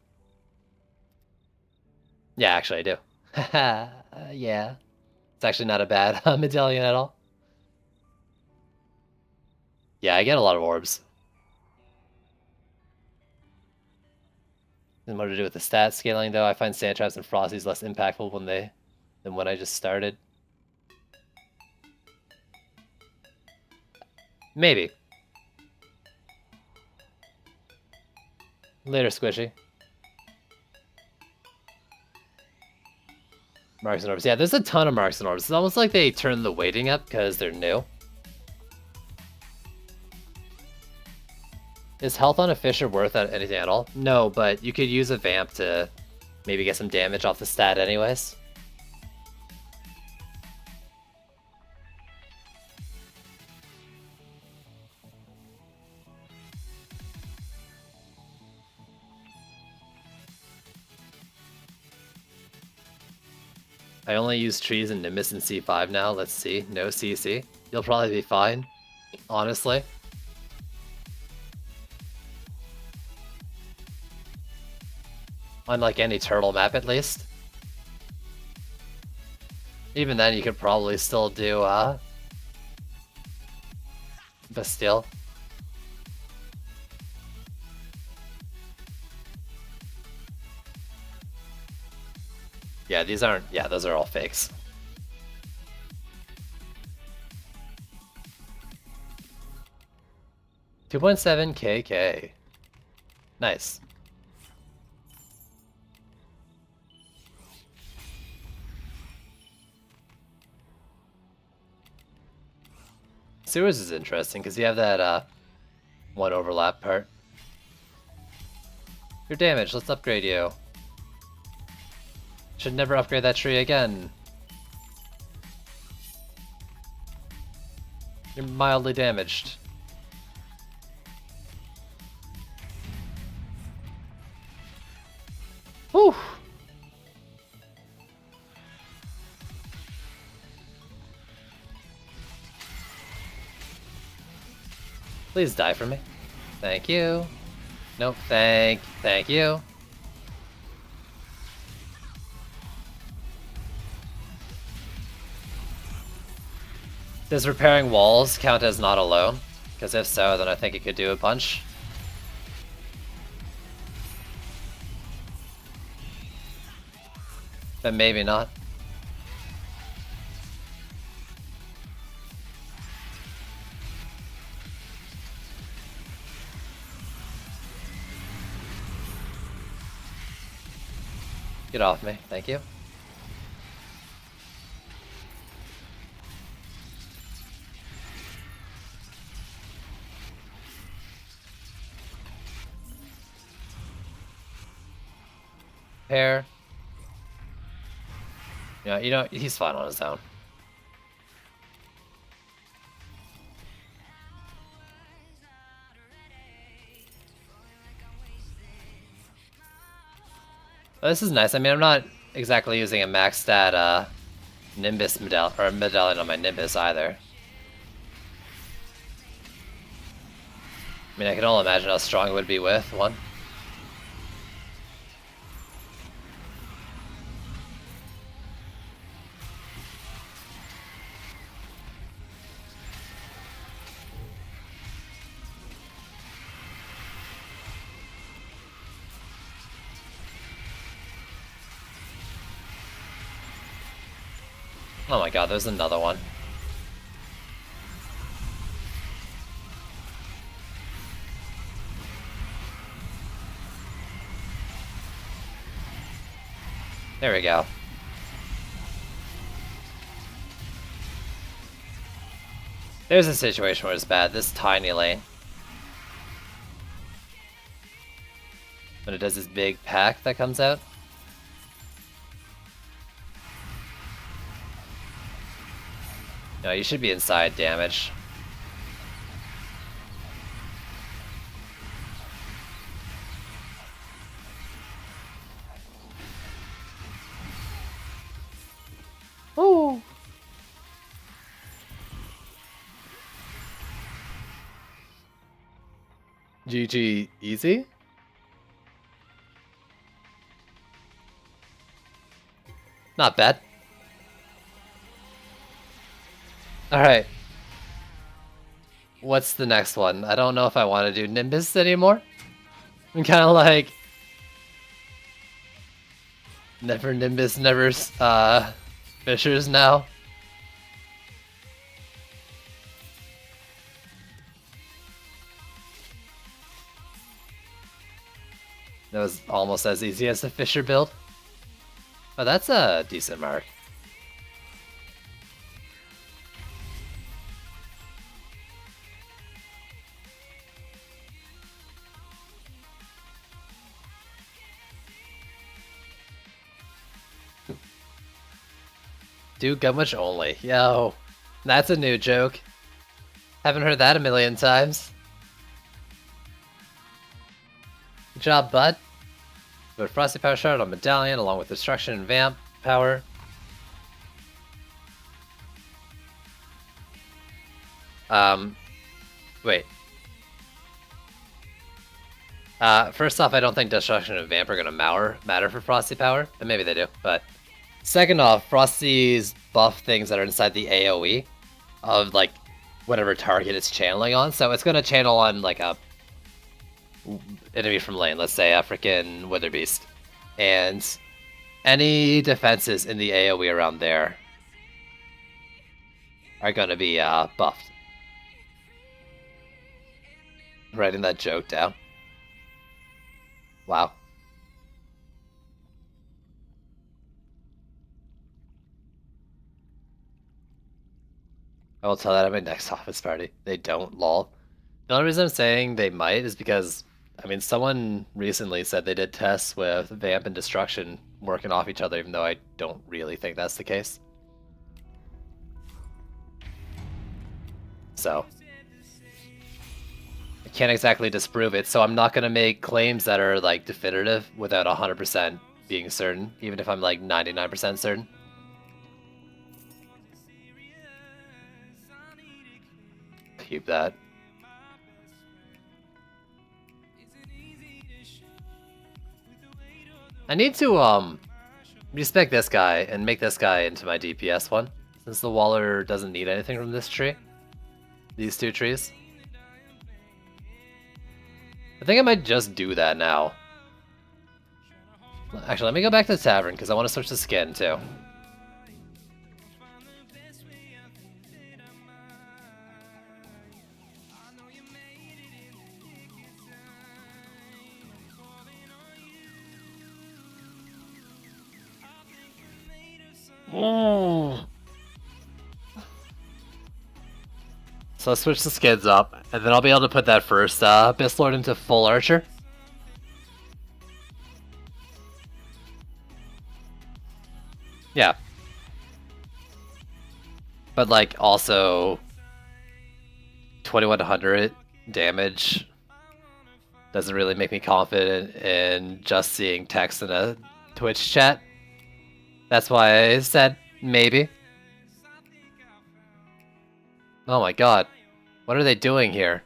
Yeah, actually, I do. Haha, yeah. It's actually not a bad medallion at all. Yeah, I get a lot of orbs. And more to do with the stat scaling, though. I find Sand Traps and Frosties less impactful than when I just started. Maybe. Later, Squishy. Marks and Orbs. Yeah, there's a ton of Marks and Orbs. It's almost like they turn the weighting up because they're new. Is health on a Fisher worth anything at all? No, but you could use a Vamp to maybe get some damage off the stat anyways. I only use trees and Nimbus in C5 now. Let's see. No CC. You'll probably be fine, honestly. Unlike any turtle map, at least. Even then, you could probably still do, Bastille. Yeah, these aren't... Yeah, those are all fakes. $2.7 KK. Nice. Sewers is interesting because you have that one overlap part. You're damaged, let's upgrade you. Should never upgrade that tree again. You're mildly damaged. Whew. Please die for me. Thank you. Nope, thank you. Does repairing walls count as not alone? Because if so, then I think it could do a punch. But maybe not. Get off me, thank you. Pair. Yeah, you know, he's fine on his own. Oh, this is nice. I mean, I'm not exactly using a max stat Nimbus medallion on my Nimbus either. I mean, I can only imagine how strong it would be with one. Oh my god, there's another one. There we go. There's a situation where it's bad. This tiny lane. When it does this big pack that comes out. No, you should be inside damage. Ooh. GG easy? Not bad. Alright. What's the next one? I don't know if I want to do Nimbus anymore. I'm kind of like... Never Nimbus, never Fishers now. That was almost as easy as the Fisher build. Oh, that's a decent mark. Do Gumwitch only. Yo, that's a new joke. Haven't heard that a million times. Good job, bud. Put Frosty Power Shard on Medallion along with Destruction and Vamp Power. Wait. First off, I don't think Destruction and Vamp are gonna matter for Frosty Power, but maybe they do. But second off, Frosty's buff things that are inside the AoE of like whatever target it's channeling on. So it's gonna channel on like a enemy from lane, let's say a freaking Wither Beast, and any defenses in the AoE around there are gonna be buffed. Writing that joke down. Wow. I will tell that at my next office party. They don't, lol. The only reason I'm saying they might is because, I mean, someone recently said they did tests with Vamp and Destruction working off each other, even though I don't really think that's the case. So, I can't exactly disprove it, so I'm not going to make claims that are, like, definitive without 100% being certain, even if I'm, like, 99% certain. Keep that. I need to respec this guy and make this guy into my DPS one, since the Waller doesn't need anything from this tree. These two trees. I think I might just do that now. Actually, let me go back to the tavern, because I want to switch the skin, too. Oh. So I'll switch the skins up, and then I'll be able to put that first Abyss Lord into full archer. Yeah. But like also 2100 damage doesn't really make me confident in just seeing text in a Twitch chat. That's why I said maybe. Oh my god. What are they doing here?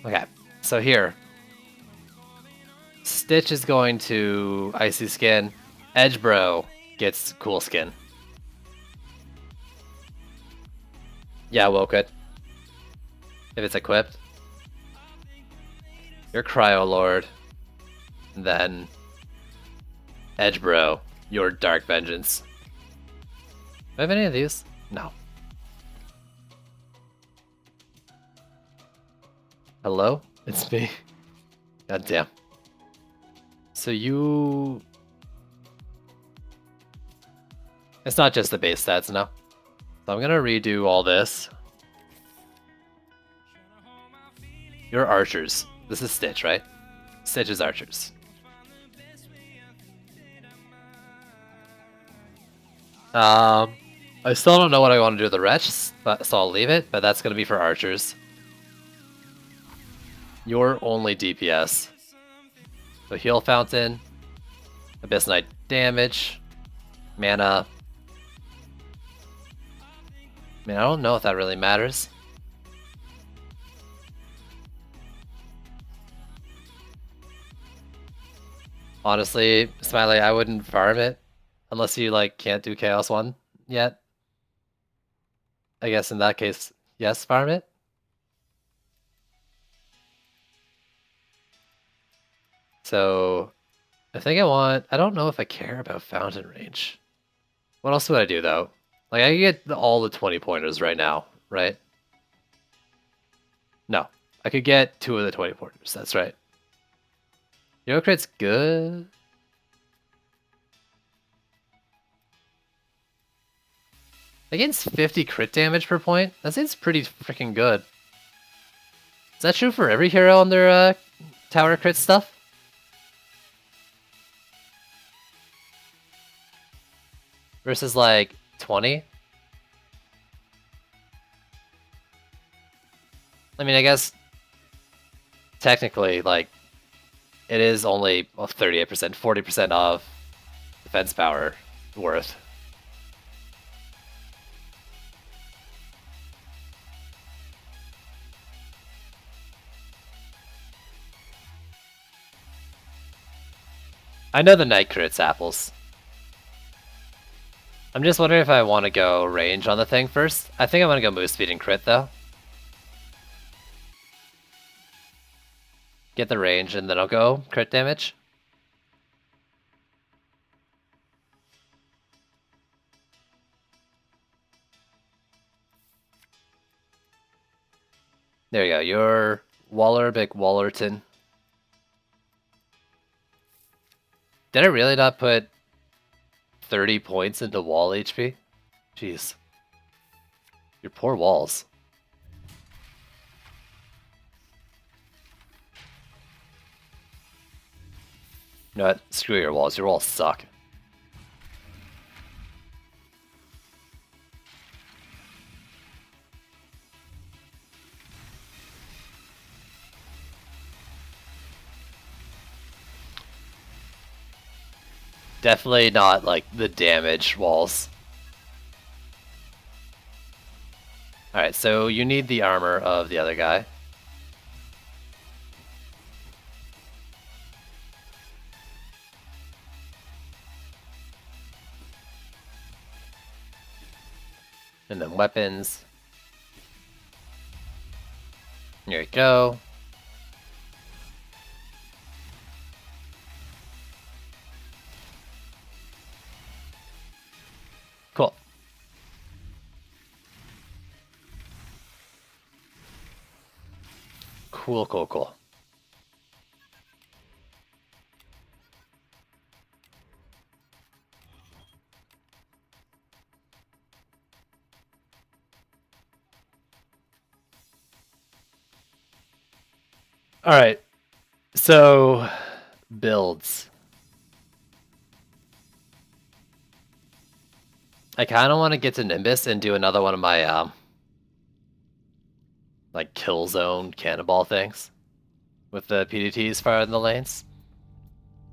Okay, so here. Stitch is going to Icy Skin. Edgebro gets Cool Skin. Yeah, Wokut. If it's equipped. Your Cryo Lord. And then Edgebro, your Dark Vengeance. Do I have any of these? No. Hello? It's me. God damn. So you... It's not just the base stats now. So I'm gonna redo all this. You're archers. This is Stitch, right? Stitch is archers. I still don't know what I want to do with the Wretch, but, so I'll leave it, but that's gonna be for archers. You're only DPS. So Heal Fountain, Abyss Knight damage, mana. I mean, I don't know if that really matters. Honestly, Smiley, I wouldn't farm it unless you like can't do Chaos 1 yet. I guess in that case, yes, farm it. So I think I don't know if I care about Fountain Range. What else would I do though? Like I could get all the 20 pointers right now, right? No, I could get 2 of the 20 pointers, that's right. Hero Crit's good. Against 50 crit damage per point? That seems pretty freaking good. Is that true for every hero on their tower crit stuff? Versus like 20? I mean, I guess technically, like, it is only 38%, 40% of defense power worth. I know the Knight crits apples. I'm just wondering if I want to go range on the thing first. I think I want to go move speed and crit though. Get the range and then I'll go crit damage. There you go, you're Wallerbic Wallerton. Did I really not put 30 points into wall HP? Jeez. Your poor walls. You know what? Screw your walls. Your walls suck. Definitely not like the damage walls. Alright, so you need the armor of the other guy. And then weapons. Here we go. Cool. Cool. Alright. So, builds. I kind of want to get to Nimbus and do another one of my, like, kill zone cannonball things with the PDTs far in the lanes.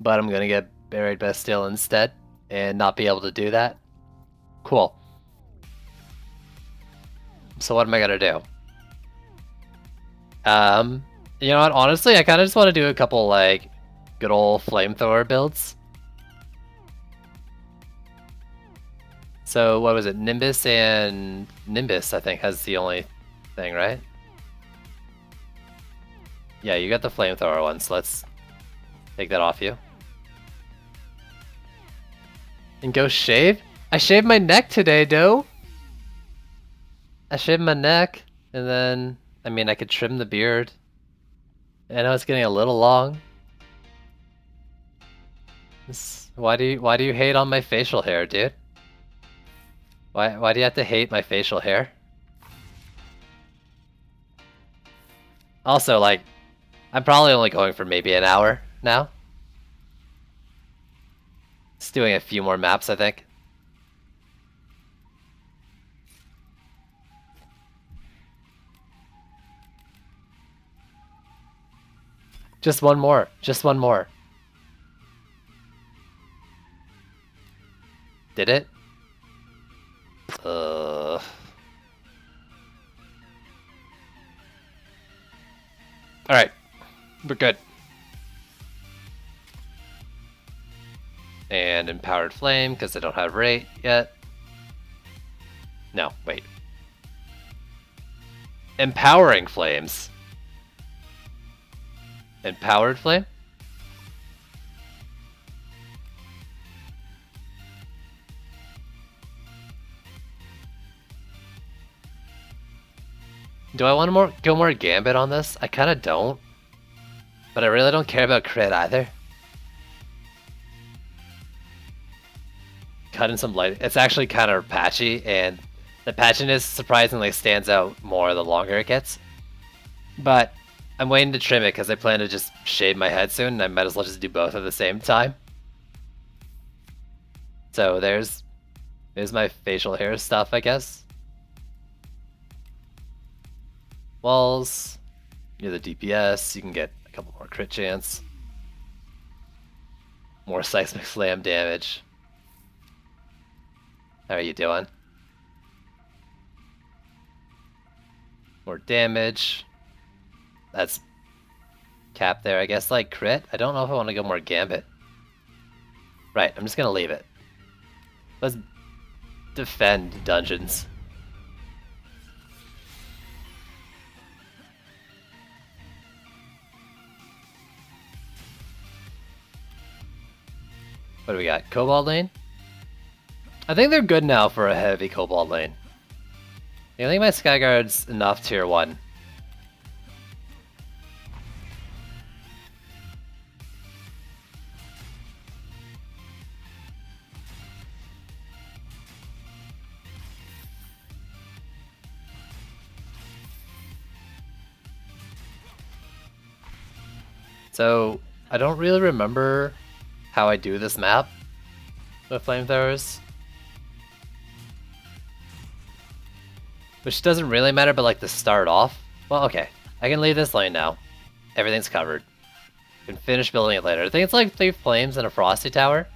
But I'm gonna get Buried Bastille instead and not be able to do that. Cool. So what am I gonna do? You know what? Honestly, I kind of just want to do a couple, like, good old flamethrower builds. So what was it? Nimbus and Nimbus, I think, has the only thing, right? Yeah, you got the flamethrower one, so let's take that off you. And go shave? I shaved my neck today, doe. I shaved my neck, and then, I mean, I could trim the beard. I know it's getting a little long. Why do you hate on my facial hair, dude? Why do you have to hate my facial hair? Also, like, I'm probably only going for maybe an hour now. Just doing a few more maps, I think. Just one more. Just one more. Did it? Alright. We're good. And Empowered Flame, because I don't have rate yet. No, wait. Empowering Flames. Empowered Flame? Do I want to go more Gambit on this? I kind of don't. But I really don't care about crit either. Cut in some light. It's actually kind of patchy, and the patchiness surprisingly stands out more the longer it gets. But I'm waiting to trim it because I plan to just shave my head soon, and I might as well just do both at the same time. So there's my facial hair stuff, I guess. Walls, you're the DPS, you can get a couple more crit chance. More seismic slam damage. How are you doing? More damage. That's cap there, I guess, like crit. I don't know if I want to go more Gambit. Right, I'm just gonna leave it. Let's defend dungeons. What do we got? Cobalt lane? I think they're good now for a heavy Cobalt lane. I think my Skyguard's enough tier 1. So, I don't really remember how I do this map with flamethrowers. Which doesn't really matter, but like to start off. Well, okay. I can leave this lane now. Everything's covered. I can finish building it later. I think it's like 3 flames and a frosty tower.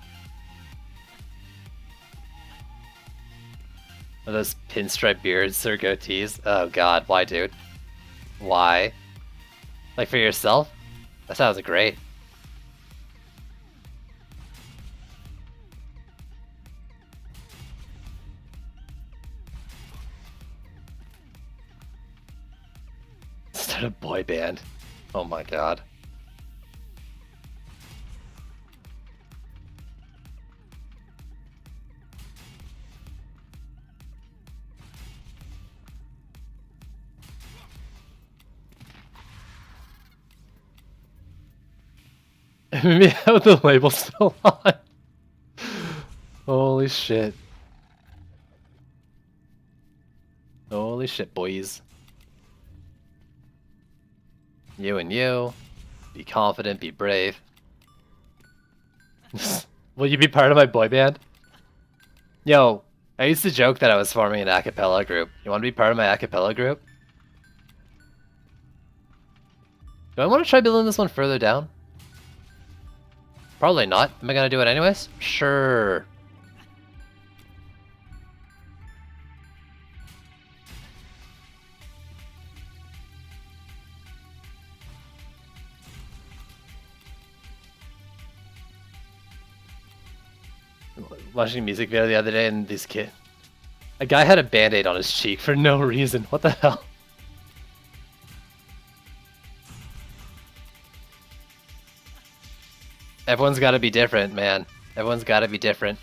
Are those pinstripe beards or goatees? Oh god, why, dude? Why? Like, for yourself? That sounds great. Start a boy band. Oh my god. Maybe have the label still on. Holy shit. Holy shit, boys. You and you. Be confident, be brave. Will you be part of my boy band? Yo, I used to joke that I was forming an a cappella group. You want to be part of my a cappella group? Do I want to try building this one further down? Probably not. Am I gonna do it anyways? Sure. Watching a music video the other day and a guy had a band-aid on his cheek for no reason. What the hell? Everyone's gotta be different, man. Everyone's gotta be different.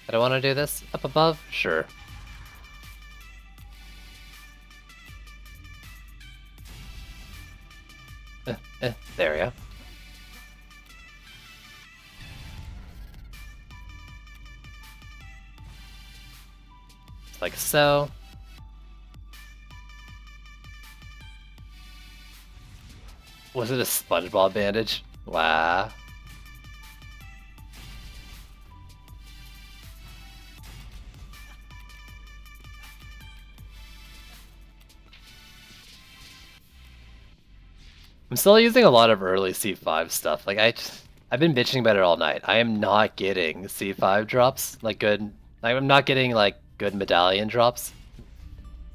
I don't want to do this up above? Sure. There we go. Like so. Was it a SpongeBob bandage? Wow. I'm still using a lot of early C5 stuff. Like I've been bitching about it all night. I am not getting C5 drops, like good. I'm not getting like good medallion drops.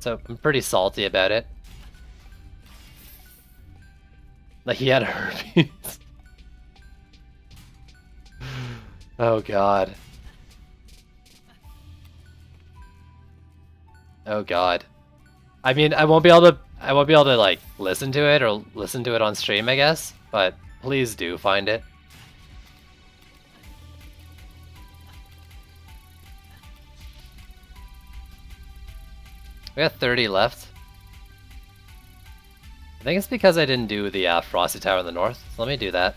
So I'm pretty salty about it. Like he had herpes. Oh god. Oh god. I mean, I won't be able to like listen to it or listen to it on stream, I guess, but please do find it. We got 30 left. I think it's because I didn't do the Frosty Tower in the north, so let me do that.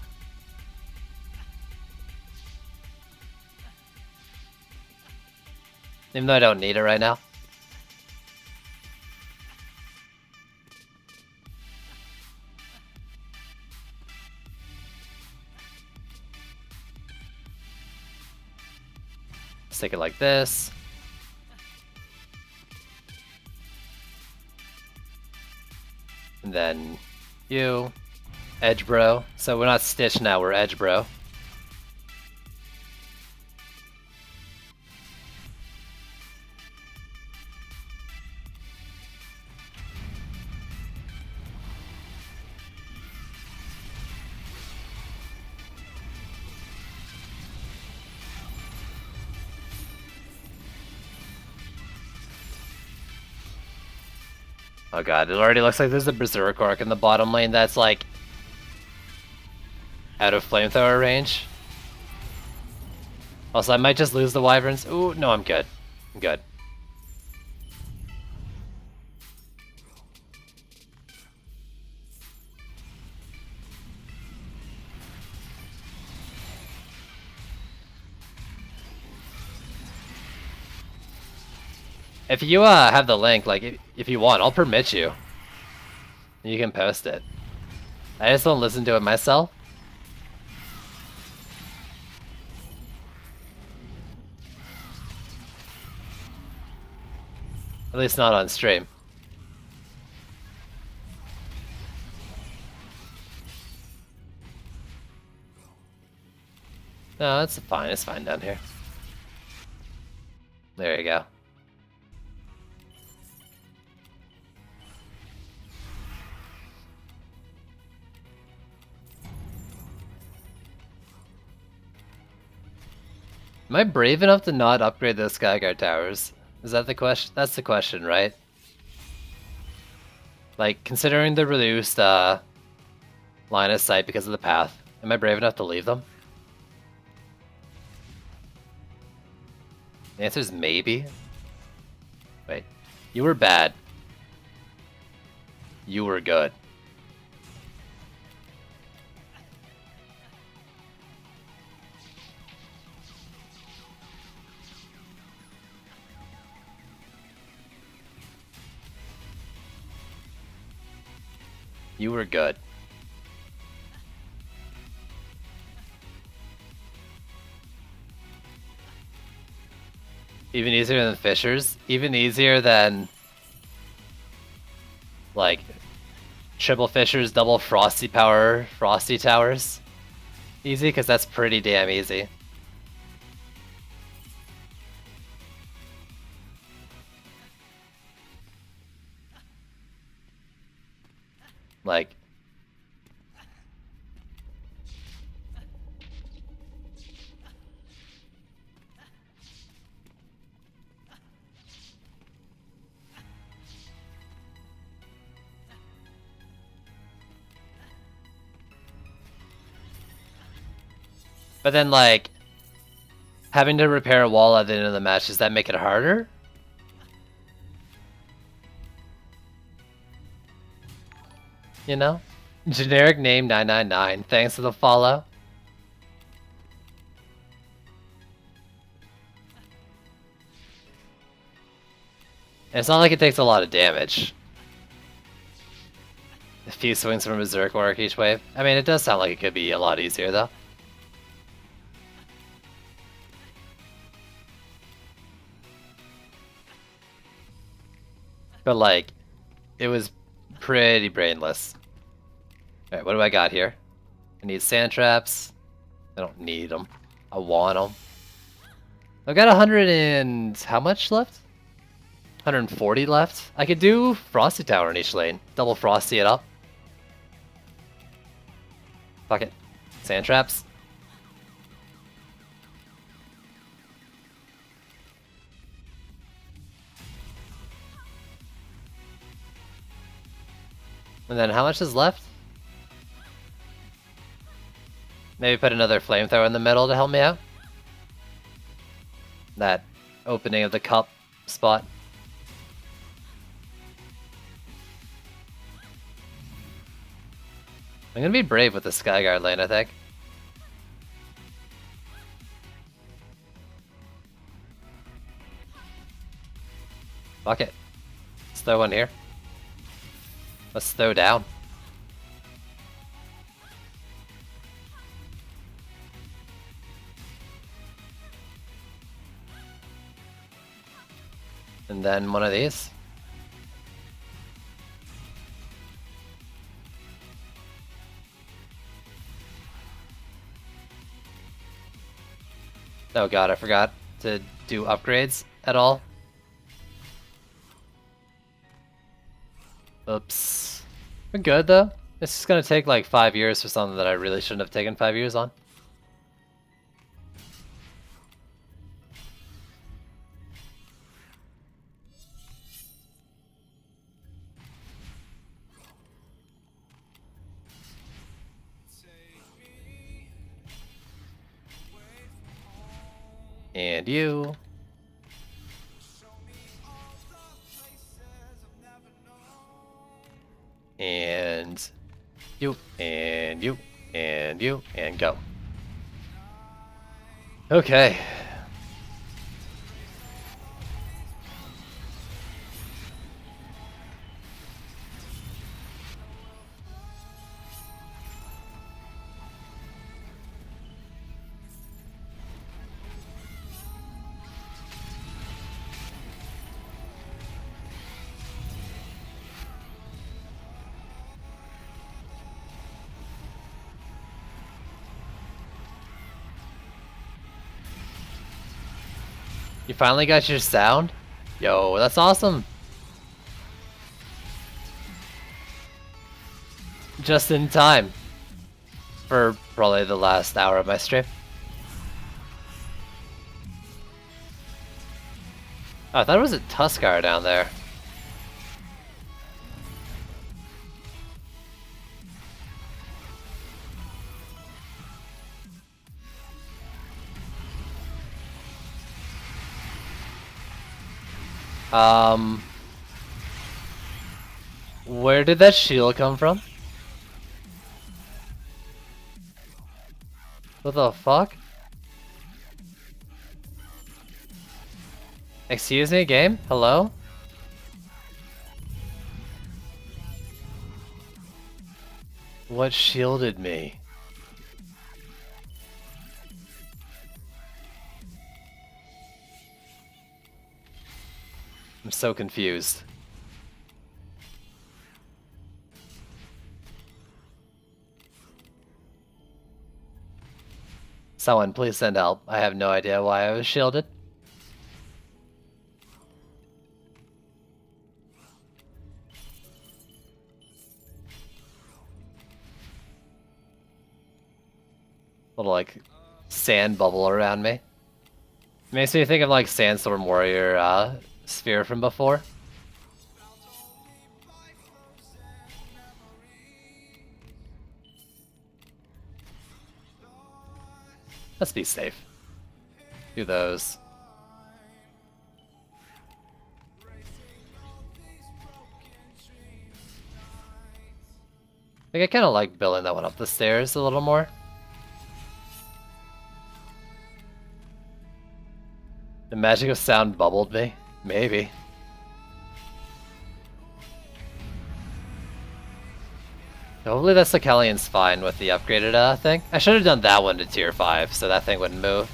Even though I don't need it right now. Let's take it like this. And then you, Edge Bro. So we're not Stitch now, we're Edge Bro. Oh god, it already looks like there's a Berserk Orc in the bottom lane that's like out of flamethrower range. Also, I might just lose the Wyverns. Ooh, no, I'm good. I'm good. If you have the link, like if you want, I'll permit you. You can post it. I just don't listen to it myself. At least not on stream. No, it's fine. It's fine down here. There you go. Am I brave enough to not upgrade those Skyguard towers? Is that the question? That's the question, right? Like, considering the reduced line of sight because of the path, am I brave enough to leave them? The answer is maybe. Wait, you were bad. You were good. You were good. Even easier than Fissures? Even easier than, like, triple Fissures, double Frosty Power, Frosty Towers? Easy, because that's pretty damn easy. Like, but then, like, having to repair a wall at the end of the match, does that make it harder? You know? Generic name 999, thanks for the follow. And it's not like it takes a lot of damage. A few swings from Berserk work each wave. I mean, it does sound like it could be a lot easier, though. But, like, it was pretty brainless. Alright, what do I got here? I need sand traps. I don't need them. I want them. I've got 100 and... how much left? 140 left? I could do Frosty Tower in each lane. Double Frosty it up. Fuck it. Sand traps. And then how much is left? Maybe put another flamethrower in the middle to help me out. That opening of the cup spot. I'm gonna be brave with the Skyguard lane, I think. Fuck it. Let's throw one here. Let's throw down. And then one of these. Oh god, I forgot to do upgrades at all. Oops. We're good though. It's just gonna take like 5 years for something that I really shouldn't have taken 5 years on. And you. And you, and you, and you, and go. Okay. You finally got your sound? Yo, that's awesome! Just in time. For probably the last hour of my stream. Oh, I thought it was a Tuskar down there. Where did that shield come from? What the fuck? Excuse me, game? Hello? What shielded me? I'm so confused. Someone please send help. I have no idea why I was shielded. Little like sand bubble around me. Makes me think of like Sandstorm Warrior sphere from before. Let's be safe. Do those. Like I kind of like building that one up the stairs a little more. The magic of sound bubbled me? Maybe. Hopefully that Sicalian's fine with the upgraded thing. I should have done that one to tier 5 so that thing wouldn't move.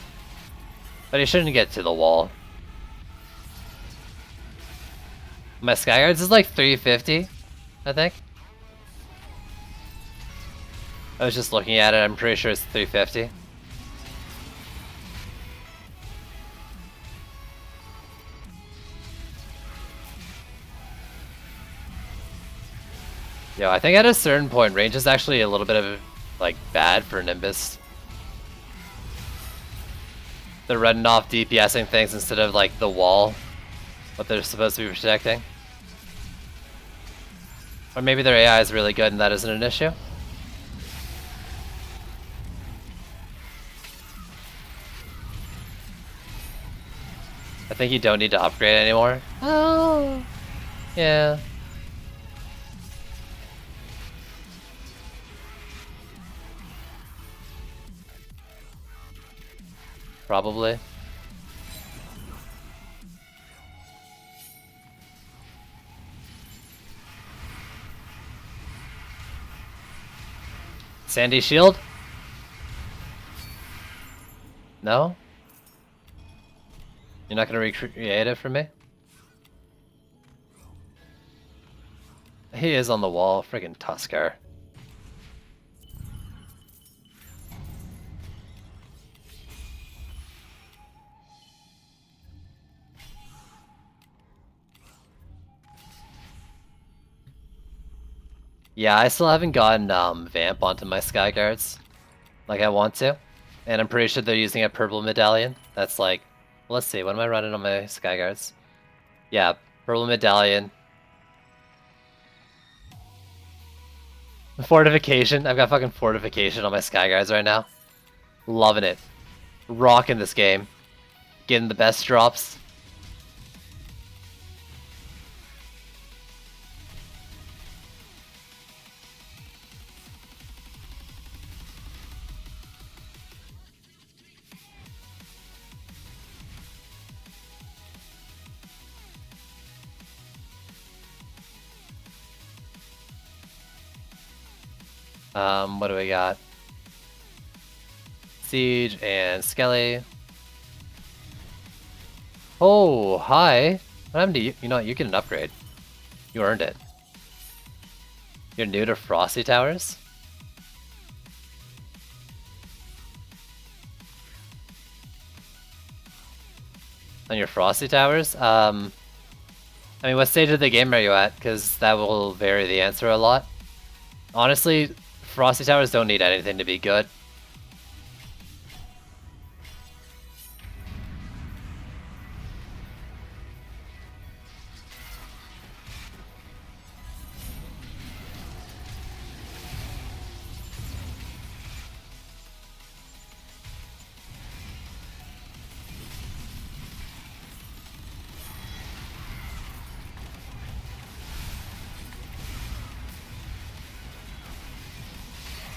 But he shouldn't get to the wall. My Skyguards is like 350, I think. I was just looking at it, I'm pretty sure it's 350. Yo, I think at a certain point, range is actually a little bit of, like, bad for Nimbus. They're running off DPSing things instead of, like, the wall, what they're supposed to be protecting. Or maybe their AI is really good and that isn't an issue. I think you don't need to upgrade anymore. Oh, yeah. Probably. Sandy shield? No? You're not gonna recreate it for me? He is on the wall, friggin' Tuskar. Yeah, I still haven't gotten Vamp onto my Skyguards like I want to. And I'm pretty sure they're using a purple medallion. That's like, let's see, what am I running on my Skyguards? Yeah, purple medallion. Fortification. I've got fucking fortification on my Skyguards right now. Loving it. Rocking this game. Getting the best drops. What do we got? Siege and Skelly. Oh, hi. What happened to you? You know what? You get an upgrade. You earned it. You're new to Frosty Towers? On your Frosty Towers? I mean, what stage of the game are you at? Because that will vary the answer a lot. Honestly, Frosty Towers don't need anything to be good.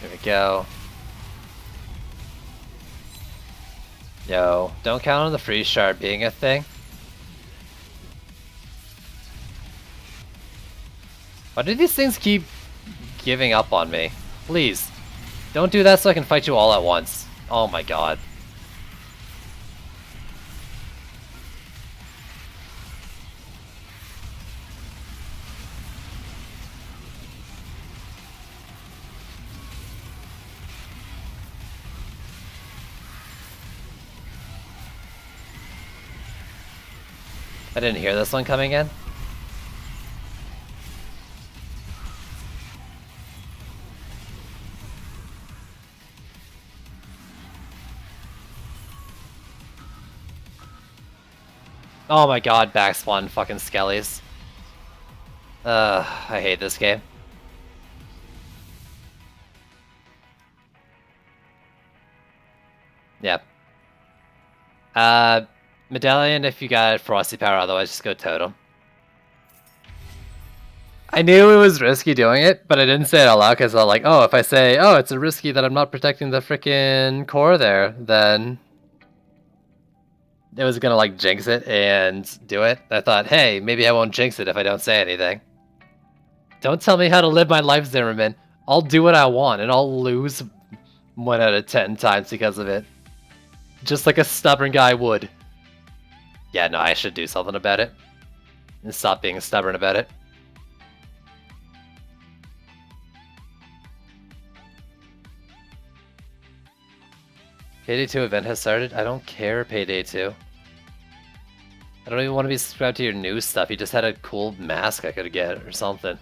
There we go. Yo, don't count on the freeze shard being a thing. Why do these things keep giving up on me? Please, don't do that so I can fight you all at once. Oh my god. I didn't hear this one coming in. Oh my god, backspawn fucking skellies. I hate this game. Yep. Medallion if you got Frosty Power, otherwise just go Totem. I knew it was risky doing it, but I didn't say it out loud because I was like, oh, if I say, oh, it's a risky that I'm not protecting the freaking core there, then it was gonna like jinx it and do it. I thought, hey, maybe I won't jinx it if I don't say anything. Don't tell me how to live my life, Zimmerman. I'll do what I want and I'll lose 1 out of 10 times because of it. Just like a stubborn guy would. Yeah, no, I should do something about it. And stop being stubborn about it. Payday 2 event has started? I don't care, Payday 2. I don't even want to be subscribed to your new stuff. You just had a cool mask I could get or something.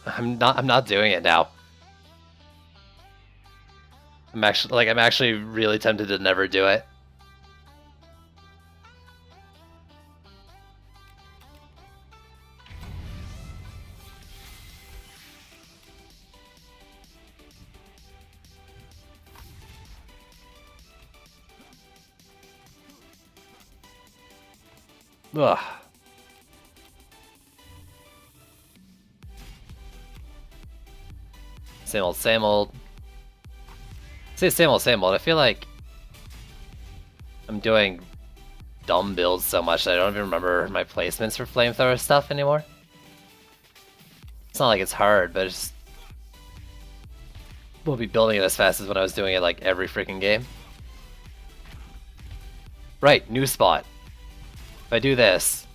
I'm not doing it now. I'm actually really tempted to never do it. Ugh. Same old, same old. Say same old, same old. I feel like I'm doing dumb builds so much that I don't even remember my placements for flamethrower stuff anymore. It's not like it's hard, but it's just won't be building it as fast as when I was doing it like every freaking game. Right, new spot. If I do this,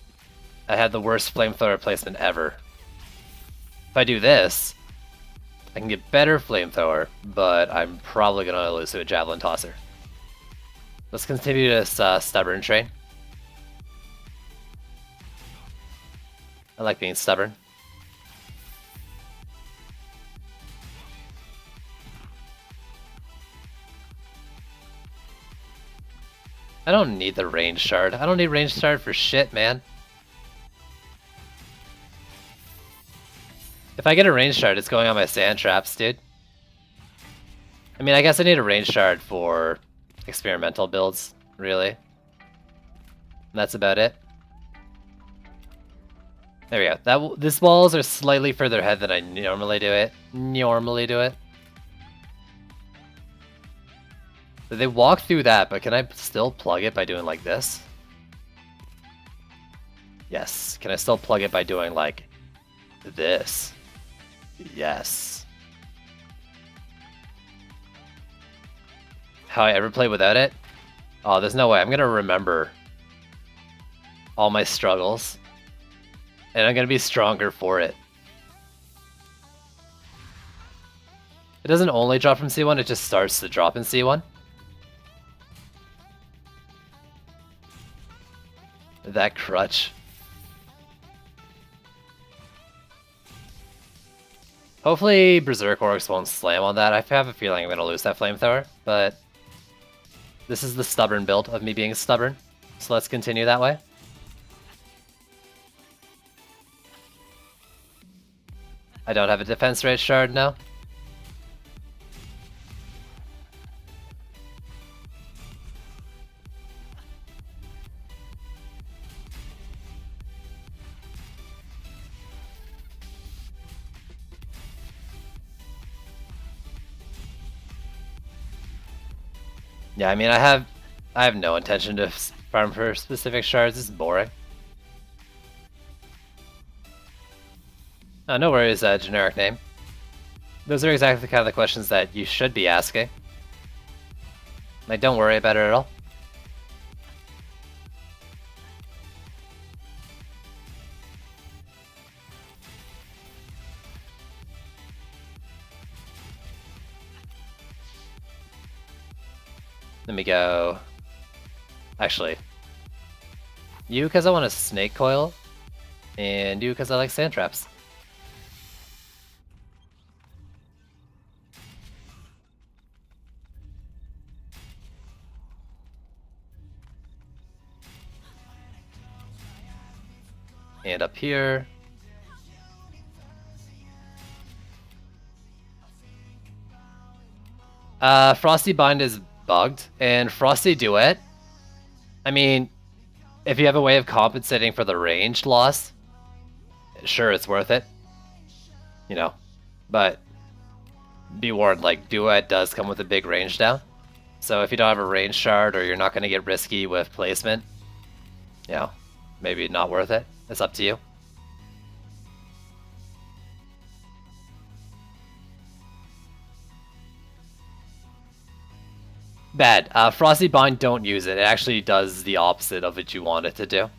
I had the worst flamethrower placement ever. If I do this, I can get better flamethrower, but I'm probably gonna lose to a javelin tosser. Let's continue this stubborn train. I like being stubborn. I don't need the range shard. I don't need range shard for shit, man. If I get a range shard, it's going on my sand traps, dude. I mean, I guess I need a range shard for experimental builds, really. And that's about it. There we go. These walls are slightly further ahead than I normally do it. So they walk through that, but can I still plug it by doing like this? Yes. Can I still plug it by doing like this? Yes. How I ever play without it? Oh, there's no way. I'm gonna remember all my struggles. And I'm gonna be stronger for it. It doesn't only drop from C1, it just starts to drop in C1. That crutch. Hopefully Berserk Orcs won't slam on that. I have a feeling I'm going to lose that Flamethrower, but this is the stubborn build of me being stubborn. So let's continue that way. I don't have a defense rate shard now. Yeah, I mean, I have no intention to farm for specific shards. This is boring. Oh, no worries, generic name. Those are exactly the kind of questions that you should be asking. Like, don't worry about it at all. Let me go. Actually, you because I want a snake coil, and you because I like sand traps. And up here. Frosty Bind is bugged, and Frosty Duet, I mean, if you have a way of compensating for the ranged loss, sure, it's worth it. You know, but be warned, like, Duet does come with a big range down. So if you don't have a range shard, or you're not going to get risky with placement, you know, maybe not worth it. It's up to you. Bad. Frosty Bind, don't use it. It actually does the opposite of what you want it to do.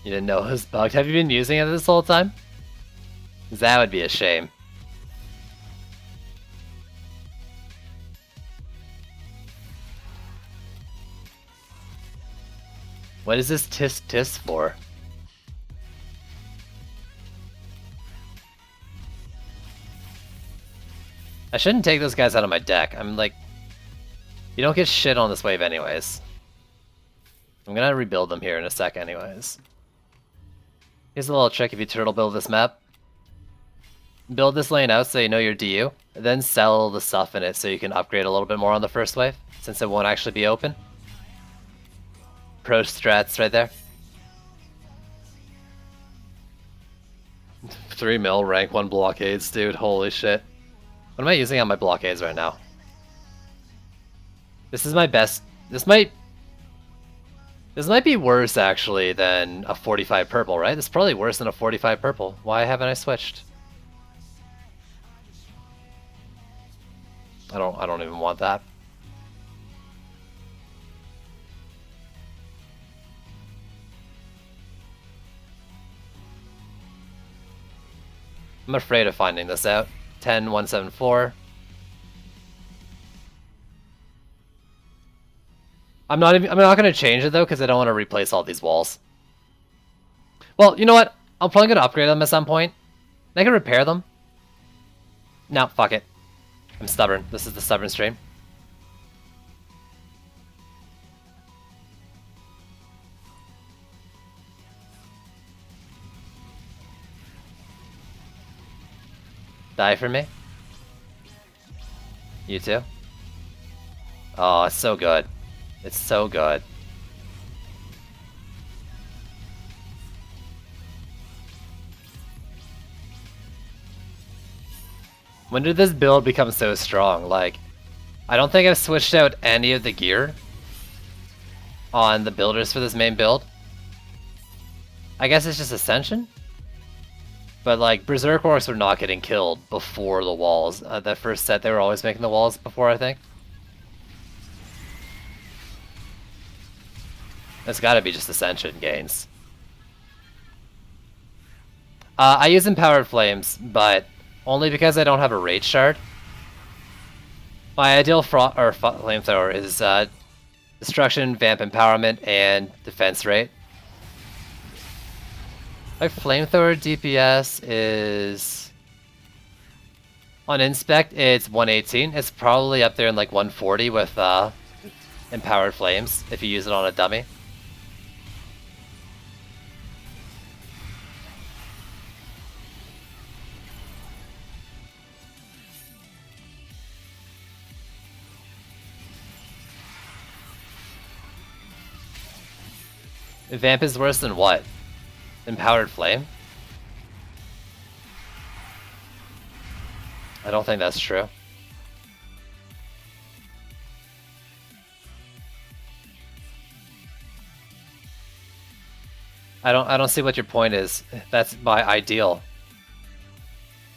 You didn't know it was bugged. Have you been using it this whole time? Because that would be a shame. What is this tisk tisk for? I shouldn't take those guys out of my deck. I'm like, you don't get shit on this wave anyways. I'm gonna rebuild them here in a sec anyways. Here's a little trick if you turtle build this map. Build this lane out so you know your DU, then sell the stuff in it so you can upgrade a little bit more on the first wave, since it won't actually be open. Pro strats right there. 3 mil rank 1 blockades, dude. Holy shit. What am I using on my blockades right now? This is my best. This might be worse actually than a 45 purple, right? This is probably worse than a 45 purple. Why haven't I switched? I don't even want that. I'm afraid of finding this out. 10174. I'm not going to change it though because I don't want to replace all these walls. Well, you know what? I'm probably going to upgrade them at some point. I can repair them. No, fuck it. I'm stubborn. This is the stubborn stream. Die for me? You too? Oh, it's so good. It's so good. When did this build become so strong? Like, I don't think I've switched out any of the gear on the builders for this main build. I guess it's just Ascension? But like, Berserk Orcs were not getting killed before the walls. That first set, they were always making the walls before, I think. It's gotta be just Ascension gains. I use Empowered Flames, but only because I don't have a Rage Shard. My ideal flamethrower is Destruction, Vamp Empowerment, and Defense Rate. My flamethrower DPS is... On Inspect, it's 118. It's probably up there in like 140 with Empowered Flames, if you use it on a dummy. Vamp is worse than what? Empowered Flame? I don't think that's true. I don't see what your point is. That's my ideal.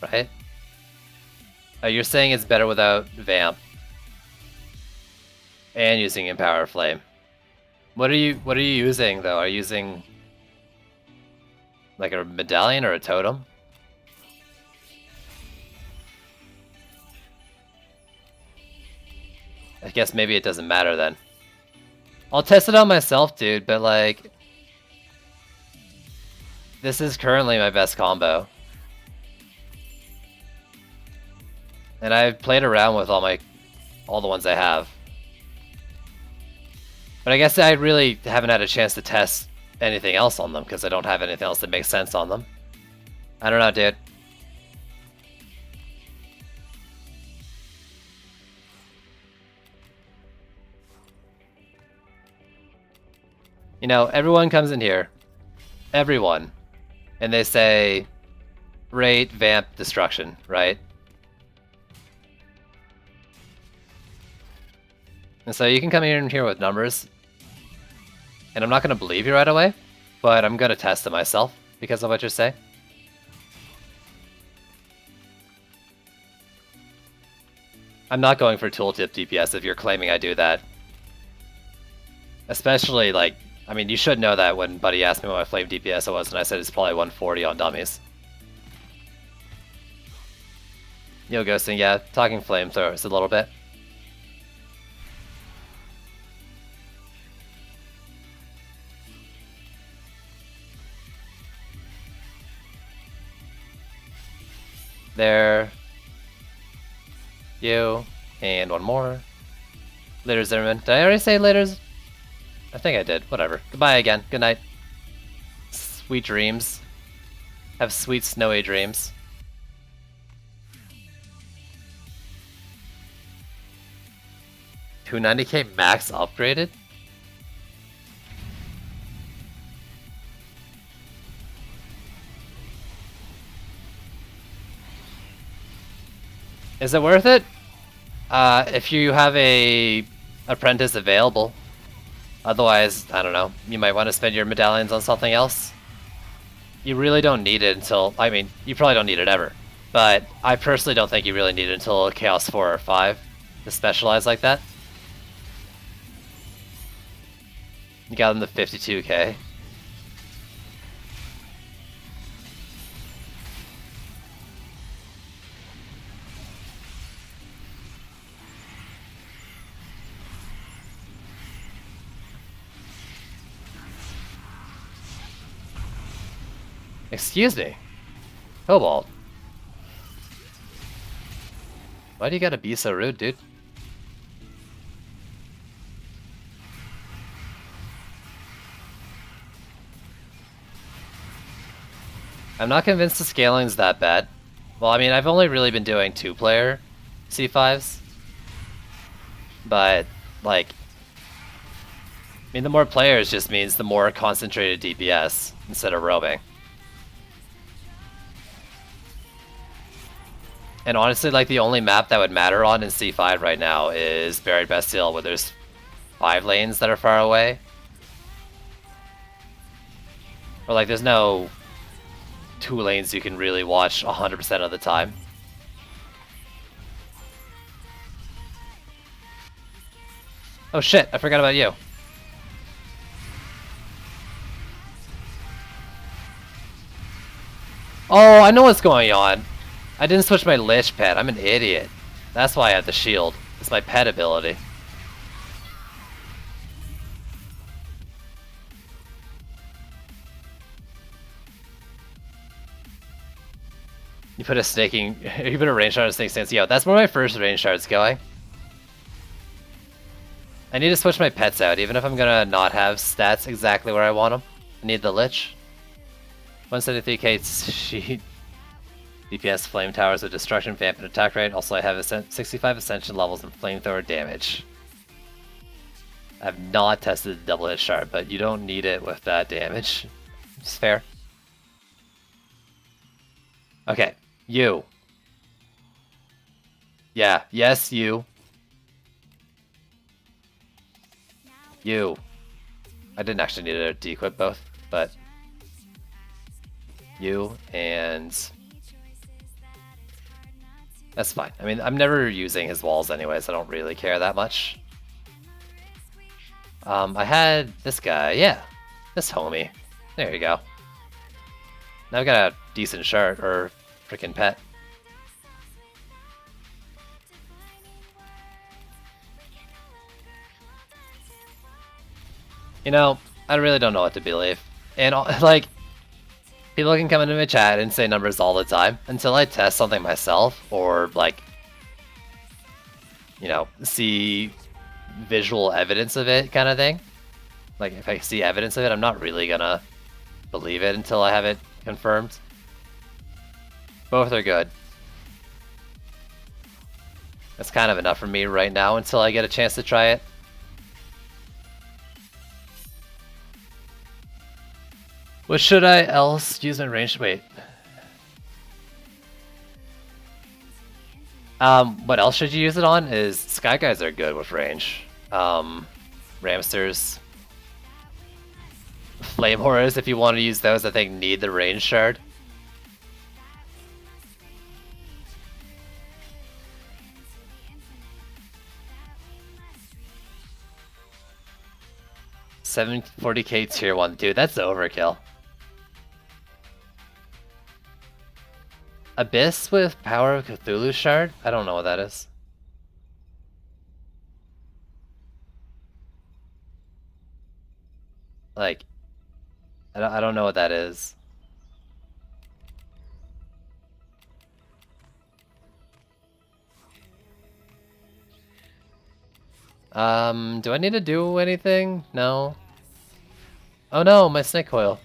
Right? You're saying it's better without Vamp. And using Empowered Flame. What are you using though? Are you using like a medallion or a totem? I guess maybe it doesn't matter then. I'll test it on myself, dude, but like this is currently my best combo. And I've played around with all the ones I have. But I guess I really haven't had a chance to test anything else on them because I don't have anything else that makes sense on them. I don't know, dude. You know, everyone comes in here. Everyone. And they say, Rate, Vamp, Destruction, right? And so you can come in here with numbers. And I'm not going to believe you right away, but I'm going to test it myself because of what you say. I'm not going for tooltip DPS if you're claiming I do that. Especially, like, I mean, you should know that when Buddy asked me what my flame DPS was, and I said it's probably 140 on dummies. Yo, Ghosting, yeah, talking flamethrowers a little bit. There. You. And one more. Later, Zimmerman. Did I already say later? I think I did. Whatever. Goodbye again. Good night. Sweet dreams. Have sweet snowy dreams. $290k max upgraded? Is it worth it? If you have a apprentice available. Otherwise, I don't know, you might want to spend your medallions on something else. You really don't need it until, I mean, you probably don't need it ever. But I personally don't think you really need it until Chaos 4 or 5 to specialize like that. You got them to 52k. Excuse me. Cobalt. Why do you gotta be so rude, dude? I'm not convinced the scaling's that bad. Well, I mean, I've only really been doing 2-player C5s. But, like... I mean, the more players just means the more concentrated DPS instead of roaming. And honestly, like, the only map that would matter on in C5 right now is Buried Bastille, where there's 5 lanes that are far away. Or, like, there's no 2 lanes you can really watch 100% of the time. Oh shit, I forgot about you. Oh, I know what's going on. I didn't switch my Lich pet. I'm an idiot. That's why I have the shield. It's my pet ability. You put a snaking, you put a range shard on a snake stance. Yo, that's where my first range shard's going. I need to switch my pets out, even if I'm gonna not have stats exactly where I want them. I need the Lich. 173k sheet. DPS, flame towers with destruction, vamp, and attack rate. Also, I have 65 ascension levels and flamethrower damage. I've not tested the double hit shard, but you don't need it with that damage. It's fair. Okay, you. Yeah, yes, you. You. I didn't actually need to de-equip both, but you and that's fine. I mean, I'm never using his walls anyways. I don't really care that much. I had this guy, yeah, this homie. There you go. Now I've got a decent shard or freaking pet. You know, I really don't know what to believe. And like, people can come into my chat and say numbers all the time until I test something myself or like, you know, see visual evidence of it kind of thing. Like if I see evidence of it, I'm not really gonna believe it until I have it confirmed. Both are good. That's kind of enough for me right now until I get a chance to try it. What should I else use my range? Wait. What else should you use it on? Is Sky Guys are good with range. Ramsters. Flame Horrors, if you want to use those, I think need the range shard. $740k tier 1. Dude, that's overkill. Abyss with Power of Cthulhu shard? I don't know what that is. Like, I don't know what that is. Do I need to do anything? No. Oh no, my snake coil.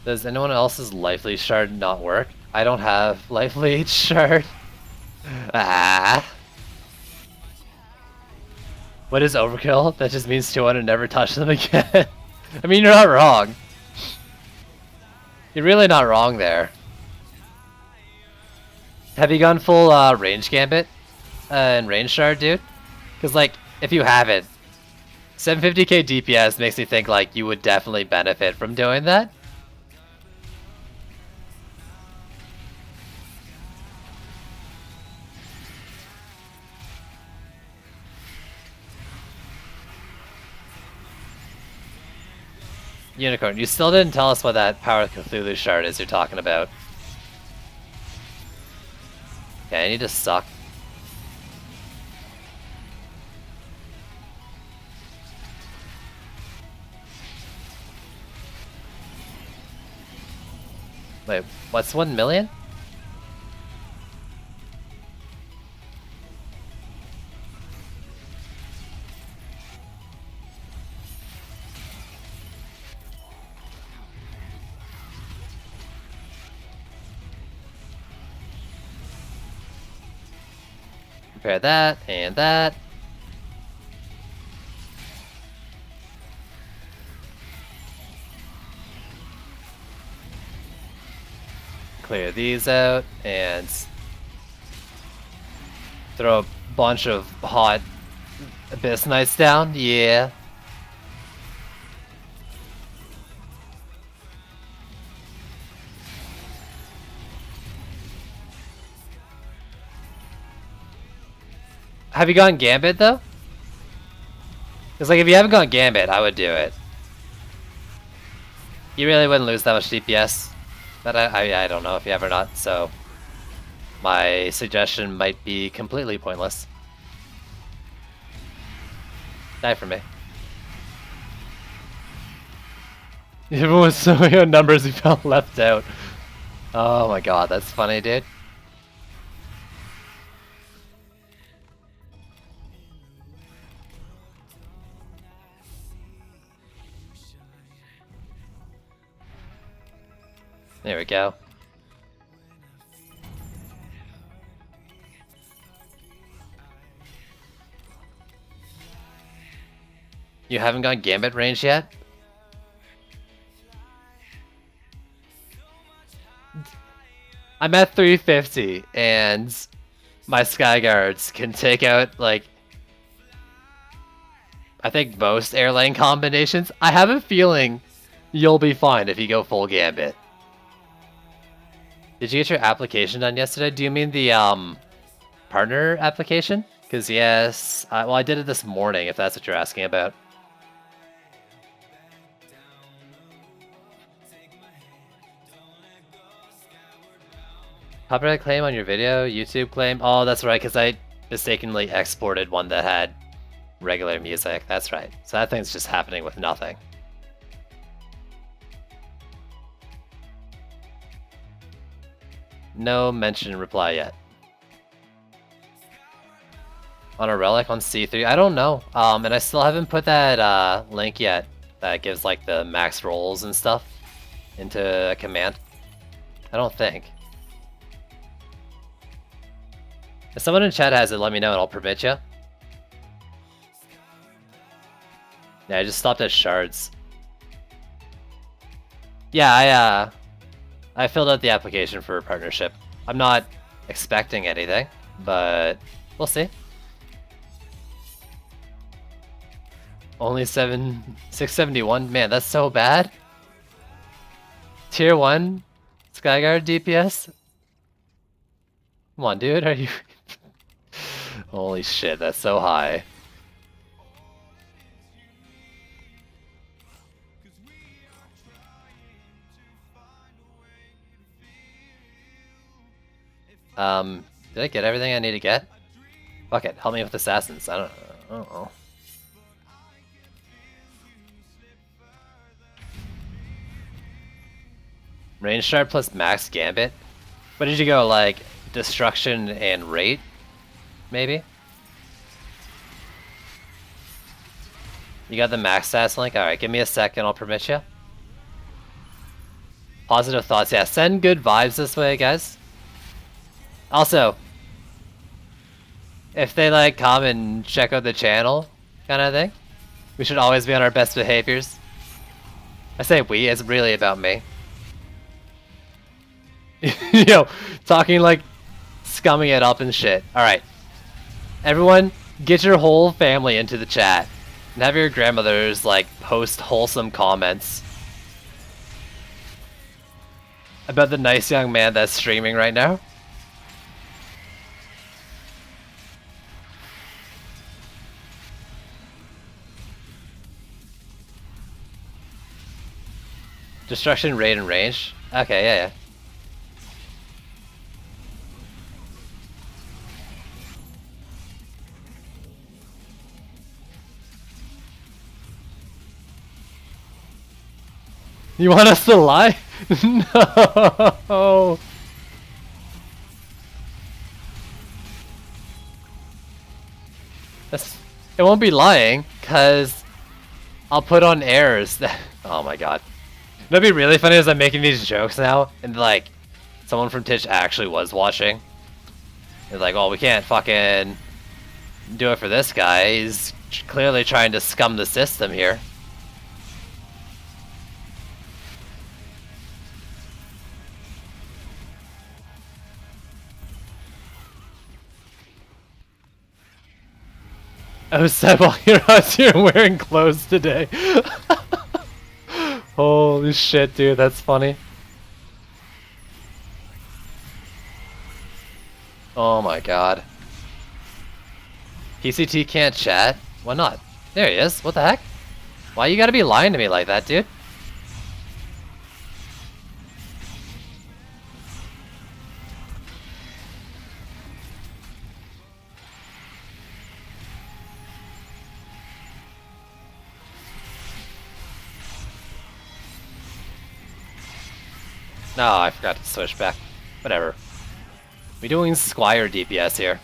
Does anyone else's Life Leech shard not work? I don't have Life Leech shard. Ah. What is overkill? That just means 200 never touch them again. I mean, you're not wrong. You're really not wrong there. Have you gone full range gambit and range shard, dude? Because like, if you haven't, 750k DPS makes me think like you would definitely benefit from doing that. Unicorn, you still didn't tell us what that Power of Cthulhu shard is you're talking about. Okay, I need to suck. Wait, what's 1 million? Compare that and that. Clear these out and throw a bunch of hot Abyss Knights down. Yeah. Have you gone Gambit though? Because like if you haven't gone Gambit, I would do it. You really wouldn't lose that much DPS, but I don't know if you have or not, so my suggestion might be completely pointless. Die for me. Even with so many numbers, he felt left out. Oh my god, that's funny, dude. There we go. You haven't got Gambit range yet? I'm at 350 and my Skyguards can take out like I think most air lane combinations. I have a feeling you'll be fine if you go full Gambit. Did you get your application done yesterday? Do you mean the partner application? Because yes, well I did it this morning if that's what you're asking about. Copyright claim on your video, YouTube claim. Oh, that's right, because I mistakenly exported one that had regular music. That's right. So that thing's just happening with nothing. No mention reply yet. On a relic on C3? I don't know. And I still haven't put that link yet that gives like the max rolls and stuff into a command. I don't think. If someone in chat has it, let me know and I'll permit you. Yeah, I just stopped at shards. Yeah, I filled out the application for a partnership. I'm not expecting anything, but we'll see. Only 671? Man, that's so bad. Tier 1 Skyguard DPS? Come on, dude, are you... Holy shit, that's so high. Did I get everything I need to get? Fuck it, help me with assassins. I don't know. Range shard plus max gambit? What did you go, like, destruction and rate? Maybe? You got the max stats link? Alright, give me a second, I'll permit you. Positive thoughts, yeah, send good vibes this way, guys. Also, if they like come and check out the channel, kind of thing, we should always be on our best behaviors. I say we, it's really about me. Yo, talking like scumming it up and shit. Alright. Everyone, get your whole family into the chat. And have your grandmothers, like, post wholesome comments about the nice young man that's streaming right now. Destruction, raid, and range? Okay, yeah. You want us to lie? No. It won't be lying, cause I'll put on errors. Oh my god. That'd be really funny as I'm making these jokes now, and like, someone from Twitch actually was watching. It's like, well, we can't fucking do it for this guy. He's clearly trying to scum the system here. Oh, Seb, while you're out here wearing clothes today. Holy shit, dude, that's funny. Oh my god. PCT can't chat? Why not? There he is. What the heck? Why you gotta be lying to me like that, dude? No, I forgot to switch back. Whatever. We doing Squire DPS here.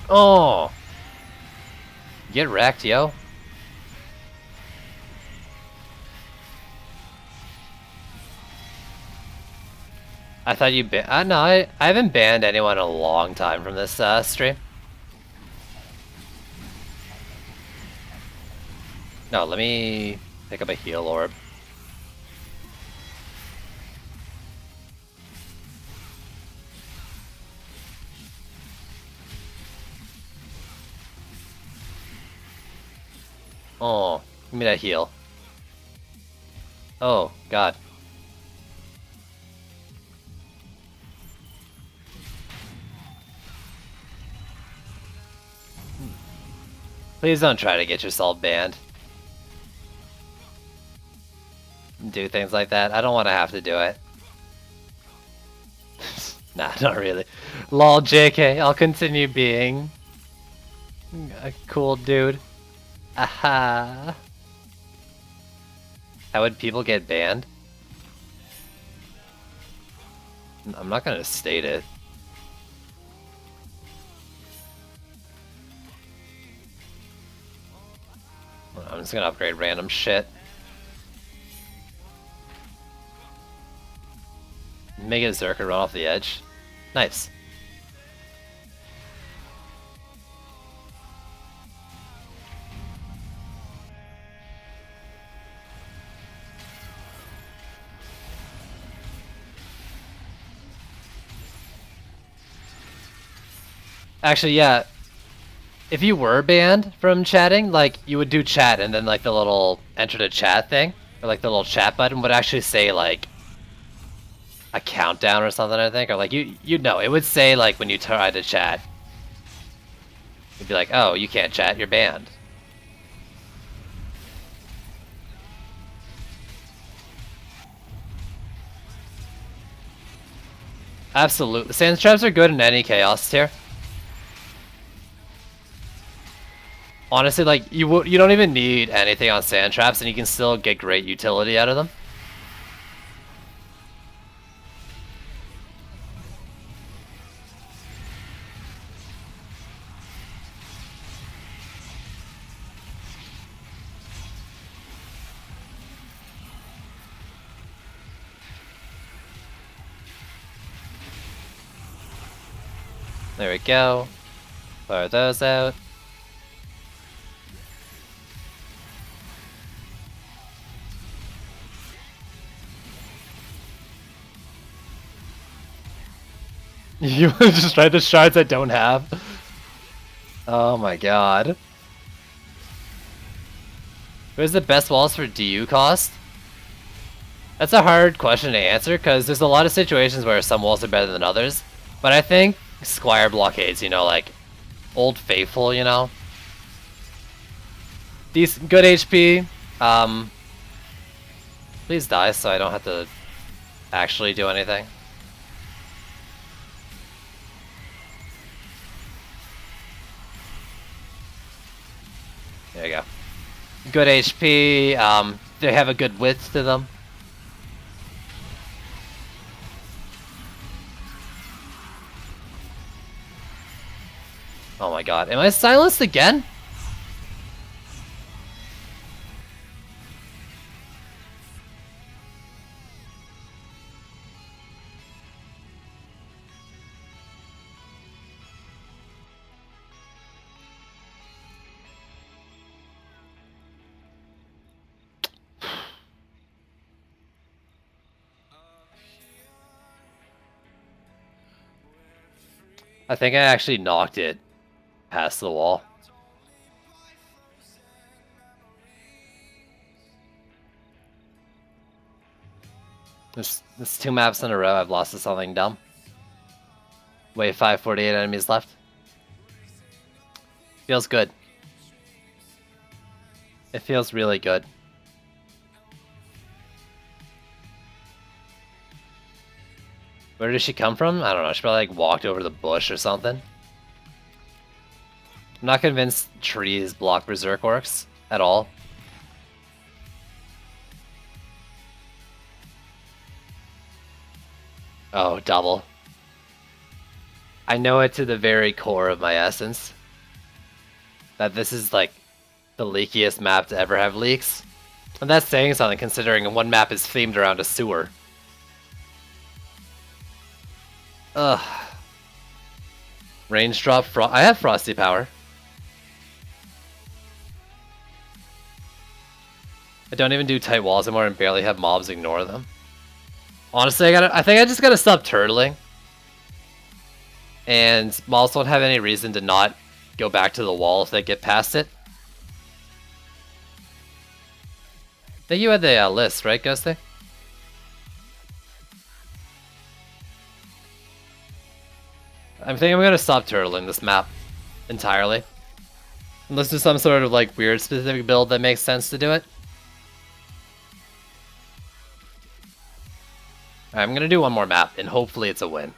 Oh! Get wrecked, yo. I thought you banned. No, I haven't banned anyone in a long time from this stream. No, let me pick up a heal orb. Oh, give me that heal. Oh, God. Please don't try to get yourself banned. Do things like that. I don't want to have to do it. Nah, not really. Lol, JK, I'll continue being a cool dude. Aha. How would people get banned? I'm not gonna state it. I'm just gonna upgrade random shit. Make a Zerker run off the edge. Nice. Actually, yeah. If you were banned from chatting, like, you would do chat and then, like, the little enter to chat thing, or, like, the little chat button would actually say, like, a countdown or something, I think, or, like, you'd know. It would say, like, when you try to chat, it'd be like, oh, you can't chat, you're banned. Absolutely. Sand traps are good in any chaos tier. Honestly, like, you don't even need anything on sand traps, and you can still get great utility out of them. There we go. Fire those out. You just try the shards I don't have? Oh my god. Where's the best walls for DU cost? That's a hard question to answer, because there's a lot of situations where some walls are better than others. But I think Squire blockades, you know, like Old Faithful, you know? Decent, good HP. Please die so I don't have to actually do anything. There you go. Good HP, they have a good width to them. Oh my god, am I silenced again? I think I actually knocked it past the wall. There's 2 maps in a row I've lost to something dumb. Wave 5, 48 enemies left. Feels good. It feels really good. Where did she come from? I don't know. She probably like walked over the bush or something. I'm not convinced trees block Berserk Orcs at all. Oh, double. I know it to the very core of my essence that this is like the leakiest map to ever have leaks. And that's saying something considering one map is themed around a sewer. Ugh. Range drop, I have Frosty Power. I don't even do tight walls anymore and barely have mobs ignore them. Honestly, I think I just gotta stop turtling. And mobs don't have any reason to not go back to the wall if they get past it. I think you had the list, right, Ghosty? I think I'm gonna stop turtling this map entirely. Unless there's some sort of like weird specific build that makes sense to do it. Alright, I'm gonna do one more map and hopefully it's a win.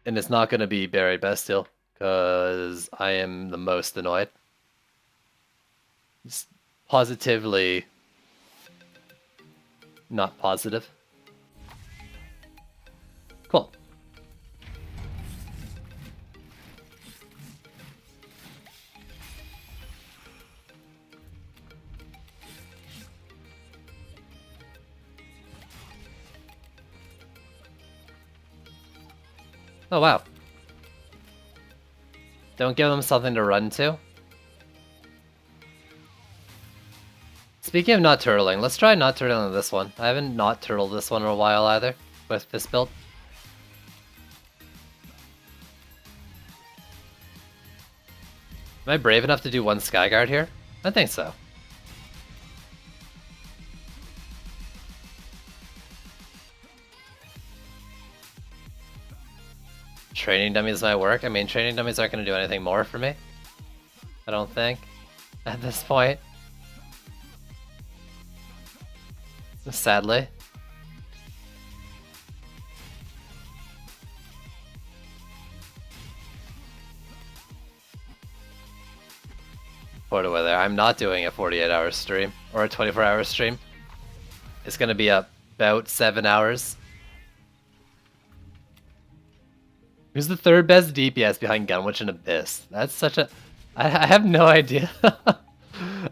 And it's not gonna be Buried Bestial, because I am the most annoyed. It's positively not positive. Cool. Oh wow. Don't give them something to run to. Speaking of not turtling, let's try not turtling this one. I haven't not turtled this one in a while either, with this build. Am I brave enough to do one Skyguard here? I think so. Training dummies might work. I mean, training dummies aren't going to do anything more for me. I don't think. At this point. Sadly. Put away there. I'm not doing a 48-hour stream or a 24-hour stream. It's going to be about 7 hours. Who's the third best DPS behind Gunwitch and Abyss? That's such a... I have no idea.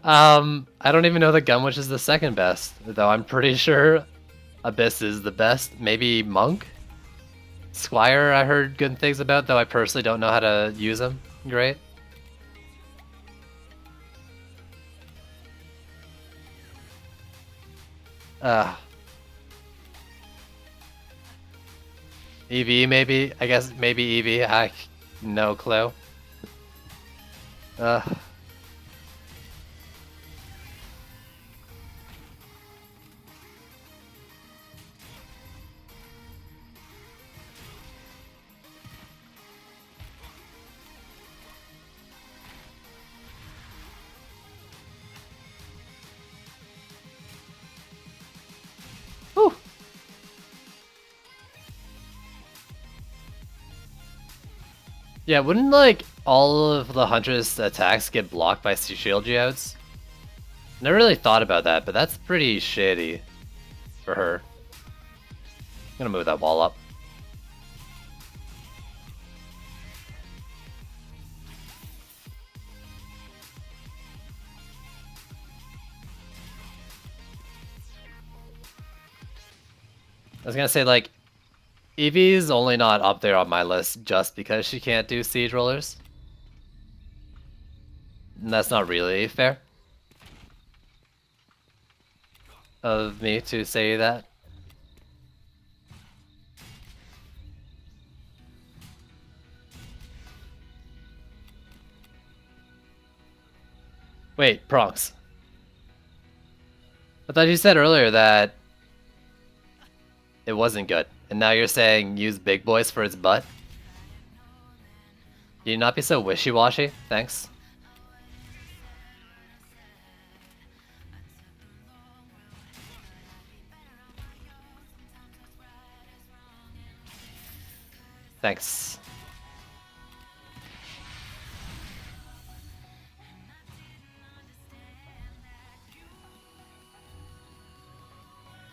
I don't even know that Gunwitch is the second best, though I'm pretty sure Abyss is the best. Maybe Monk? Squire I heard good things about, though I personally don't know how to use him. Great. EV maybe? I guess maybe EV. I no clue. Whew. Yeah, wouldn't like all of the Huntress attacks get blocked by shield geodes? Never really thought about that, but that's pretty shitty for her. I'm gonna move that wall up. I was gonna say, like, Eevee's only not up there on my list just because she can't do siege rollers. And that's not really fair of me to say that. Wait, Prongs. I thought you said earlier that it wasn't good, and now you're saying use big boys for its butt? Can you not be so wishy-washy? Thanks. Thanks.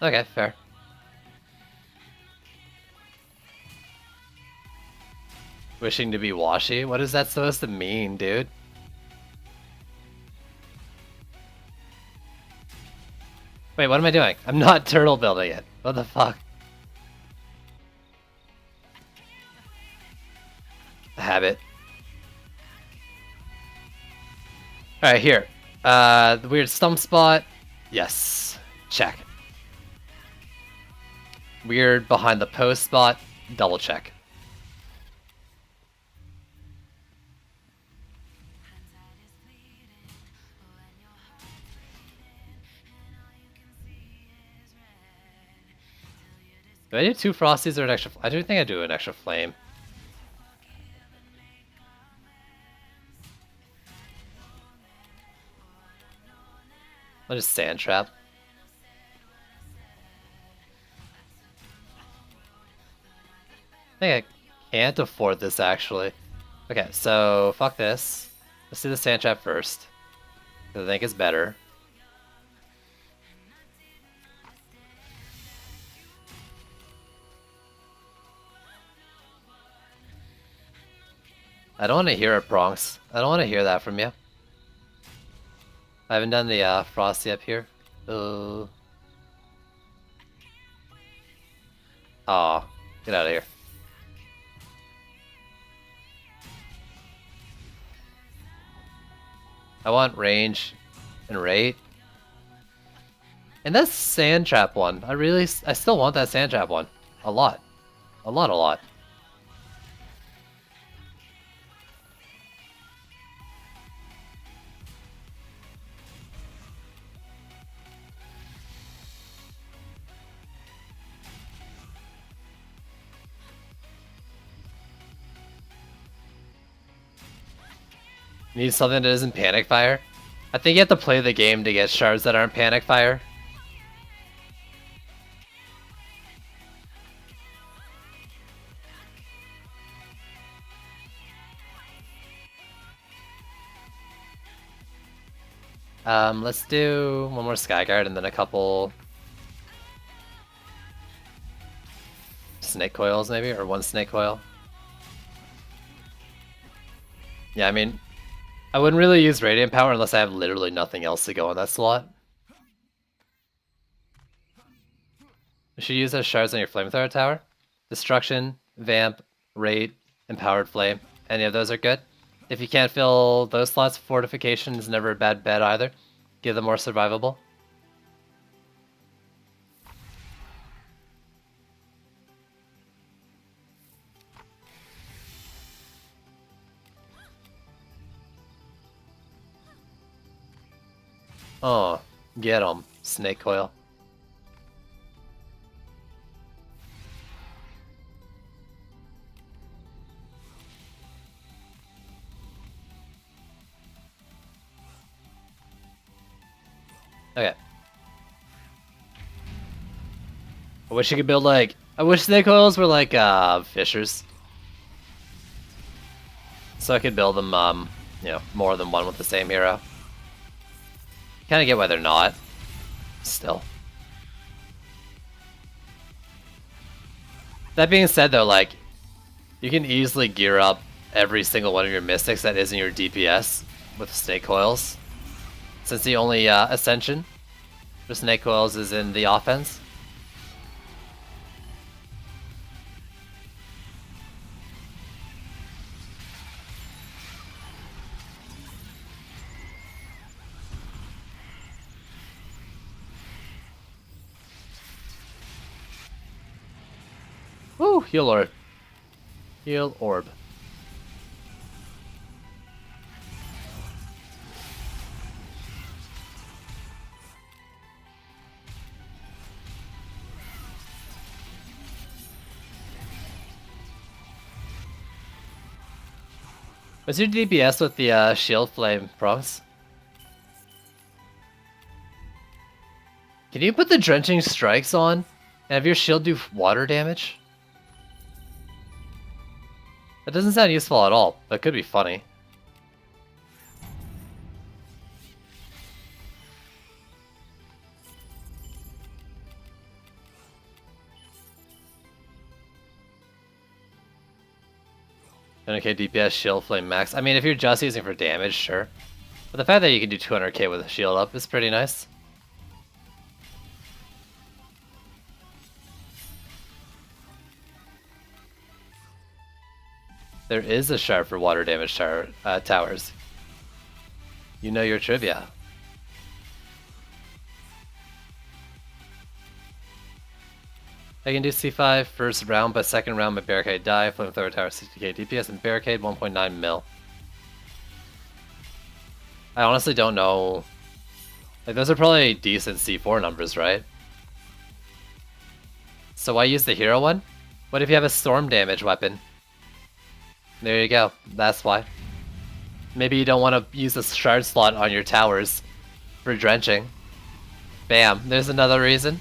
Okay, fair. Wishing to be washy? What is that supposed to mean, dude? Wait, what am I doing? I'm not turtle building it. What the fuck? Habit. Alright, here. The weird stump spot. Yes. Check. Weird behind the post spot. Double check. Do I do 2 Frosties or an extra? I do think I do an extra flame. I'll just sand trap. I think I can't afford this actually. Okay, so fuck this. Let's do the sand trap first. I think it's better. I don't want to hear it, Bronx. I don't want to hear that from you. I haven't done the Frosty up here. Oh, get out of here. I want range and rate. And that sand trap one. I still want that sand trap one. A lot. A lot. Need something that isn't Panic Fire? I think you have to play the game to get shards that aren't Panic Fire. Let's do one more Skyguard and then a couple snake coils maybe, or one snake coil. Yeah, I mean, I wouldn't really use Radiant Power unless I have literally nothing else to go in that slot. You should use those shards on your Flamethrower tower. Destruction, Vamp, Rate, Empowered Flame. Any of those are good. If you can't fill those slots, Fortification is never a bad bet either. Give them more survivable. Oh, get 'em, Snake Coil. Okay. I wish you could build like... I wish Snake Coils were like Fishers. So I could build them, you know, more than one with the same hero. Kinda get why they're not. Still. That being said though, like, you can easily gear up every single one of your Mystics that isn't your DPS with Snake Coils. Since the only Ascension for Snake Coils is in the offense. Woo! Heal Orb. Heal Orb. What's your DPS with the Shield Flame, Bronx? Can you put the Drenching Strikes on and have your shield do water damage? That doesn't sound useful at all, but it could be funny. 200k DPS, shield, flame max. I mean, if you're just using for damage, sure. But the fact that you can do 200k with a shield up is pretty nice. There is a shard for water damage towers. You know your trivia. I can do C5 first round, but second round my barricade die, flamethrower tower 60k DPS, and barricade 1.9 mil. I honestly don't know. Like, those are probably decent C4 numbers, right? So why use the hero one? What if you have a storm damage weapon? There you go. That's why. Maybe you don't want to use the shard slot on your towers for drenching. Bam. There's another reason.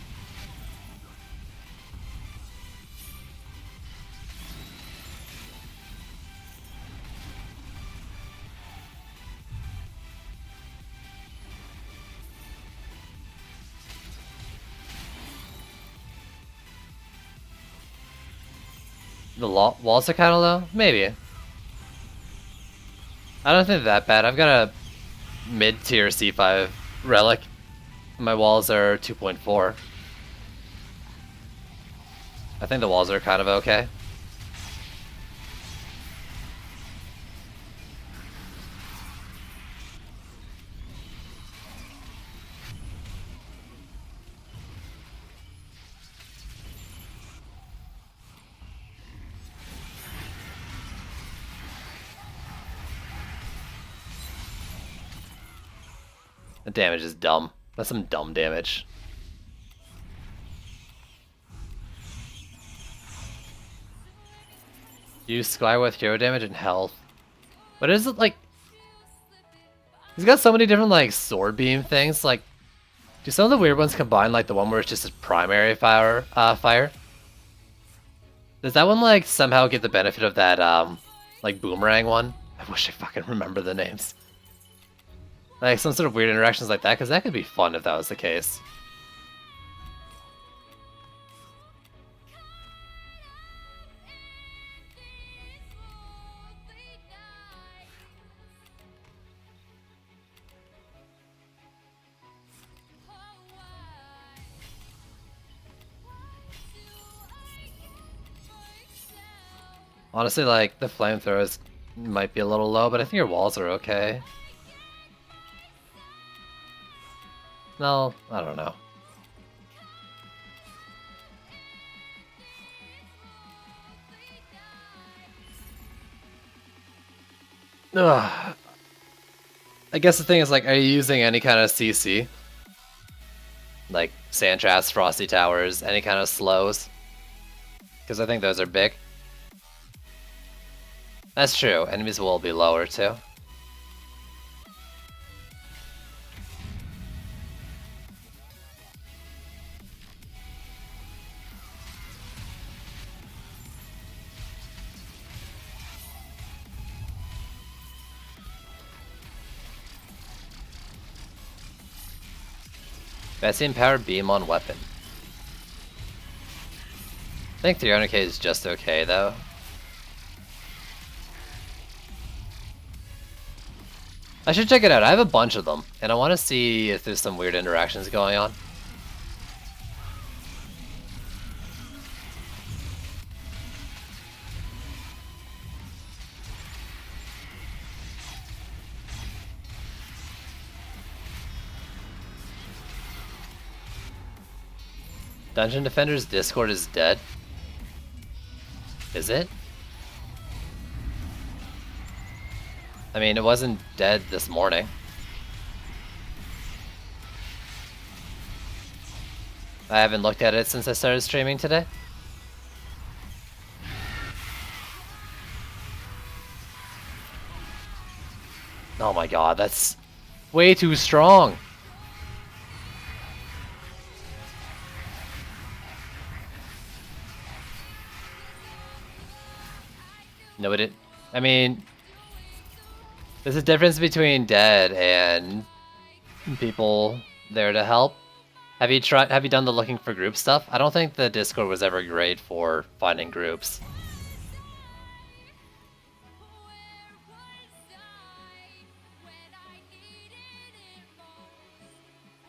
The walls are kind of low? Maybe. I don't think they're that bad. I've got a mid-tier C5 relic. My walls are 2.4. I think the walls are kind of okay. The damage is dumb. That's some dumb damage. Use Sky with hero damage and health. But is it like... He's got so many different like sword beam things. Like, do some of the weird ones combine like the one where it's just a primary fire? Does that one like somehow get the benefit of that like boomerang one? I wish I fucking remember the names. Like some sort of weird interactions like that, because that could be fun if that was the case. Honestly, like, the flamethrowers might be a little low, but I think your walls are okay. No, I don't know. Ugh. I guess the thing is, like, are you using any kind of CC? Like, Sandtraps, Frosty Towers, any kind of slows? Because I think those are big. That's true, enemies will be lower too. Best power beam on weapon. I think 300k is just okay though. I should check it out. I have a bunch of them, and I want to see if there's some weird interactions going on. Dungeon Defender's Discord is dead. Is it? I mean, it wasn't dead this morning. I haven't looked at it since I started streaming today. Oh my god, that's way too strong. No, it didn't. I mean, there's a difference between dead and people there to help. Have you done the looking for group stuff? I don't think the Discord was ever great for finding groups.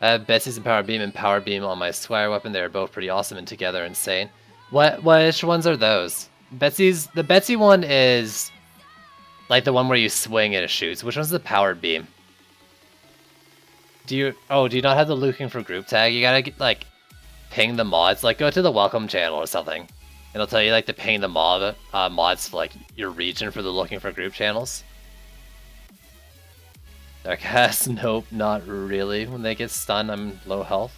I have Betsy's and Power Beam on my Squire weapon. They're both pretty awesome and together insane. Which ones are those? The Betsy one is like the one where you swing and it shoots. Which one's the Power Beam? Do you not have the looking for group tag? You gotta get, like, ping the mods. Like, go to the welcome channel or something. It'll tell you, like, to ping the mods for, like, your region for the looking for group channels. Darkcast, nope, not really. When they get stunned, I'm low health.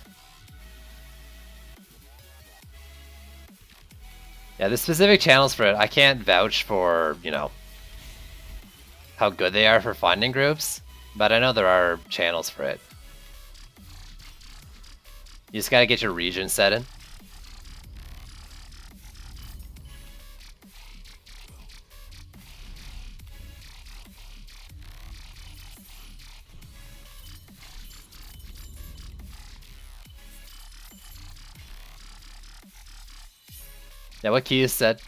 Yeah, the specific channels for it, I can't vouch for, you know, how good they are for finding groups, but I know there are channels for it. You just gotta get your region set in. Yeah, what Key said.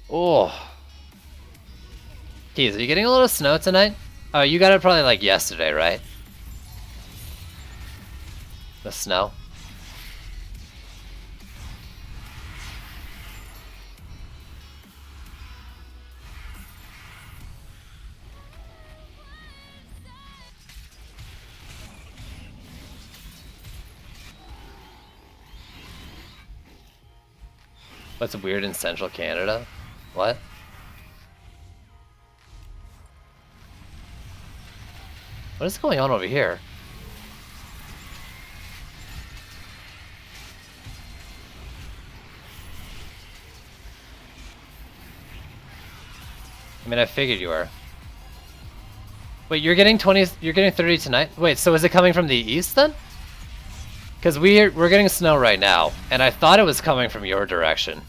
Oh. Keys, are you getting a little snow tonight? Oh, you got it probably like yesterday, right? The snow. What's weird in central Canada? What? What is going on over here? I mean, I figured you were. Wait, you're getting 30 tonight? Wait, so is it coming from the east then? Because we're getting snow right now, and I thought it was coming from your direction.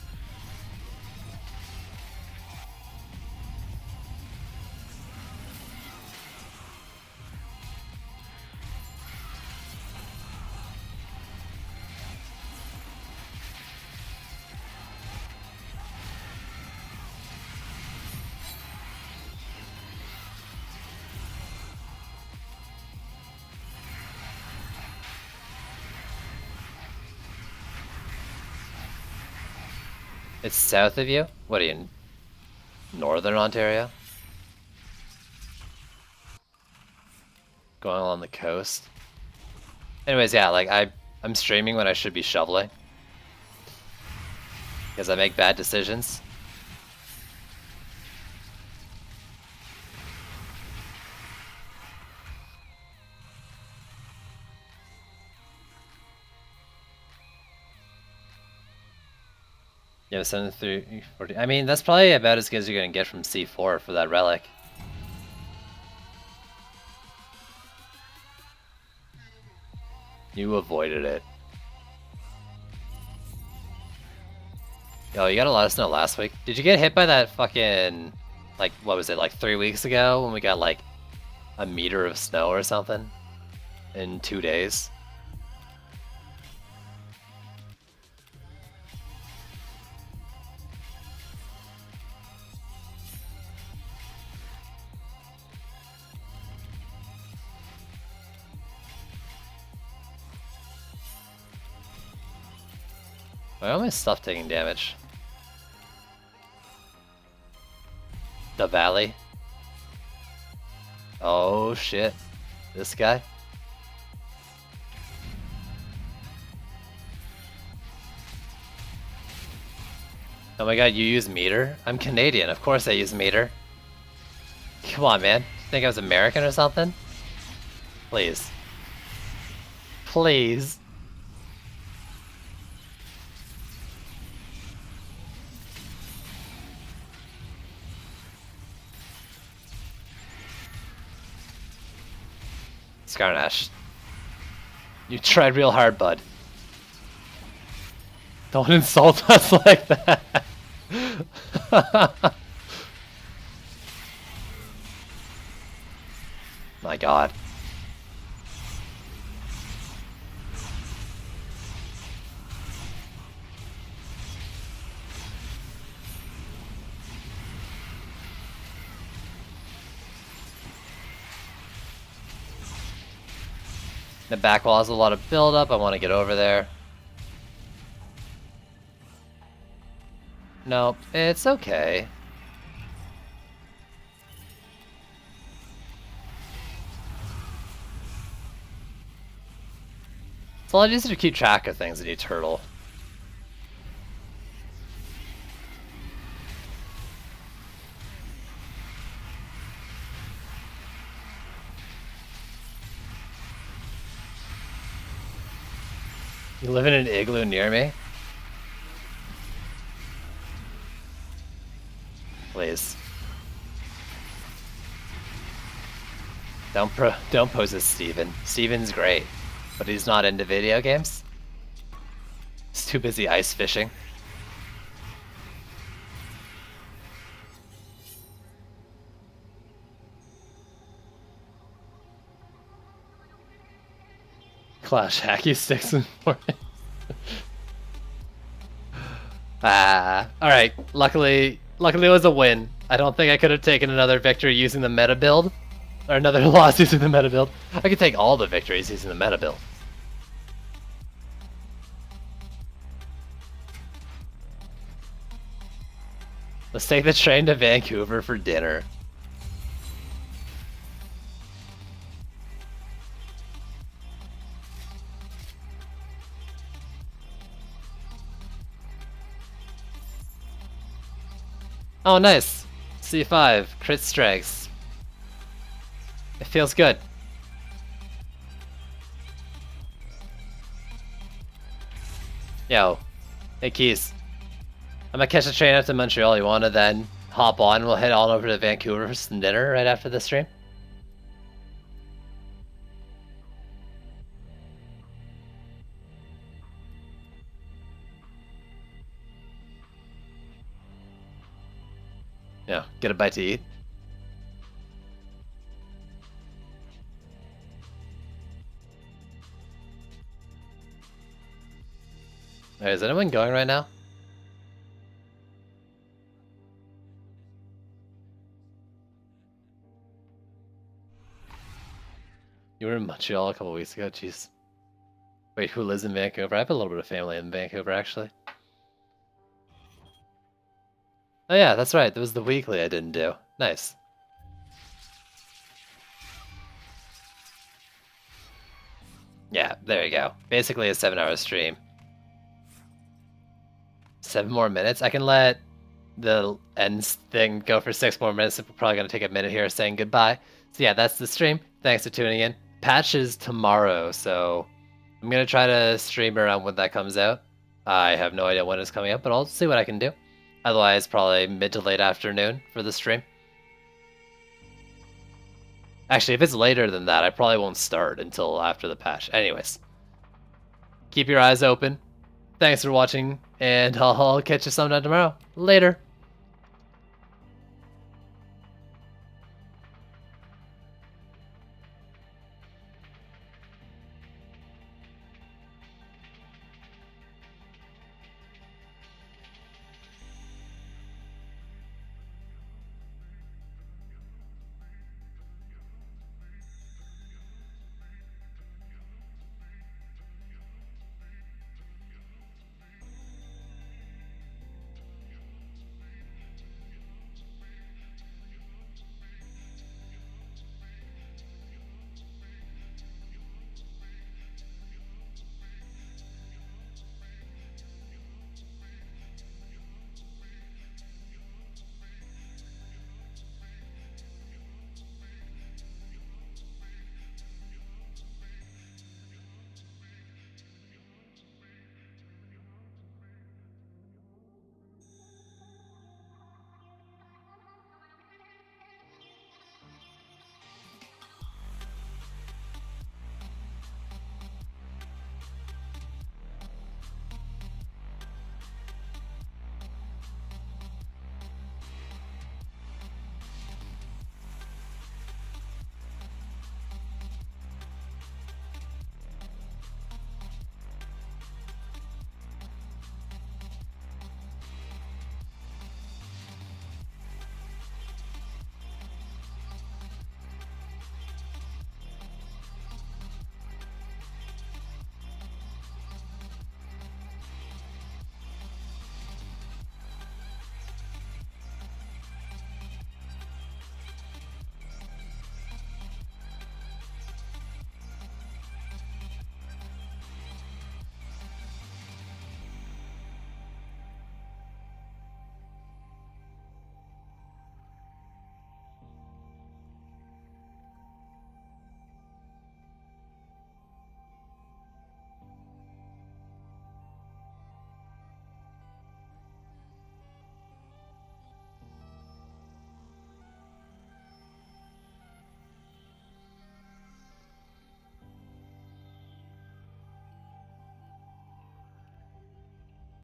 It's south of you? What are you, in northern Ontario? Going along the coast? Anyways, yeah, like, I'm streaming when I should be shoveling. Because I make bad decisions. Yeah, 7340. I mean, that's probably about as good as you're gonna get from C4 for that relic. You avoided it. Yo, you gotta let us know last week. Did you get hit by that fucking, like, what was it, like 3 weeks ago when we got like a meter of snow or something in 2 days? Why am my stuff taking damage? The valley. Oh shit. This guy? Oh my god, you use meter? I'm Canadian, of course I use meter. Come on, man. Think I was American or something? Please. Please. Skarnash. You tried real hard, bud. Don't insult us like that. My god. The back wall has a lot of build-up. I want to get over there. Nope, it's okay. It's a lot easier to keep track of things when you turtle. You live in an igloo near me? Please. Don't pose as Steven. Steven's great, but he's not into video games. He's too busy ice fishing. Clash hacky sticks and mornings. Alright. Luckily it was a win. I don't think I could have taken another victory using the meta build. Or another loss using the meta build. I could take all the victories using the meta build. Let's take the train to Vancouver for dinner. Oh, nice. C5, crit strikes. It feels good. Yo. Hey, Keys. I'm gonna catch a train up to Montreal. You wanna then hop on? We'll head on over to Vancouver for some dinner right after the stream. Yeah, get a bite to eat. Alright, is anyone going right now? You were in Montreal a couple weeks ago, jeez. Wait, who lives in Vancouver? I have a little bit of family in Vancouver, actually. Oh yeah, that's right. There was the weekly I didn't do. Nice. Yeah, there you go. Basically a 7-hour stream. 7 more minutes? I can let the ends thing go for 6 more minutes. We're probably going to take a minute here saying goodbye. So yeah, that's the stream. Thanks for tuning in. Patch is tomorrow, so I'm going to try to stream around when that comes out. I have no idea when it's coming up, but I'll see what I can do. Otherwise, probably mid to late afternoon for the stream. Actually, if it's later than that, I probably won't start until after the patch. Anyways, keep your eyes open. Thanks for watching, and I'll catch you sometime tomorrow. Later.